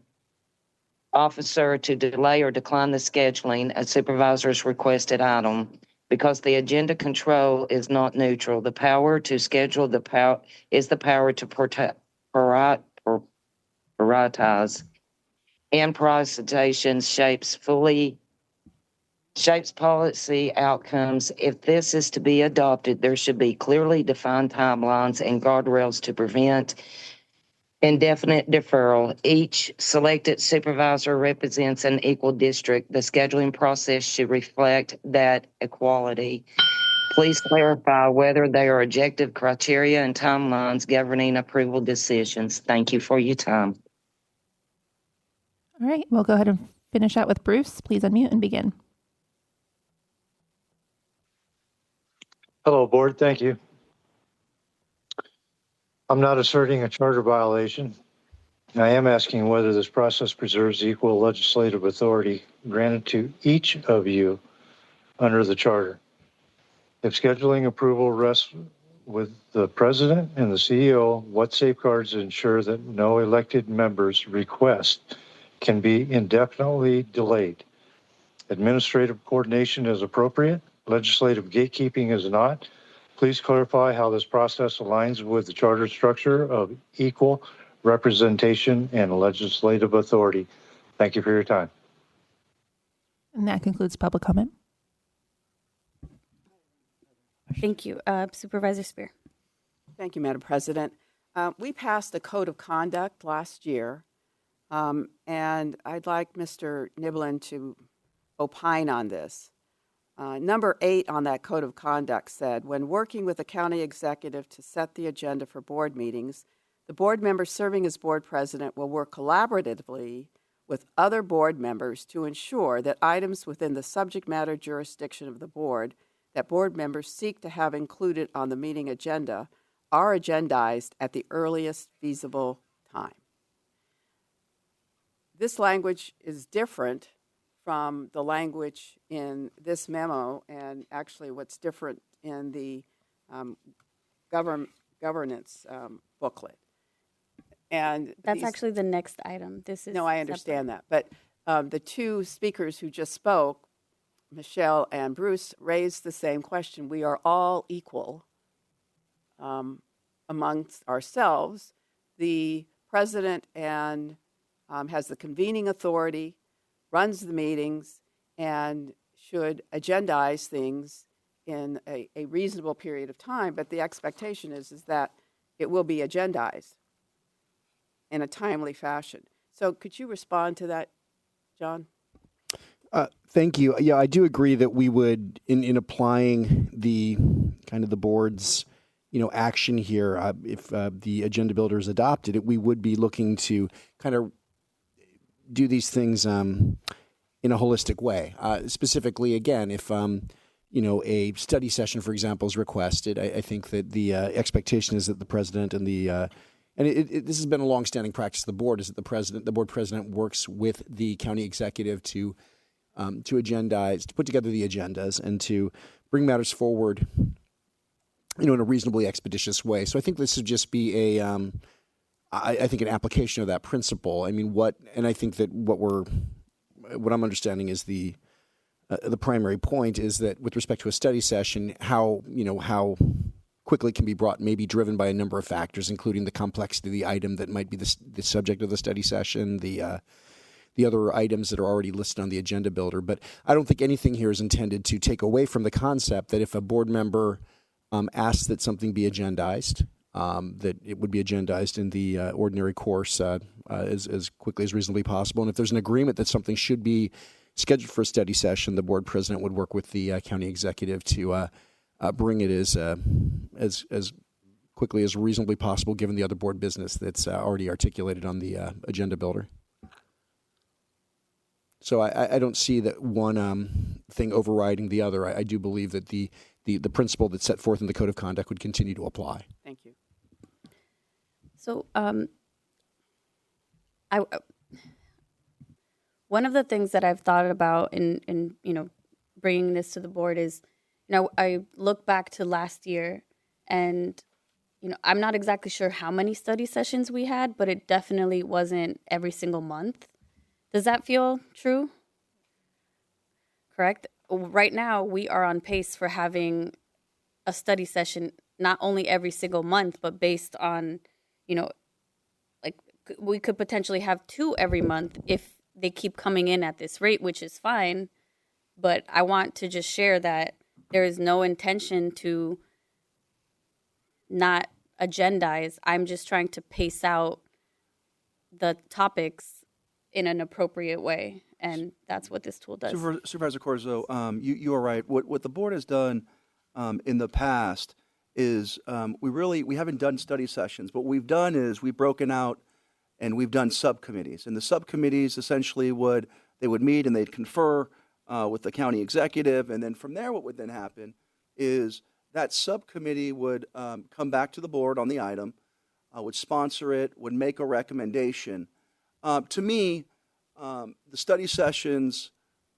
officer to delay or decline the scheduling a supervisor's requested item? Because the agenda control is not neutral. The power to schedule is the power to prioritize, and prioritization shapes policy outcomes. If this is to be adopted, there should be clearly defined timelines and guardrails to prevent indefinite deferral. Each selected supervisor represents an equal district. The scheduling process should reflect that equality. Please clarify whether there are objective criteria and timelines governing approval decisions. Thank you for your time. All right, we'll go ahead and finish out with Bruce. Please unmute and begin. Hello, board. Thank you. I'm not asserting a charter violation. I am asking whether this process preserves equal legislative authority granted to each of you under the charter. If scheduling approval rests with the president and the CEO, what safeguards ensure that no elected member's request can be indefinitely delayed? Administrative coordination is appropriate. Legislative gatekeeping is not. Please clarify how this process aligns with the charter structure of equal representation and legislative authority. Thank you for your time. And that concludes public comment. Thank you. Supervisor Spear. Thank you, Madam President. We passed a code of conduct last year, and I'd like Mr. Niblin to opine on this. Number 8 on that code of conduct said, when working with the county executive to set the agenda for board meetings, the board member serving as board president will work collaboratively with other board members to ensure that items within the subject matter jurisdiction of the board that board members seek to have included on the meeting agenda are agendized at the earliest feasible time. This language is different from the language in this memo, and actually what's different in the governance booklet. And that's actually the next item. This is no, I understand that, but the two speakers who just spoke, Michelle and Bruce, raised the same question. We are all equal amongst ourselves. The president and has the convening authority, runs the meetings, and should agendize things in a reasonable period of time. But the expectation is that it will be agendized in a timely fashion. So could you respond to that, John? Thank you. Yeah, I do agree that we would, in applying the kind of the board's, action here, if the agenda builder is adopted, we would be looking to kind of do these things in a holistic way. Specifically, again, if a study session, for example, is requested, I think that the expectation is that the president and this has been a longstanding practice of the board, is that the board president works with the county executive to agendize, to put together the agendas and to bring matters forward, in a reasonably expeditious way. So I think this would just be I think an application of that principle. I mean, I think that what I'm understanding is the primary point is that with respect to a study session, how quickly it can be brought may be driven by a number of factors, including the complexity of the item that might be the subject of the study session, the other items that are already listed on the agenda builder. But I don't think anything here is intended to take away from the concept that if a board member asks that something be agendized, that it would be agendized in the ordinary course as quickly as reasonably possible. And if there's an agreement that something should be scheduled for a study session, the board president would work with the county executive to bring it as quickly as reasonably possible, given the other board business that's already articulated on the agenda builder. So I don't see that one thing overriding the other. I do believe that the principle that's set forth in the Code of Conduct would continue to apply. Thank you. So, one of the things that I've thought about in bringing this to the board is, I look back to last year, and I'm not exactly sure how many study sessions we had, but it definitely wasn't every single month. Does that feel true? Correct? Right now, we are on pace for having a study session not only every single month, but based on, we could potentially have 2 every month if they keep coming in at this rate, which is fine. But I want to just share that there is no intention to not agendize. I'm just trying to pace out the topics in an appropriate way, and that's what this tool does. Supervisor Corzo, you are right. What the board has done in the past is we haven't done study sessions. What we've done is we've broken out and we've done subcommittees. And the subcommittees essentially would meet and they'd confer with the county executive. And then from there, what would then happen is that subcommittee would come back to the board on the item, would sponsor it, would make a recommendation. To me, the study sessions,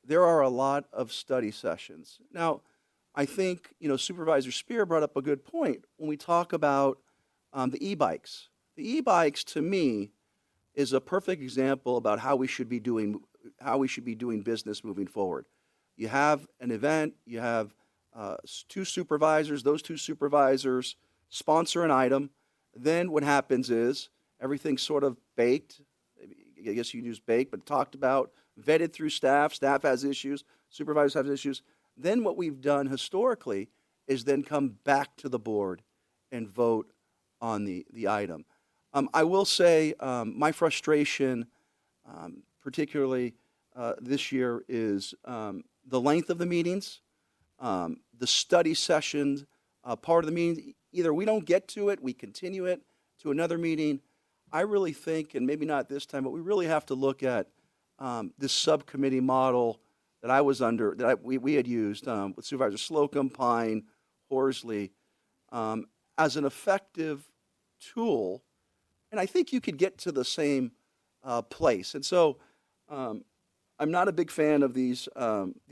there are a lot of study sessions. Now, I think, Supervisor Spear brought up a good point when we talk about the e-bikes. The e-bikes, to me, is a perfect example about how we should be doing business moving forward. You have an event, you have 2 supervisors, those 2 supervisors sponsor an item. Then what happens is everything's sort of baked. I guess you can use baked, but talked about, vetted through staff. Staff has issues, supervisors have issues. Then what we've done historically is then come back to the board and vote on the item. I will say my frustration, particularly this year, is the length of the meetings, the study sessions, part of the meeting. Either we don't get to it, we continue it to another meeting. I really think, and maybe not this time, but we really have to look at this subcommittee model that I was under, that we had used with Supervisor Slocum, Pine, Horsley, as an effective tool. And I think you could get to the same place. And so I'm not a big fan of these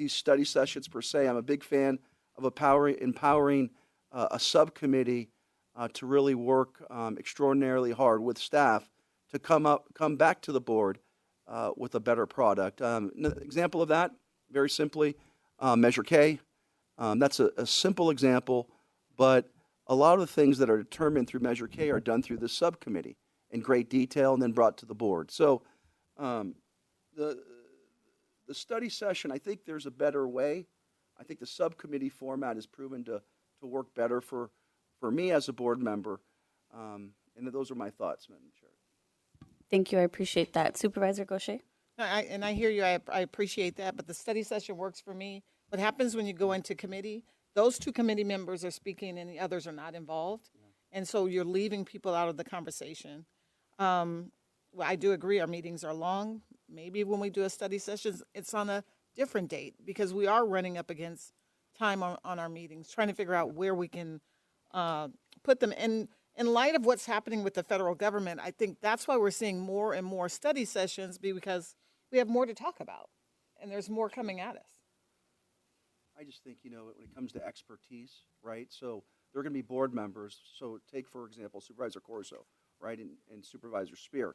study sessions per se. I'm a big fan of empowering a subcommittee to really work extraordinarily hard with staff to come back to the board with a better product. An example of that, very simply, Measure K. That's a simple example, but a lot of the things that are determined through Measure K are done through the subcommittee in great detail and then brought to the board. So the study session, I think there's a better way. I think the subcommittee format has proven to work better for me as a board member. And those are my thoughts, Madam Chair. Thank you. I appreciate that. Supervisor Gaucher? I hear you. I appreciate that, but the study session works for me. What happens when you go into committee, those two committee members are speaking and the others are not involved. And so you're leaving people out of the conversation. Well, I do agree our meetings are long. Maybe when we do a study session, it's on a different date because we are running up against time on our meetings, trying to figure out where we can put them. In light of what's happening with the federal government, I think that's why we're seeing more and more study sessions because we have more to talk about and there's more coming at us. I just think, when it comes to expertise, right? So there are going to be board members. So take, for example, Supervisor Corso, right, and Supervisor Spear.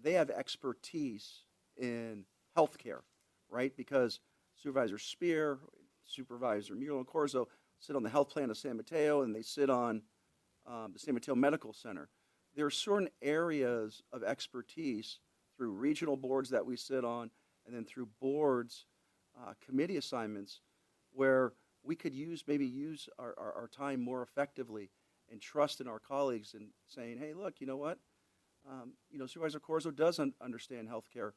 They have expertise in healthcare, right? Because Supervisor Spear, Supervisor Mueller, and Corso sit on the health plan of San Mateo, and they sit on the San Mateo Medical Center. There are certain areas of expertise through regional boards that we sit on, and then through boards, committee assignments, where we could use our time more effectively and trust in our colleagues and saying, hey, look, you know what? Supervisor Corso does understand healthcare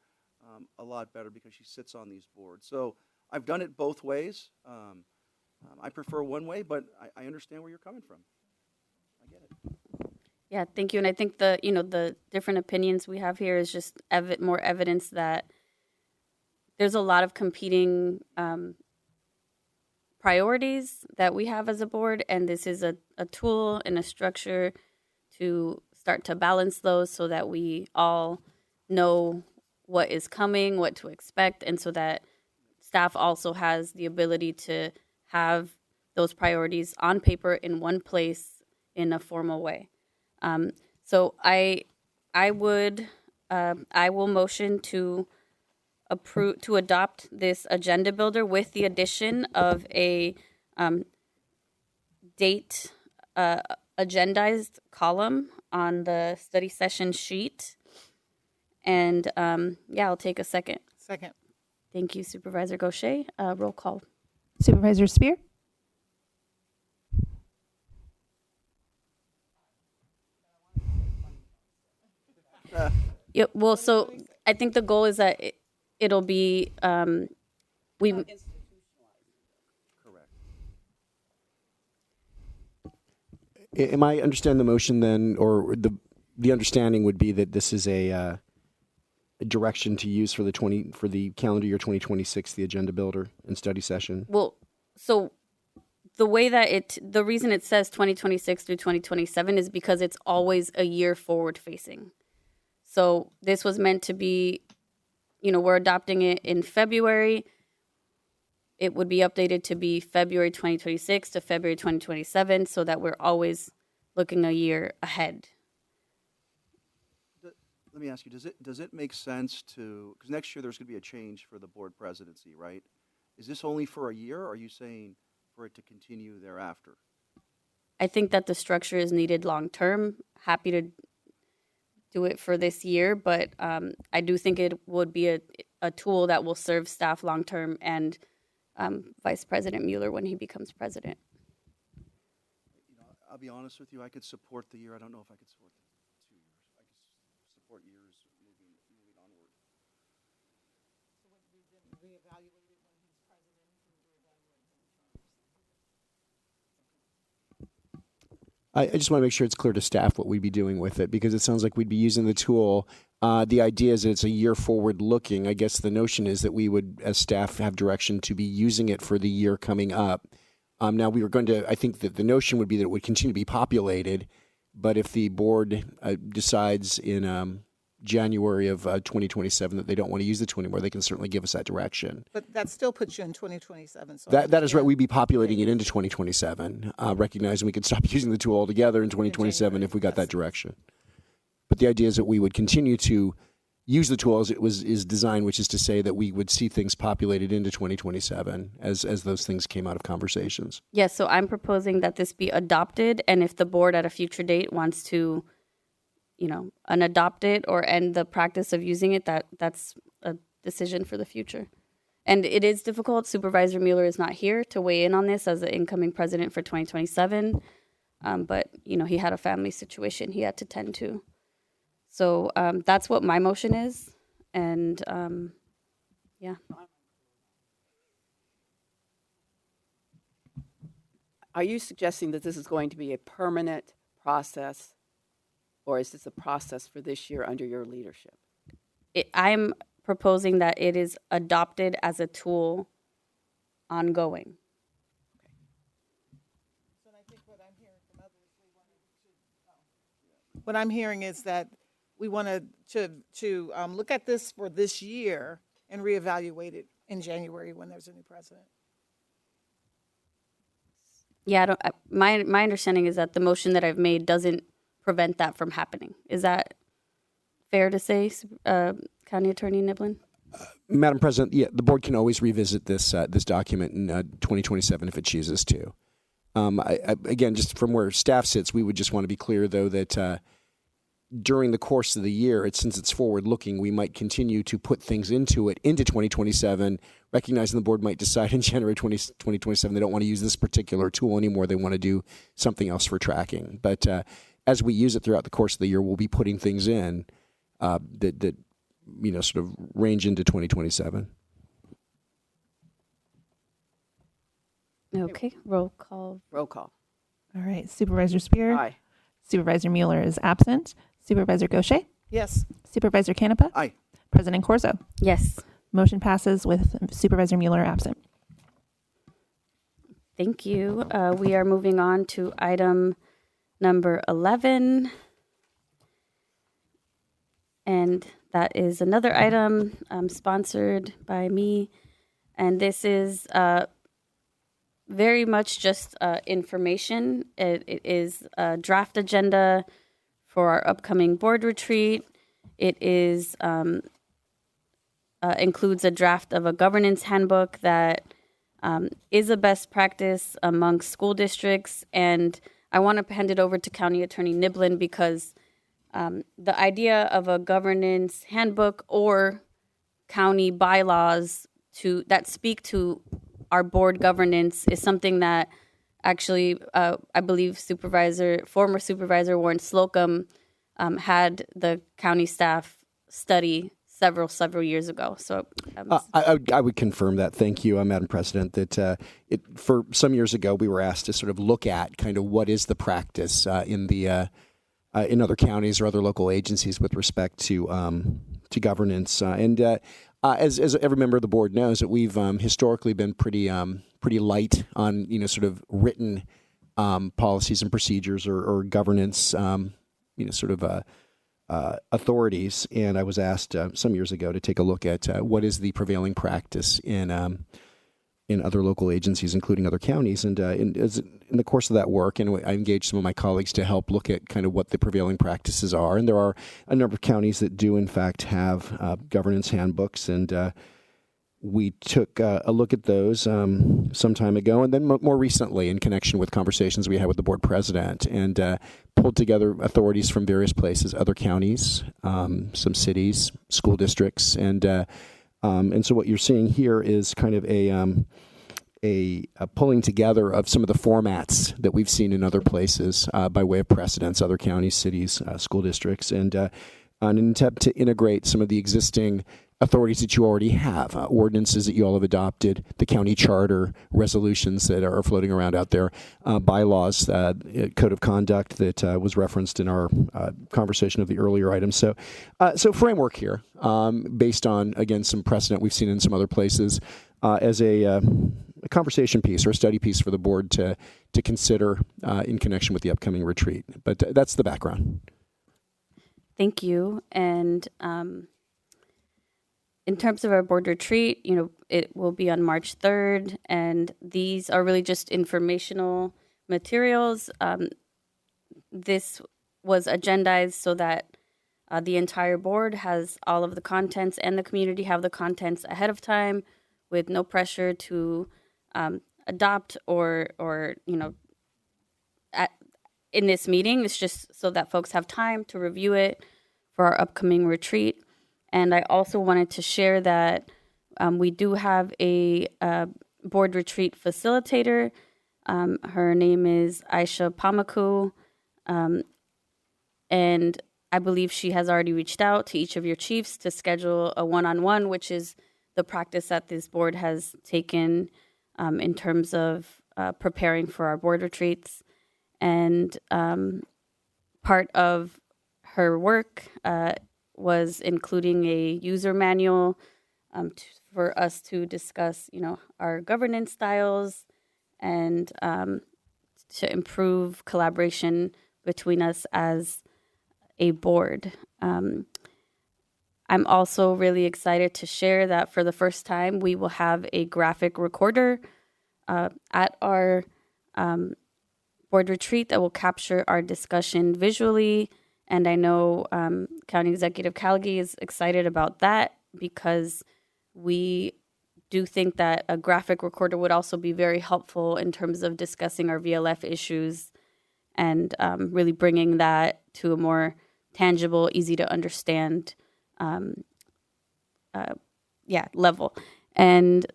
a lot better because she sits on these boards. So I've done it both ways. I prefer one way, but I understand where you're coming from. I get it. Yeah, thank you. And I think the different opinions we have here is just more evidence that there's a lot of competing priorities that we have as a board, and this is a tool and a structure to start to balance those so that we all know what is coming, what to expect, and so that staff also has the ability to have those priorities on paper in one place in a formal way. So I will motion to adopt this agenda builder with the addition of a date agendized column on the study session sheet. And I'll take a second. Second. Thank you, Supervisor Gaucher. Roll call. Supervisor Spear? Yeah, well, so I think the goal is that it'll be we. Correct. Am I understand the motion then, or the understanding would be that this is a direction to use for the calendar year 2026, the agenda builder and study session? Well, so the way that the reason it says 2026 through 2027 is because it's always a year forward facing. So this was meant to be, we're adopting it in February. It would be updated to be February 2026 to February 2027 so that we're always looking a year ahead. Let me ask you, does it make sense because next year there's going to be a change for the board presidency, right? Is this only for a year, or are you saying for it to continue thereafter? I think that the structure is needed long term. Happy to do it for this year, but I do think it would be a tool that will serve staff long term and Vice President Mueller when he becomes president. I'll be honest with you, I could support the year. I don't know if I could support the 2 years. I could support years moving onward. So when we reevaluate it when he's president, and I just want to make sure it's clear to staff what we'd be doing with it, because it sounds like we'd be using the tool. The idea is that it's a year forward looking. I guess the notion is that we would, as staff, have direction to be using it for the year coming up. Now, I think that the notion would be that it would continue to be populated, but if the board decides in January of 2027 that they don't want to use the tool anymore, they can certainly give us that direction. But that still puts you in 2027. So that is right. We'd be populating it into 2027, recognizing we could stop using the tool altogether in 2027 if we got that direction. But the idea is that we would continue to use the tool as it is designed, which is to say that we would see things populated into 2027 as those things came out of conversations. Yes, so I'm proposing that this be adopted, and if the board at a future date wants to, unadopt it or end the practice of using it, that's a decision for the future. And it is difficult. Supervisor Mueller is not here to weigh in on this as the incoming president for 2027, but he had a family situation he had to tend to. So that's what my motion is, and yeah. Are you suggesting that this is going to be a permanent process, or is this a process for this year under your leadership? I'm proposing that it is adopted as a tool ongoing. What I'm hearing is that we want to look at this for this year and reevaluate it in January when there's a new president. Yeah, my understanding is that the motion that I've made doesn't prevent that from happening. Is that fair to say, County Attorney Niblin? Madam President, yeah, the board can always revisit this document in 2027 if it chooses to. Again, just from where staff sits, we would just want to be clear, though, that during the course of the year, since it's forward-looking, we might continue to put things into 2027, recognizing the board might decide in January 2027 they don't want to use this particular tool anymore. They want to do something else for tracking. But as we use it throughout the course of the year, we'll be putting things in that sort of range into 2027. Okay, roll call. Roll call. All right. Supervisor Spear? Aye. Supervisor Mueller is absent. Supervisor Gaucher? Yes. Supervisor Canepa? Aye. President Corzo? Yes. Motion passes with Supervisor Mueller absent. Thank you. We are moving on to item number 11. And that is another item sponsored by me. And this is very much just information. It is a draft agenda for our upcoming board retreat. It is includes a draft of a governance handbook that is a best practice among school districts. And I want to hand it over to County Attorney Niblin because the idea of a governance handbook or county bylaws that speak to our board governance is something that actually I believe former Supervisor Warren Slocum had the county staff study several years ago. So I would confirm that. Thank you, Madam President, that for some years ago we were asked to sort of look at kind of what is the practice in other counties or other local agencies with respect to governance. As every member of the board knows, that we've historically been pretty light on sort of written policies and procedures or governance authorities. And I was asked some years ago to take a look at what is the prevailing practice in other local agencies, including other counties. And in the course of that work, and I engaged some of my colleagues to help look at kind of what the prevailing practices are. And there are a number of counties that do, in fact, have governance handbooks. And we took a look at those some time ago, and then more recently in connection with conversations we had with the board president, and pulled together authorities from various places, other counties, some cities, school districts, and so what you're seeing here is kind of a pulling together of some of the formats that we've seen in other places by way of precedents, other counties, cities, school districts, and an attempt to integrate some of the existing authorities that you already have, ordinances that you all have adopted, the county charter, resolutions that are floating around out there, bylaws, code of conduct that was referenced in our conversation of the earlier items. So framework here, based on, again, some precedent we've seen in some other places, as a conversation piece or a study piece for the board to consider in connection with the upcoming retreat. But that's the background. Thank you. And in terms of our board retreat, it will be on March 3rd, and these are really just informational materials. This was agendized so that The entire board has all of the contents, and the community have the contents ahead of time, with no pressure to adopt or in this meeting. It's just so that folks have time to review it for our upcoming retreat. And I also wanted to share that we do have a board retreat facilitator. Her name is Aisha Pamaku, and I believe she has already reached out to each of your chiefs to schedule a one-on-one, which is the practice that this board has taken in terms of preparing for our board retreats. And part of her work was including a user manual for us to discuss, our governance styles and to improve collaboration between us as a board. I'm also really excited to share that for the first time, we will have a graphic recorder at our board retreat that will capture our discussion visually. And I know County Executive Calgi is excited about that because we do think that a graphic recorder would also be very helpful in terms of discussing our VLF issues and really bringing that to a more tangible, easy to understand level. And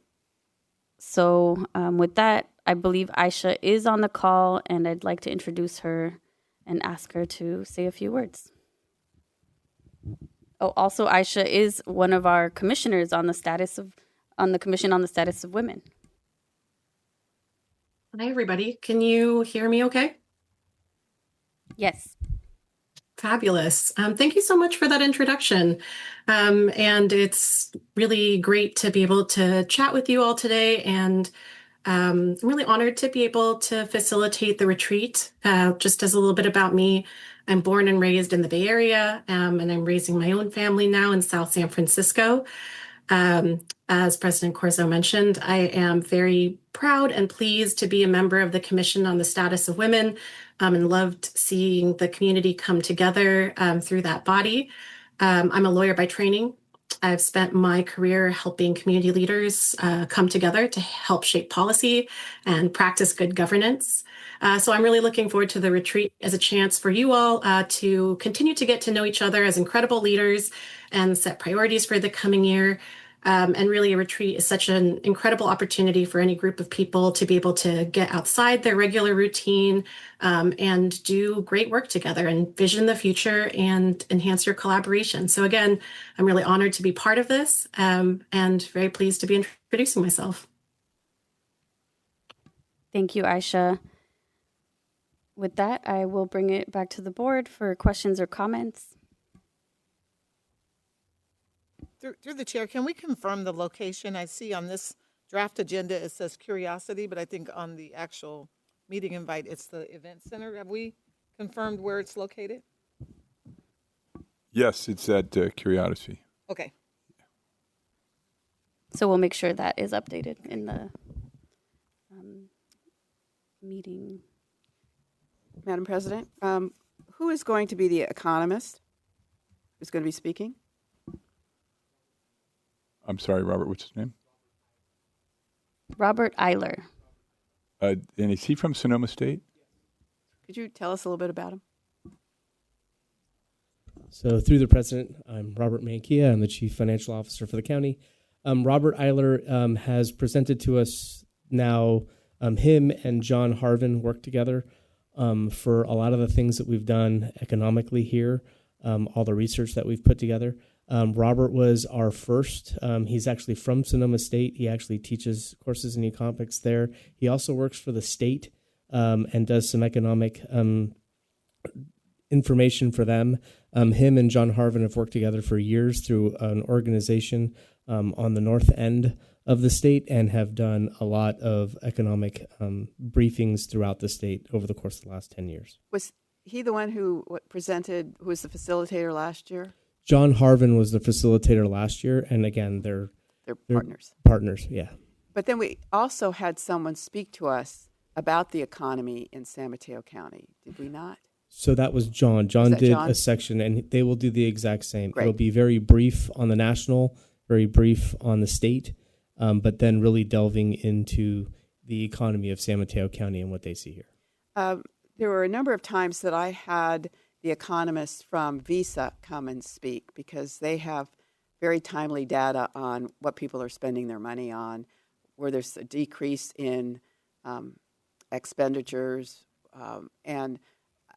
so with that, I believe Aisha is on the call, and I'd like to introduce her and ask her to say a few words. Oh, also Aisha is one of our commissioners on the Commission on the Status of Women. Hi, everybody. Can you hear me okay? Yes. Fabulous. Thank you so much for that introduction. And it's really great to be able to chat with you all today. And I'm really honored to be able to facilitate the retreat. Just as a little bit about me, I'm born and raised in the Bay Area, and I'm raising my own family now in South San Francisco. As President Corzo mentioned, I am very proud and pleased to be a member of the Commission on the Status of Women, and loved seeing the community come together through that body. I'm a lawyer by training. I've spent my career helping community leaders come together to help shape policy and practice good governance. So I'm really looking forward to the retreat as a chance for you all to continue to get to know each other as incredible leaders and set priorities for the coming year. And really, a retreat is such an incredible opportunity for any group of people to be able to get outside their regular routine and do great work together and vision the future and enhance your collaboration. So again, I'm really honored to be part of this and very pleased to be introducing myself. Thank you, Aisha. With that, I will bring it back to the board for questions or comments. Through the chair, can we confirm the location? I see on this draft agenda, it says Curiosity, but I think on the actual meeting invite, it's the event center. Have we confirmed where it's located? Yes, it's at Curiosity. Okay. So we'll make sure that is updated in the meeting. Madam President, who is going to be the economist who's going to be speaking? I'm sorry, Robert, what's his name? Robert Eiler. And is he from Sonoma State? Could you tell us a little bit about him? So through the president, I'm Robert Mankia. I'm the chief financial officer for the county. Robert Eiler has presented to us now. Him and John Harvin work together for a lot of the things that we've done economically here, all the research that we've put together. Robert was our first. He's actually from Sonoma State. He actually teaches courses in economics there. He also works for the state and does some economic information for them. Him and John Harvin have worked together for years through an organization on the north end of the state and have done a lot of economic briefings throughout the state over the course of the last 10 years. Was he the one who presented, who was the facilitator last year? John Harvin was the facilitator last year, and again, they're partners. Partners, yeah. But then we also had someone speak to us about the economy in San Mateo County, did we not? So that was John. John that did John? a section, and they will do the exact same. Great. It'll be very brief on the national, very brief on the state, but then really delving into the economy of San Mateo County and what they see here. There were a number of times that I had the economists from Visa come and speak because they have very timely data on what people are spending their money on, where there's a decrease in expenditures. And,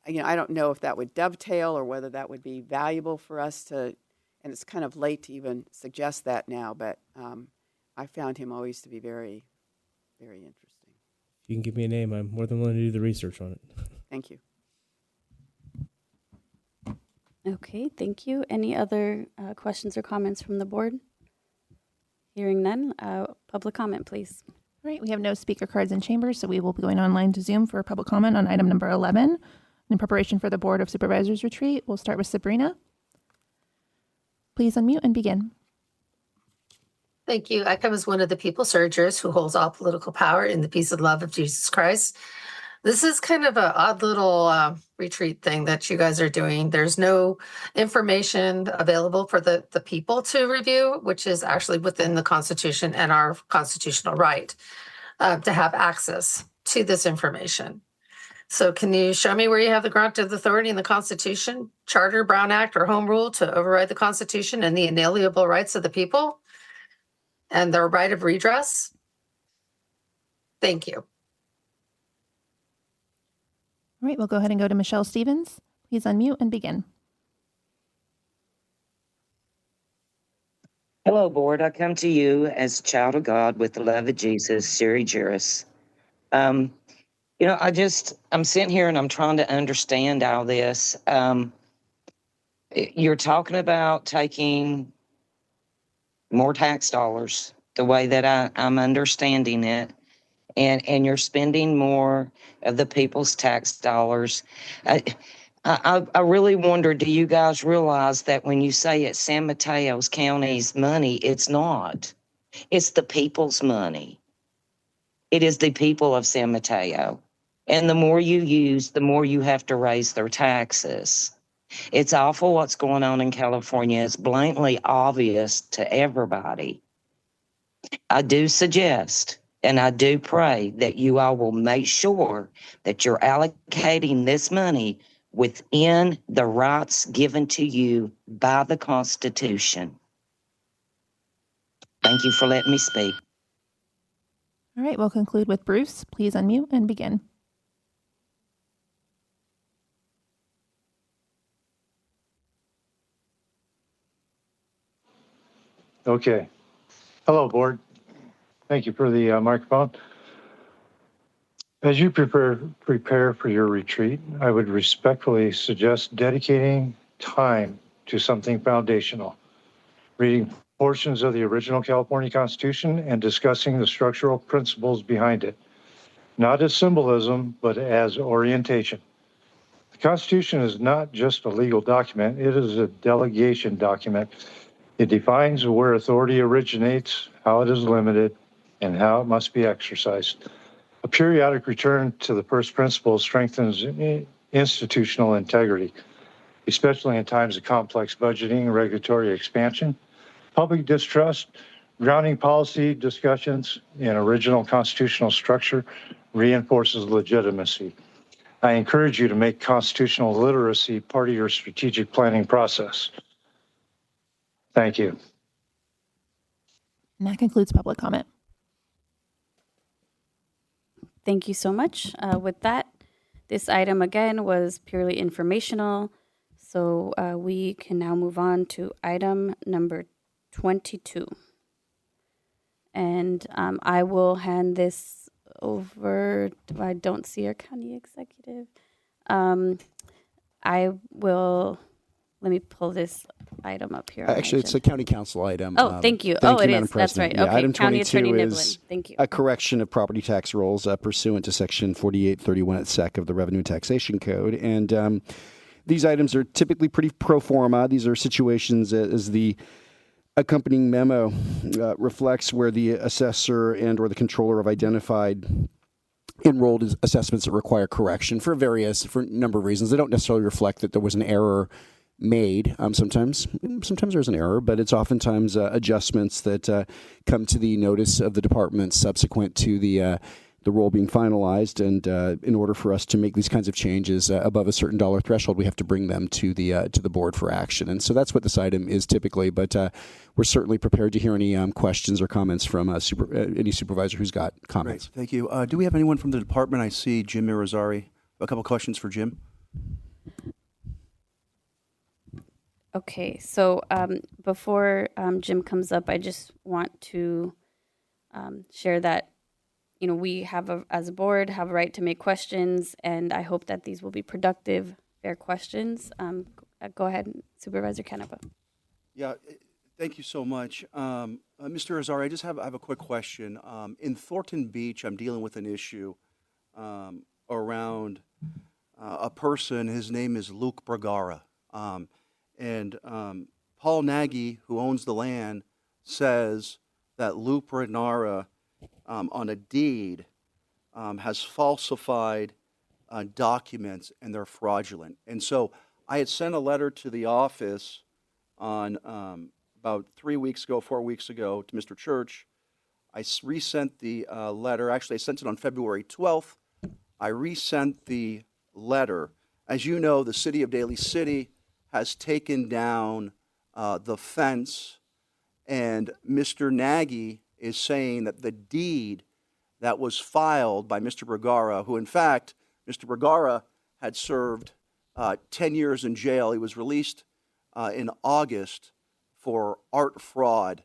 I don't know if that would dovetail or whether that would be valuable for us to, and it's kind of late to even suggest that now, but I found him always to be very, very interesting. You can give me a name. I'm more than willing to do the research on it. Thank you. Okay, thank you. Any other questions or comments from the board? Hearing none, public comment, please. All right, we have no speaker cards in chambers, so we will be going online to Zoom for public comment on item number 11. In preparation for the Board of Supervisors retreat, we'll start with Sabrina. Please unmute and begin. Thank you. I come as one of the people surgers who holds all political power in the peace and love of Jesus Christ. This is kind of an odd little retreat thing that you guys are doing. There's no information available for the people to review, which is actually within the Constitution and our constitutional right to have access to this information. So can you show me where you have the grant of authority in the Constitution, Charter, Brown Act, or Home Rule to override the Constitution and the inalienable rights of the people and their right of redress? Thank you. All right, we'll go ahead and go to Michelle Stevens. Please unmute and begin. Hello, Board. I come to you as a child of God with the love of Jesus, Siri Juris. I'm sitting here and I'm trying to understand all this. You're talking about taking more tax dollars, the way that I'm understanding it, and you're spending more of the people's tax dollars. I really wonder, do you guys realize that when you say it's San Mateo County's money, it's not. It's the people's money. It is the people of San Mateo. And the more you use, the more you have to raise their taxes. It's awful what's going on in California. It's blatantly obvious to everybody. I do suggest and I do pray that you all will make sure that you're allocating this money within the rights given to you by the Constitution. Thank you for letting me speak. All right, we'll conclude with Bruce. Please unmute and begin. Okay. Hello, Board. Thank you for the microphone. As you prepare for your retreat, I would respectfully suggest dedicating time to something foundational, reading portions of the original California Constitution and discussing the structural principles behind it, not as symbolism, but as orientation. The Constitution is not just a legal document, it is a delegation document. It defines where authority originates, how it is limited, and how it must be exercised. A periodic return to the first principles strengthens institutional integrity, especially in times of complex budgeting, regulatory expansion, public distrust. Grounding policy discussions in original constitutional structure reinforces legitimacy. I encourage you to make constitutional literacy part of your strategic planning process. Thank you. And that concludes public comment. Thank you so much. With that, this item again was purely informational. So we can now move on to item number 22. And I will hand this over. I don't see our county executive. Let me pull this item up here. Actually, it's a county council item. Oh, thank you. Thank you, It Madam is. That's right. President. Okay, Item County 22 Attorney is Niblin. Thank you. a correction of property tax rules pursuant to Section 4831 at SEC of the Revenue Taxation Code. And these items are typically pretty pro forma. These are situations as the accompanying memo reflects where the assessor and or the controller have identified enrolled as assessments that require correction for a number of reasons. They don't necessarily reflect that there was an error made. Sometimes there's an error, but it's oftentimes adjustments that come to the notice of the department subsequent to the role being finalized. And in order for us to make these kinds of changes above a certain dollar threshold, we have to bring them to the board for action. And so that's what this item is typically. But we're certainly prepared to hear any questions or comments from any supervisor who's got comments. Great, thank you. Do we have anyone from the department? I see Jim Irizarry. A couple questions for Jim. Okay, so before Jim comes up, I just want to share that, we as a board, have a right to make questions, and I hope that these will be productive, fair questions. Go ahead, Supervisor Canepa. Yeah, thank you so much. Mr. Irizarry, I have a quick question. In Thornton Beach, I'm dealing with an issue around a person. His name is Luke Bergara. And Paul Nagy, who owns the land, says that Luke Bergara, on a deed, has falsified documents, and they're fraudulent. And so I had sent a letter to the office on about 4 weeks ago to Mr. Church. I resent the letter. Actually, I sent it on February 12th. I resent the letter. As you know, the city of Daly City has taken down the fence, and Mr. Nagy is saying that the deed that was filed by Mr. Bergara, who in fact, Mr. Bergara had served 10 years in jail. He was released in August for art fraud.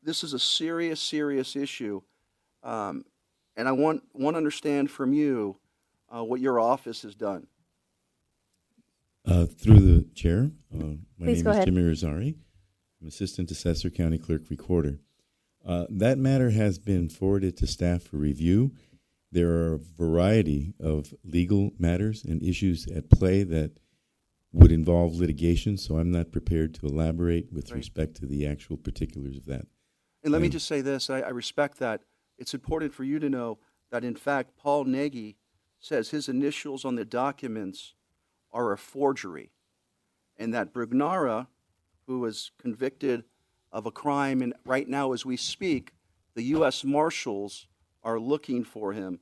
This is a serious, serious issue, and I want to understand from you what your office has done. Through the chair, my Please name go is ahead. Jim Irizarry. I'm Assistant Assessor, County Clerk, Recorder. That matter has been forwarded to staff for review. There are a variety of legal matters and issues at play that would involve litigation, so I'm not prepared to elaborate with respect to the actual particulars of that. And let me just say this, I respect that. It's important for you to know that, in fact, Paul Nagy says his initials on the documents are a forgery, and that Brugnara, who was convicted of a crime, and right now as we speak, the U.S. Marshals are looking for him.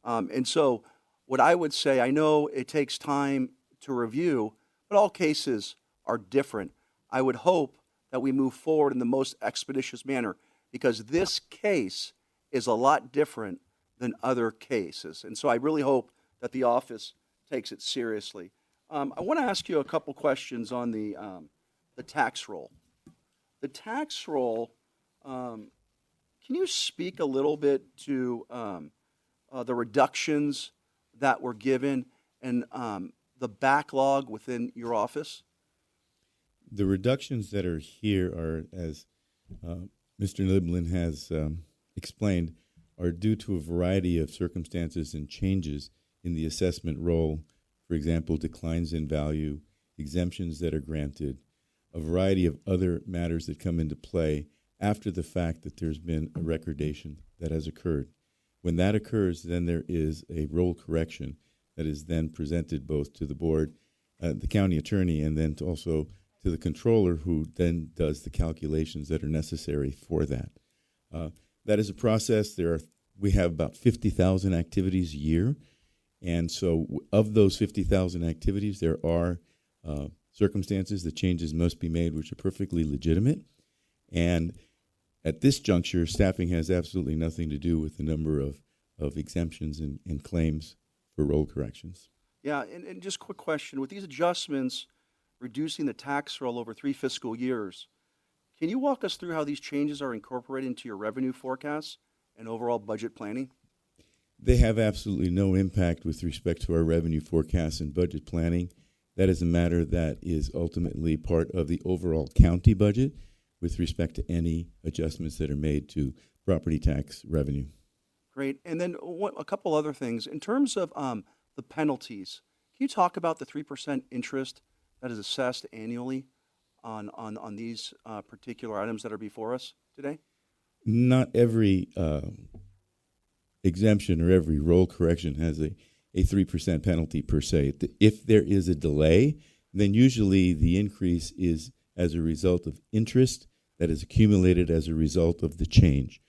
And so what I would say, I know it takes time to review, but all cases are different. I would hope that we move forward in the most expeditious manner, because this case is a lot different than other cases. And so I really hope that the office takes it seriously. I want to ask you a couple questions on the tax roll. The tax roll, can you speak a little bit to the reductions that were given and the backlog within your office? The reductions that are here are, as Mr. Niblin has explained, are due to a variety of circumstances and changes in the assessment roll. For example, declines in value, exemptions that are granted, a variety of other matters that come into play after the fact that there's been a recordation that has occurred. When that occurs, then there is a roll correction that is then presented both to the board, the county attorney, and then also to the controller, who then does the calculations that are necessary for that. That is a process. We have about 50,000 activities a year. And so of those 50,000 activities, there are circumstances that changes must be made, which are perfectly legitimate. And at this juncture, staffing has absolutely nothing to do with the number of exemptions and claims for roll corrections. Yeah, and just quick question. With these adjustments, reducing the tax roll over 3 fiscal years, can you walk us through how these changes are incorporated into your revenue forecasts and overall budget planning? They have absolutely no impact with respect to our revenue forecasts and budget planning. That is a matter that is ultimately part of the overall county budget with respect to any adjustments that are made to property tax revenue. Great. And then a couple other things. In terms of the penalties, can you talk about the 3% interest that is assessed annually on these particular items that are before us today? Not every exemption or every roll correction has a 3% penalty per se. If there is a delay, then usually the increase is as a result of interest that is accumulated as a result of the change.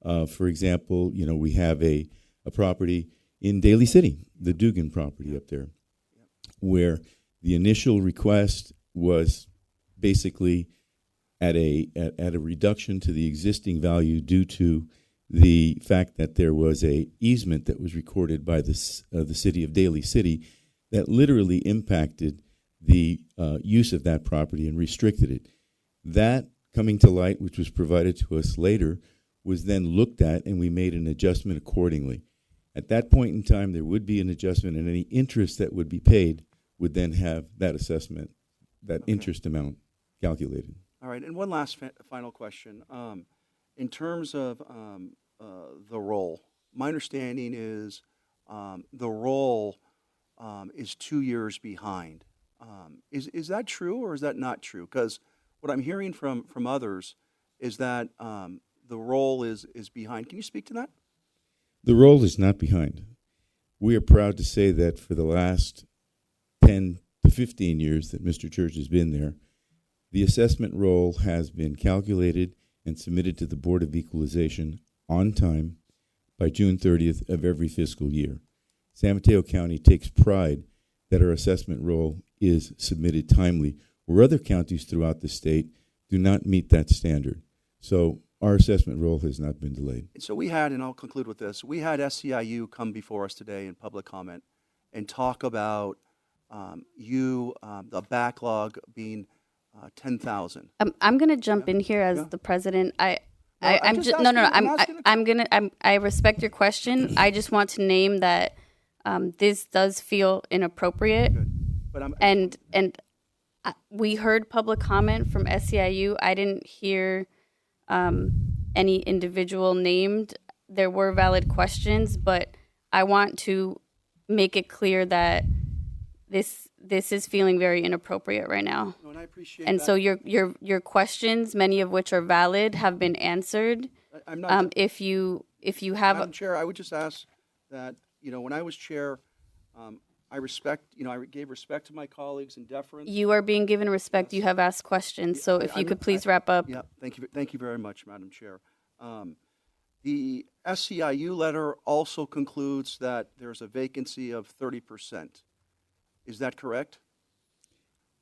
For example, we have a property in Daly City, the Dugan property up there, where the initial request was basically at a reduction to the existing value due to the fact that there was a easement that was recorded by the city of Daly City that literally impacted the use of that property and restricted it. That coming to light, which was provided to us later, was then looked at and we made an adjustment accordingly. At that point in time, there would be an adjustment, and any interest that would be paid would then have that assessment, that interest amount calculated. All right, and one last final question. In terms of the role, my understanding is the role is 2 years behind. Is that true or is that not true? Because what I'm hearing from others is that the role is behind. Can you speak to that? The role is not behind. We are proud to say that for the last 10 to 15 years that Mr. Church has been there, the assessment role has been calculated and submitted to the Board of Equalization on time by June 30th of every fiscal year. San Mateo County takes pride that our assessment role is submitted timely, where other counties throughout the state do not meet that standard. So our assessment role has not been delayed. So we had, and I'll conclude with this, we had SEIU come before us today in public comment and talk about the backlog being 10,000. I'm going to jump in here as the president. I respect your question. I just want to name that this does feel inappropriate. And we heard public comment from SEIU. I didn't hear any individual named. There were valid questions, but I want to make it clear that this is feeling very inappropriate right now. No, and I appreciate and that. so your questions, many of which are valid, have been answered. I'm not. If you have Madam Chair, I would just ask that when I was chair, I respect. I gave respect to my colleagues and deference. you are being given respect, you have asked questions. So if you could please wrap up. Yeah, thank you. Thank you very much, Madam Chair. The SEIU letter also concludes that there's a vacancy of 30%. Is that correct?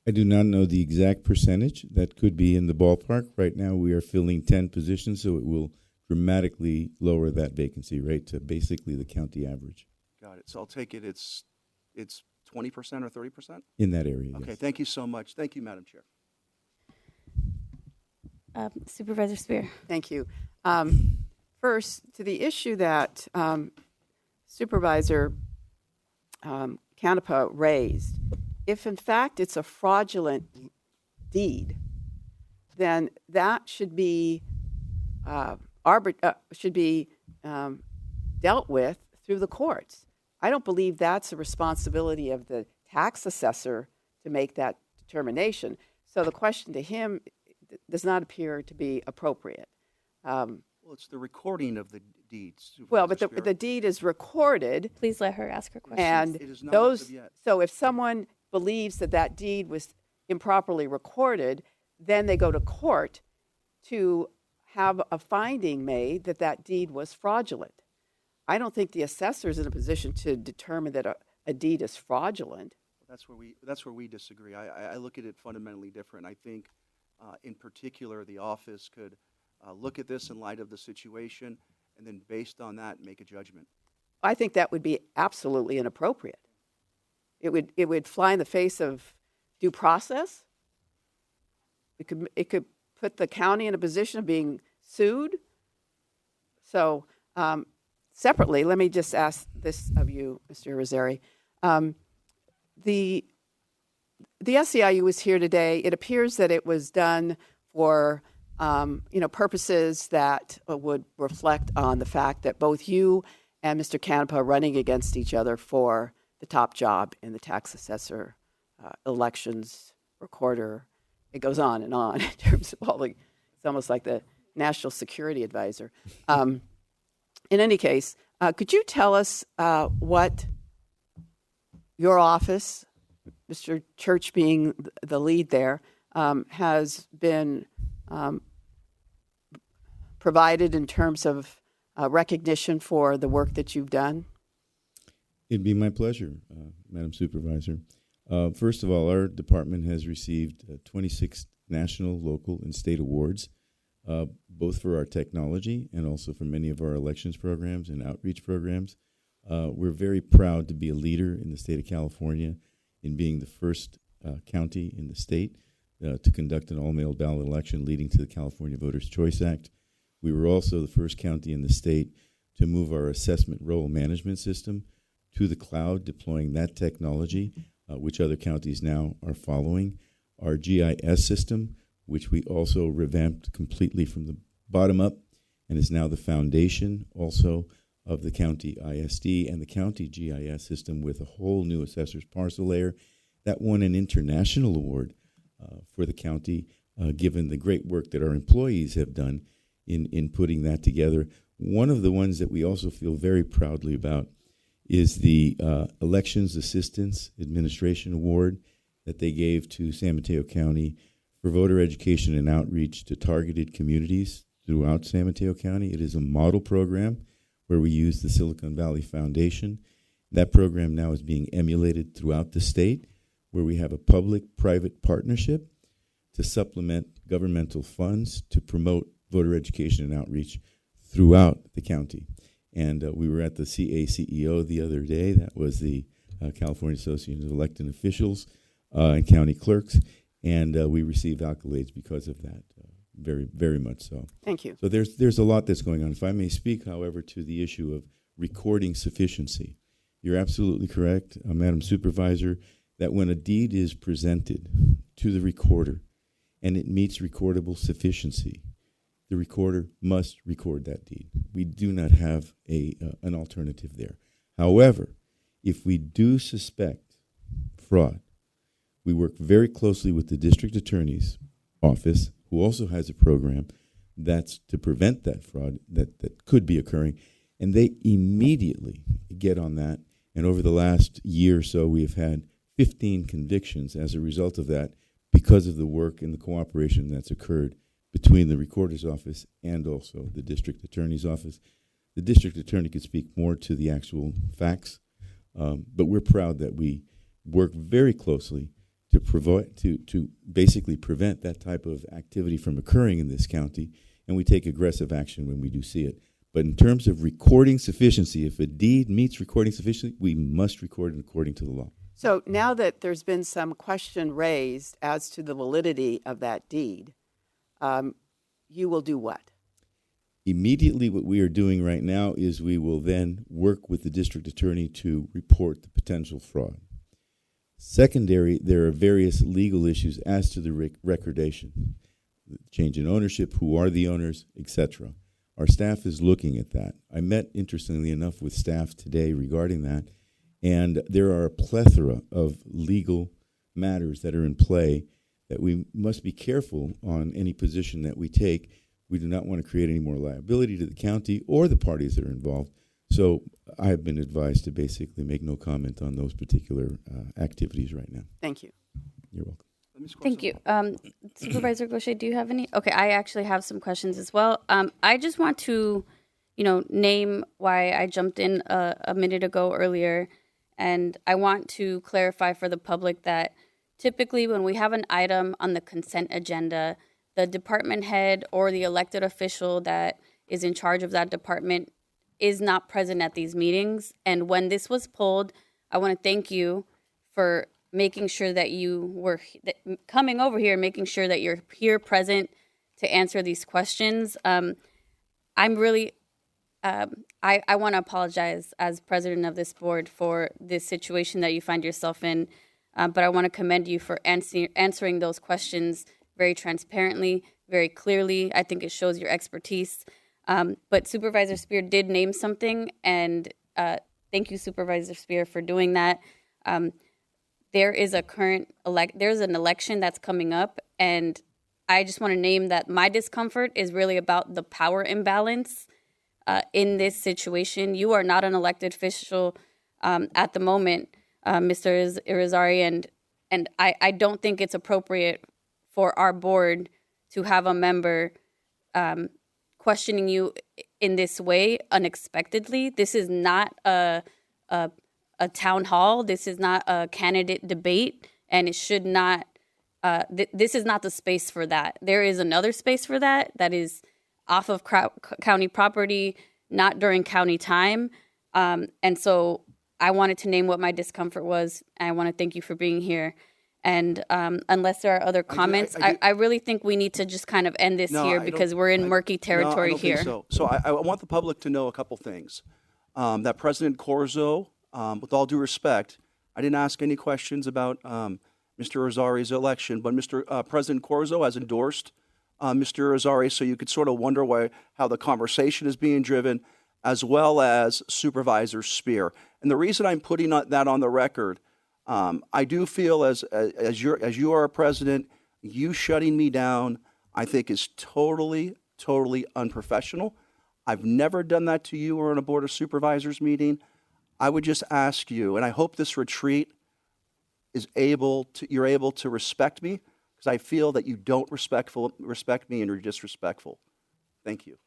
I do not know the exact percentage. That could be in the ballpark. Right now, we are filling 10 positions, so it will dramatically lower that vacancy rate to basically the county average. Got it. So I'll take it. It's 20% or 30%? In that area, Okay, yes. thank you so much. Thank you, Madam Chair. Supervisor Spear. Thank you. First, to the issue that Supervisor Canepa raised, if in fact it's a fraudulent deed, then that should be dealt with through the courts. I don't believe that's a responsibility of the tax assessor to make that determination. So the question to him does not appear to be appropriate. Well, it's the recording of the deeds. Well, but the deed is recorded. Please let her ask her questions. And It is not as of yet. so if someone believes that deed was improperly recorded, then they go to court to have a finding made that deed was fraudulent. I don't think the assessor is in a position to determine that a deed is fraudulent. That's where we disagree. I look at it fundamentally different. I think, in particular, the office could look at this in light of the situation, and then based on that, make a judgment. I think that would be absolutely inappropriate. It would fly in the face of due process. It could put the county in a position of being sued. So, separately, let me just ask this of you, Mr. Rosari. The SEIU was here today. It appears that it was done for purposes that would reflect on the fact that both you and Mr. Canepa are running against each other for the top job in the tax assessor, elections, recorder. It goes on in terms of it's almost like the national security advisor. In any case, Could you tell us what your office, Mr. Church being the lead there, has been provided in terms of recognition for the work that you've done? It'd be my pleasure, Madam Supervisor. First of all, our department has received 26 national, local, and state awards, both for our technology and also for many of our elections programs and outreach programs. We're very proud to be a leader in the state of California in being the first county in the state to conduct an all-mail ballot election leading to the California Voters' Choice Act. We were also the first county in the state to move our assessment roll management system to the cloud, deploying that technology, which other counties now are following. Our GIS system, which we also revamped completely from the bottom up and is now the foundation also of the county ISD and the county GIS system with a whole new assessor's parcel layer. That won an international award for the county, given the great work that our employees have done in putting that together. One of the ones that we also feel very proudly about is the Elections Assistance Administration Award that they gave to San Mateo County for voter education and outreach to targeted communities throughout San Mateo County. It is a model program where we use the Silicon Valley Foundation. That program now is being emulated throughout the state, where we have a public-private partnership to supplement governmental funds to promote voter education and outreach throughout the county. And we were at the CACEO the other day. That was the California Association of Elected Officials and County Clerks. And we received accolades because of that, very, very much so. Thank you. So there's a lot that's going on. If I may speak, however, to the issue of recording sufficiency, you're absolutely correct, Madam Supervisor, that when a deed is presented to the recorder and it meets recordable sufficiency, the recorder must record that deed. We do not have an alternative there. However, if we do suspect fraud, we work very closely with the district attorney's office, who also has a program that's to prevent that fraud that could be occurring, and they immediately get on that. And over the last year or so, we have had 15 convictions as a result of that because of the work and the cooperation that's occurred between the recorder's office and also the district attorney's office. The district attorney could speak more to the actual facts, but we're proud that we work very closely to basically prevent that type of activity from occurring in this county, and we take aggressive action when we do see it. But in terms of recording sufficiency, if a deed meets recording sufficiency, we must record it according to the law. So now that there's been some question raised as to the validity of that deed, you will do what? Immediately, what we are doing right now is we will then work with the district attorney to report the potential fraud. Secondary, there are various legal issues as to the recordation, change in ownership, who are the owners, etc. Our staff is looking at that. I met, interestingly enough, with staff today regarding that, and there are a plethora of legal matters that are in play that we must be careful on any position that we take. We do not want to create any more liability to the county or the parties that are involved. So I have been advised to basically make no comment on those particular activities right now. Thank you. You're welcome. Thank you. Supervisor Gaucher, do you have any? Okay, I actually have some questions as well. I just want to, name why I jumped in a minute ago earlier. And I want to clarify for the public that typically when we have an item on the consent agenda, the department head or the elected official that is in charge of that department is not present at these meetings. And when this was pulled, I want to thank you for making sure that you were coming over here, making sure that you're here present to answer these questions. I'm really, I want to apologize as president of this board for this situation that you find yourself in, but I want to commend you for answering those questions very transparently, very clearly. I think it shows your expertise. But Supervisor Spear did name something, and thank you, Supervisor Spear, for doing that. There is there's an election that's coming up, and I just want to name that my discomfort is really about the power imbalance in this situation. You are not an elected official at the moment, Mr. Irizarry, and I don't think it's appropriate for our board to have a member questioning you in this way unexpectedly. This is not a town hall. This is not a candidate debate, and it should not. This is not the space for that. There is another space for that is off of county property, not during county time. And so I wanted to name what my discomfort was. And I want to thank you for being here. And unless there are other comments, I really think we need to just kind of end this here because we're in murky territory no, I don't here. think so I want the public to know a couple things. That President Corzo, with all due respect, I didn't ask any questions about Mr. Irizarry's election, but President Corzo has endorsed Mr. Irizarry, so you could sort of wonder how the conversation is being driven, as well as Supervisor Spear. And the reason I'm putting that on the record, I do feel as you are a president, you shutting me down, I think is totally unprofessional. I've never done that to you or in a Board of Supervisors meeting. I would just ask you, and I hope this retreat you're able to respect me, because I feel that you don't respect me and you're disrespectful. Thank you.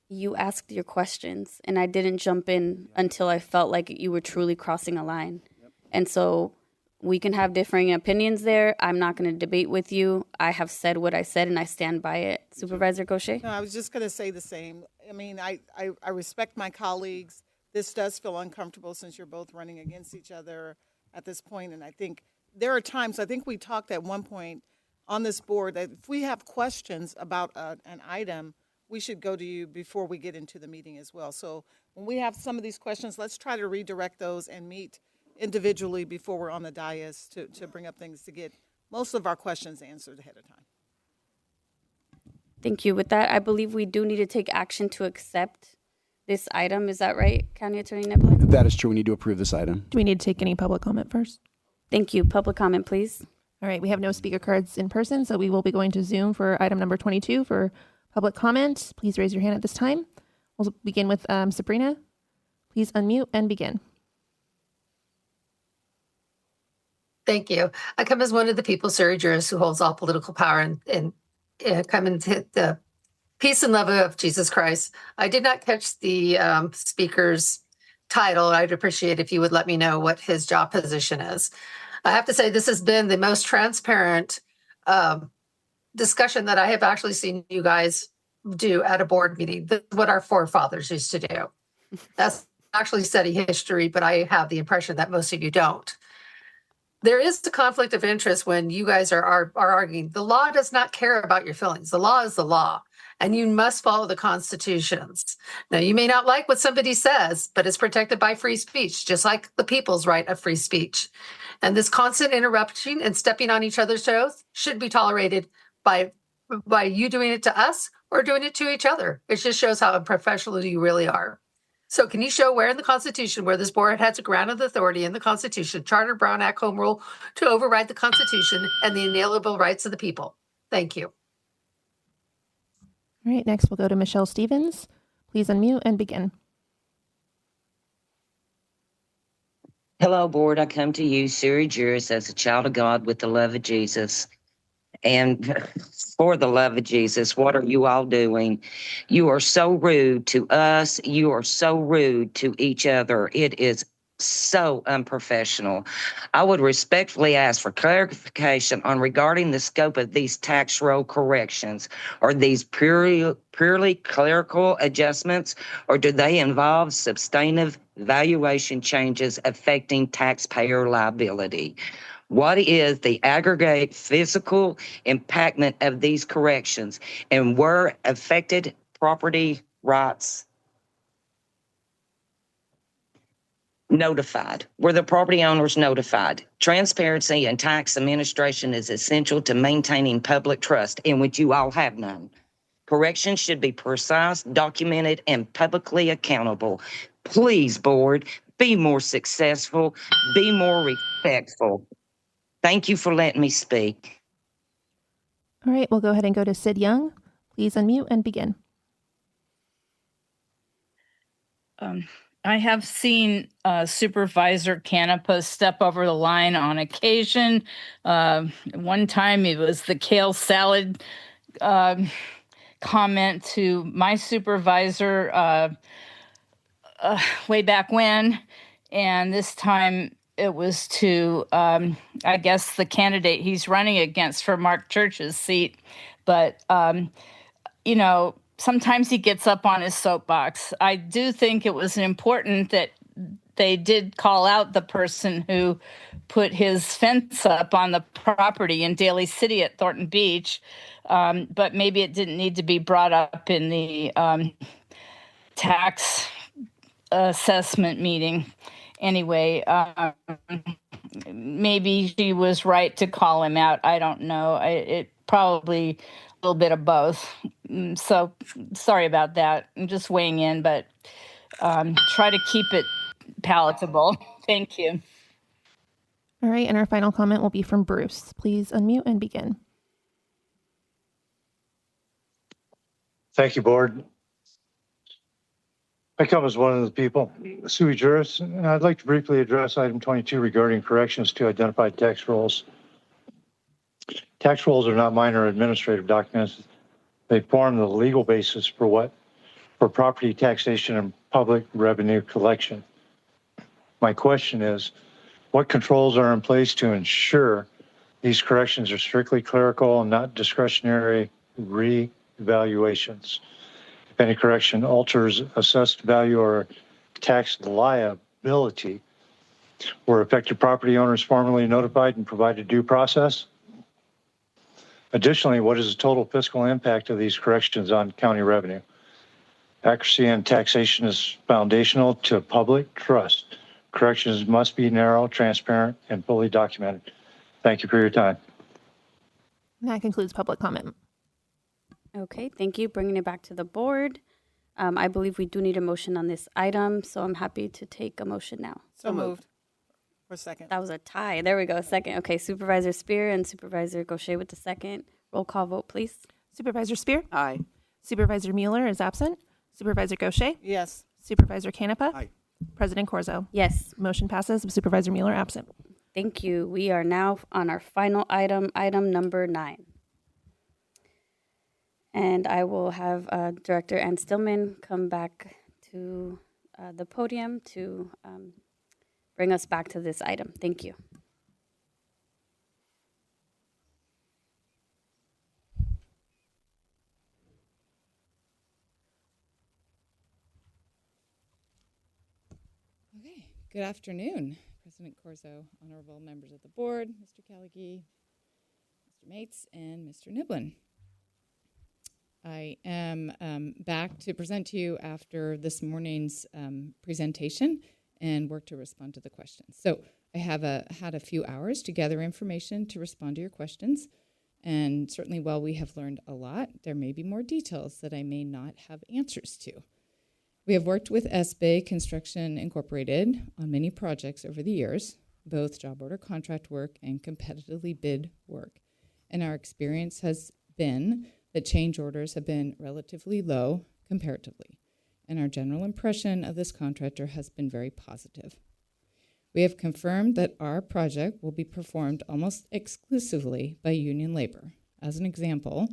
You asked your questions, and I didn't jump in until I felt like you were truly crossing a line. And so we can have differing opinions there. I'm not going to debate with you. I have said what I said, and I stand by it. Supervisor Gaucher? No, I was just going to say the same. I mean, I respect my colleagues. This does feel uncomfortable since you're both running against each other at this point. And I think there are times, I think we talked at one point on this board that if we have questions about an item, we should go to you before we get into the meeting as well. So when we have some of these questions, let's try to redirect those and meet individually before we're on the dais to bring up things to get most of our questions answered ahead of time. Thank you. With that, I believe we do need to take action to accept this item. Is that right, County Attorney Niblin? That is true. We need to approve this item. Do we need to take any public comment first? Thank you. Public comment, please. All right, we have no speaker cards in person, so we will be going to Zoom for item number 22 for public comment. Please raise your hand at this time. We'll begin with Sabrina. Please unmute and begin. Thank you. I come as one of the people, Surrey jurors, who holds all political power and come into the peace and love of Jesus Christ. I did not catch the speaker's title. I'd appreciate if you would let me know what his job position is. I have to say this has been the most transparent discussion that I have actually seen you guys do at a board meeting. This is what our forefathers used to do. That's actually study history, but I have the impression that most of you don't. There is a conflict of interest when you guys are arguing. The law does not care about your feelings. The law is the law, and you must follow the constitutions. Now, you may not like what somebody says, but it's protected by free speech, just like the people's right of free speech. And this constant interrupting and stepping on each other's toes should be tolerated by you doing it to us or doing it to each other. It just shows how unprofessional you really are. So can you show where in the Constitution, where this board has a grant of authority in the Constitution, Charter, Brown Act, Home Rule, to override the Constitution and the inalienable rights of the people? Thank you. All right, next we'll go to Michelle Stevens. Please unmute and begin. Hello, board. I come to you, Surrey jurors, as a child of God with the love of Jesus. And for the love of Jesus, what are you all doing? You are so rude to us. You are so rude to each other. It is so unprofessional. I would respectfully ask for clarification on regarding the scope of these tax roll corrections. Are these purely clerical adjustments, or do they involve substantive valuation changes affecting taxpayer liability? What is the aggregate physical impactment of these corrections, and were affected property rights notified? Were the property owners notified? Transparency in tax administration is essential to maintaining public trust, in which you all have none. Corrections should be precise, documented, and publicly accountable. Please, board, be more successful, be more respectful. Thank you for letting me speak. All right, we'll go ahead and go to Sid Young. Please unmute and begin. I have seen Supervisor Canepa step over the line on occasion. One time it was the kale salad comment to my supervisor way back when. And this time it was to, I guess, the candidate he's running against for Mark Church's seat. But, you know, sometimes he gets up on his soapbox. I do think it was important that they did call out the person who put his fence up on the property in Daly City at Thornton Beach, but maybe it didn't need to be brought up in the tax assessment meeting. Anyway, maybe she was right to call him out. I don't know. It probably a little bit of both. So sorry about that. I'm just weighing in, but try to keep it palatable. Thank you. All right, and our final comment will be from Bruce. Please unmute and begin. Thank you, Board. I come as one of the people, sui juris, and I'd like to briefly address item 22 regarding corrections to identified tax rolls. Tax rolls are not minor administrative documents. They form the legal basis for property taxation and public revenue collection. My question is, what controls are in place to ensure these corrections are strictly clerical and not discretionary re-evaluations? If any correction alters assessed value or tax liability, were affected property owners formally notified and provided due process? Additionally, what is the total fiscal impact of these corrections on county revenue? Accuracy in taxation is foundational to public trust. Corrections must be narrow, transparent, and fully documented. Thank you for your time. And that concludes public comment. Okay, thank you. Bringing it back to the board. I believe we do need a motion on this item, so I'm happy to take a motion now. So moved. For second. That was a tie. There we go. Second. Okay, Supervisor Spear and Supervisor Gaucher with the second. Roll call vote, please. Supervisor Spear? Aye. Supervisor Mueller is absent. Supervisor Gaucher? Yes. Supervisor Canepa? Aye. President Corzo? Yes. Motion passes with Supervisor Mueller absent. Thank you. We are now on our final item, item number 9. And I will have Director Ann Stillman come back to the podium to bring us back to this item. Thank you. Okay, good afternoon, President Corzo, honorable members of the board, Mr. Calighi, Mr. Mates, and Mr. Niblin. I am back to present to you after this morning's presentation and work to respond to the questions. So I have had a few hours to gather information to respond to your questions. And certainly while we have learned a lot, there may be more details that I may not have answers to. We have worked with SBay Construction Incorporated on many projects over the years, both job order contract work and competitively bid work. And our experience has been that change orders have been relatively low comparatively, and our general impression of this contractor has been very positive. We have confirmed that our project will be performed almost exclusively by union labor. As an example,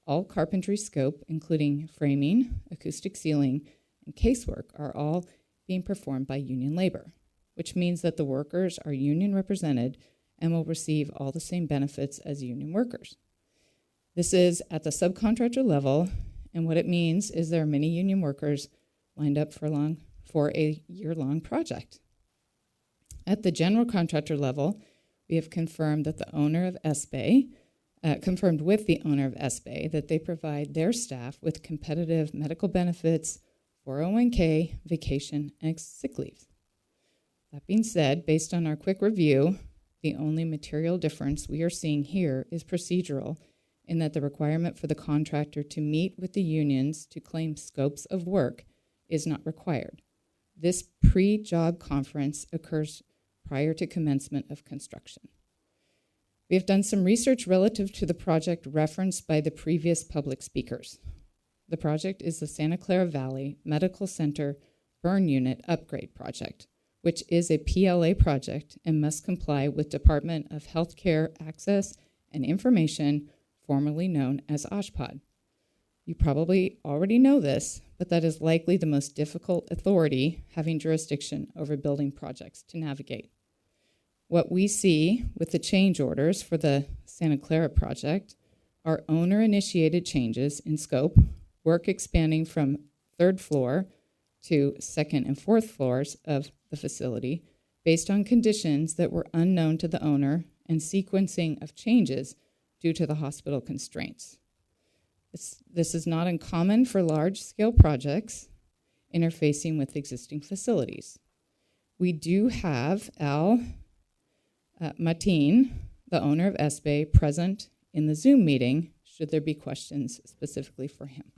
all carpentry scope, including framing, acoustic ceiling, and casework, are all being performed by union labor, which means that the workers are union represented and will receive all the same benefits as union workers. This is at the subcontractor level, and what it means is there are many union workers lined up for a year-long project. At the general contractor level, we have confirmed that the owner of SBay, confirmed with the owner of SBay that they provide their staff with competitive medical benefits, 401k, vacation, and sick leave. That being said, based on our quick review, the only material difference we are seeing here is procedural, in that the requirement for the contractor to meet with the unions to claim scopes of work is not required. This pre-job conference occurs prior to commencement of construction. We have done some research relative to the project referenced by the previous public speakers. The project is the Santa Clara Valley Medical Center Burn Unit Upgrade Project, which is a PLA project and must comply with Department of Healthcare Access and Information, formerly known as OSHPD. You probably already know this, but that is likely the most difficult authority having jurisdiction over building projects to navigate. What we see with the change orders for the Santa Clara project are owner-initiated changes in scope, work expanding from third floor to second and fourth floors of the facility based on conditions that were unknown to the owner and sequencing of changes due to the hospital constraints. This is not uncommon for large-scale projects interfacing with existing facilities. We do have Al Mateen, the owner of SBay, present in the Zoom meeting, should there be questions specifically for him.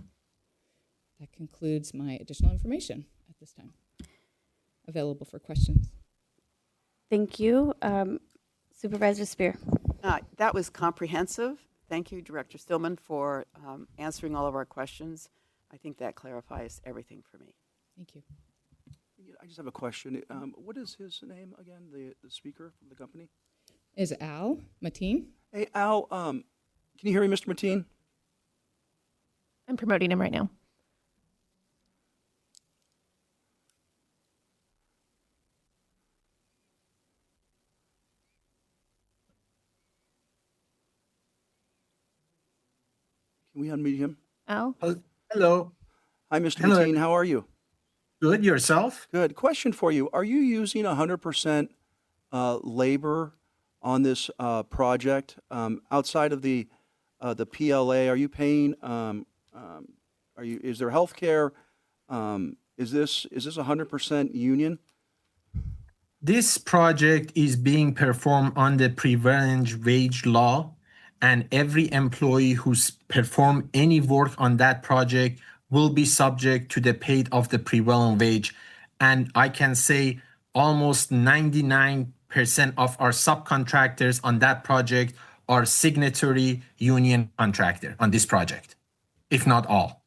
That concludes my additional information at this time. Available for questions. Thank you. Supervisor Spear. That was comprehensive. Thank you, Director Stillman, for answering all of our questions. I think that clarifies everything for me. Thank you. I just have a question. What is his name again, the speaker from the company? Is Al Mateen? Hey, Al, can you hear me, Mr. Mateen? I'm promoting him right now. Can we unmute him? Al? Hello. Hi, Mr. Hello. Mateen. How are you? Good. Yourself? Good. Question for you. Are you using 100% labor on this project? Outside of the PLA, are you paying, is there health care? Is this 100% union? This project is being performed under prevailing wage law, and every employee who's performed any work on that project will be subject to the pay of the prevailing wage. And I can say almost 99% of our subcontractors on that project are signatory union contractor on this project, if not all.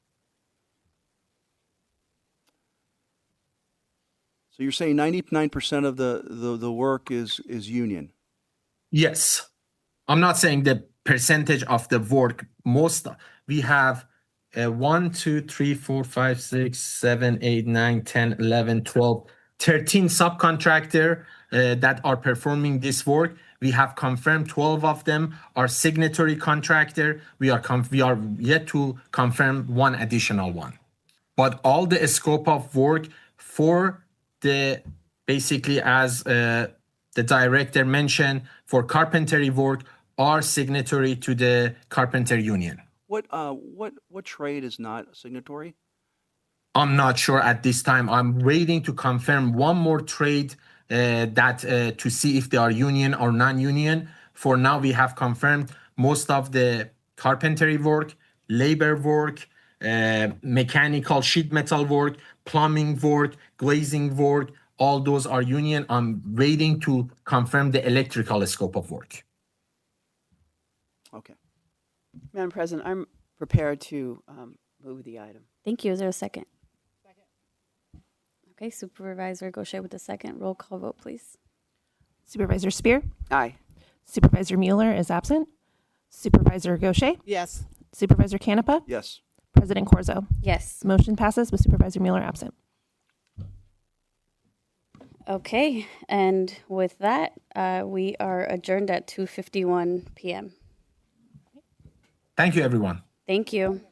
So you're saying 99% of the work is union? Yes. I'm not saying the percentage of the work. Most we have 1, 2, 3, 4, 5, 6, 7, 8, 9, 10, 11, 12, 13 subcontractor that are performing this work. We have confirmed 12 of them are signatory contractor. We are yet to confirm one additional one. But all the scope of work for the, basically as the director mentioned, for carpentry work are signatory to the carpenter union. What trade is not signatory? I'm not sure at this time. I'm waiting to confirm one more trade to see if they are union or non-union. For now, we have confirmed most of the carpentry work, labor work, mechanical sheet metal work, plumbing work, glazing work. All those are union. I'm waiting to confirm the electrical scope of work. Okay. Madam President, I'm prepared to move the item. Thank you. Is there a second? Second. Okay, Supervisor Gaucher with the second. Roll call vote, please. Supervisor Spear? Aye. Supervisor Mueller is absent. Supervisor Gaucher? Yes. Supervisor Canepa? Yes. President Corzo? Yes. Motion passes with Supervisor Mueller absent. Okay, and with that, we are adjourned at 2:51 p.m. Thank you, everyone. Thank you.